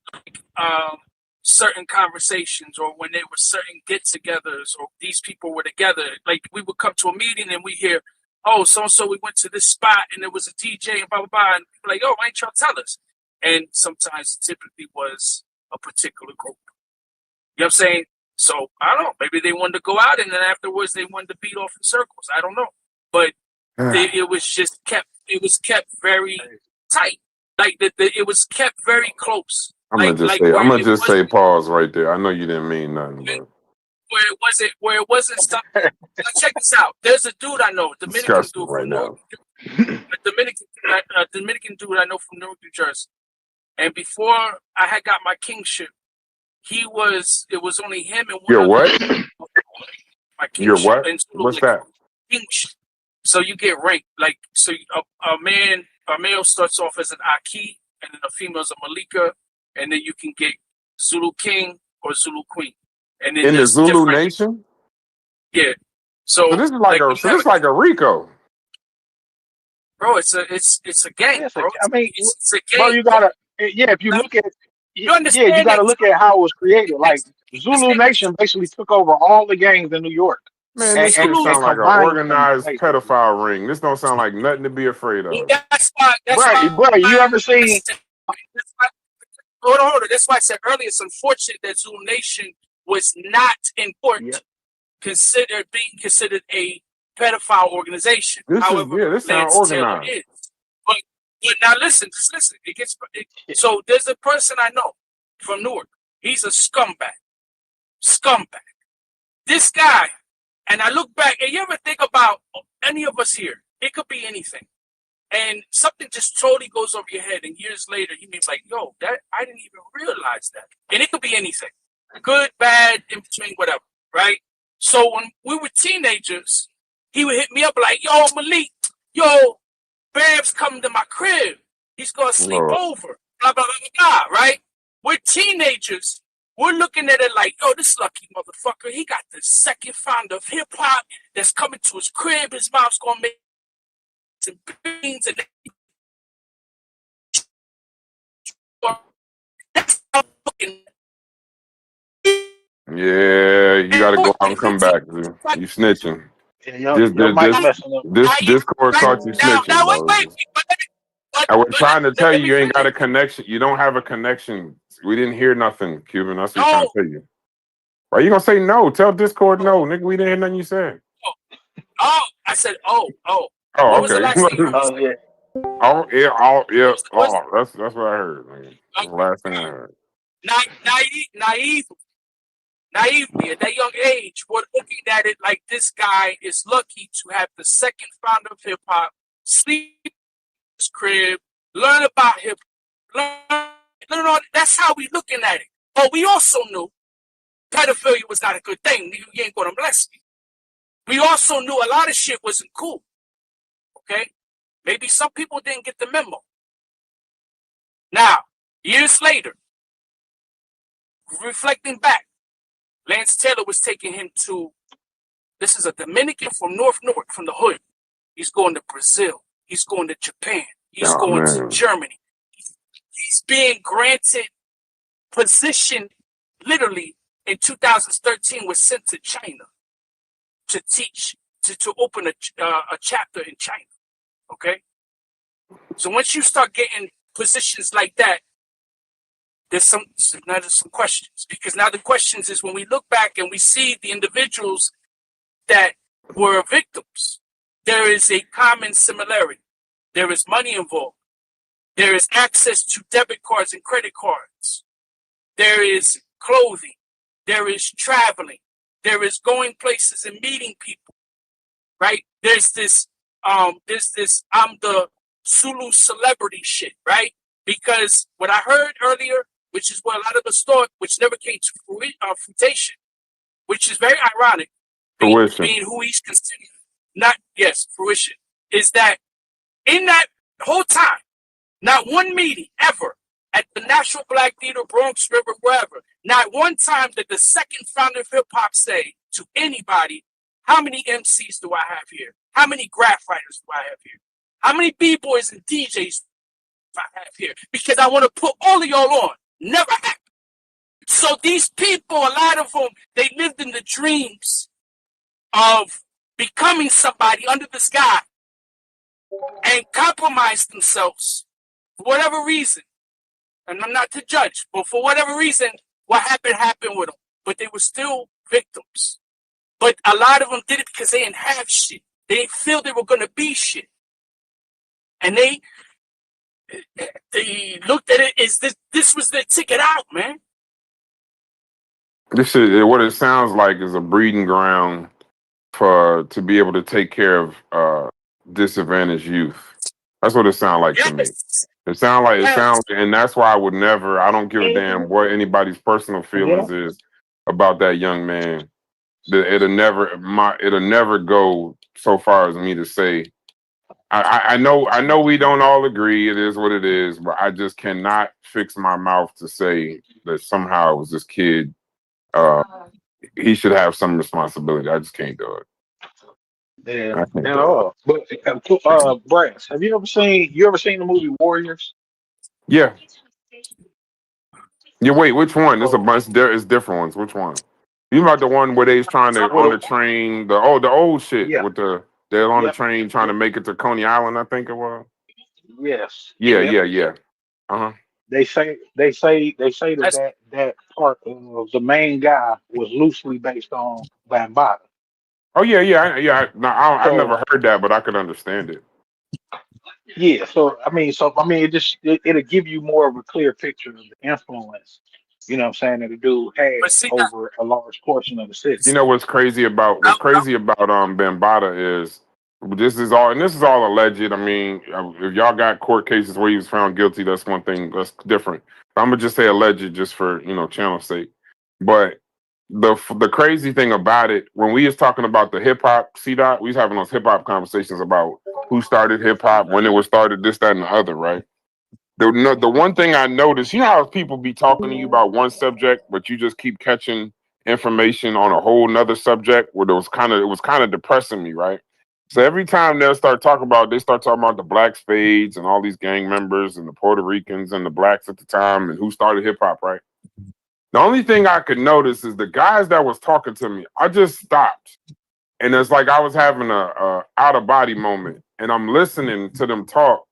certain conversations, or when there were certain get-togethers, or these people were together. Like, we would come to a meeting and we hear, oh, so-and-so, we went to this spot and there was a DJ and blah, blah, blah. And people like, oh, why ain't y'all tell us? And sometimes typically was a particular group. You know what I'm saying? So, I don't know. Maybe they wanted to go out and then afterwards they wanted to beat off in circles. I don't know. But it was kept very tight. Like, it was kept very close. I'm gonna just say pause right there. I know you didn't mean nothing, but where it wasn't something. Check this out. There's a dude I know, Dominican dude right now. a Dominican dude I know from Newark, New Jersey. And before I had got my kingship, it was only him and one. You're what? My kingship. You're what? What's that? Kingship. So you get ranked. Like, so a male starts off as an Aki, and then a female is a Malika, and then you can get Zulu King or Zulu Queen. And then in the Zulu Nation? Yeah. So this is like a Rico. Bro, it's a gang, bro. I mean, it's a gang. Bro, you gotta, if you look at, you gotta look at how it was created. Like, Zulu Nation basically took over all the gangs in New York. Man, this sound like an organized pedophile ring. This don't sound like nothing to be afraid of. That's why, bro, you ever seen? Hold on. That's why I said earlier, it's unfortunate that Zulu Nation was not in court being considered a pedophile organization. This sounds organized. Is. But now listen. So there's a person I know from Newark. He's a scumbag. This guy, and I look back, and you ever think about any of us here? It could be anything. And something just totally goes over your head, and years later, he means like, yo, that I didn't even realize that. And it could be anything. Good, bad, in between, whatever, right? So when we were teenagers, he would hit me up like, yo, Malik, yo, Bam's coming to my crib. He's gonna sleep over. Blah, blah, blah, blah, blah, right? We're teenagers. We're looking at it like, yo, this lucky motherfucker, he got the second founder of hip hop that's coming to his crib. His mom's gonna make some beans and that's how fucking. Yeah, you got to go out and come back. Dude. You snitching. Yeah, your mic's messing up. This Discord caught you snitching. Now, wait. I was trying to tell you ain't got a connection. You don't have a connection. We didn't hear nothing, Cuban. That's what I'm trying to tell you. Why you gonna say no? Tell Discord no, nigga. We didn't hear nothing you said. Oh, I said, oh. Oh, what was the okay. last thing you said? Yeah. Oh, yeah. Oh, that's what I heard. Man. That's the last thing I heard. Naively, at that young age, we're looking at it like this guy is lucky to have the second founder of hip hop, sleep in his crib, learn about hip hop. That's how we looking at it. But we also knew pedophilia was not a good thing. You ain't gonna bless me. We also knew a lot of shit wasn't cool. Okay? Maybe some people didn't get the memo. Now, years later, reflecting back, Lance Taylor was taking him to, this is a Dominican from North, from the hood. He's going to Brazil. He's going to Japan. He's going to Germany. He's being granted position, literally, in 2013, was sent to China to teach, to open a chapter in China. Okay? So once you start getting positions like that, there's some questions, because now the questions is when we look back and we see the individuals that were victims, there is a common similarity. There is money involved. There is access to debit cards and credit cards. There is clothing. There is traveling. There is going places and meeting people, right? There's this I'm the Sulu celebrity shit, right? Because what I heard earlier, which is what a lot of us thought, which never came to fruition, which is very ironic, being who he's considered, fruition, is that in that whole time, not one meeting ever at the National Black Theater, Bronx River, wherever, not one time did the second founder of hip hop say to anybody, how many MCs do I have here? How many graph writers do I have here? How many B-boys and DJs do I have here? Because I want to put all of y'all on. Never happened. So these people, a lot of them, they lived in the dreams of becoming somebody under the sky and compromised themselves for whatever reason. And I'm not to judge, but for whatever reason, what happened with them. But they were still victims. But a lot of them did it because they didn't have shit. They didn't feel they were going to be shit. And they looked at it as this was their ticket out, man. This is what it sounds like is a breeding ground to be able to take care of disadvantaged youth. That's what it sounds like to me. It sounds like, and that's why I don't give a damn what anybody's personal feelings is about that young man. It'll never go so far as me to say. I know we don't all agree. It is what it is, but I just cannot fix my mouth to say that somehow it was this kid. He should have some responsibility. I just can't do it. Yeah, at all. But Brass, have you ever seen the movie Warriors? Yeah. Yeah. Wait, which one? There's a bunch. There is different ones. Which one? You about the one where they's trying to on the train? The old shit with they're on the train trying to make it to Coney Island. I think it was. Yes. Yeah. They say that part of the main guy was loosely based on Bambatta. Oh yeah. No, I've never heard that, but I could understand it. Yeah, so I mean, it'll give you more of a clear picture of the influence. You know what I'm saying, that the dude had over a large portion of the city. You know what's crazy about Bambatta is this is all alleged. I mean, if y'all got court cases where he was found guilty, that's one thing. That's different. I'm gonna just say alleged just for channel sake. But the crazy thing about it, when we was talking about the hip hop, C-Dot, we was having those hip hop conversations about who started hip hop, when it was started, this, that, and the other, right? The one thing I noticed, you know how people be talking to you about one subject, but you just keep catching information on a whole nother subject where it was kind of depressing me, right? So every time they start talking about the black spades and all these gang members and the Puerto Ricans and the blacks at the time and who started hip hop, right? The only thing I could notice is the guys that was talking to me, I just stopped. And it's like I was having a out of body moment and I'm listening to them talk.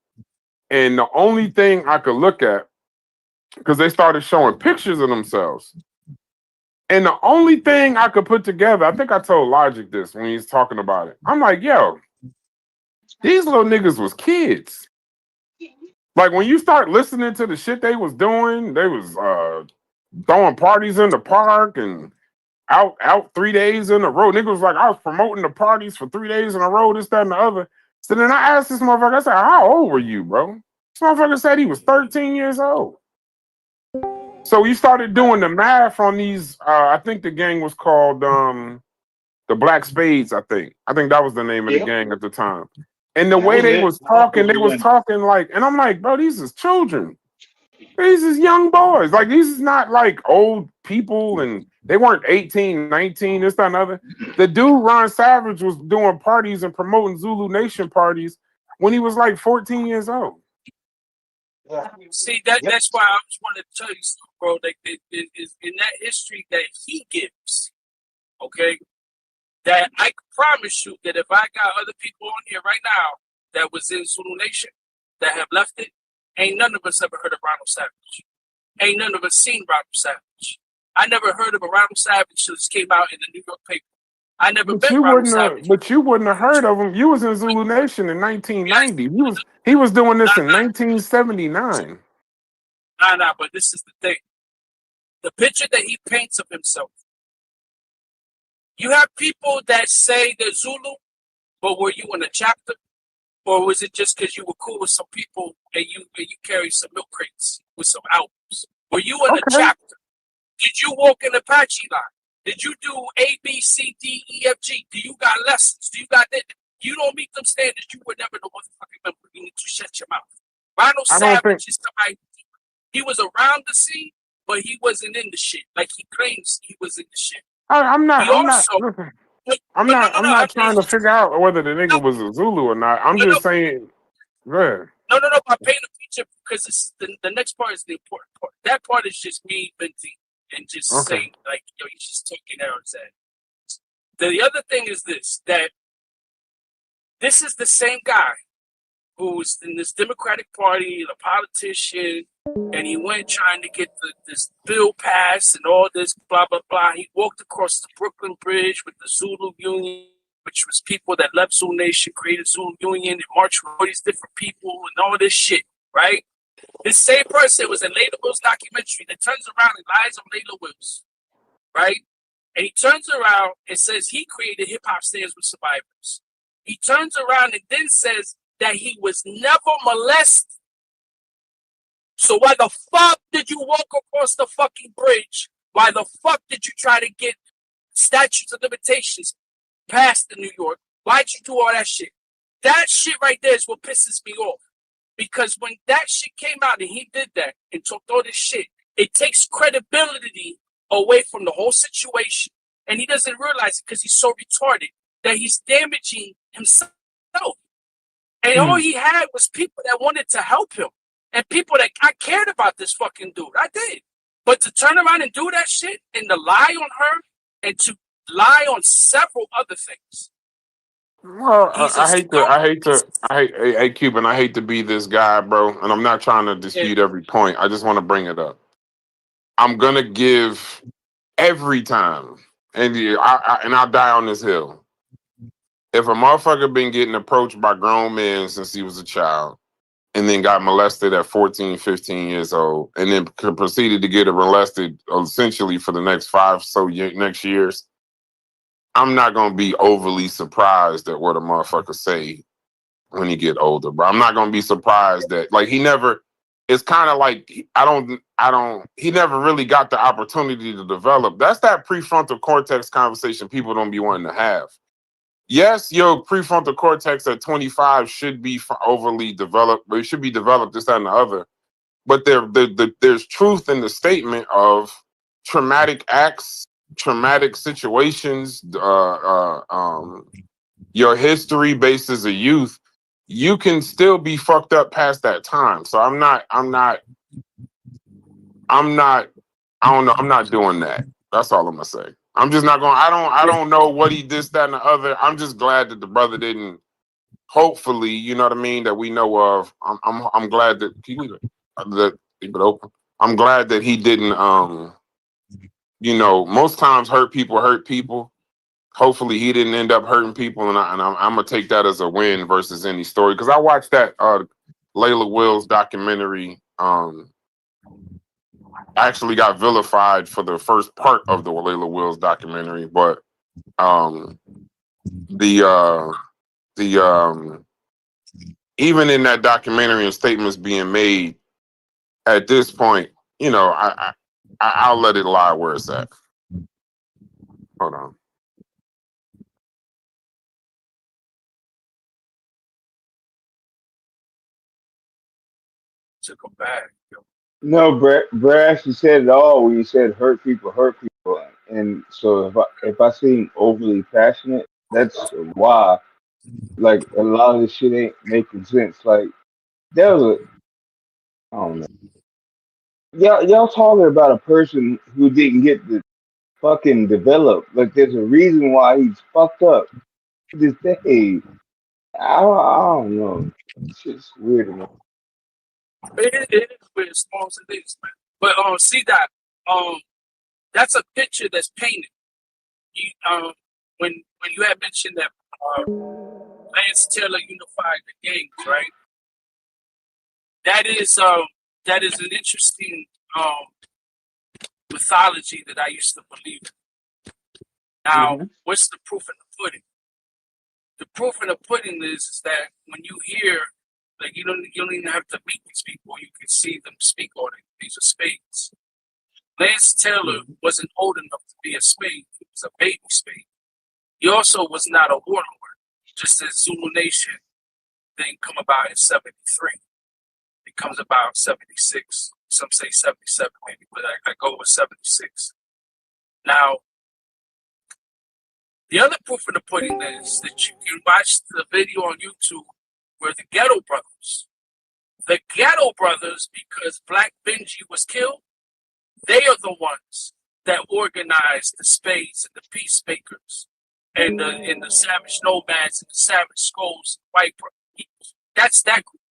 And the only thing I could look at, because they started showing pictures of themselves. And the only thing I could put together, I think I told Logic this when he was talking about it. I'm like, yo, these little niggas was kids. Like when you start listening to the shit they was doing, they was throwing parties in the park and out 3 days in a row. Niggas was like, I was promoting the parties for 3 days in a row, this, that, and the other. So then I asked this motherfucker, I said, how old were you, bro? This motherfucker said he was 13 years old. So you started doing the math on these, I think the gang was called the Black Spades, I think. I think that was the name of the gang at the time. And the way they was talking like, and I'm like, bro, these is children. These is young boys. Like, these is not like old people and they weren't 18, 19, this, that, and other. The dude, Ron Savage, was doing parties and promoting Zulu Nation parties when he was like 14 years old. See, that's why I just wanted to tell you something, bro. Like, is in that history that he gives, okay, that I can promise you that if I got other people on here right now that was in Zulu Nation that have left it, ain't none of us ever heard of Ronald Savage. Ain't none of us seen Ronald Savage. I never heard of a Ronald Savage that just came out in the New York paper. I never met Ronald Savage. But you wouldn't have heard of him. You was in Zulu Nation in 1990. He was doing this in 1979. Nah, but this is the thing. The picture that he paints of himself. You have people that say they're Zulu, but were you in a chapter? Or was it just because you were cool with some people and you carried some milk crates with some albums? Were you in a chapter? Did you walk in Apache line? Did you do A, B, C, D, E, F, G? Do you got lessons? Do you got that? You don't meet them standards, you were never the motherfucking member. You need to shut your mouth. Ronald Savage is somebody, he was around the scene, but he wasn't in the shit. Like he claims he was in the shit. I'm not trying to figure out whether the nigga was a Zulu or not. I'm just saying, yeah. No. I paint a picture because this is the next part is the important part. That part is just me venting and just saying, like, yo, you're just taking errors at. The other thing is this, that this is the same guy who's in this Democratic Party, a politician, and he went trying to get this bill passed and all this, blah, blah, blah. He walked across the Brooklyn Bridge with the Zulu Union, which was people that left Zulu Nation, created Zulu Union, and marched with all these different people and all this shit, right? This same person was in Layla Wills' documentary that turns around and lies on Layla Wills, right? And he turns around and says he created Hip Hop Stands with Survivors. He turns around and then says that he was never molested. So why the fuck did you walk across the fucking bridge? Why the fuck did you try to get statutes of limitations passed in New York? Why'd you do all that shit? That shit right there is what pisses me off. Because when that shit came out and he did that and took all this shit, it takes credibility away from the whole situation. And he doesn't realize it because he's so retarded that he's damaging himself. And all he had was people that wanted to help him. And people that I cared about this fucking dude. I did. But to turn around and do that shit and to lie on her and to lie on several other things. Well, hey, Cuban, I hate to be this guy, bro. And I'm not trying to dispute every point. I just want to bring it up. I'm going to give every time, and I'll die on this hill. If a motherfucker been getting approached by grown men since he was a child, and then got molested at 14, 15 years old, and then proceeded to get molested essentially for the next next years, I'm not going to be overly surprised at what a motherfucker say when he get older, bro. I'm not going to be surprised that, like, he never, it's kind of like he never really got the opportunity to develop. That's that prefrontal cortex conversation people don't be wanting to have. Yes, your prefrontal cortex at 25 should be overly developed, but it should be developed this, that, and the other. But there's truth in the statement of traumatic acts, traumatic situations, your history based as a youth. You can still be fucked up past that time. So I'm not doing that. That's all I'm gonna say. I'm just not going. I don't know what he did, that, and the other. I'm just glad that the brother didn't. Hopefully, you know what I mean, that we know of. I'm glad that keep it open. I'm glad that he didn't. Most times hurt people. Hopefully, he didn't end up hurting people, and I'm gonna take that as a win versus any story. Because I watched that Layla Wills documentary. Actually got vilified for the first part of the Layla Wills documentary, but even in that documentary and statements being made at this point, I'll let it lie where it's at. Hold on. Took him back. No, Brad actually said it all when you said hurt people. And so if I seem overly passionate, that's why. Like a lot of this shit ain't making sense. Like there was I don't know. Y'all talking about a person who didn't get the fucking develop. Like there's a reason why he's fucked up to this day. I don't know. It's just weird enough. It is weird, small as it is, man. But see that that's a picture that's painted. You, when you had mentioned that Lance Taylor unified the gangs, right? That is an interesting mythology that I used to believe in. Now, what's the proof in the pudding? The proof in the pudding is that when you hear, like, you don't even have to meet these people. You can see them speak on it. These are spades. Lance Taylor wasn't old enough to be a spade. He was a baby spade. He also was not a warlord, just as Zulu Nation didn't come about in 73. It comes about 76. Some say 77 maybe, but I go with 76. Now, the other proof of the pudding is that you can watch the video on YouTube where the Ghetto Brothers, because Black Benji was killed, they are the ones that organized the Spades and the Peacemakers and the Savage Nomads and the Savage Skulls, white people. That's that group.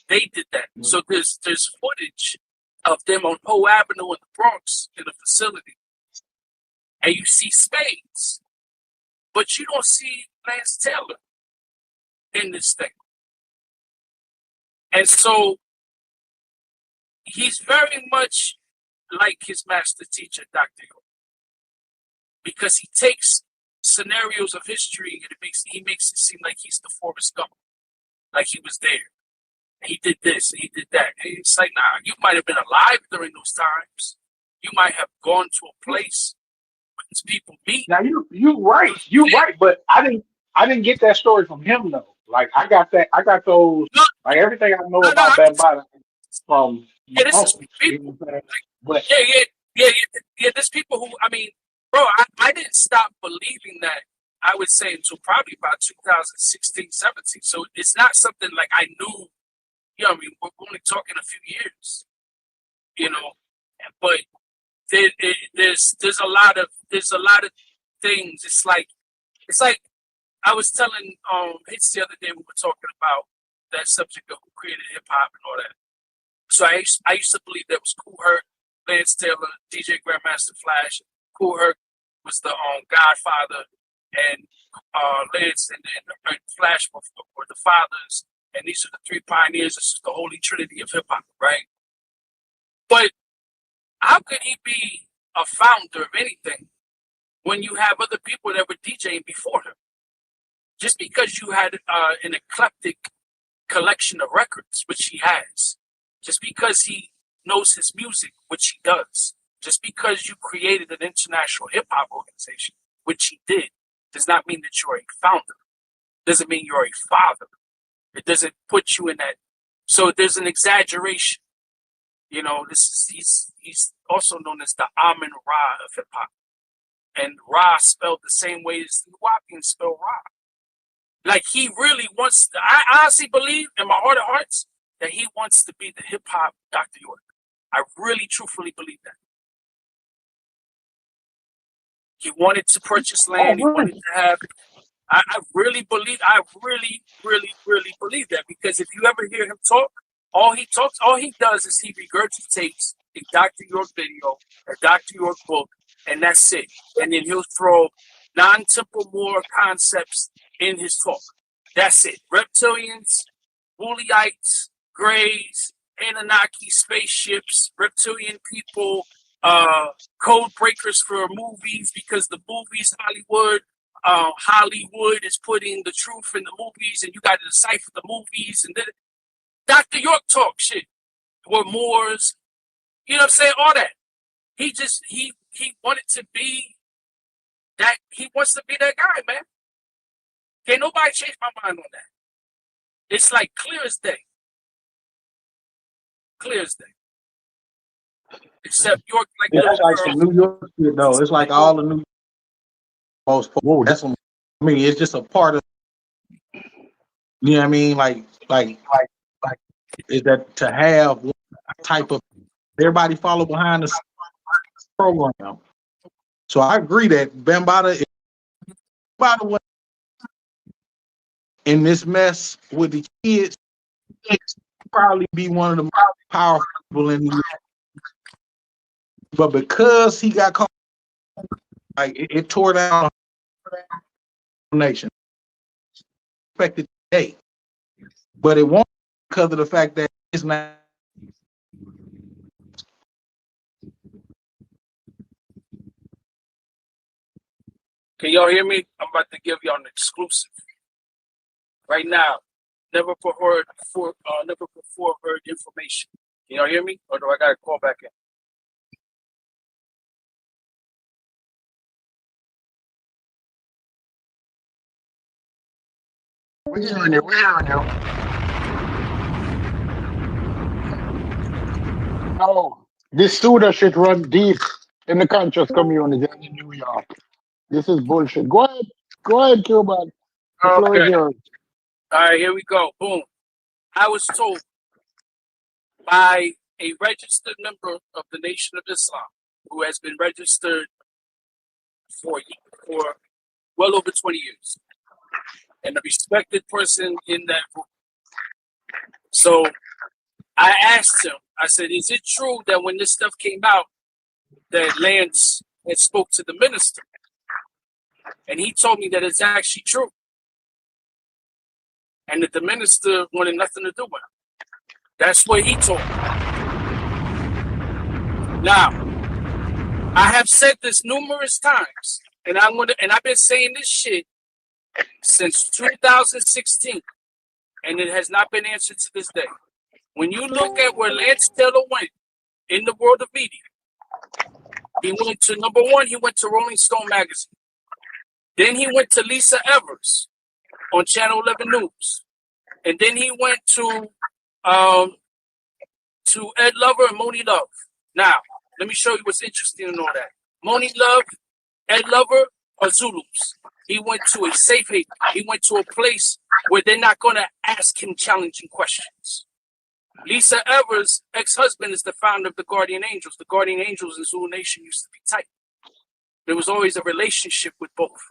They did that. So there's footage of them on Poe Avenue in the Bronx in a facility, and you see Spades, but you don't see Lance Taylor in this thing. And so he's very much like his master teacher, Dr. Yo, because he takes scenarios of history and he makes it seem like he's the Forrest Gump, like he was there. He did this, he did that. And it's like, nah, you might have been alive during those times. You might have gone to a place where these people meet. Now you right, but I didn't get that story from him though. Like I got those, like everything I know about Bambatta from this is people. But There's people who, I mean, bro, I didn't stop believing that, I would say, until probably about 2016, 17. So it's not something like I knew, you know what I mean, we're only talking a few years, you know, but there's a lot of things. It's like I was telling Hits the other day, we were talking about that subject of who created hip hop and all that. So I used to believe that was Kool Herc, Lance Taylor, DJ Grandmaster Flash. Kool Herc was the godfather, and Lance and Flash were the fathers, and these are the three pioneers. This is the holy trinity of hip hop, right? But how could he be a founder of anything when you have other people that were DJing before him? Just because you had an eclectic collection of records, which he has, Just because he knows his music, which he does, just because you created an international hip hop organization, which he did, does not mean that you're a founder. Doesn't mean you're a father. It doesn't put you in that. So there's an exaggeration. You know, he's also known as the Amin Ra of hip hop. And Ra spelled the same way as the Nuwapians spell Ra. Like he really wants to, I honestly believe in my heart of hearts that he wants to be the hip hop Dr. York. I really truthfully believe that. He wanted to purchase land. He wanted to have, I really believe that, because if you ever hear him talk, all he does is he regurgitates a Dr. York video, a Dr. York book, and that's it. And then he'll throw non-Temple Moore concepts in his talk. That's it. Reptilians, Woolyites, Greys, Anunnaki spaceships, reptilian people, code breakers for movies, because the movies, Hollywood is putting the truth in the movies, and you got to decipher the movies. And then Dr. York talk shit. Or Moors, you know what I'm saying? All that. He wanted to be that. He wants to be that guy, man. Can't nobody change my mind on that. It's like clear as day. Clear as day. Except York, like that's like some New York shit, though. It's like all the New most. That's what I mean. It's just a part of. You know what I mean? Like, is that to have one type of everybody follow behind the program? So I agree that Bambatta in this mess with the kids, probably be one of the most powerful people in the world. But because he got caught, like it tore down the nation. Expected today, but it won't because of the fact that it's not. Can y'all hear me? I'm about to give y'all an exclusive right now. Never before heard information. Can y'all hear me, or do I gotta call back in? We're hearing you. No, this pseudo shit run deep in the conscious community in New York. This is bullshit. Go ahead, Cuban. The floor is yours. All right, here we go. Boom. I was told by a registered member of the Nation of Islam, who has been registered for well over 20 years, and a respected person in that group. So I asked him, I said, is it true that when this stuff came out, that Lance had spoke to the minister? And he told me that it's actually true. And that the minister wanted nothing to do with him. That's what he told me. Now, I have said this numerous times, and I've been saying this shit since 2016, and it has not been answered to this day. When you look at where Lance Taylor went in the world of media, he went to number one, he went to Rolling Stone magazine. Then he went to Lisa Evers on Channel 11 News. And then he went to Ed Lover and Moni Love. Now, let me show you what's interesting in all that. Moni Love, Ed Lover are Zulus. He went to a safe haven. He went to a place where they're not going to ask him challenging questions. Lisa Evers' ex-husband is the founder of the Guardian Angels. The Guardian Angels in Zulu Nation used to be tight. There was always a relationship with both.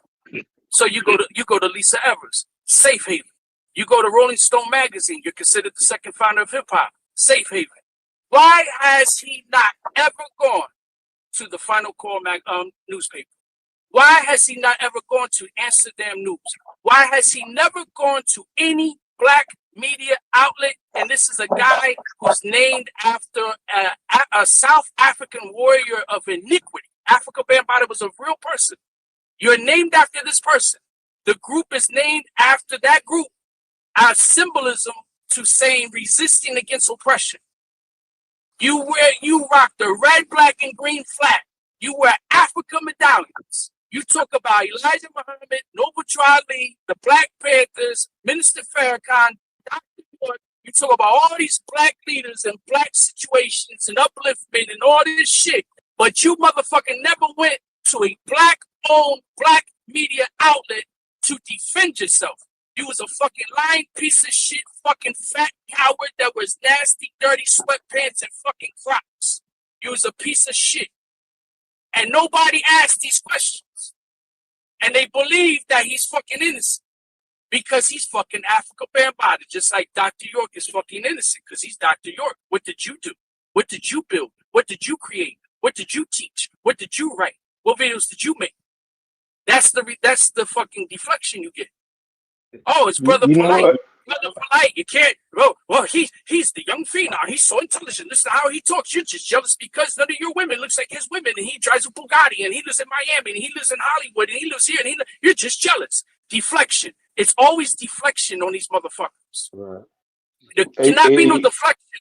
So you go to Lisa Evers, safe haven. You go to Rolling Stone magazine, you're considered the second founder of hip hop, safe haven. Why has he not ever gone to the Final Call newspaper? Why has he not ever gone to Amsterdam News? Why has he never gone to any black media outlet? And this is a guy who's named after a South African warrior of iniquity. Africa Bambaataa was a real person. You're named after this person. The group is named after that group. Our symbolism to saying resisting against oppression. You rock the red, black, and green flag. You wear Africa medallions. You talk about Elijah Muhammad, Noble Ali, the Black Panthers, Minister Farrakhan, Dr. Ford. You talk about all these black leaders and black situations and upliftment and all this shit. But you motherfucking never went to a black-owned, black media outlet to defend yourself. You was a fucking lying piece of shit, fucking fat coward that was nasty, dirty sweatpants and fucking Crocs. You was a piece of shit. And nobody asked these questions. And they believe that he's fucking innocent because he's fucking Africa Bambatta, just like Dr. York is fucking innocent because he's Dr. York. What did you do? What did you build? What did you create? What did you teach? What did you write? What videos did you make? That's the fucking deflection you get. Oh, it's Brother Polite. Brother Polite. You can't. Well, he's the young phenom. He's so intelligent. Listen to how he talks. You're just jealous because none of your women looks like his women, and he drives a Bugatti, and he lives in Miami, and he lives in Hollywood, and he lives here, and you're just jealous. Deflection. It's always deflection on these motherfuckers. Right. There cannot be no deflection.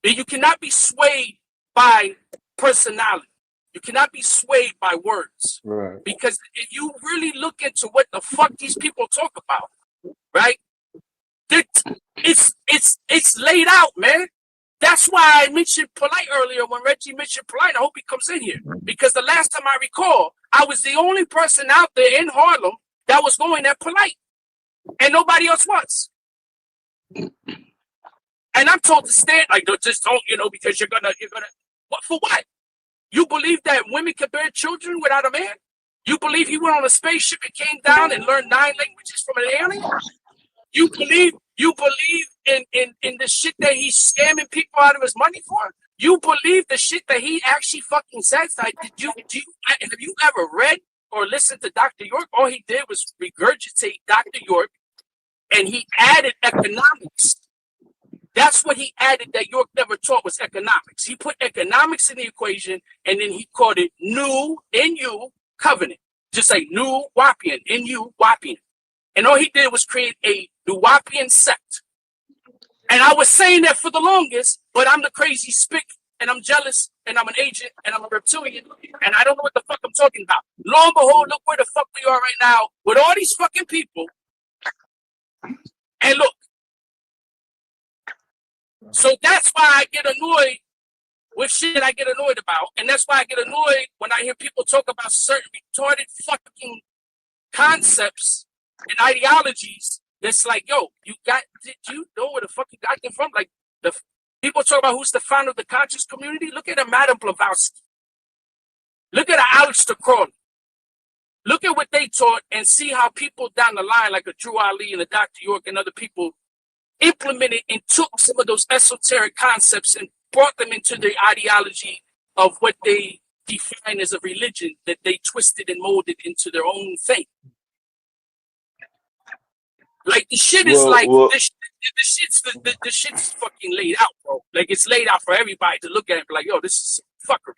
You cannot be swayed by personality. You cannot be swayed by words. Right. Because if you really look into what the fuck these people talk about, right? It's laid out, man. That's why I mentioned Polite earlier when Reggie mentioned Polite. I hope he comes in here. Because the last time I recall, I was the only person out there in Harlem that was going at Polite. And nobody else was. And I'm told to stand, like, just don't, because you're gonna, what, for what? You believe that women can bear children without a man? You believe he went on a spaceship and came down and learned 9 languages from an alien? You believe in the shit that he's scamming people out of his money for? You believe the shit that he actually fucking says? Like, have you ever read or listened to Dr. York? All he did was regurgitate Dr. York, and he added economics. That's what he added that York never taught was economics. He put economics in the equation, and then he called it New N-U Covenant. Just like New Wapian, N-U Wapian. And all he did was create a Nuwapian sect. And I was saying that for the longest, but I'm the crazy spick, and I'm jealous, and I'm an agent, and I'm a reptilian, and I don't know what the fuck I'm talking about. Lo and behold, look where the fuck we are right now with all these fucking people. And look. So that's why I get annoyed with shit I get annoyed about. And that's why I get annoyed when I hear people talk about certain retarded fucking concepts and ideologies. That's like, yo, did you know where the fuck you got them from? Like, the people talk about who's the founder of the conscious community. Look at a Madame Blavatsky. Look at a Aleister Crowley. Look at what they taught and see how people down the line, like a Drew Ali and a Dr. York and other people, implemented and took some of those esoteric concepts and brought them into the ideology of what they define as a religion that they twisted and molded into their own thing. Like the shit is the shit's fucking laid out, bro. Like it's laid out for everybody to look at and be like, yo, this is fuckery.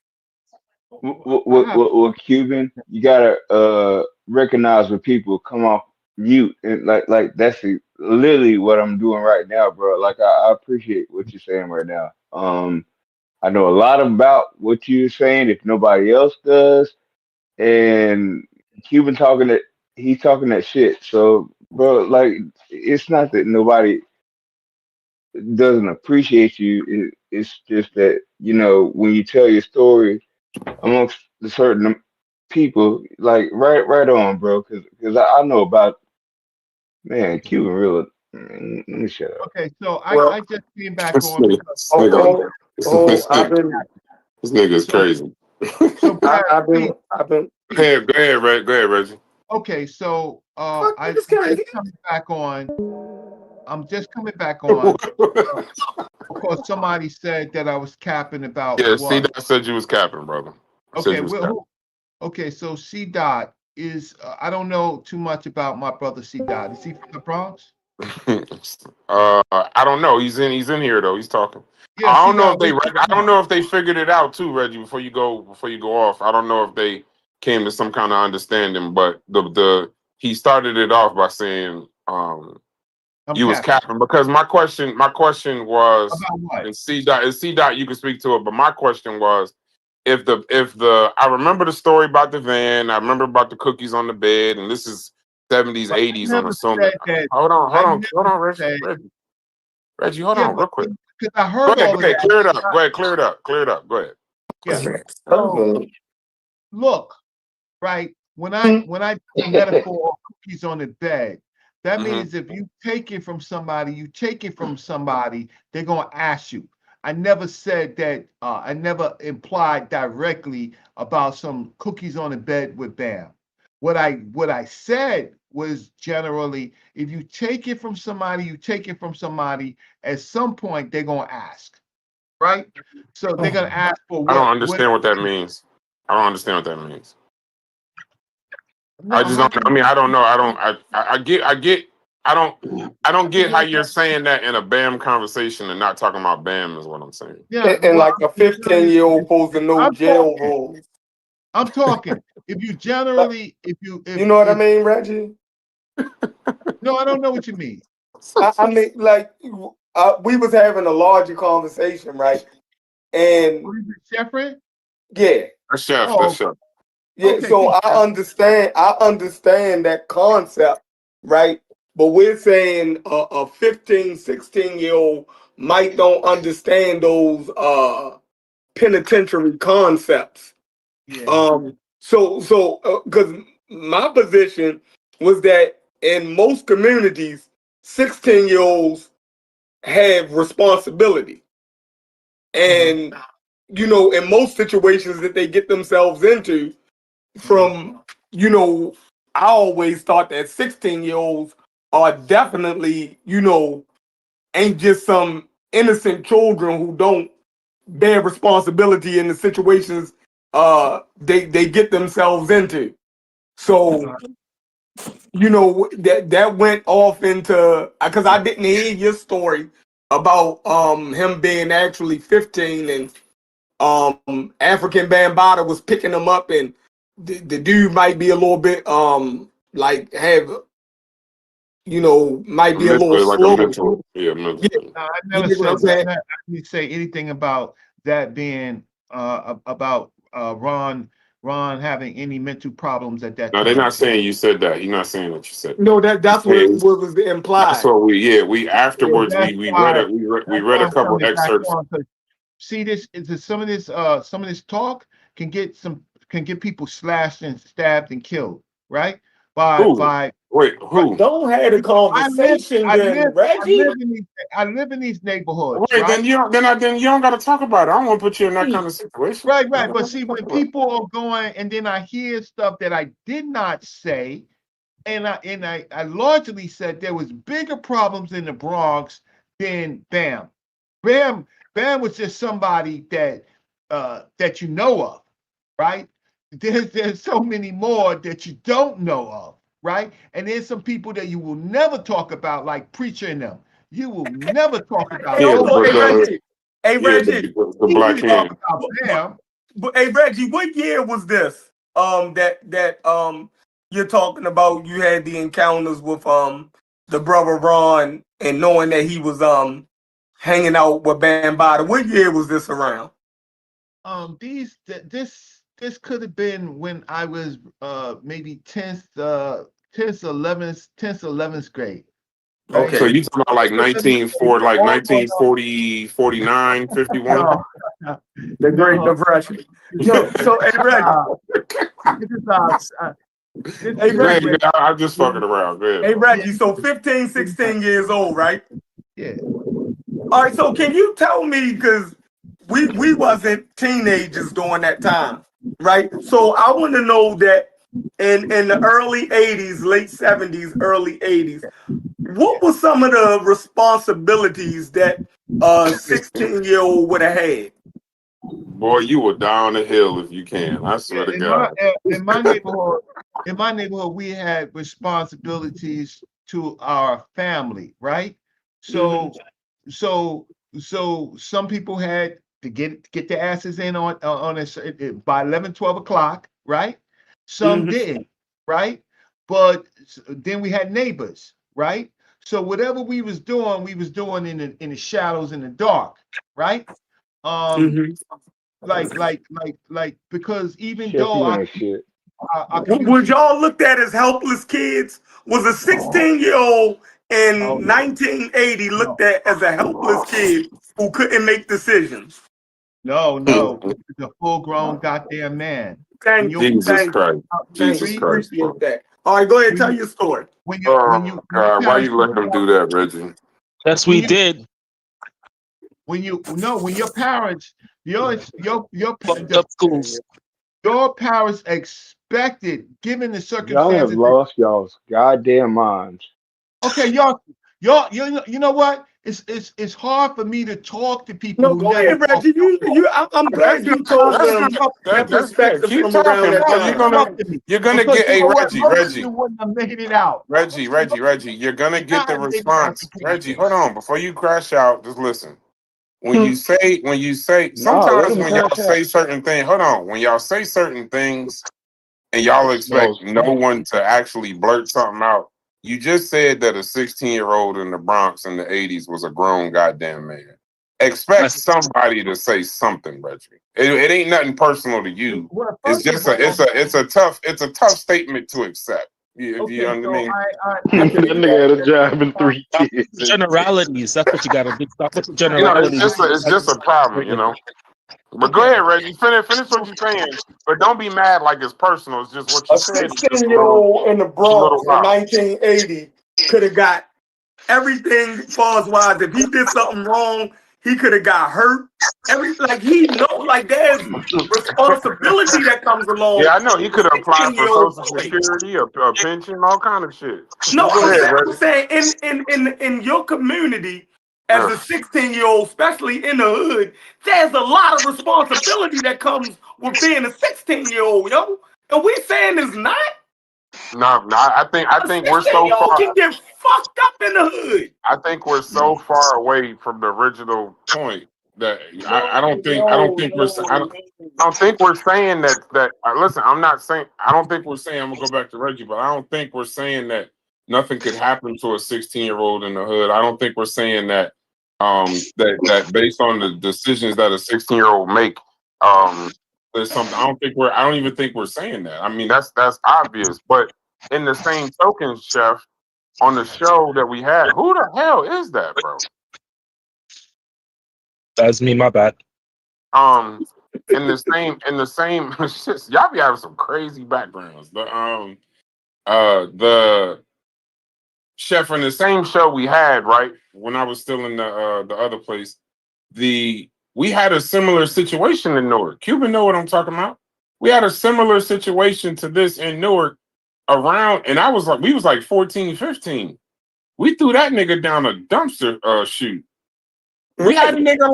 Well, Cuban, you gotta recognize when people come off mute and like that's literally what I'm doing right now, bro. Like I appreciate what you're saying right now. I know a lot about what you're saying if nobody else does, and Cuban he's talking that shit. So, bro, like it's not that nobody doesn't appreciate you. It's just that when you tell your story amongst the certain people, like right on, bro. Because I know about. Man, Cuban real. Man, let me shut up. Okay, so I just came back on. This nigga is crazy. So I've been. Go ahead, Reggie. Okay, so I'm just coming back on. I'm just coming back on because somebody said that I was capping about. Yeah, C-Dot said you was capping, brother. Okay, okay, so C-Dot is I don't know too much about my brother C-Dot. Is he from the Bronx? I don't know. He's in here though. He's talking. Yeah, I don't know if they figured it out too, Reggie. Before you go off, I don't know if they came to some kind of understanding. But he started it off by saying You was capping because my question was, about what? and C dot, you can speak to it, but my question was, if the I remember the story about the van, I remember about the cookies on the bed, and this is 70s, But I 80s, I'm never assuming. said that. Hold I on, never said. Reggie, hold Yeah, on, real quick. because I Go heard ahead, all of that. clear it up. Go ahead, clear it up. Go ahead. Yeah. So look, right? When I do metaphor of cookies on the bed, that means if you take it from somebody, they're gonna ask you. I never said that. I never implied directly about some cookies on the bed with Bam. What I said was generally, if you take it from somebody, at some point they're gonna ask, right? So they're gonna ask for I don't what understand what that means. I don't understand what that means. No, I just don't. I mean, I don't know. I get. I don't get how you're saying that in a BAM conversation and not talking about BAM is what I'm saying. Yeah, And like a 15-year-old supposed to know jail rules. I'm talking. If you generally, if you know what I mean, Reggie? No, I don't know what you mean. I mean, like we was having a larger conversation, right? And Sheffrey? Yeah. That's Chef. Oh, That's Chef. Yeah, okay, so I understand that concept, right? But we're saying a 15, 16-year-old might don't understand those penitentiary concepts. Yeah. So because my position was that in most communities, 16-year-olds have responsibility. And in most situations that they get themselves into, from I always thought that 16-year-olds are definitely ain't just some innocent children who don't bear responsibility in the situations they get themselves into. So that went off into, because I didn't hear your story about him being actually 15 and African Bambaataa was picking him up, and the dude might be a little bit like have might be a little slow. Mental. I never You know what I'm saying? I didn't say anything about that being about Ron having any mental problems at that No, time. they're not saying you said that. He's not saying that you said. No, that's what was implied. That's what we afterwards That's we why- read a I'm couple coming back excerpts. on, 'cause see, some of this talk can get people slashed and stabbed and killed, right? Who? Don't have a conversation then, Reggie. I live in these neighborhoods, Right, right? then you don't got to talk about it. I don't want to put you in that kind of situation. Right. But see, when people are going, and then I hear stuff that I did not say, and I largely said there was bigger problems in the Bronx than Bam. Bam was just somebody that you know of, right? There's so many more that you don't know of, right? And there's some people that you will never talk about, like Preacher and them. You will never talk about. Hey, Reggie. The black hand. But hey, Reggie, what year was this? That you're talking about. You had the encounters with the brother Ron, and knowing that he was hanging out with Bambatta. What year was this around? This could have been when I was maybe 10th, 11th grade. Right? Okay. So you talking about like 1940, 49, 51? The Great Depression. Yo, so hey, Reggie. I'm just fucking around. Go ahead, hey, Reggie, so 15, 16 years old, right? Yeah. All right, so can you tell me, because we wasn't teenagers during that time, right? So I want to know that in the early 80s, late 70s, early 80s, what were some of the responsibilities that a 16-year-old would have had? Boy, you were down the hill if you can. I swear to God. In my neighborhood, we had responsibilities to our family, right? So some people had to get their asses in on by 11, 12 o'clock, right? Some didn't, right? But then we had neighbors, right? So whatever we was doing in the shadows, in the dark, right? Like because even Chef, though you I ain't shit. Was y'all looked at as helpless kids? Was a 16-year-old in no, 1980 looked no, at as a helpless kid who couldn't make decisions? no, this is a full-grown goddamn man. When you Jesus Christ. Jesus read, Christ. Appreciate that. All right, go ahead, tell your story. when Oh God, why parents you letting them do that, Reggie? Yes, when we you did. when your parents your Fucked up schools. your parents expected, given the Y'all have circumstances. lost y'all's goddamn minds. Okay, you know what? It's hard for me to talk to people No, who go never ahead, talk. Reggie. I'm That's glad good. you told That's them good. that That's good. perspective Keep from around talking, that bro. time. You're gonna Because get you a know what? Reggie. Most of Reggie. you wouldn't have made it out. Reggie. You're gonna get the Not in the response. Reggie, hold on. Before you crash out, just listen. When you say Nah, let sometimes him when y'all crash out. say certain things, hold on. When y'all say certain things and y'all expect no one to actually blurt something out. You just said that a 16-year-old in the Bronx in the 80s was a grown goddamn man. Expect somebody to say something, Reggie. It ain't nothing personal to you. Well, It's first of just all, it's a tough statement to accept. If you okay, know what I so mean. I That nigga had a job and 3 Stop kids. with generalities. That's what you got to do. Stop with the You know, generalities. it's just a problem, you know. But go ahead, Reggie. Finish what you're saying. But don't be mad like it's personal. It's just what you A said. It's just a little, 16-year-old in the it's a little Bronx in wild. 1980 could have got everything falls wise. If he did something wrong, he could have got hurt. He know like there's responsibility that comes along Yeah, I know. He with could a apply for 16-year-old Social boy. Security, a pension, all kind of shit. No, Go ahead, I'm Reggie. saying in your community, as a 16-year-old, especially in the hood, there's a lot of responsibility that comes with being a 16-year-old, yo. And we saying it's not. No, I think we're so 16-year-old far. can get fucked up in the hood. I think we're so far away from the original point that I don't think we're saying that. Listen, I'm not saying. I don't think we're saying. I'm gonna go back to Reggie, but I don't think we're saying that nothing could happen to a 16-year-old in the hood. I don't think we're saying that that based on the decisions that a 16-year-old make, there's something. I don't even think we're saying that. I mean, that's obvious. But in the same token, Chef, on the show that we had, who the hell is that, bro? That's me. My bad. In the same y'all be having some crazy backgrounds. The chef in the same show we had, right? When I was still in the other place, we had a similar situation in Newark. Cuban know what I'm talking about. We had a similar situation to this in Newark around, and we was like 14, 15. We threw that nigga down a dumpster chute. We had a nigga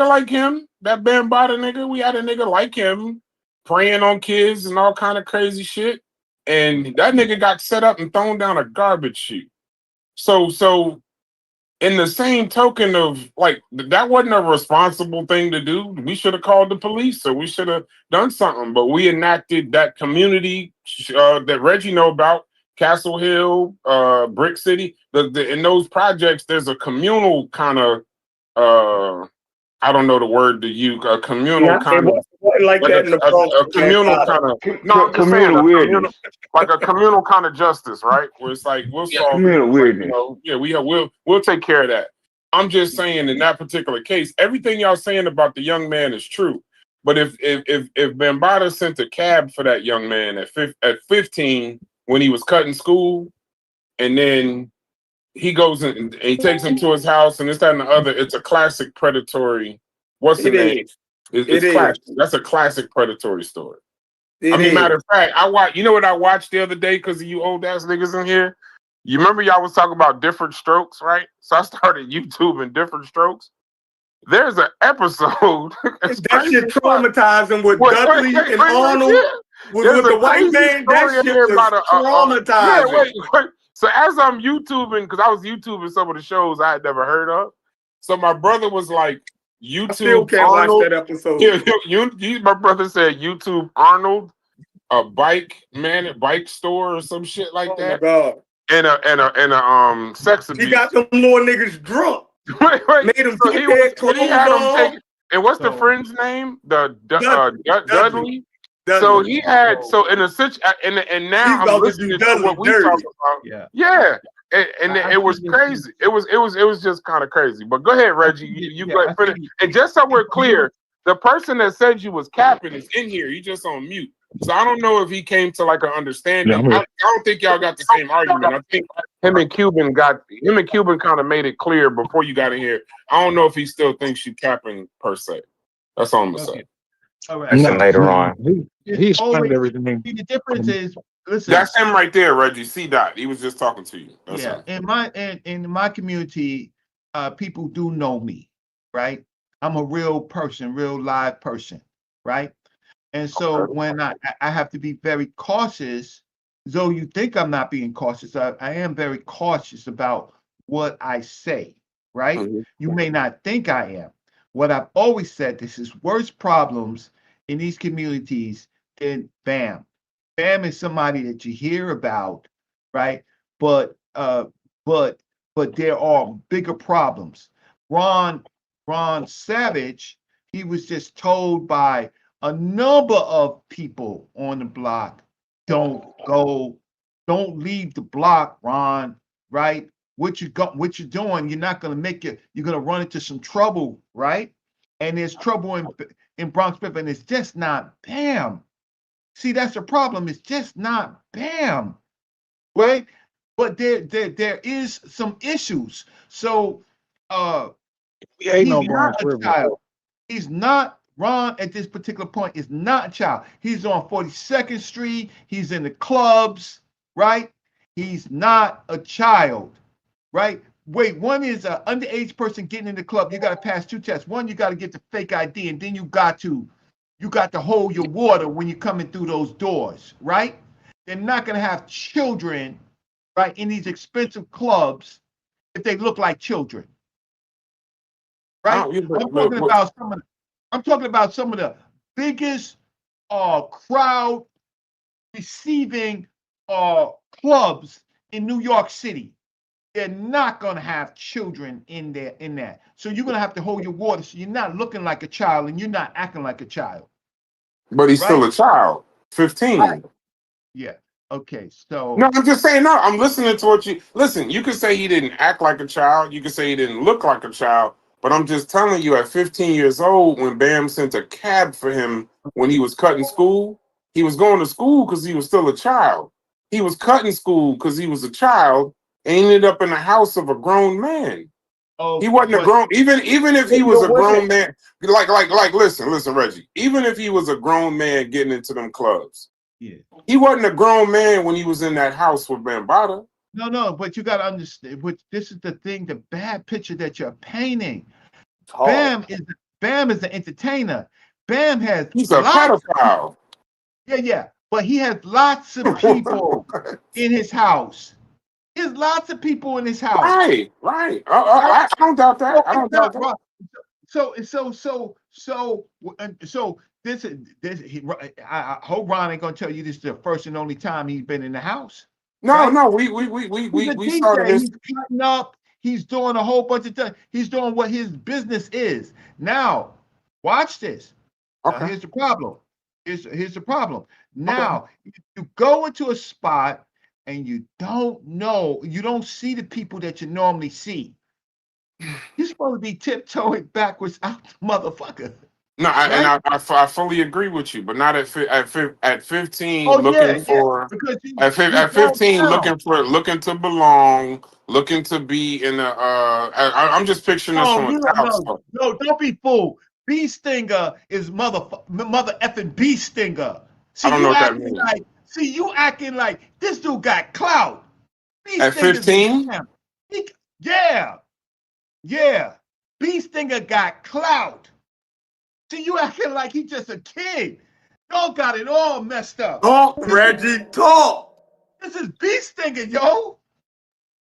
like him, that Bambatta nigga. We had a nigga like him preying on kids and all kind of crazy shit. And that nigga got set up and thrown down a garbage chute. So in the same token of like that wasn't a responsible thing to do. We should have called the police, or we should have done something. But we enacted that community that Reggie know about, Castle Hill, Brick City. In those projects, there's a communal kind of I don't know the word to use, a communal kind of like that in the Bronx. a communal kind of no, I'm just saying Communal weirdness. like a communal kind of justice, right? Where it's like we'll solve Communal it, weirdness. we'll take care of that. I'm just saying in that particular case, everything y'all saying about the young man is true. But if Bambaataa sent a cab for that young man at 15 when he was cutting school, and then he goes in and he takes him to his house and this, that, and the other. It's a classic predatory. What's the name? It's classic. That's a classic predatory story. Matter of fact, you know what I watched the other day because of you old ass niggas in here? You remember y'all was talking about Different Strokes, right? So I started YouTubing Different Strokes. There's an episode. That shit traumatizing with Dudley and Arnold. With the white man, that shit was traumatizing. Wait. So as I'm YouTubing, because I was YouTubing some of the shows I had never heard of. So my brother was like, YouTube. I still can't Arnold. watch that episode. My brother said YouTube Arnold, a bike store or some shit like that. Oh my God. sex abuse. He got them little niggas drunk. Wait. Made them So take he their clothes had them off. take. And what's the friend's name? Dudley. So he had in a and now I'm listening to what we talk about. Yeah. And it was crazy. It was just kind of crazy. But go ahead, Reggie. You go ahead. And just so we're clear, the person that said you was capping is in here. You just on mute. So I don't know if he came to like an understanding. I don't think y'all got the same argument. I think him and Cuban kind of made it clear before you got in here. I don't know if he still thinks you capping per se. That's all I'm gonna say. All right. And later on. He explained everything. The difference is, listen. That's him right there, Reggie. C. Dot. He was just talking to you. That's him. In my community, people do know me, right? I'm a real person, real live person, right? And so when I have to be very cautious, though you think I'm not being cautious, I am very cautious about what I say, right? Mm-hmm. You may not think I am. What I've always said, this is worse problems in these communities than BAM. BAM is somebody that you hear about, right? But there are bigger problems. Ron Savage, he was just told by a number of people on the block, don't leave the block, Ron, right? What you're doing, you're not gonna make it, you're gonna run into some trouble, right? And there's trouble in Bronx River, and it's just not BAM. See, that's the problem. It's just not BAM, right? But there is some issues. So he's not a child. He's not, Ron at this particular point is not a child. He's on 42nd Street. He's in the clubs, right? He's not a child, right? Wait, one is an underage person getting in the club. You got to pass two tests. One, you got to get the fake ID, and then you got to hold your water when you're coming through those doors, right? They're not going to have children, right, in these expensive clubs if they look like children, right? I'm talking about some of the biggest crowd receiving clubs in New York City. They're not going to have children in that. So you're going to have to hold your water so you're not looking like a child and you're not acting like a child. But he's still a child, 15. Right. Yeah. Okay. So. No, I'm just saying, no, I'm listening to what you... Listen, you could say he didn't act like a child. You could say he didn't look like a child. But I'm just telling you, at 15 years old, when BAM sent a cab for him when he was cutting school, he was going to school because he was still a child. He was cutting school because he was a child and ended up in the house of a grown man. Oh, he wasn't a grown, even if he was a grown man, listen, Reggie, even if he was a grown man getting into them clubs, yeah, he wasn't a grown man when he was in that house with Bambatta. No, but you got to understand, this is the thing, the bad picture that you're painting. Bam is an entertainer. Bam has he's a pedophile. Yeah, but he has lots of people in his house. There's lots of people in his house. Right. I don't doubt that. I don't doubt that. So this I hope Ron ain't gonna tell you this is the first and only time he's been in the house. No, we started this. He's cutting up. He's doing a whole bunch of stuff. He's doing what his business is. Now, watch this. Okay. Here's the problem. Here's the problem. Now, if you go into a spot and you don't see the people that you normally see. You're supposed to be tiptoeing backwards out the motherfucker. No, right? I fully agree with you, but not at 15 looking for at 15 looking to belong, looking to be in a I'm just picturing this from a child. No, don't be fooled. Bee Stinger is mother effing Bee Stinger. See, I don't know what that means. You acting like this dude got clout. At 15? Yeah. Bee Stinger got clout. See, you acting like he's just a kid. Y'all got it all messed up. Talk, Reggie, talk. This is Bee Stinger, yo.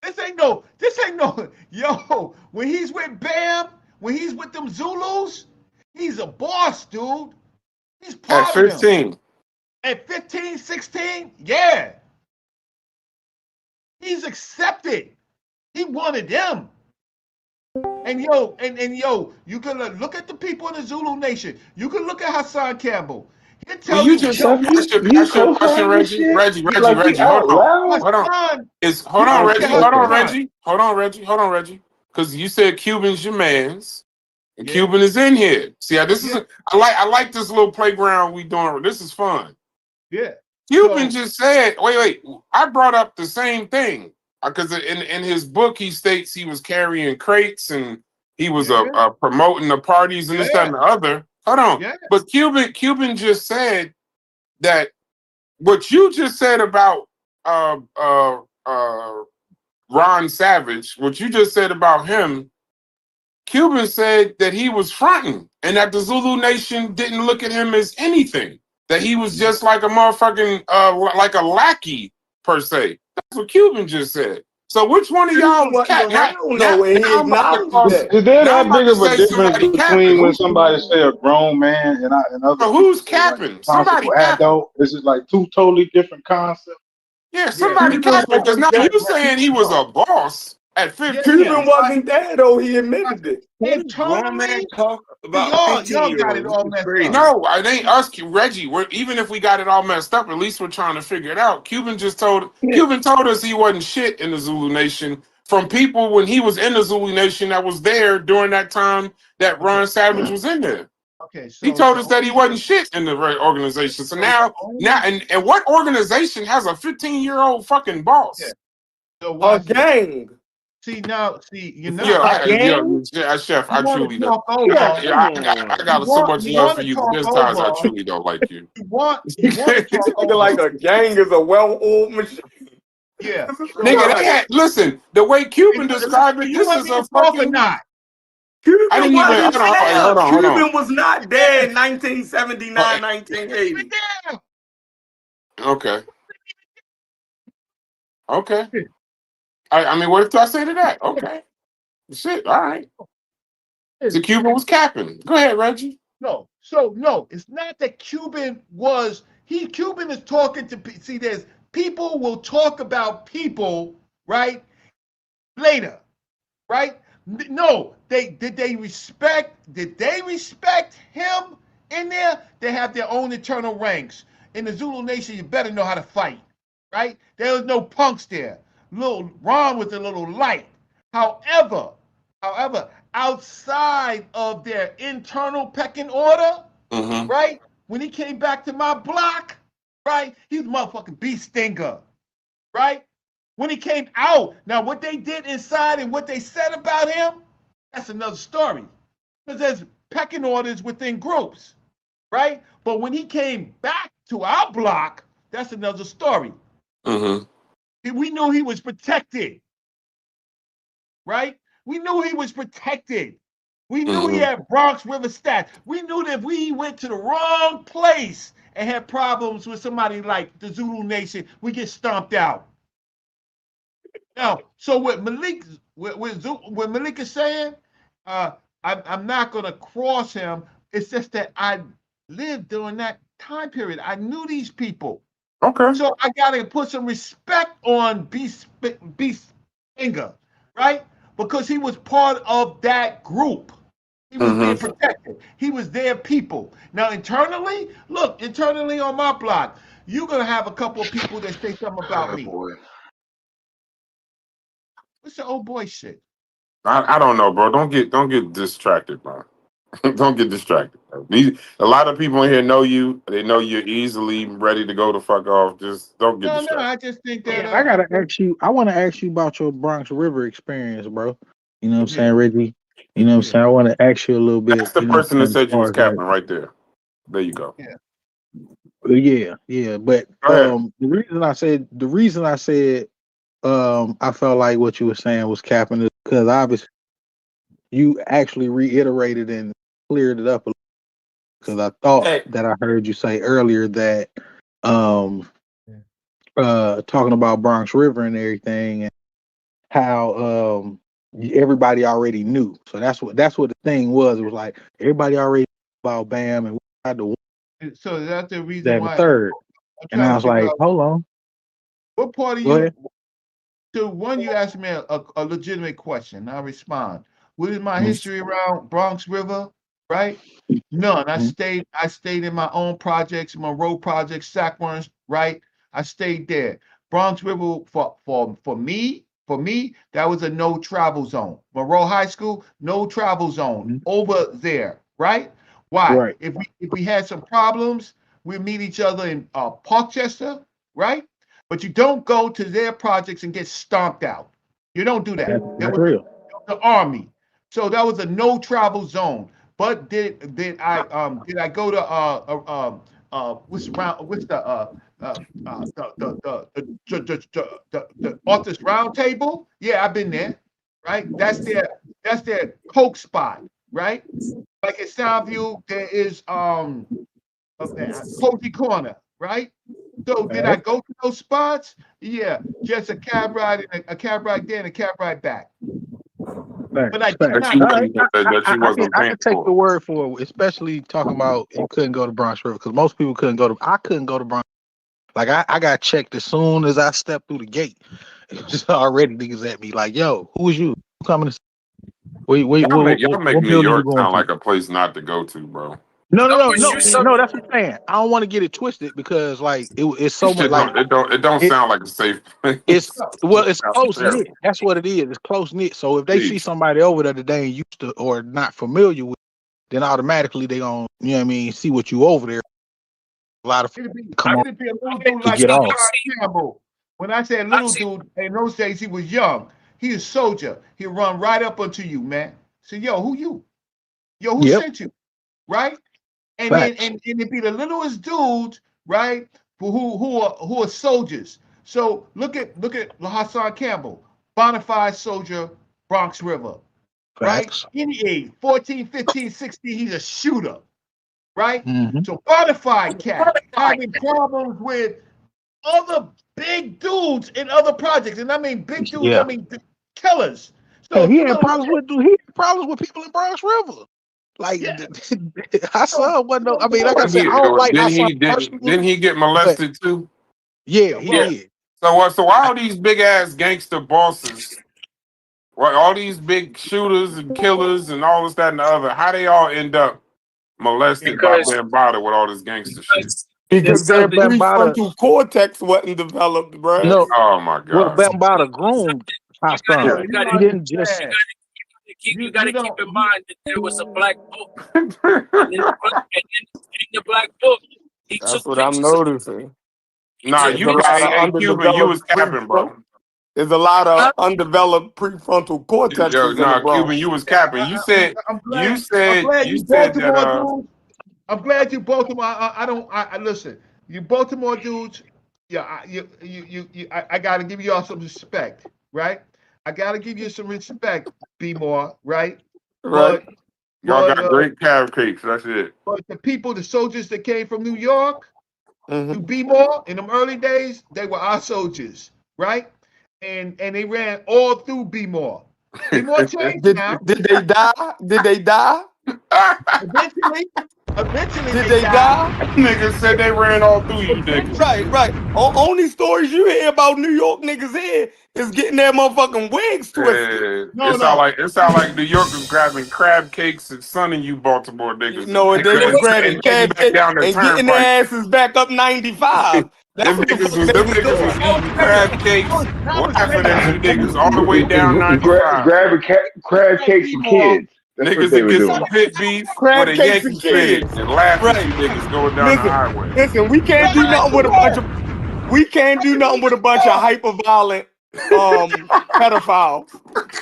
This ain't no, yo, when he's with BAM, when he's with them Zulus, he's a boss, dude. He's part of 15. At 15, 16, yeah. He's accepted. He wanted them. And yo, you can look at the people in the Zulu Nation. You can look at Hassan Campbell. He'll Well, tell you you, just yo, ask your question, Reggie. Reggie, hold on. Hold on. Hassan, Hold on, Reggie. Hassan. Hold on, Reggie. Because you said Cuban's your man's. And Yeah. Cuban is in here. See how this is I like this little playground we doing. This is fun. Yeah. Cuban just said, wait. I brought up the same thing. Because in his book he states he was carrying crates and he was promoting the parties and this, that, and the other. Hold on. Yeah. But Cuban just said that what you just said about Ron Savage, what you just said about him, Cuban said that he was fronting and that the Zulu Nation didn't look at him as anything. That he was just like a motherfucking like a lackey per se. That's what Cuban just said. So which one of y'all was cat? Now I'm about to call. Is there Now I'm that about big to of a say difference somebody between capping. when somebody say a grown man and other So people who's say like capping? responsible adult? This is like two totally different concepts. Yeah, somebody capping because now you saying he was a boss at 15. Cuban wasn't there though. He admitted it. Grown man talk y'all got it all messed up. No, it ain't us, Reggie. Even if we got it all messed up, at least we're trying to figure it out. Cuban told us he wasn't shit in the Zulu Nation from people when he was in the Zulu Nation that was there during that time that Ron Savage was in there. Okay, so he told us that he wasn't shit in the organization. So now, and what organization has a 15-year-old fucking boss? Yeah. So a gang. See, you know, Chef, I truly don't. I got so much love for you, but there's times I truly don't like you. You want to talk over. Like a gang is a well-oiled machine. Yeah. Nigga, listen, the way Cuban described it, this is a fucking... not. Cuban I didn't even... Hold on. Cuban was not dead in 1979, 1980. Okay. I mean, what did I say to that? Okay. Shit, all right. So Cuban was capping. Go ahead, Reggie. No, it's not that Cuban is talking to see. There's people will talk about people, right? Later, right? No, did they respect him in there? They have their own internal ranks. In the Zulu Nation, you better know how to fight, right? There was no punks there. Little Ron was a little light. However, outside of their internal pecking order, right? When he came back to my block, right? He was a motherfucking beast stinger, right? When he came out, now what they did inside and what they said about him, that's another story. Because there's pecking orders within groups, right? But when he came back to our block, that's another story. We knew he was protected, right? We knew he was protected. We knew he had Bronx River stats. We knew that if we went to the wrong place and had problems with somebody like the Zulu Nation, we get stomped out. Now, so what Malik is saying, I'm not going to cross him. It's just that I lived during that time period. I knew these people. Okay. So I got to put some respect on Beast Finger, right? Because he was part of that group. He was being protected. He was their people. Now, internally on my block, you're going to have a couple of people that say something about me. What's the old boy shit? I don't know, bro. Don't get distracted, bro. Don't get distracted. Bro. A lot of people in here know you. They know you're easily ready to go the fuck off. Just don't get distracted. No, I just think that I gotta ask you. I want to ask you about your Bronx River experience, bro. You know what I'm saying, Reggie? You know what I'm saying? I want to ask you a little bit. That's the person that said you was capping right there. There you go. Yeah. But the reason I said I felt like what you were saying was capping is because obviously you actually reiterated and cleared it up a little. Because I thought that I heard you say earlier that talking about Bronx River and everything and how everybody already knew. So that's what the thing was. It was like everybody already knew about Bam and we had to. So that's the reason why. Third. And I was like, hold on. What part of Go you? ahead. So one, you asked me a legitimate question. I respond. What is my history around Bronx River? Right? None. I stayed in my own projects, Monroe projects, Sackworms, right? I stayed there. Bronx River for me, that was a no travel zone. Monroe High School, no travel zone over there, right? Why? Right. If we had some problems, we meet each other in Parkchester, right? But you don't go to their projects and get stomped out. You don't do that. That That's was real. the army. So that was a no travel zone. But did I go to what's the authors round table? Yeah, I've been there. Right? That's their coke spot, right? Like in Soundview, there is Cozy Corner, right? So did I go to those spots? Yeah, just a cab ride and a cab ride there and a cab ride back. But I did not. I can take the word for it, especially talking about you couldn't go to Bronx River because most people couldn't go to. I couldn't go to Bronx. Like I got checked as soon as I stepped through the gate. It was already niggas at me like, "Yo, who is you? Who coming to? Y'all make What New building you York going sound to?" like a place not to go to, bro. No, that's what I'm saying. I don't want to get it twisted because like it's so much like it don't sound like a safe place. it's close knit. That's what it is. It's close knit. So if they see somebody over there that they ain't used to or not familiar with, then automatically they gonna see what you over there. A lot of come on to get off. Campbell. When I say little dude, in those days he was young. He a soldier. He'll run right up onto you, man. Say, yo, who you? Yo, who sent you? Right? And then and it be the littlest dudes, right? Who are soldiers. So look at Hassan Campbell, bonafide soldier, Bronx River. Right? Any age, 14, 15, 16, he's a shooter. Right? So bonafide cat having problems with other big dudes in other projects. And I mean big dudes, I mean killers. So he had problems with people in Bronx River. Like Hassan wasn't no. I mean, like I said, I don't like Hassan personally. Didn't he get molested too? Yeah, he did. So why all these big ass gangster bosses, all these big shooters and killers and all this, that, and the other, how they all end up molested by Bambatta with all this gangster shit? Because their prefrontal cortex wasn't developed, bro. No. Oh my God. Well, Bambatta groomed Hassan. He didn't just. You got to keep in mind that there was a black book, and in the black book, he That's took what I'm pictures. noticing. Nah, you Cuban, you was capping, bro. There's a lot of undeveloped prefrontal cortex. Cuban, you was capping. You said I'm glad you Baltimore. I listen. You Baltimore dudes. Yeah, I got to give you all some respect, right? I got to give you some respect, B-More, right? Right. Y'all got great carrot cakes. That's it. But the soldiers that came from New York to B-More in them early days, they were our soldiers, right? And they ran all through B-More. B-More changed now. Did they die? Did they die? Eventually, did they die? Niggas said they ran all through you, niggas. Right. Only stories you hear about New York niggas here is getting their motherfucking wigs twisted. It sound like New Yorkers grabbing crab cakes and sunning you Baltimore niggas. No, and they was grabbing crab cakes and getting their asses back up 95. Them niggas was eating crab cakes, laughing at you niggas all the way down 95. Grabbing crab cakes and kids. That's niggas that get some pit beef with a Yankee fans and laugh at you niggas going down the highway. Listen, we can't do nothing with a bunch of hyper-violent pedophiles.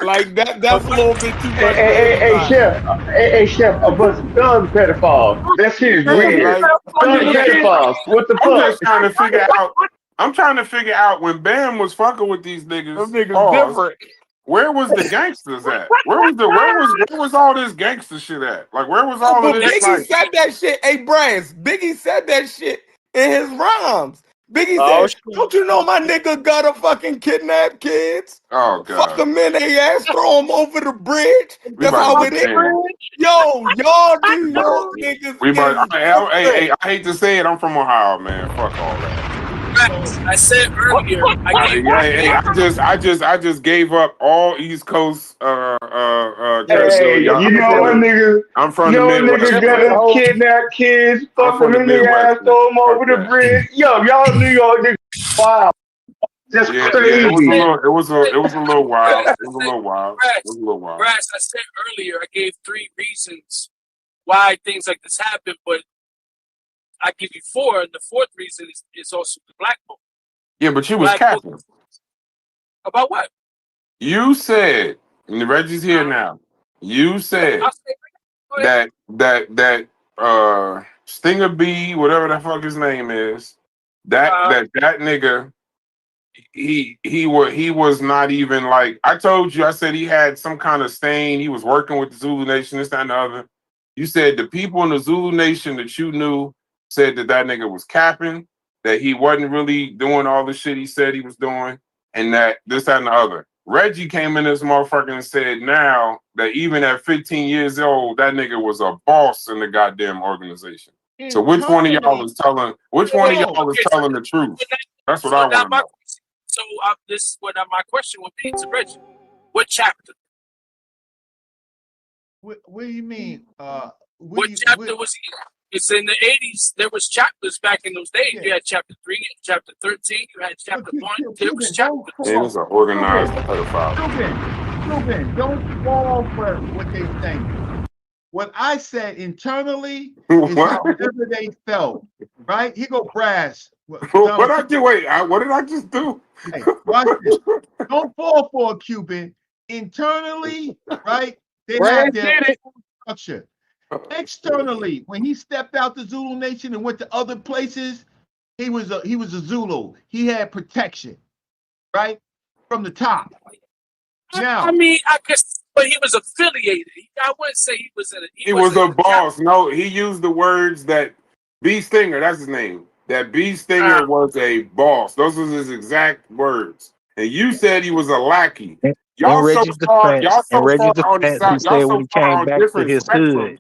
Like that's a little bit too much. Hey, Chef, a bunch of thug pedophiles. That shit is weird. Thug pedophiles. What the fuck? I'm trying to figure out when Bam was fucking with these niggas. Those niggas different. Where was the gangsters at? Where was all this gangster shit at? Like where was all of this? Biggie said that shit. Hey, Brands, Biggie said that shit in his rhymes. Biggie said, "Don't you know my nigga gotta fucking kidnap kids? Oh God, fuck them in their ass, throw them over the bridge. That's how it is." Yo, y'all New York niggas. Hey, I hate to say it, I'm from Ohio, man. Fuck all that. I said earlier. I just gave up all East Coast Hey, credibility. you know what, nigga? I'm You from the know what, Midwest. nigga gonna kidnap kids, fuck them in their ass, throw them over the bridge. Yo, y'all New York niggas, wow, that's It was a crazy. little, it was a little wild. It was a little wild. It was a little wild. Brass, I said earlier, I gave 3 reasons why things like this happen, but I give you 4, and the 4th reason is also the black book. Yeah, but you was capping. About what? You said, and Reggie's here now. You said that Stinger B, whatever the fuck his name is, that nigga, he was not even like, I told you, I said he had some kind of stain. He was working with the Zulu Nation, this, that, and the other. You said the people in the Zulu Nation that you knew said that nigga was capping, that he wasn't really doing all the shit he said he was doing, and that this, that, and the other. Reggie came in this motherfucker and said now that even at 15 years old, that nigga was a boss in the goddamn organization. So which one of y'all is telling? Which one of y'all is telling the truth? That's what I want to know. So this is what my question would be to Reggie. What chapter? What do you mean? What chapter was he? It's in the 80s. There was chapters back in those days. You had chapter 3, chapter 13. You had chapter 1. There was chapter 2. It was an organized pedophile. Cuban, don't fall for what they think. What I said internally is however they felt. Right? Here go Brass. What I do? Wait, what did I just do? Hey, watch this. Don't fall for a Cuban. Internally, right? They have their own structure. Externally, when he stepped out the Zulu Nation and went to other places, he was a Zulu. He had protection, right? From the top. Now, I mean, I guess, but he was affiliated. I wouldn't say he was in a. He was a boss. No, he used the words that B Stinger, that's his name. That B Stinger was a boss. Those was his exact words. And you said he was a lackey. Y'all so far on the side. Y'all so far on different spectrums.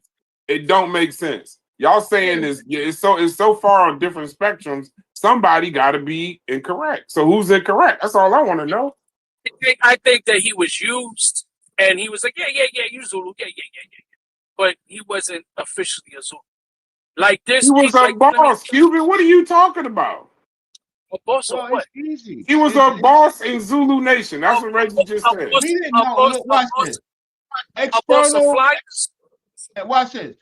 It don't make sense. Y'all saying this, it's so far on different spectrums. Somebody got to be incorrect. So who's incorrect? That's all I want to know. I think that he was used, and he was like, yeah, you Zulu, yeah. But he wasn't officially a Zulu. Like this, he was a boss. Cuban, what are you talking about? A boss of what? Easy. He was a boss in Zulu Nation. That's what Reggie just said. We didn't know. Look, watch this. External. Watch this.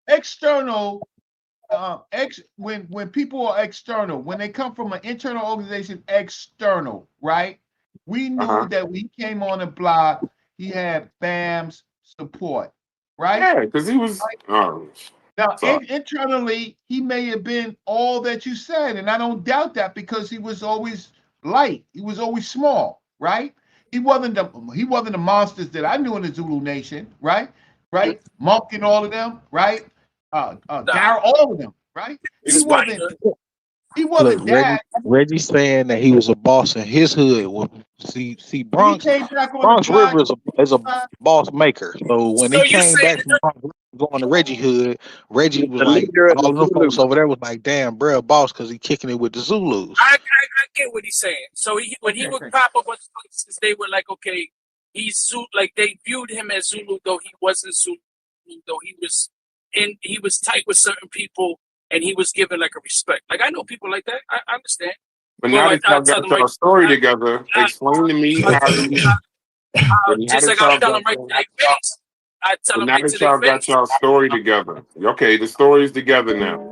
External. When people are external, when they come from an internal organization, external, right? We knew that when he came on the block, he had BAM's support, right? Yeah, because he was. Now, internally, he may have been all that you said, and I don't doubt that because he was always light. He was always small, right? He wasn't the monsters that I knew in the Zulu Nation, right? Right? Monk and all of them, right? Daryl, all of them, right? He wasn't that. Reggie's saying that he was a boss in his hood. See, Bronx River is a boss maker. So when he came back from Bronx River, going to Reggie hood, Reggie was like, all the folks over there was like, damn, bro, boss, because he kicking it with the Zulus. I get what he's saying. So when he would pop up on places, they were like, okay, he's Zulu. Like they viewed him as Zulu, though he wasn't Zulu. Though he was tight with certain people. And he was given like a respect. Like I know people like that. I understand. But now that y'all got your story together, explain to me how just like I tell him right to their face. I tell them right to their face. Now that y'all got your story together. Okay, the story's together now.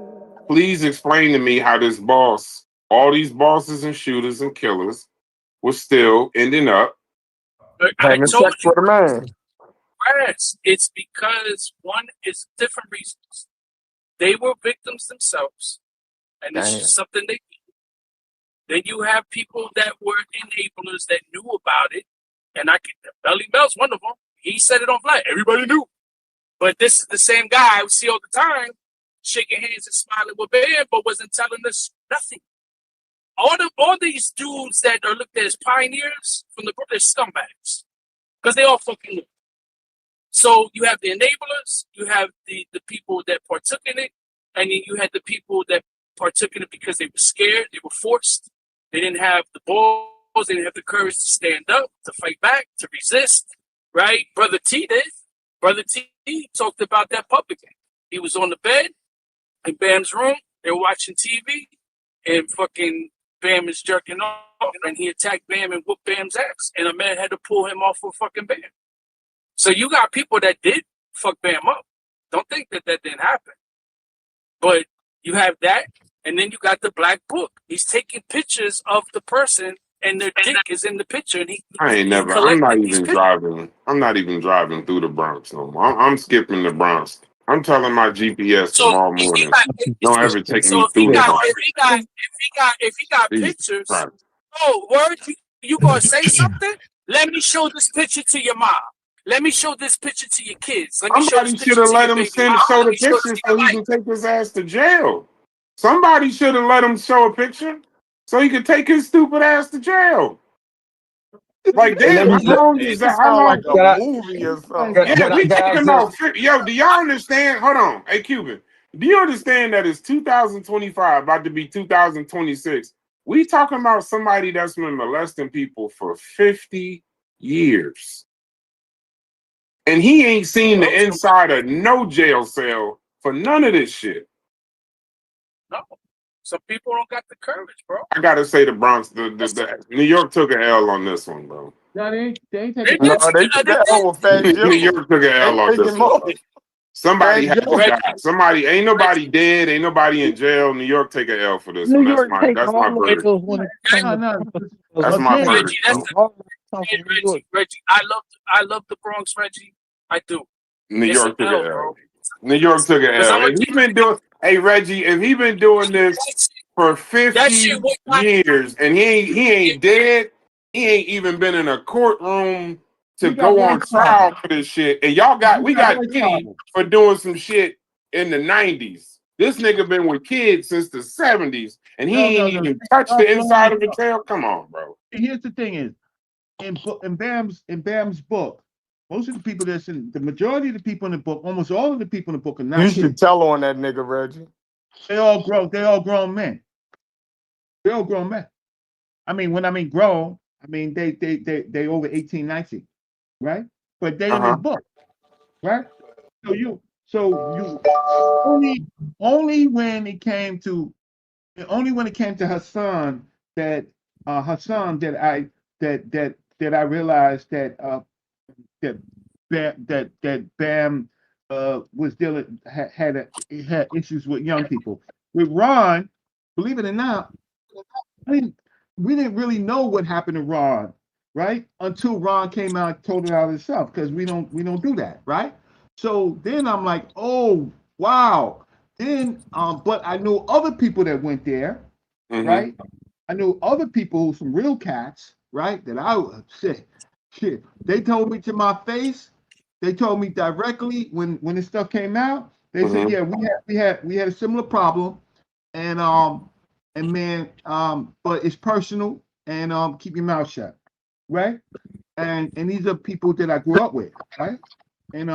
Please explain to me how this boss, all these bosses and shooters and killers, was still ending up having sex with a man. Yes, it's because one is different reasons. They were victims themselves, and this is something they did. Then you have people that were enablers that knew about it, and Belly Mel's one of them. He said it on flight. Everybody knew. But this is the same guy we see all the time, shaking hands and smiling with Bam, but wasn't telling us nothing. All these dudes that are looked at as pioneers from the group, they're scumbags. Because they all fucking knew. So you have the enablers, you have the people that partook in it, and then you had the people that partook in it because they were scared, they were forced, they didn't have the balls, they didn't have the courage to stand up, to fight back, to resist, right? Brother T did. Brother T talked about that publicly. He was on the bed in Bam's room, they were watching TV, and fucking Bam is jerking off, and he attacked Bam and whooped Bam's ass, and a man had to pull him off of fucking Bam. So you got people that did fuck Bam up. Don't think that didn't happen. But you have that, and then you got the black book. He's taking pictures of the person, and their dick is in the picture, and I'm not even driving. I'm not even driving through the Bronx no more. I'm skipping the Bronx. I'm telling my GPS tomorrow morning. Don't ever take me through the Bronx. If he got pictures, oh, word, you gonna say something? Let me show this picture to your mom. Let me show this picture to your kids. Somebody should have let him show the picture so he can take his ass to jail. Somebody should have let him show a picture so he could take his stupid ass to jail. Like, damn, how long is that? How long? Like a movie or something. Yeah, we talking about. Yo, do y'all understand? Hold on. Hey, Cuban, do you understand that it's 2025, about to be 2026? We talking about somebody that's been molesting people for 50 years. And he ain't seen the inside of no jail cell for none of this shit. No. Some people don't got the courage, bro. I gotta say the Bronx, the New York took an L on this one, bro. No, they ain't taking New York took an L on this one. Somebody had to die. Somebody, ain't nobody dead, ain't nobody in jail. New York take an L for this one. That's my verdict. That's my verdict. Reggie, I love the Bronx, Reggie. I do. New York took an L. New York took an L. If he been doing, hey Reggie, if he been doing this for 50 years and he ain't dead, he ain't even been in a courtroom to go on trial for this shit. And we got Diddy for doing some shit in the 90s. This nigga been with kids since the 70s, and he ain't even touched the inside of the jail. Come on, bro. Here's the thing: is in Bam's book, most of the people that's in the majority of the people in the book, almost all of the people in the book are not. You should tell on that nigga, Reggie. They all grown men. They're all grown men. I mean, when I mean grown, I mean they over 18, 19, right? But they in the book, right? So you only when it came to Hassan that I realized that Bam was dealing had issues with young people. With Ron, believe it or not, we didn't really know what happened to Ron, right? Until Ron came out and told it out himself, because we don't do that, right? So then I'm like, oh wow. Then but I knew other people that went there, right? I knew other people, some real cats, right? That I shit. They told me to my face. They told me directly when this stuff came out. They said, yeah, we had a similar problem, and man, but it's personal, and keep your mouth shut, right? And these are people that I grew up with, right? And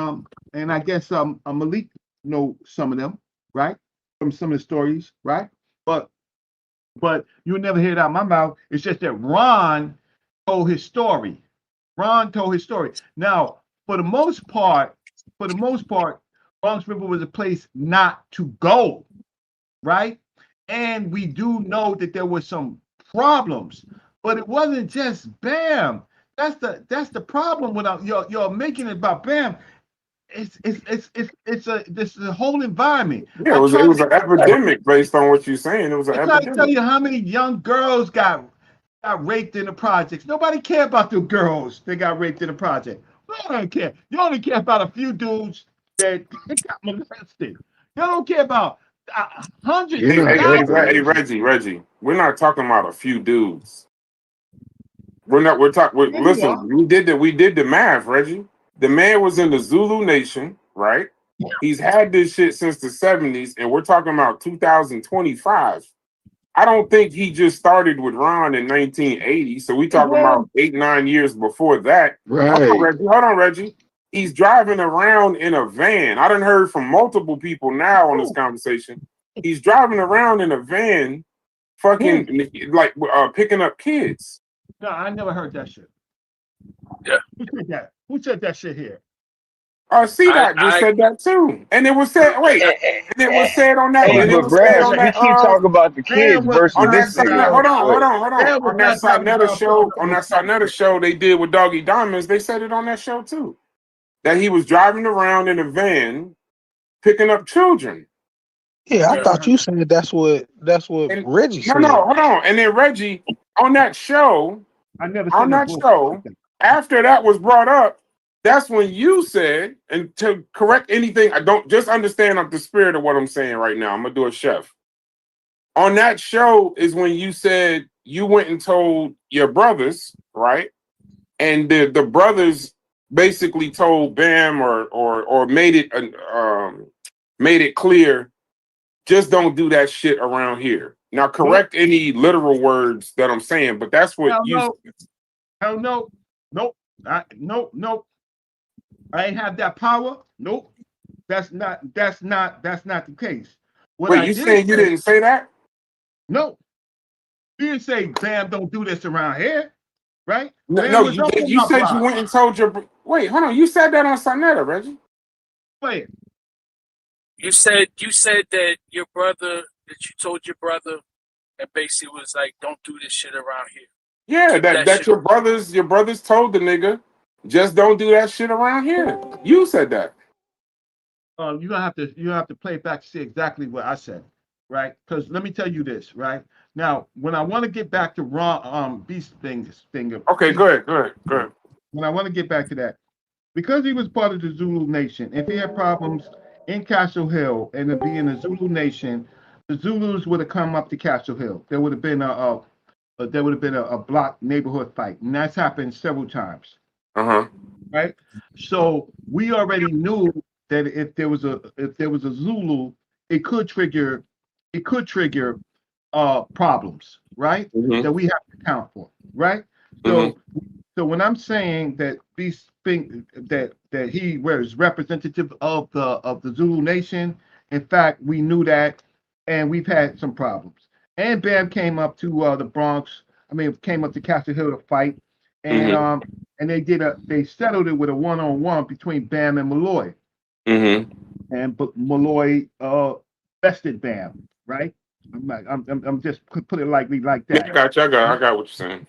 I guess Malik know some of them, right? From some of the stories, right? But you never hear it out of my mouth. It's just that Ron told his story. Now, for the most part, Bronx River was a place not to go, right? And we do know that there were some problems, but it wasn't just Bam. That's the problem with you're making it about Bam. It's a whole environment. Yeah, it was an epidemic based on what you're saying. It was an epidemic. I tell you how many young girls got raped in the projects. Nobody care about the girls that got raped in the project. You don't care. You only care about a few dudes that got molested. You don't care about hundreds. Hey, Reggie, we're not talking about a few dudes. We're talking. Listen, we did the math, Reggie. The man was in the Zulu Nation, right? He's had this shit since the 70s, and we're talking about 2025. I don't think he just started with Ron in 1980. So we talking about 8-9 years before that. Right. Hold on, Reggie. He's driving around in a van. I done heard from multiple people now on this conversation He's driving around in a van, fucking like picking up kids. No, I never heard that shit. Yeah. Who said that? Who said that shit here? C-Dot just said that too, and it was said. Wait, and it was said on that. Hey, And it but was said on Brad, he that. keep talking about the kids versus On that this nigga. hold on. Brad was On that not talking Sarnetta about show, show they did with Doggy Diamonds, they said it on that show too. That he was driving around in a van, picking up children. Yeah, I thought you said that's what Reggie said. No, hold on. And then Reggie on that show, after that was brought up, that's when you said, and to correct anything, I don't just understand the spirit of what I'm saying right now. I'm gonna do a chef. On that show is when you said you went and told your brothers, right? And the brothers basically told Bam or made it clear, just don't do that shit around here. Now correct any literal words that I'm saying, but that's what Hell no. Nope. Nope. I ain't have that power. Nope. That's not the case. Wait, you saying you didn't say that? No. You didn't say, Bam, don't do this around here. Right? No, you said you went and told your. Wait, hold on. You said that on Sarnetta, Reggie. Wait. You said that your brother, that you told your brother, and basically was like, don't do this shit around here. Yeah, that your brothers told the nigga, just don't do that shit around here. You said that. You don't have to play it back to see exactly what I said, right? Because let me tell you this, right? Now, when I want to get back to Beast thing. Okay, go ahead. When I want to get back to that, because he was part of the Zulu Nation, if he had problems in Castle Hill and to be in the Zulu Nation, the Zulus would have come up to Castle Hill. There would have been a block neighborhood fight, and that's happened several times. Right. So we already knew that if there was a Zulu, it could trigger problems, right? That we have to account for, right? So when I'm saying that these things that he was representative of the Zulu Nation, in fact, we knew that, and we've had some problems. And Bam came up to the Bronx. Came up to Castle Hill to fight, and they settled it with a one-on-one between Bam and Malloy. And but Malloy bested Bam, right? I'm just put it like that. Yeah, I got what you're saying.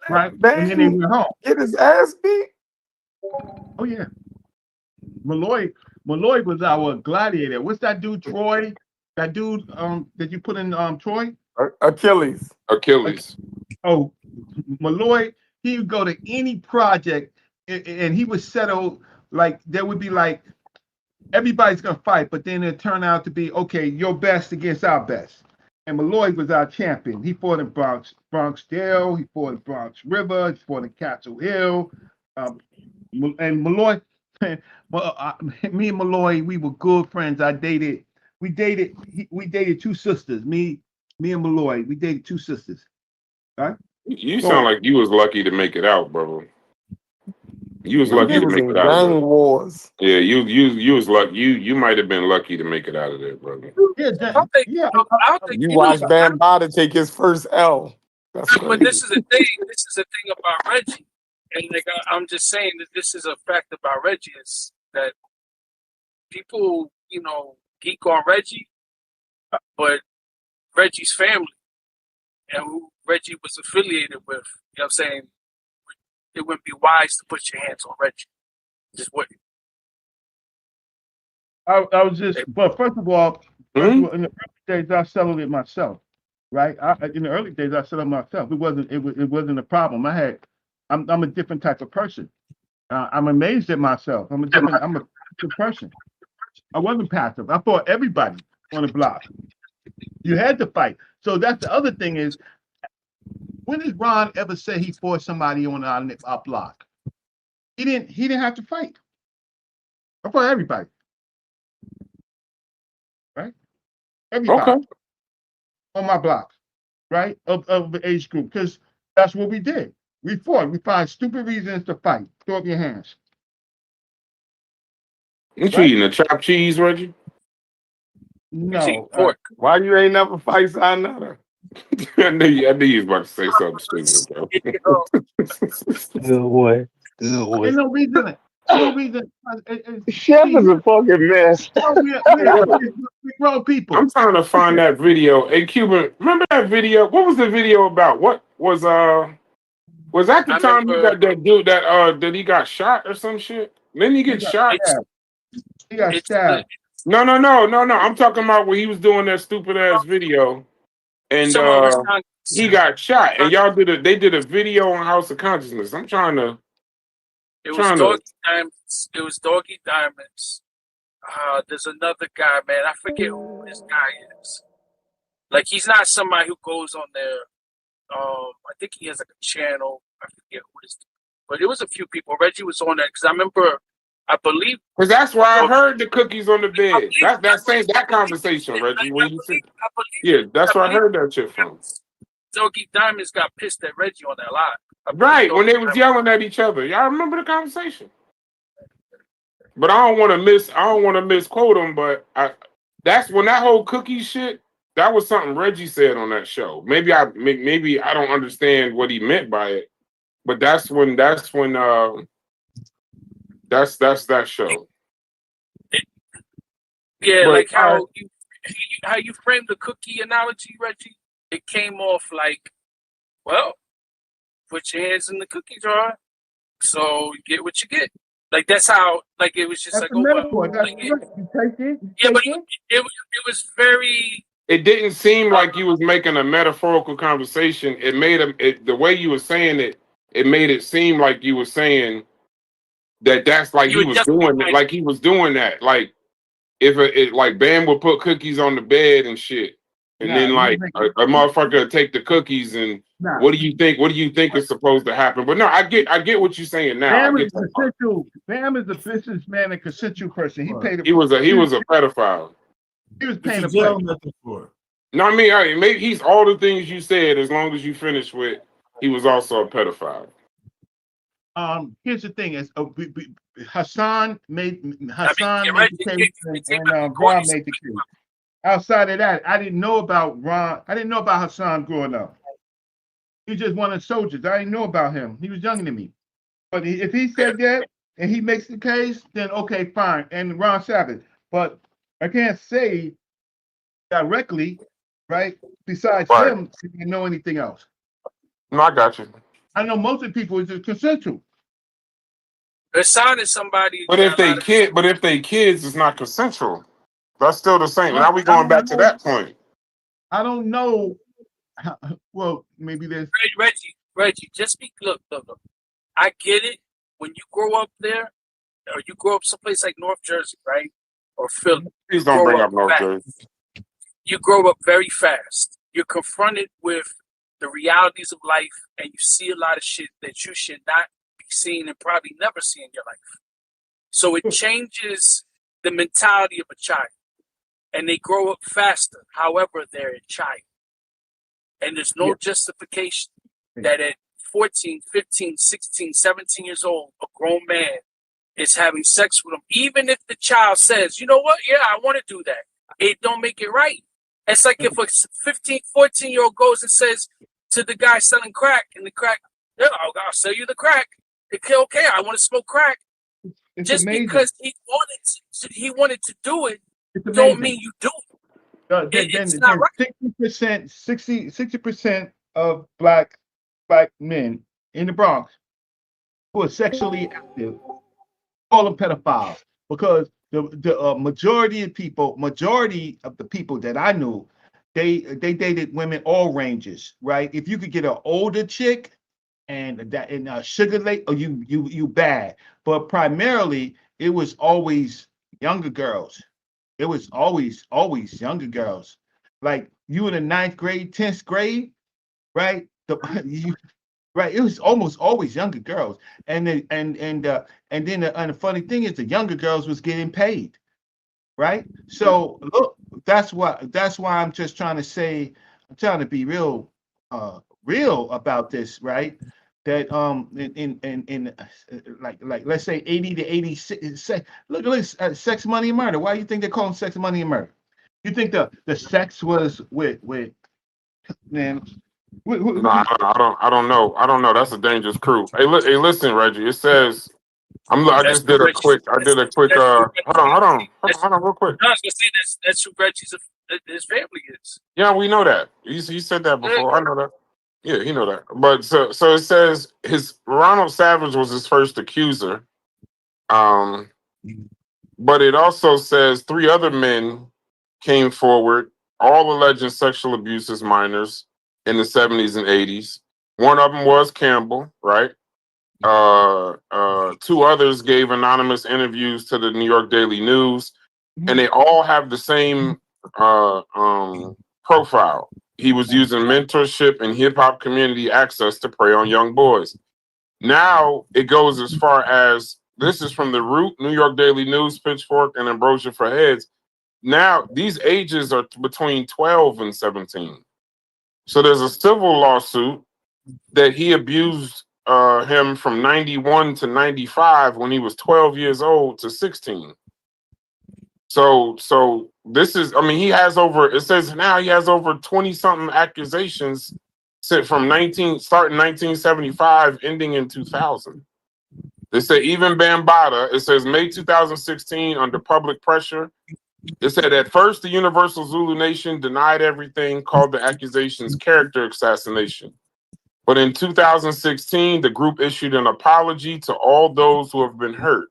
Right, and then they went home. Get his ass beat. Oh yeah, Malloy was our gladiator. What's that dude, Troy? That dude that you put in Troy? Achilles. Oh, Malloy, he would go to any project and he would settle, like there would be like everybody's gonna fight, but then it turned out to be okay, your best against our best. And Malloy was our champion. He fought in Bronx Dale, he fought in Bronx River, he fought in Castle Hill. And Malloy, me and Malloy, we were good friends. We dated two sisters. Me and Malloy, we dated two sisters. Right? You sound like you was lucky to make it out, brother. You was lucky to make it out. Gang wars. Yeah, you was lucky. You might have been lucky to make it out of there, brother. Yeah, You watched Bambatta take his first L. But this is the thing. This is the thing about Reggie, and like I'm just saying that this is a fact about Reggie is that people, geek on Reggie, but Reggie's family and who Reggie was affiliated with, you know what I'm saying? It wouldn't be wise to put your hands on Reggie. Just wouldn't. I was just, but first of all, in the early days, I settled it myself, right? In the early days, I settled myself. It wasn't a problem. I'm a different type of person. I'm amazed at myself. I'm a different person. I wasn't passive. I fought everybody on the block. You had to fight. So that's the other thing is, when did Ron ever say he fought somebody on our block? He didn't have to fight. I fought everybody. Right? Everybody on my block, right? Of the age group, because that's what we did. We fought. We find stupid reasons to fight. Throw up your hands. You eating a chopped cheese, Reggie? No. Why you ain't never fight Sayonara? I knew you was about to say something stupid, bro. Good boy. Good boy. Ain't no reason. No reason. Chef is a fucking mess. We're grown people. I'm trying to find that video. Hey, Cuban, remember that video? What was the video about? What was that the time you got that dude that he got shot or some shit? Didn't he get shot? He got stabbed. No. I'm talking about when he was doing that stupid ass video, and he got shot. And they did a video on House of Consciousness. I'm trying to. It was Doggy Diamonds. There's another guy, man. I forget who this guy is. Like, he's not somebody who goes on there. I think he has like a channel. I forget who it is. But it was a few people. Reggie was on there because I believe. Because that's where I heard the cookies on the bed. That conversation, Reggie. When you said, that's where I heard that shit from. Doggy Diamonds got pissed at Reggie on that live. Right, when they was yelling at each other. Y'all remember the conversation? But I don't want to misquote him, but that's when that whole cookie shit, that was something Reggie said on that show. Maybe I don't understand what he meant by it, but that's that show. Yeah, but, like how you framed the cookie analogy, Reggie. It came off like, well, put your hands in the cookie jar, so you get what you get. Like that's how. Like it was just that's like, oh, metaphor. well, You take it. But it was very. It didn't seem like you was making a metaphorical conversation. It made the way you were saying it. It made it seem like you were saying that's like he was doing it. Like he was doing that. Like if like Bam would put cookies on the bed and shit. And then like a motherfucker would take the cookies and what do you think? What do you think is supposed to happen? But no, I get what you're saying now. Bam is a businessman and consensual person. He paid. He was a pedophile. He was paying a jail metaphor. No, I mean, maybe he's all the things you said. As long as you finish with, he was also a pedophile. Here's the thing: is Hassan made the case and Ron made the case. Outside of that, I didn't know about Ron. I didn't know about Hassan growing up. He just one of the soldiers. I didn't know about him. He was younger than me. But if he said that and he makes the case, then okay, fine. And Ron Savage. But I can't say directly, right? Besides him, I didn't know anything else. No, I got you. I know most of the people is consensual. Hassan is somebody. But if they kids, it's not consensual. That's still the same. Now we going back to that point. I don't know. Well, maybe there's Reggie. Just look. I get it. When you grow up there, or you grow up someplace like North Jersey, right, or Philly. Please don't bring up North Jersey. You grow up very fast. You're confronted with the realities of life, and you see a lot of shit that you should not be seeing and probably never see in your life. So it changes the mentality of a child. And they grow up faster. However, they're a child. And there's no justification that at 14, 15, 16, 17 years old, a grown man is having sex with them. Even if the child says, you know what? Yeah, I want to do that. It don't make it right. It's like if a 15, 14-year-old goes and says to the guy selling crack, and the crack, yeah, I'll sell you the crack. Okay, I want to smoke crack. It's just amazing. Because he wanted to do it, don't mean you do it. It's not right. 60% of black men in the Bronx who are sexually active call them pedophiles because the majority of the people that I knew, they dated women all ranges, right? If you could get an older chick and sugar lake, or you bad, but primarily it was always younger girls. It was always younger girls. Like you in the 9th grade, 10th grade, right? Right. It was almost always younger girls. And then the funny thing is the younger girls was getting paid. Right. So look, that's why I'm just trying to say, I'm trying to be real about this, right? That in like let's say 80 to 86. Look, Sex, Money, and Murder. Why do you think they call them Sex, Money, and Murder? You think the sex was with man? No, I don't know. I don't know. That's a dangerous crew. Hey, listen, Reggie. It says I just did a quick. I did a quick. Hold on, real quick. I was gonna say that's who Reggie's his family is. Yeah, we know that. He said that before. I know that. Yeah, he know that. But so it says Ronald Savage was his first accuser. But it also says 3 other men came forward, all alleging sexual abuses minors in the 70s and 80s. One of them was Campbell, right? 2 others gave anonymous interviews to the New York Daily News, and they all have the same profile. He was using mentorship and hip hop community access to prey on young boys. Now it goes as far as this is from the Root, New York Daily News, Pitchfork, and Ambrosia for Heads. Now these ages are between 12 and 17. So there's a civil lawsuit that he abused him from 91 to 95 when he was 12 years old to 16. So this is, I mean, he has over, it says now he has over 20 something accusations from starting 1975, ending in 2000. They say even Bambatta, it says May 2016 under public pressure. It said at first the Universal Zulu Nation denied everything, called the accusations character assassination. But in 2016, the group issued an apology to all those who have been hurt.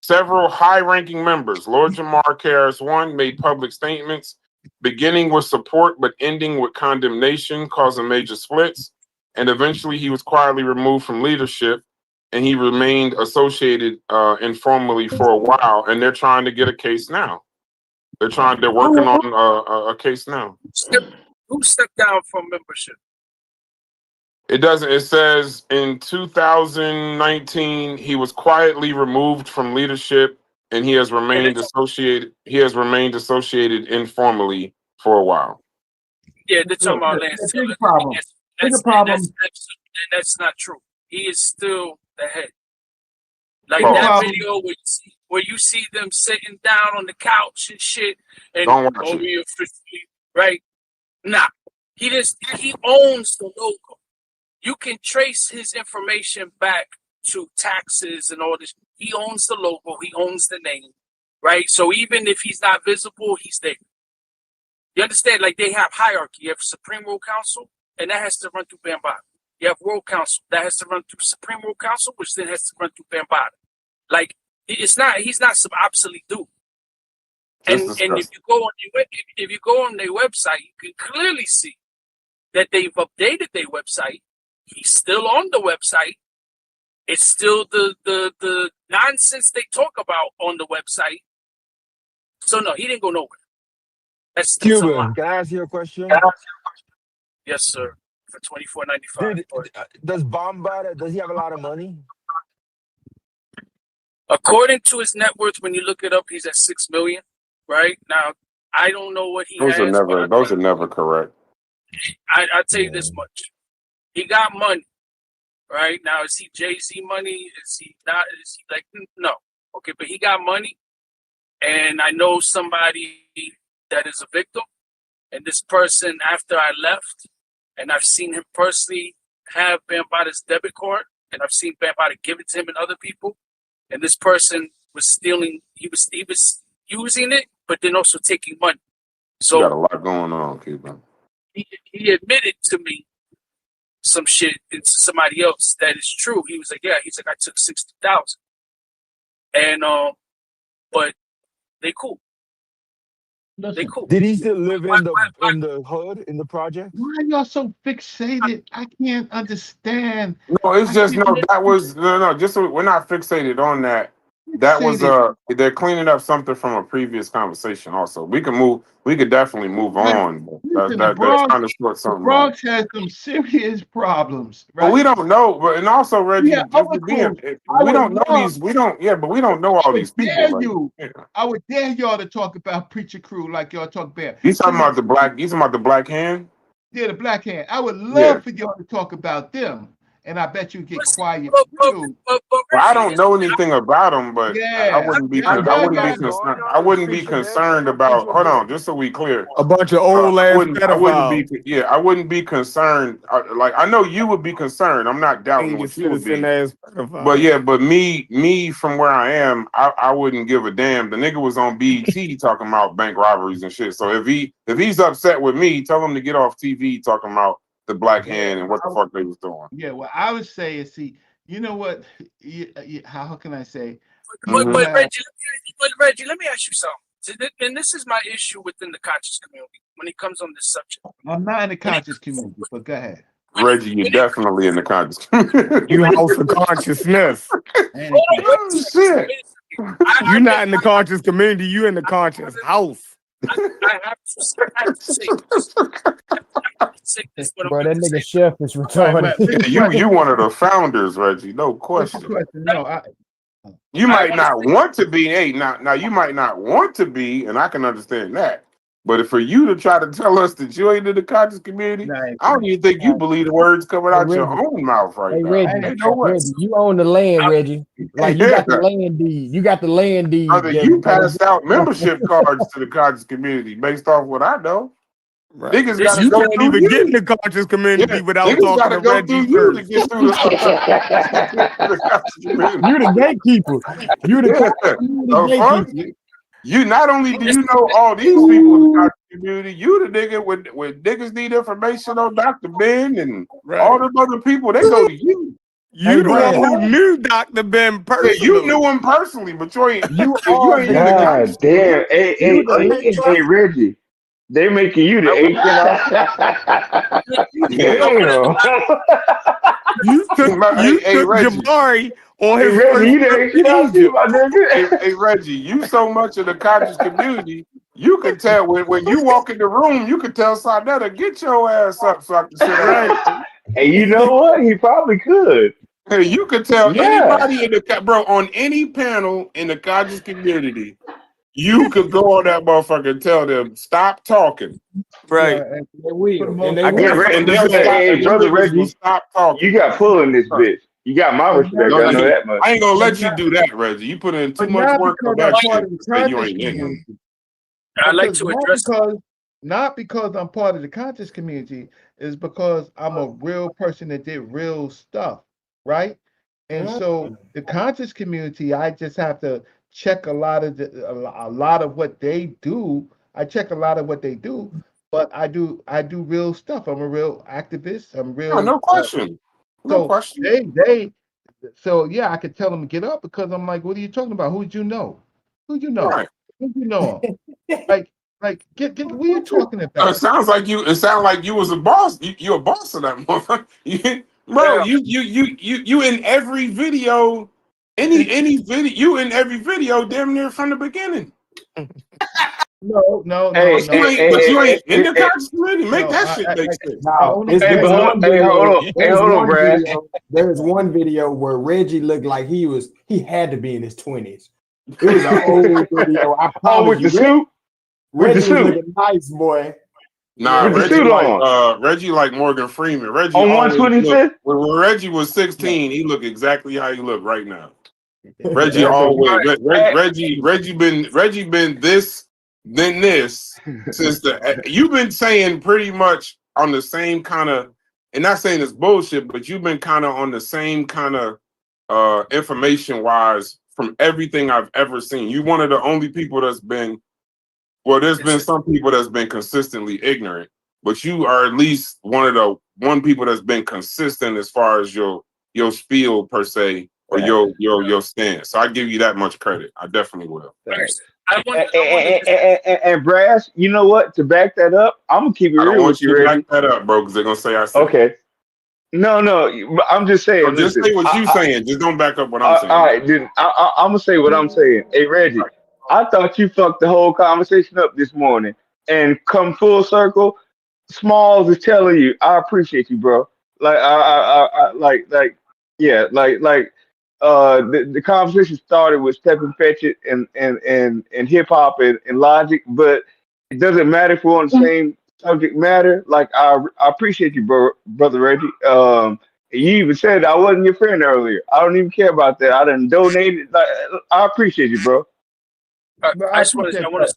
Several high-ranking members, Lord Jamar KRS-One, made public statements, beginning with support but ending with condemnation, causing major splits. And eventually he was quietly removed from leadership, and he remained associated informally for a while. And they're trying to get a case now. They're working on a case now. Who stepped down from membership? It doesn't. It says in 2019 he was quietly removed from leadership, and he has remained associated. He has remained associated informally for a while. Yeah, they're talking about Lance Taylor. That's not true. He is still the head. Like that video where you see them sitting down on the couch and shit, and officially, right? Nah, he owns the logo. You can trace his information back to taxes and all this. He owns the logo. He owns the name, right? So even if he's not visible, he's there. You understand? Like they have hierarchy. You have Supreme World Council, and that has to run through Bambatta. You have World Council, that has to run through Supreme World Council, which then has to run through Bambatta. Like he's not some obsolete dude. And if you go on their website, you can clearly see that they've updated their website. He's still on the website. It's still the nonsense they talk about on the website. So no, he didn't go nowhere. That's Cuban. Can I ask you a question? Yes, sir. For $24.95. Does Bambatta, does he have a lot of money? According to his net worth, when you look it up, he's at $6 million. Right now, I don't know what he has. Those are never correct. I'll tell you this much: he got money. Right now, is he Jay-Z money? Is he not? Is he like no? Okay, but he got money, and I know somebody that is a victim. And this person, after I left, and I've seen him personally have Bambatta's debit card, and I've seen Bambatta give it to him and other people. And this person was stealing. He was using it, but then also taking money. So you got a lot going on, Cuban. He admitted to me some shit and to somebody else that is true. He was like, yeah, he's like, I took 60,000. And but they cool. They cool. Did he still live in the hood, in the project? Why are y'all so fixated? I can't understand. No, it's just that was just so we're not fixated on that. That was they're cleaning up something from a previous conversation. Also, we could definitely move on. Listen, they're trying to sort something. The Bronx has some serious problems, right? But we don't know. But and also, Reggie, we don't know these. We don't. Yeah, but we don't know all these people. I would dare y'all to talk about Preacher Crew like y'all talk about. You talking about the black? You talking about the Black Hand? Yeah, the Black Hand. I would love for y'all to talk about them and I bet you get quiet too. Well, I don't know anything about them, but I Yeah, wouldn't be. yeah, I wouldn't yeah. be concerned. I wouldn't be concerned about. Hold on, just so we clear. A bunch of old I ass wouldn't. I wouldn't pedophiles. be. Yeah, I wouldn't be concerned. Like I know you would be concerned. I'm not doubting Senior what you would citizen be. ass But pedophiles. yeah, but me from where I am, I wouldn't give a damn. The nigga was on BET talking about bank robberies and shit. So if he's upset with me, tell him to get off TV talking about the black hand and what the fuck they was doing. Yeah, what I would say is, see, you know what? How can I say? But Reggie, let me ask you something. And this is my issue within the conscious community when it comes on this subject. I'm not in the conscious community, but go ahead. Reggie, you're definitely in the conscious. You house of consciousness. Oh, shit. You're not in the conscious community. You in the conscious house. I have to say this. Bro, that nigga chef is retarded. You one of the founders, Reggie. No question. No, you might not want to be. Hey, now you might not want to be, and I can understand that. But for you to try to tell us that you ain't in the conscious community, I don't even think you believe the words coming out your own mouth right now. Reggie, Ain't no way. Reggie, you own the land, Reggie. Like you got the land deed. You got the land deed. Brother, you passed out membership cards to the conscious community based off what I know. Right. Niggas gotta You go can't through even you. get in the conscious community without Niggas gotta talking to go Reggie through you to first. get through the conscious community. You the gatekeeper. You the gatekeeper. You not only do you know all these people in the conscious community, you the nigga when niggas need information on Dr. Ben and all them other people, they go to you. You the one who knew Dr. Ben personally. Yeah, you knew him personally, but you ain't in the God conscious damn. community. Hey, Reggie. They making you the agent officer. Damn. You took Jabari on his Reggie, first you trip the my nigga. Hey, Reggie, you so much of the conscious community, you can tell when you walk in the room, you can tell Sarnetta, get your ass up so I can sit down. Hey, you know what? He probably could. Hey, you could tell Yeah. anybody in the bro on any panel in the conscious community, you could go on that motherfucker and tell them stop talking. Right. I guess, and they'll say, hey, brother Reggie, stop talking. You got pull in this bitch. You got my respect. I know that much. I ain't gonna let you do that, Reggie. You put in too much work on that shit. Say you ain't in here. I like to address not because I'm part of the conscious community, is because I'm a real person that did real stuff, right? And so the conscious community, I just have to check a lot of what they do. I check a lot of what they do, but I do real stuff. I'm a real activist. I'm real. No question. No question. So yeah, I could tell them to get up because I'm like, what are you talking about? Who did you know? Who you know? Right. Who you know? like get what are you talking about? It sounds like you was a boss. You a boss of that motherfucker. Bro, you in every video, any video, you in every video damn near from the beginning. No. But you ain't in the conscious community. Make that shit make sense. Hold on, Brad. There's one video where Reggie looked like he had to be in his 20s. It was an old video. I promise with the suit? Reggie with the was suit? looking nice, boy. Nah, Reggie like Morgan Freeman. Reggie on 125th. When Reggie was 16, he looked exactly how he look right now. Reggie always Reggie been this then this since you've been saying pretty much on the same kind of, and not saying it's bullshit, but you've been kind of on the same kind of information wise from everything I've ever seen. You one of the only people that's been. Well, there's been some people that's been consistently ignorant, but you are at least one of the people that's been consistent as far as your spiel per se or your stance. So I give you that much credit. I definitely will. And Brass, you know what? To back that up, I'm gonna keep it real with you, Reggie. Back that up, bro, because they're gonna say I said. Okay. No, I'm just saying. So just say what you're saying. Just don't back up what I'm saying. All right, dude. I'm gonna say what I'm saying. Hey, Reggie. I thought you fucked the whole conversation up this morning, and come full circle. Smalls is telling you, I appreciate you, bro. Like, the conversation started with Step and Fetch It and hip hop and Logic, but it doesn't matter if we're on the same subject matter. Like, I appreciate you, brother Reggie. You even said I wasn't your friend earlier. I don't even care about that. I done donated. Like, I appreciate you, bro. I just want to address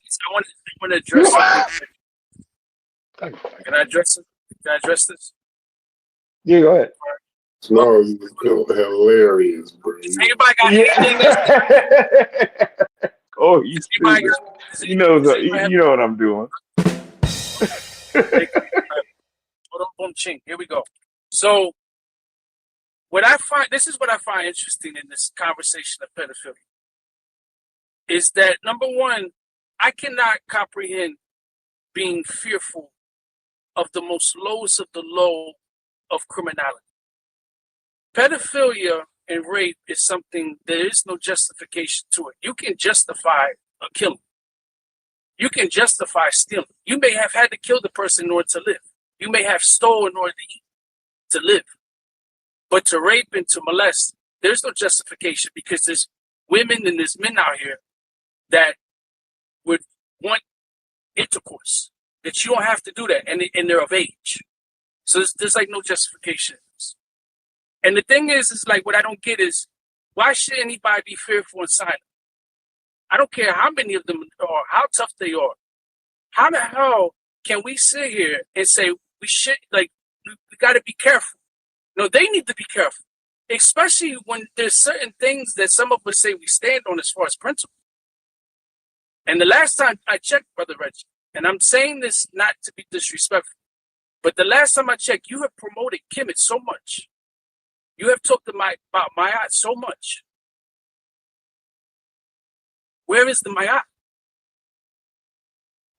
something. Can I address it? Can I address this? Yeah, go ahead. No, you hilarious, bro. Anybody got anything that's Oh, you stupid. You know what I'm doing. Hold on, boom, ching. Here we go. So, this is what I find interesting in this conversation of pedophilia, is that number one, I cannot comprehend being fearful of the most lowest of the low of criminality. Pedophilia and rape is something, there is no justification to it. You can justify a killing. You can justify stealing. You may have had to kill the person in order to live. You may have stolen in order to eat, to live. But to rape and to molest, there's no justification, because there's women and there's men out here that would want intercourse, that you don't have to do that, and they're of age. So there's like no justification. And the thing is like, what I don't get is, why should anybody be fearful and silent? I don't care how many of them are, how tough they are. How the hell can we sit here and say we got to be careful? No, they need to be careful, especially when there's certain things that some of us say we stand on as far as principles. And the last time I checked, Brother Reggie, and I'm saying this not to be disrespectful, but the last time I checked, you have promoted Kemet so much. You have talked about Mayat so much. Where is the Mayat?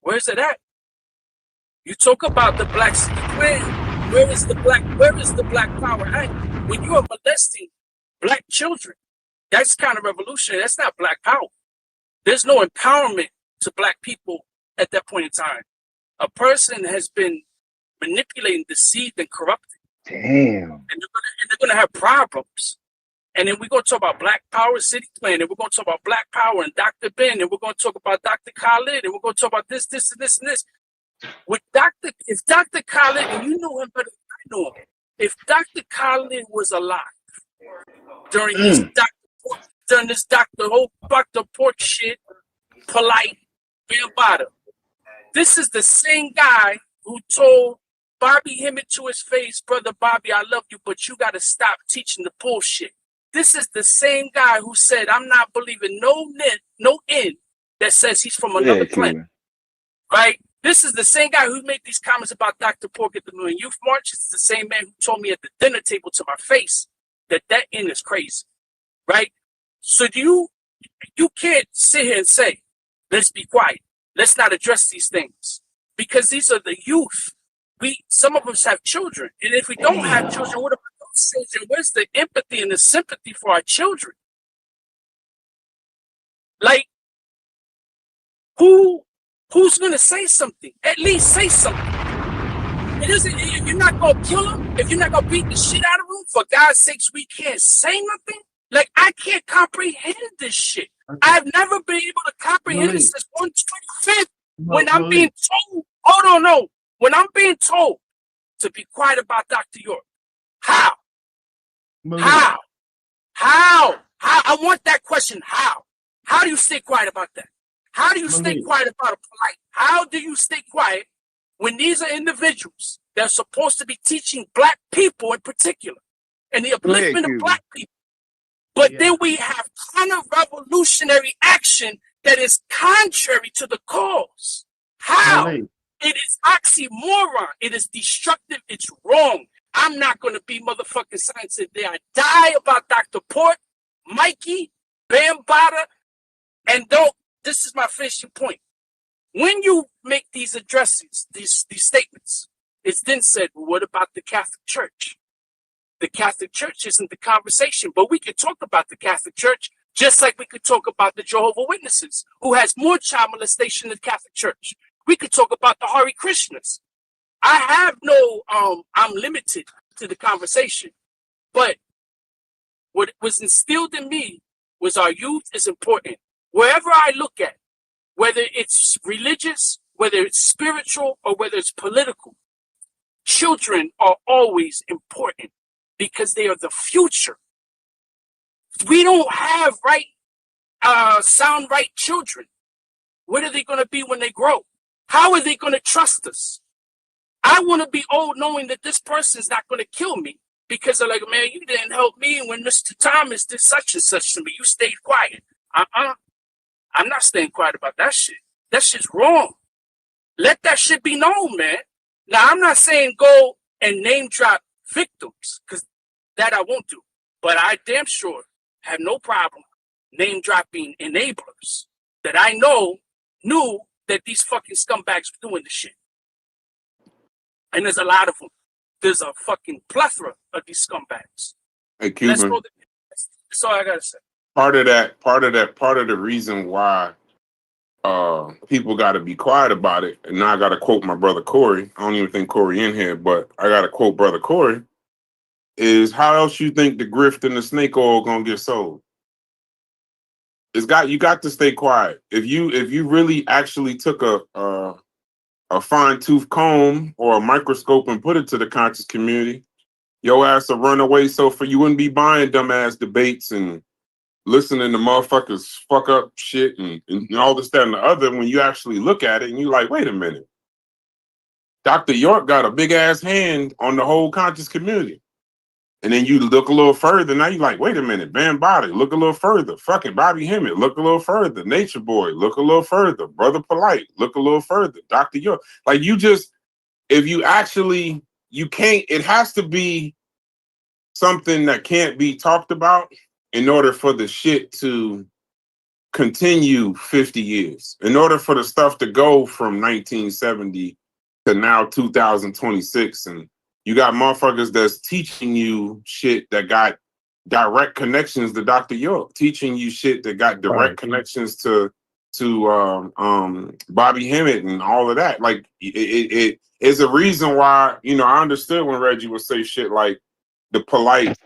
Where is it at? You talk about the Black City Clan. Where is the Black Power at? When you are molesting Black children, that's kind of revolutionary. That's not Black power. There's no empowerment to Black people at that point in time. A person has been manipulated, deceived, and corrupted. Damn. And they're gonna have problems. And then we're gonna talk about Black Power City Plan, and we're gonna talk about Black Power and Dr. Ben, and we're gonna talk about Dr. Khalid, and we're gonna talk about this, and this. If Dr. Khalid, and you know him better than I know him, if Dr. Khalid was alive during this whole Dr. Pork shit, polite, Bambatta, this is the same guy who told Bobby Hemmett to his face, brother Bobby, I love you, but you got to stop teaching the bullshit. This is the same guy who said, I'm not believing no end that says he's from another planet. Right? This is the same guy who made these comments about Dr. Pork at the New Youth March. It's the same man who told me at the dinner table to my face that end is crazy. Right? So you can't sit here and say, let's be quiet. Let's not address these things. Because these are the youth. Some of us have children, and if we don't have children, what about those children? Where's the empathy and the sympathy for our children? Like, who's gonna say something? At least say something. It isn't. If you're not gonna kill them, if you're not gonna beat the shit out of them, for God's sakes, we can't say nothing. Like, I can't comprehend this shit. I've never been able to comprehend this since 125th. When I'm being told, when I'm being told to be quiet about Dr. York. How? How? I want that question. How? How do you stay quiet about that? How do you stay quiet about a polite? How do you stay quiet when these are individuals that are supposed to be teaching Black people in particular and the upliftment of Black people? But then we have counter-revolutionary action that is contrary to the cause. How? It is oxymoron. It is destructive. It's wrong. I'm not going to be motherfucking science today. I die about Dr. Port, Mikey, Bambatta, and this is my finishing point. When you make these addresses, these statements, it's then said, well, what about the Catholic Church? The Catholic Church isn't the conversation, but we could talk about the Catholic Church just like we could talk about the Jehovah's Witnesses, who has more child molestation than the Catholic Church. We could talk about the Hare Krishnas. I have I'm limited to the conversation, but what was instilled in me was our youth is important. Wherever I look at, whether it's religious, whether it's spiritual, or whether it's political, children are always important. because they are the future. We don't have sound right children. What are they going to be when they grow? How are they going to trust us? I want to be old knowing that this person's not going to kill me because they're like, man, you didn't help me when Mr. Thomas did such and such to me. You stayed quiet. I'm not staying quiet about that shit. That shit's wrong. Let that shit be known, man. Now, I'm not saying go and name drop victims, because that I won't do. But I damn sure have no problem name dropping enablers that I knew that these fucking scumbags were doing this shit. And there's a lot of them. There's a fucking plethora of these scumbags. Hey, Cuban. That's all I gotta say. Part of the reason why people got to be quiet about it, and now I got to quote my brother Corey. I don't even think Corey in here, but I got to quote brother Corey. Is how else you think the grift and the snake oil gonna get sold? You got to stay quiet. If you really actually took a fine tooth comb or a microscope and put it to the conscious community, your ass will run away. So you wouldn't be buying dumbass debates and listening to motherfuckers fuck up shit and all this, that, and the other. When you actually look at it and you're like, wait a minute, Dr. York got a big ass hand on the whole conscious community. And then you look a little further, now you're like, wait a minute, Bambatta, look a little further. Fucking Bobby Hemmett, look a little further. Nature Boy, look a little further. Brother Polite, look a little further. Dr. York. Like, you just, if you actually, you can't, it has to be something that can't be talked about in order for the shit to continue 50 years. In order for the stuff to go from 1970 to now 2026, and you got motherfuckers that's teaching you shit that got direct connections to Dr. York, teaching you shit that got direct connections to Bobby Hemmett and all of that. Like, it is a reason why, I understood when Reggie would say shit like the Polite,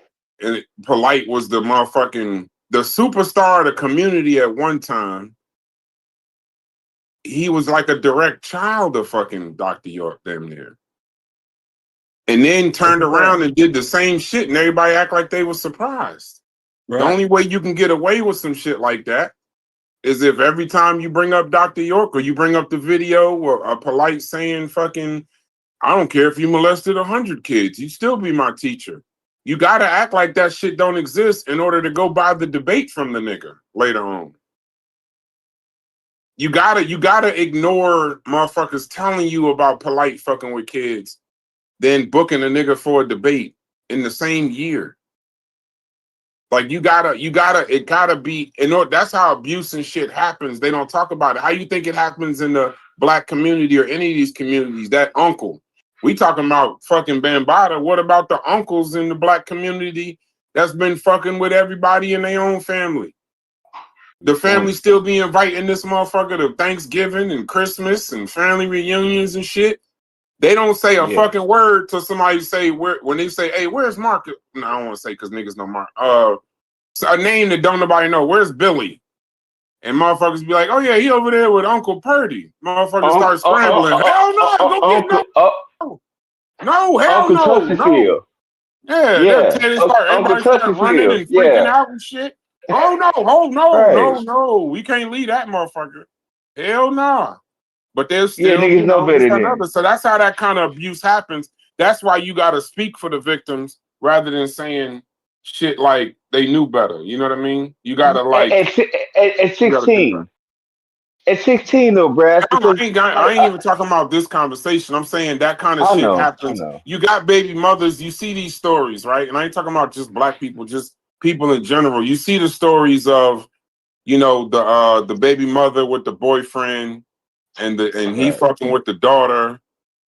and Polite was the superstar of the community at one time. He was like a direct child of fucking Dr. York, damn near. And then turned around and did the same shit, and everybody act like they were surprised. Right. The only way you can get away with some shit like that is if every time you bring up Dr. York or you bring up the video or a Polite saying fucking, I don't care if you molested 100 kids, you still be my teacher. You gotta act like that shit don't exist in order to go buy the debate from the nigga later on. You gotta ignore motherfuckers telling you about Polite fucking with kids, then booking a nigga for a debate in the same year. Like, it gotta be, that's how abuse and shit happens. They don't talk about it. How you think it happens in the black community or any of these communities? That uncle. We talking about fucking Bambatta. What about the uncles in the black community that's been fucking with everybody in their own family? The family still be inviting this motherfucker to Thanksgiving and Christmas and family reunions and shit. They don't say a fucking word till somebody say when they say, hey, where's Mark? No, I don't want to say because niggas know Mark. So a name that don't nobody know. Where's Billy? And motherfuckers be like, oh yeah, he over there with Uncle Purdy. Motherfuckers start scrambling. Hell no, go get no, hell no. Yeah. Everybody start running and freaking out and shit. Oh no. We can't leave that motherfucker. Hell no. But there's still, niggas know better than. So that's how that kind of abuse happens. That's why you got to speak for the victims rather than saying shit like they knew better. You know what I mean? You got to like. At 16. At 16 though, Brad. I ain't even talking about this conversation. I'm saying that kind of shit happens. You got baby mothers. You see these stories, right? And I ain't talking about just black people, just people in general. You see the stories of, the baby mother with the boyfriend. And he fucking with the daughter,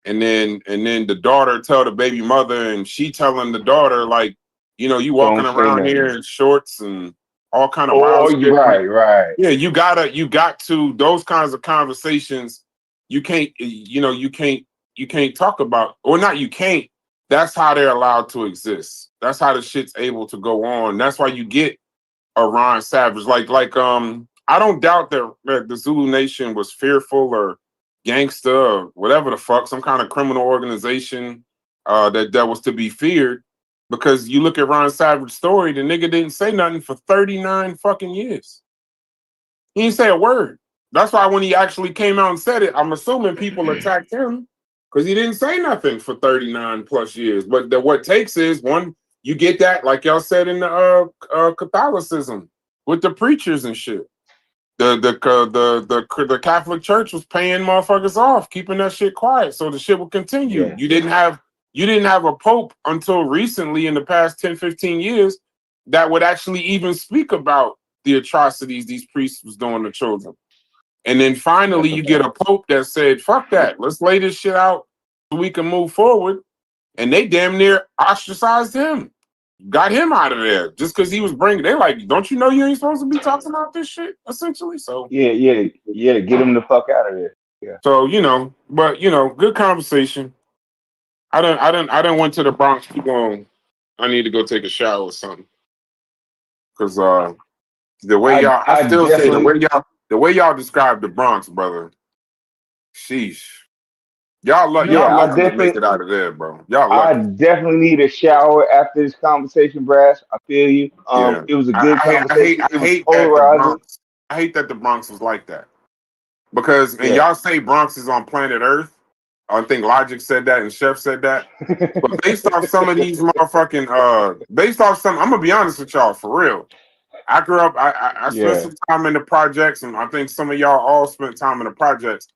and then the daughter tell the baby mother, and she telling the daughter, like, you walking around here in shorts and all kind of wild shit. Right. Yeah, you got to those kinds of conversations. You can't talk about, or not. You can't. That's how they're allowed to exist. That's how the shit's able to go on. That's why you get a Ron Savage, I don't doubt that the Zulu Nation was fearful or gangster or whatever the fuck, some kind of criminal organization that was to be feared. Because you look at Ron Savage's story, the nigga didn't say nothing for 39 fucking years. He didn't say a word. That's why when he actually came out and said it, I'm assuming people attacked him because he didn't say nothing for 39 plus years. But what takes is, one, you get that, like y'all said in the Catholicism with the preachers and shit. The Catholic Church was paying motherfuckers off, keeping that shit quiet, so the shit would continue. Yeah. You didn't have a pope until recently in the past 10, 15 years that would actually even speak about the atrocities these priests was doing to children. And then finally you get a pope that said, fuck that, let's lay this shit out so we can move forward. And they damn near ostracized him. Got him out of there just because he was bringing. They like, don't you know you ain't supposed to be talking about this shit? Essentially, so get him the fuck out of there. Yeah. So but good conversation. I don't went to the Bronx. Keep on. I need to go take a shower or something. Cause the way the way y'all describe the Bronx, brother. Sheesh. Y'all lucky to make it out of there, bro. Y'all lucky. I definitely need a shower after this conversation, Brass. I feel you. It was a good conversation. I hate that the Bronx was like that. Because y'all say Bronx is on planet Earth. I think Logic said that and Chef said that. But based off some of these motherfucking I'm gonna be honest with y'all for real. I grew up, I spent some time in the projects, and I think some of y'all all spent time in the projects.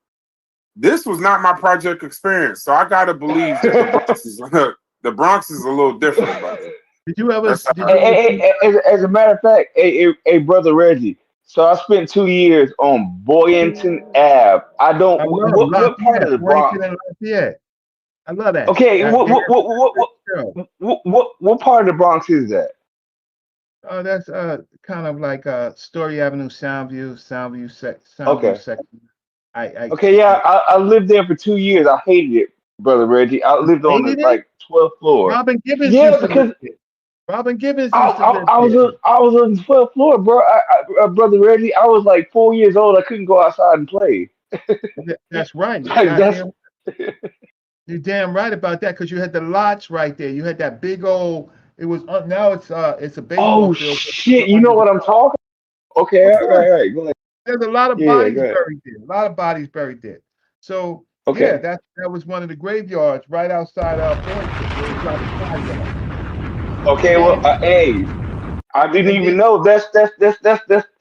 This was not my project experience, so I gotta believe that the Bronx is a little different. Did you ever? As a matter of fact, hey, brother Reggie. So I spent 2 years on Boynton Ave. What part of the Bronx? I love that. Okay, what part of the Bronx is that? Oh, that's kind of like Story Avenue, Soundview section. Okay, I lived there for 2 years. I hated it, brother Reggie. I lived on the 12th floor. Robin Gibbons because Robin Gibbons I was on the 12th floor, bro. Brother Reggie, I was like 4 years old. I couldn't go outside and play. That's right. You're damn right about that, because you had the lots right there. You had that big old. It was now it's a baseball field. Oh shit! You know what I'm talking? Okay, right. Go ahead. There's a lot of bodies buried there. A lot of bodies buried there. So that was one of the graveyards right outside Okay, well, hey, I didn't even know. That's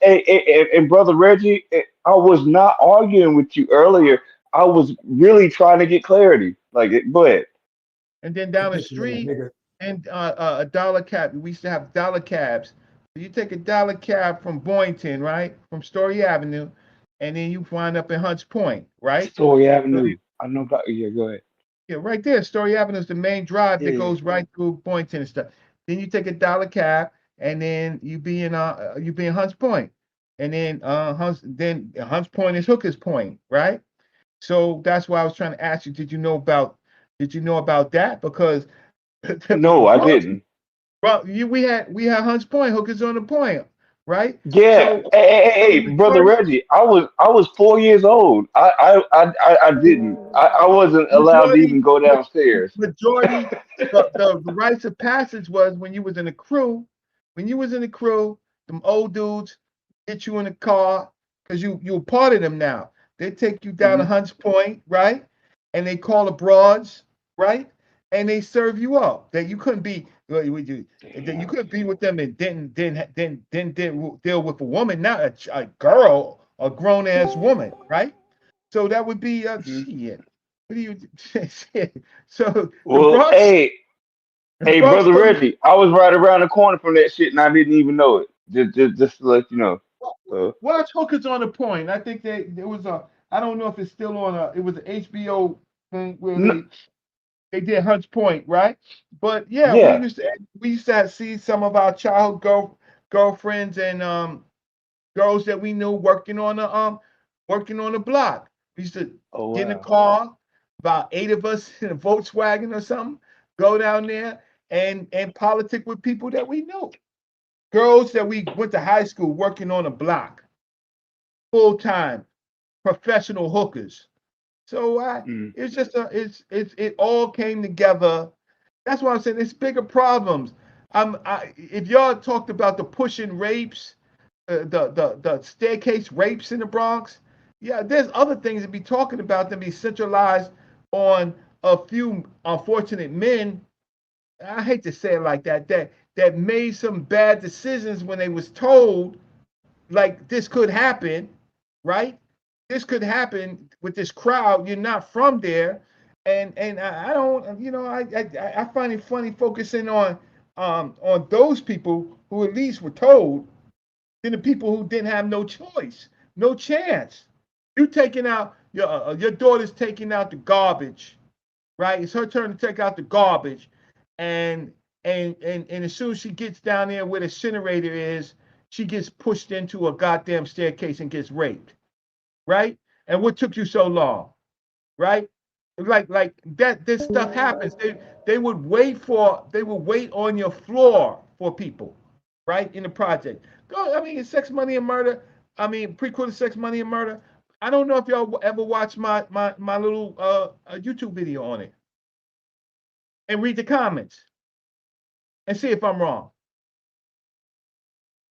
and brother Reggie, I was not arguing with you earlier. I was really trying to get clarity. Go ahead. And then down the street, and a dollar cab. We used to have dollar cabs. So you take a dollar cab from Boynton, right, from Story Avenue, and then you wind up in Hunts Point, right? Story Avenue. I know about. Yeah, go ahead. Yeah, right there. Story Avenue is the main drive that goes right through Boynton and stuff. Then you take a dollar cab, and then you be in Hunts Point, and then Hunts Point is Hooker's Point, right? So that's why I was trying to ask you, did you know about that? Because no, I didn't. Well, we had Hunts Point, Hookers on the Point, right? Yeah. So, hey, brother Reggie, I was 4 years old. I didn't. I wasn't allowed to even go downstairs. Majority, the rites of passage was when you was in the crew. When you was in the crew, them old dudes get you in a car, because you were part of them now. They take you down to Hunts Point, right? And they call the broads, right? And they serve you up. That you couldn't be with them and didn't deal with a woman, not a girl, a grown ass woman, right? So that would be shit. What do you So well, Bronx, hey, brother Reggie, I was right around the corner from that shit, and I didn't even know it. Just to let you know. Watch Hookers on the Point. I think there was I don't know if it's still on it was an HBO thing where they did Hunts Point, right? But we used to see some of our childhood girlfriends and girls that we knew working on the block. We used to get in a car, about 8 of us in a Volkswagen or something, go down there and politic with people that we knew. Girls that we went to high school working on a block, full time, professional hookers. So it's just it all came together. That's why I'm saying it's bigger problems. If y'all talked about the pushing rapes, the staircase rapes in the Bronx, yeah, there's other things to be talking about than be centralized on a few unfortunate men. I hate to say it like that. That made some bad decisions when they was told like this could happen, right? This could happen with this crowd. You're not from there, and I don't, I find it funny focusing on those people who at least were told than the people who didn't have no choice, no chance. You taking out your daughter's taking out the garbage, right? It's her turn to take out the garbage, and and as soon as she gets down there where the incinerator is, she gets pushed into a goddamn staircase and gets raped, right? And what took you so long, right? Like that. This stuff happens. They would wait on your floor for people, right? In the project. Go. I mean, it's Sex, Money, and Murder. I mean, prequel to Sex, Money, and Murder. I don't know if y'all ever watched my little YouTube video on it and read the comments and see if I'm wrong.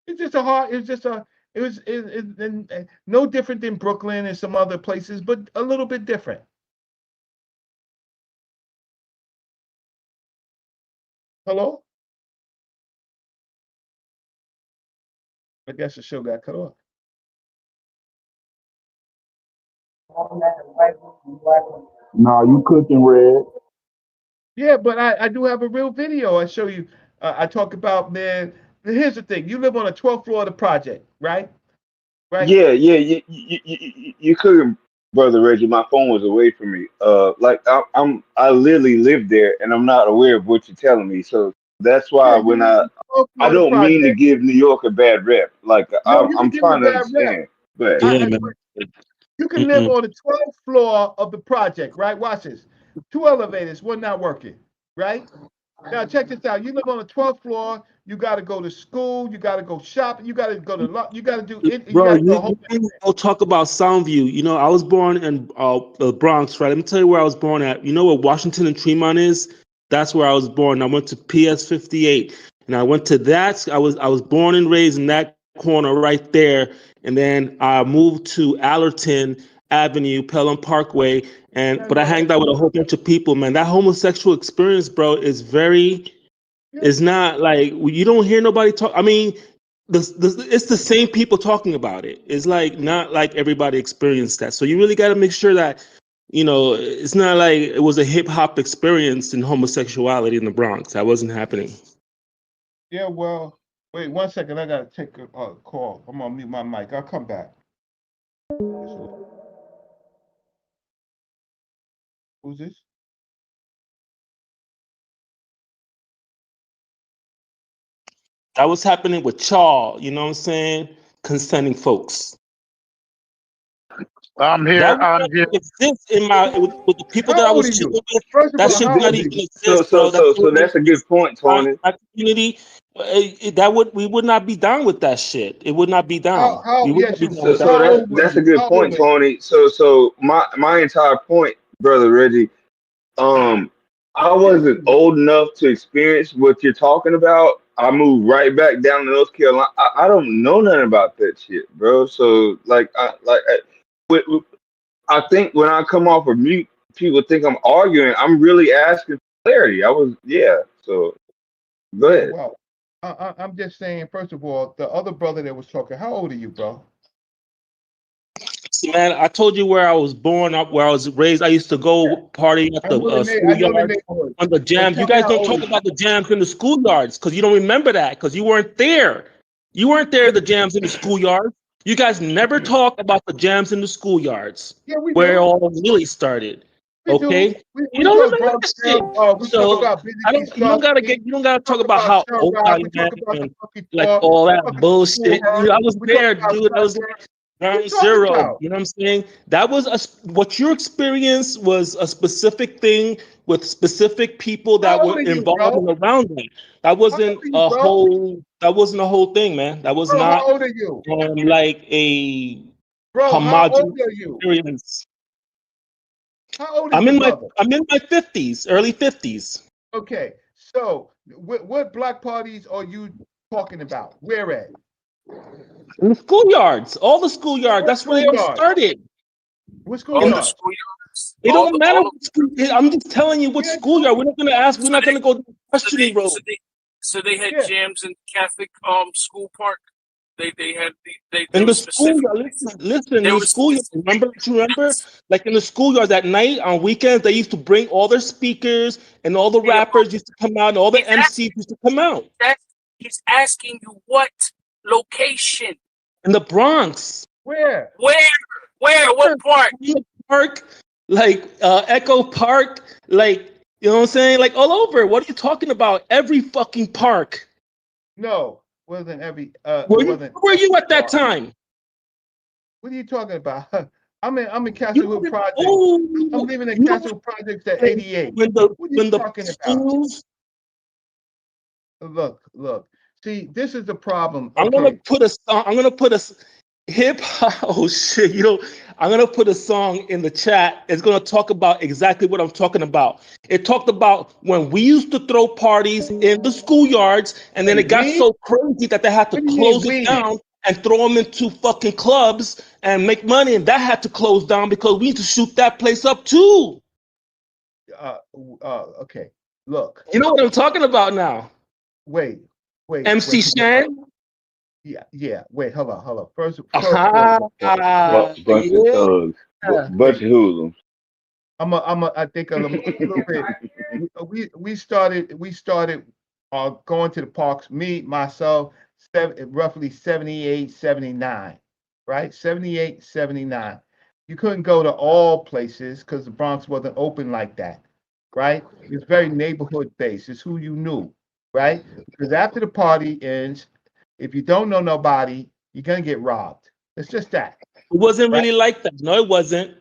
It's just a hard. It's just a. It was no different than Brooklyn and some other places, but a little bit different. Hello? I guess the show got cut off. No, you cooking, Red. Yeah, but I do have a real video. I show you. I talk about, man. Here's the thing. You live on the 12th floor of the project, right? Right. Yeah, you couldn't, brother Reggie. My phone was away from me. Like I literally live there, and I'm not aware of what you're telling me. So that's Yeah, why you when live on the 12th floor I of the don't mean to project. give New York a bad rep. Like No, you can I'm give them a trying to bad rep. understand. But Yeah, man. You can live on the 12th floor of the project, right? Watch this. 2 elevators, one not working, right? Now check this out. You live on the 12th floor. You got to go to school. You got to go shopping. You got to go to you got to do it. You Bro, got to do a whole. we'll talk about Soundview. You know, I was born in the Bronx, right? Let me tell you where I was born at. You know where Washington and Tremont is? That's where I was born. I went to PS 58, and I went to that. I was born and raised in that corner right there, and then I moved to Allerton Avenue, Pelham Parkway, but I hanged out with a whole bunch of people. Man, that homosexual experience, bro, is very. It's not like you don't hear nobody talk. I mean, it's the same people talking about it. It's like not like everybody experienced that. So you really got to make sure that it's not like it was a hip hop experience in homosexuality in the Bronx. That wasn't happening. Yeah, well, wait 1 second. I gotta take a call. I'm gonna mute my mic. I'll come back. Who's this? That was happening with y'all. You know what I'm saying? Consenting folks. I'm here. That would I'm not here. exist with the people that I How old was are you? chilling with. First of That all, should how not old are even you? exist, bro. So that's a good point, Tony. My community, we would not be down with that shit. It would not be down. We would not Yes, be you down So with would. that. so that's a good How old point, are you? Tony. So my entire point, brother Reggie. I wasn't old enough to experience what you're talking about. I moved right back down to North Carolina. I don't know nothing about that shit, bro. So I think when I come off of mute, people think I'm arguing. I'm really asking for clarity. So go Yeah, ahead. well, I'm just saying. First of all, the other brother that was talking. How old are you, bro? See, man, I told you where I was born, where I was raised. I used to go party at I the know the schoolyard neighborhood. on the But jams. You tell me guys how don't old talk are you? about the jams in the schoolyards because you don't remember that because you weren't there. You weren't there, the jams in the schoolyards. You guys never talk about the jams in the schoolyards Yeah, we where it do. all really started. We do. Okay? You We don't talk remember Bronx that shit. Town. We talk So about Busy Bee Scotsky. you don't gotta Talk talk about about how Shell old I Rock. We talk am about the and Funky like Talk. all We that talk about bullshit. School Herc. I was We talk there, about dude. I was Flatbush. What you ground talking zero. about? You know what I'm saying? That was what your experience was a specific thing with specific people How that old were are you, involved bro? and around that. How old are you, bro? That wasn't a whole thing, man. That was Bro, how not old are you? like a Bro, how old homogenous are you? experience. How old is your brother? I'm in my 50s, early 50s. Okay, So, what block parties are you talking about? Where at? In the schoolyards, all the schoolyards. That's where they all started. What All the schoolyard? schoolyards. It All don't the, matter all what school. I'm just telling you what schoolyard. We're not gonna ask. We're So not they, gonna go down the questioning road. so they had Yeah. jams in Catholic school park. They had they In were the specific. schoolyard, listen. In They the were schoolyard, specific. remember, like in the schoolyard at night on weekends, they used to bring all their speakers and all the Yeah, rappers used to come out, and all the MCs used to come out he's asking you what location, in the Bronx. Where? What part? Park, like Echo Park, like you know what I'm saying, like all over. What are you talking about? Every fucking park. No, wasn't every. Where Wasn't. were you at that time? What are you talking about? I'm in Castlewood Project. Oh, I'm living in Castlewood Projects at 88. When What are you the talking schools. about? Look. See, this is the problem. I'm gonna put a song. I'm gonna put a hip hop. Oh shit! I'm gonna put a song in the chat. It's gonna talk about exactly what I'm talking about. It talked about when we used to throw parties in the schoolyards, and then it got so crazy that they had to close it down and throw them into fucking clubs and make money, and that had to close down because we need to shoot that place up too. Okay. Look. You know what I'm talking about now? Wait. MC Shan. Yeah. Wait, hold on. First bunch of thugs, bunch of hoodlums. I think a little bit. We started going to the parks. Me, myself, roughly 78, 79, right? 78, 79. You couldn't go to all places because the Bronx wasn't open like that, right? It's very neighborhood based. It's who you knew, right? Because after the party ends, if you don't know nobody, you're gonna get robbed. It's just that. It wasn't really like that. No, it wasn't.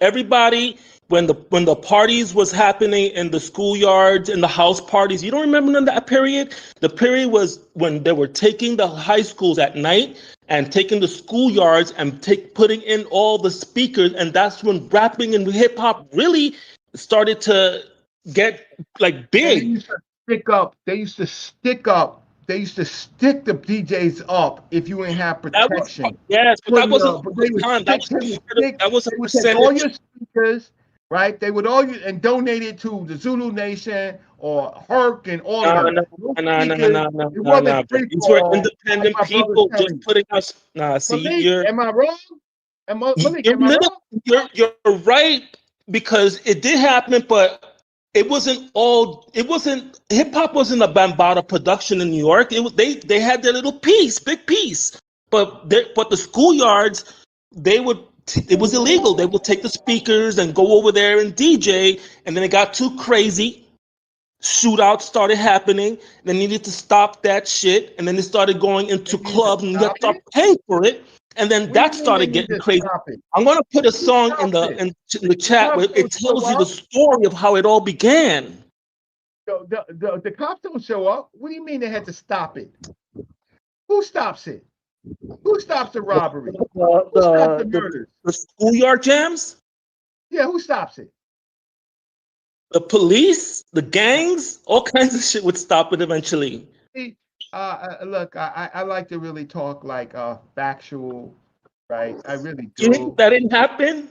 Everybody, when the parties was happening in the schoolyards and the house parties, you don't remember none of that period? The period was when they were taking the high schools at night and taking the schoolyards and putting in all the speakers, and that's when rapping and hip hop really started to get like big. They used to stick up. They used to stick the DJs up if you ain't have protection. But that wasn't but they would time. That was a they would take all percentage. your speakers, right? They would and donate it to the Zulu Nation or Herc and all of them. No. It wasn't free These for were all, independent like my brother's people telling just you. putting us. Malik, You're am I wrong? Malik, am I wrong? you're right because it did happen, but it wasn't all. It wasn't hip hop. Wasn't a Bambatta production in New York. It was they had their little piece, big piece, but the schoolyards they would. It was illegal. They would take the speakers and go over there and DJ, and then it got too crazy. Shootouts started happening. They needed to stop that shit, and then they started going into clubs, and you got to start paying for it. And then that started getting crazy. I'm gonna put a song in the chat where it tells you the story of how it all began. The cops don't show up. What do you mean they had to stop it? Who stops it? Who stops the robbery? Who stops the murders? The schoolyard jams? Yeah, who stops it? The police, the gangs, all kinds of shit would stop it eventually. See, look, I like to really talk like factual, right? I really do. You think that didn't happen?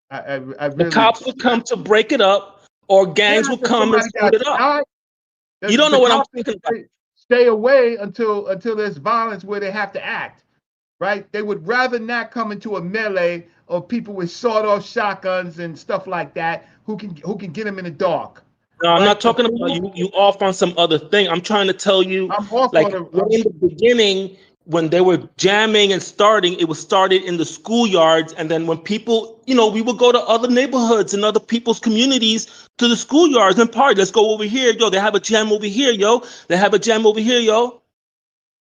I really. The cops would come to break it up, or gangs would come and speed it up. You don't know what I'm thinking about. Stay away until there's violence where they have to act, right? They would rather not come into a melee of people with sawed-off shotguns and stuff like that who can get them in the dark. No, I'm not talking about you off on some other thing. I'm trying to tell you, like in the beginning, when they were jamming and starting, it was started in the schoolyards. And then when people, we would go to other neighborhoods and other people's communities to the schoolyards and party. Let's go over here. Yo, they have a jam over here, yo. They have a jam over here, yo.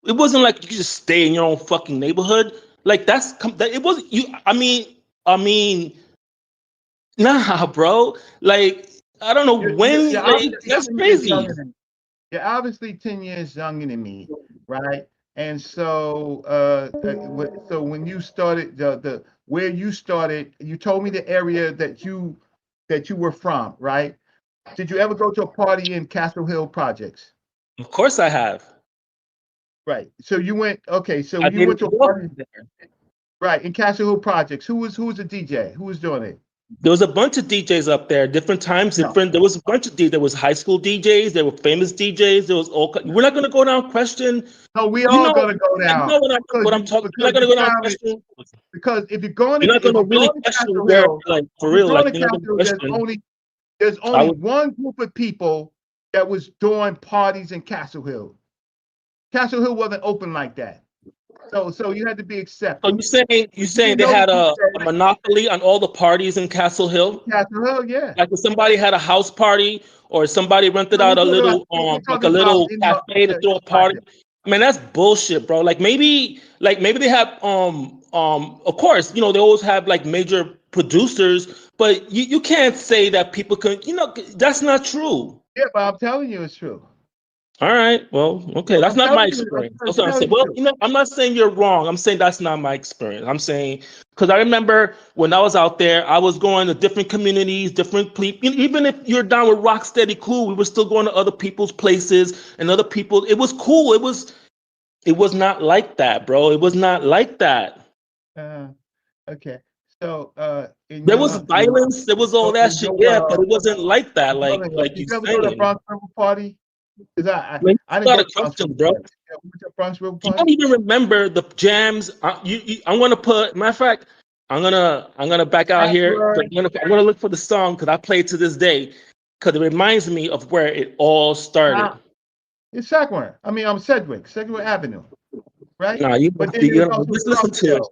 It wasn't like you could just stay in your own fucking neighborhood. Like it wasn't you. I mean, nah, bro. Like, I don't know when. That's crazy. You're obviously 10 years younger than me, right? And so, so when you started where you started, you told me the area that you were from, right? Did you ever go to a party in Castle Hill Projects? Of course I have. Right. So you went. Okay. So I you went to a didn't party. there. Right in Castle Hill Projects. Who was the DJ? Who was doing it? There was a bunch of DJs up there, different times, No. different. There was a bunch of DJs. There was high school DJs. There were famous DJs. There was all. We're not going to go down question. No, we You all know, gonna go you down know what I'm talking. We're not going to go down question. Because if you're going You're to not going to really question Castle where, Hill, like for if you're real, going like to you're not Castle going to Hill, question. there's only one group of people that was doing parties in Castle Hill. Castle Hill wasn't open like that. So you had to be accepted. So you saying they had a monopoly on all the parties in Castle Hill? Castle Hill, yeah. Like if somebody had a house party or somebody rented out a little like a little cafe to throw a party. Man, that's bullshit, bro. Like maybe they have of course, you know, they always have like major producers, but you can't say that people can, you know, that's not true. Yeah, but I'm telling you it's true. All right. Well, okay. That's not my experience. That's what I'm saying. Well, you know, I'm not saying you're wrong. I'm saying that's not my experience. I'm saying because I remember when I was out there, I was going to different communities, different people. Even if you're down with Rocksteady, cool. We were still going to other people's places and other people. It was cool. It was not like that, bro. It was not like that. Okay. So there was violence. There was all that shit. Yeah, but it wasn't like that. Like you you ever go to a saying. Bronx River party? Because I Like, didn't go to Bronx River bro. party. Yeah, we went to a Bronx River You party. don't even remember the jams. I'm gonna put. Matter of fact, I'm gonna back out here. I'm gonna look for the song because I play it to this day because it reminds me of where it all started. It's Saquon. I mean, I'm Sedgwick Avenue, right? Nah, But then there's also just listen to it.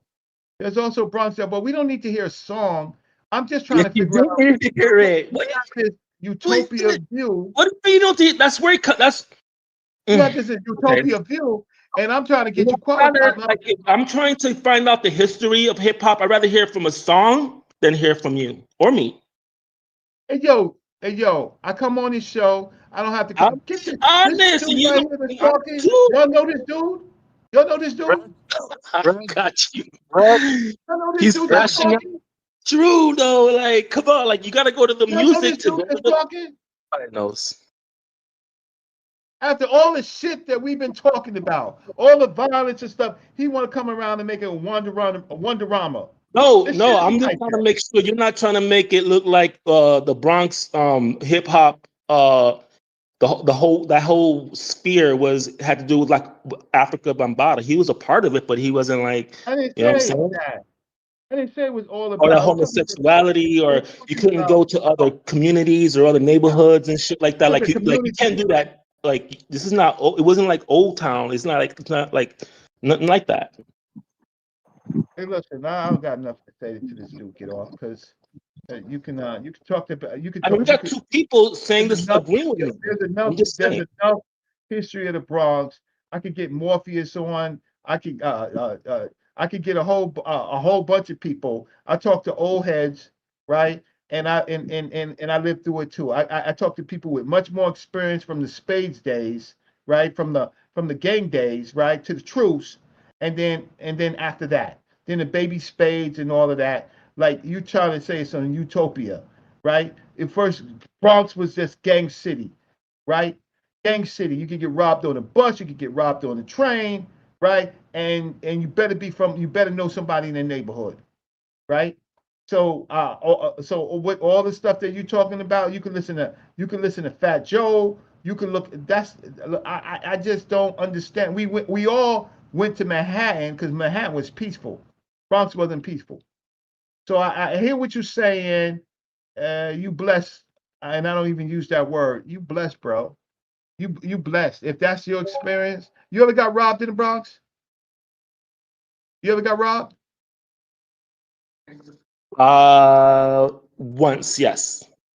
There's also Bronx Hill, but we don't need to hear a song. I'm just trying to You figure do out. need to hear it. This utopia view. What if you don't? That's where it cut. That's. You have this utopia view, and I'm trying to get you qualified. If I'm trying to find out the history of hip hop, I'd rather hear from a song than hear from you or me. Hey yo, I come on this show. I don't have to come. Get this, honest. This dude right here that's talking. Y'all know this dude? Y'all know this dude? I got you. Y'all know this dude that's talking? True though, like come on, like you gotta go to the music to go to the talking. I knows. After all the shit that we've been talking about, all the violence and stuff, he want to come around and make it a Wonderama. No, I'm just trying to make sure you're not trying to make it look like the Bronx hip hop that whole sphere had to do with like Africa Bambaataa. He was a part of it, but he wasn't like I didn't you know what I'm say saying? that. I didn't say it was all about Or the homosexuality, or you couldn't go to other communities or other neighborhoods and shit like that. Like you can't do that. Like this is not. It wasn't like Old Town. It's not like nothing like that. Hey, listen, I don't got nothing to say to this dude. Get off, because you can talk about you can. I mean, we got two people saying this agreeing with me. There's enough history of the Bronx. I could get Morpheus on. I could get a whole bunch of people. I talk to old heads, right? And I lived through it too. I talk to people with much more experience from the Spades days, right? From the gang days, right? To the truce, and then after that, then the baby Spades and all of that. Like you trying to say it's on utopia, right? At first, Bronx was just gang city, right? Gang city. You could get robbed on the bus. You could get robbed on the train, right? And you better know somebody in the neighborhood, right? So with all the stuff that you're talking about, you can listen to Fat Joe. You can look. I just don't understand. We all went to Manhattan because Manhattan was peaceful. Bronx wasn't peaceful. So I hear what you're saying. You blessed, and I don't even use that word. You blessed, bro. You blessed. If that's your experience, you ever got robbed in the Bronx? You ever got robbed? Once, yes.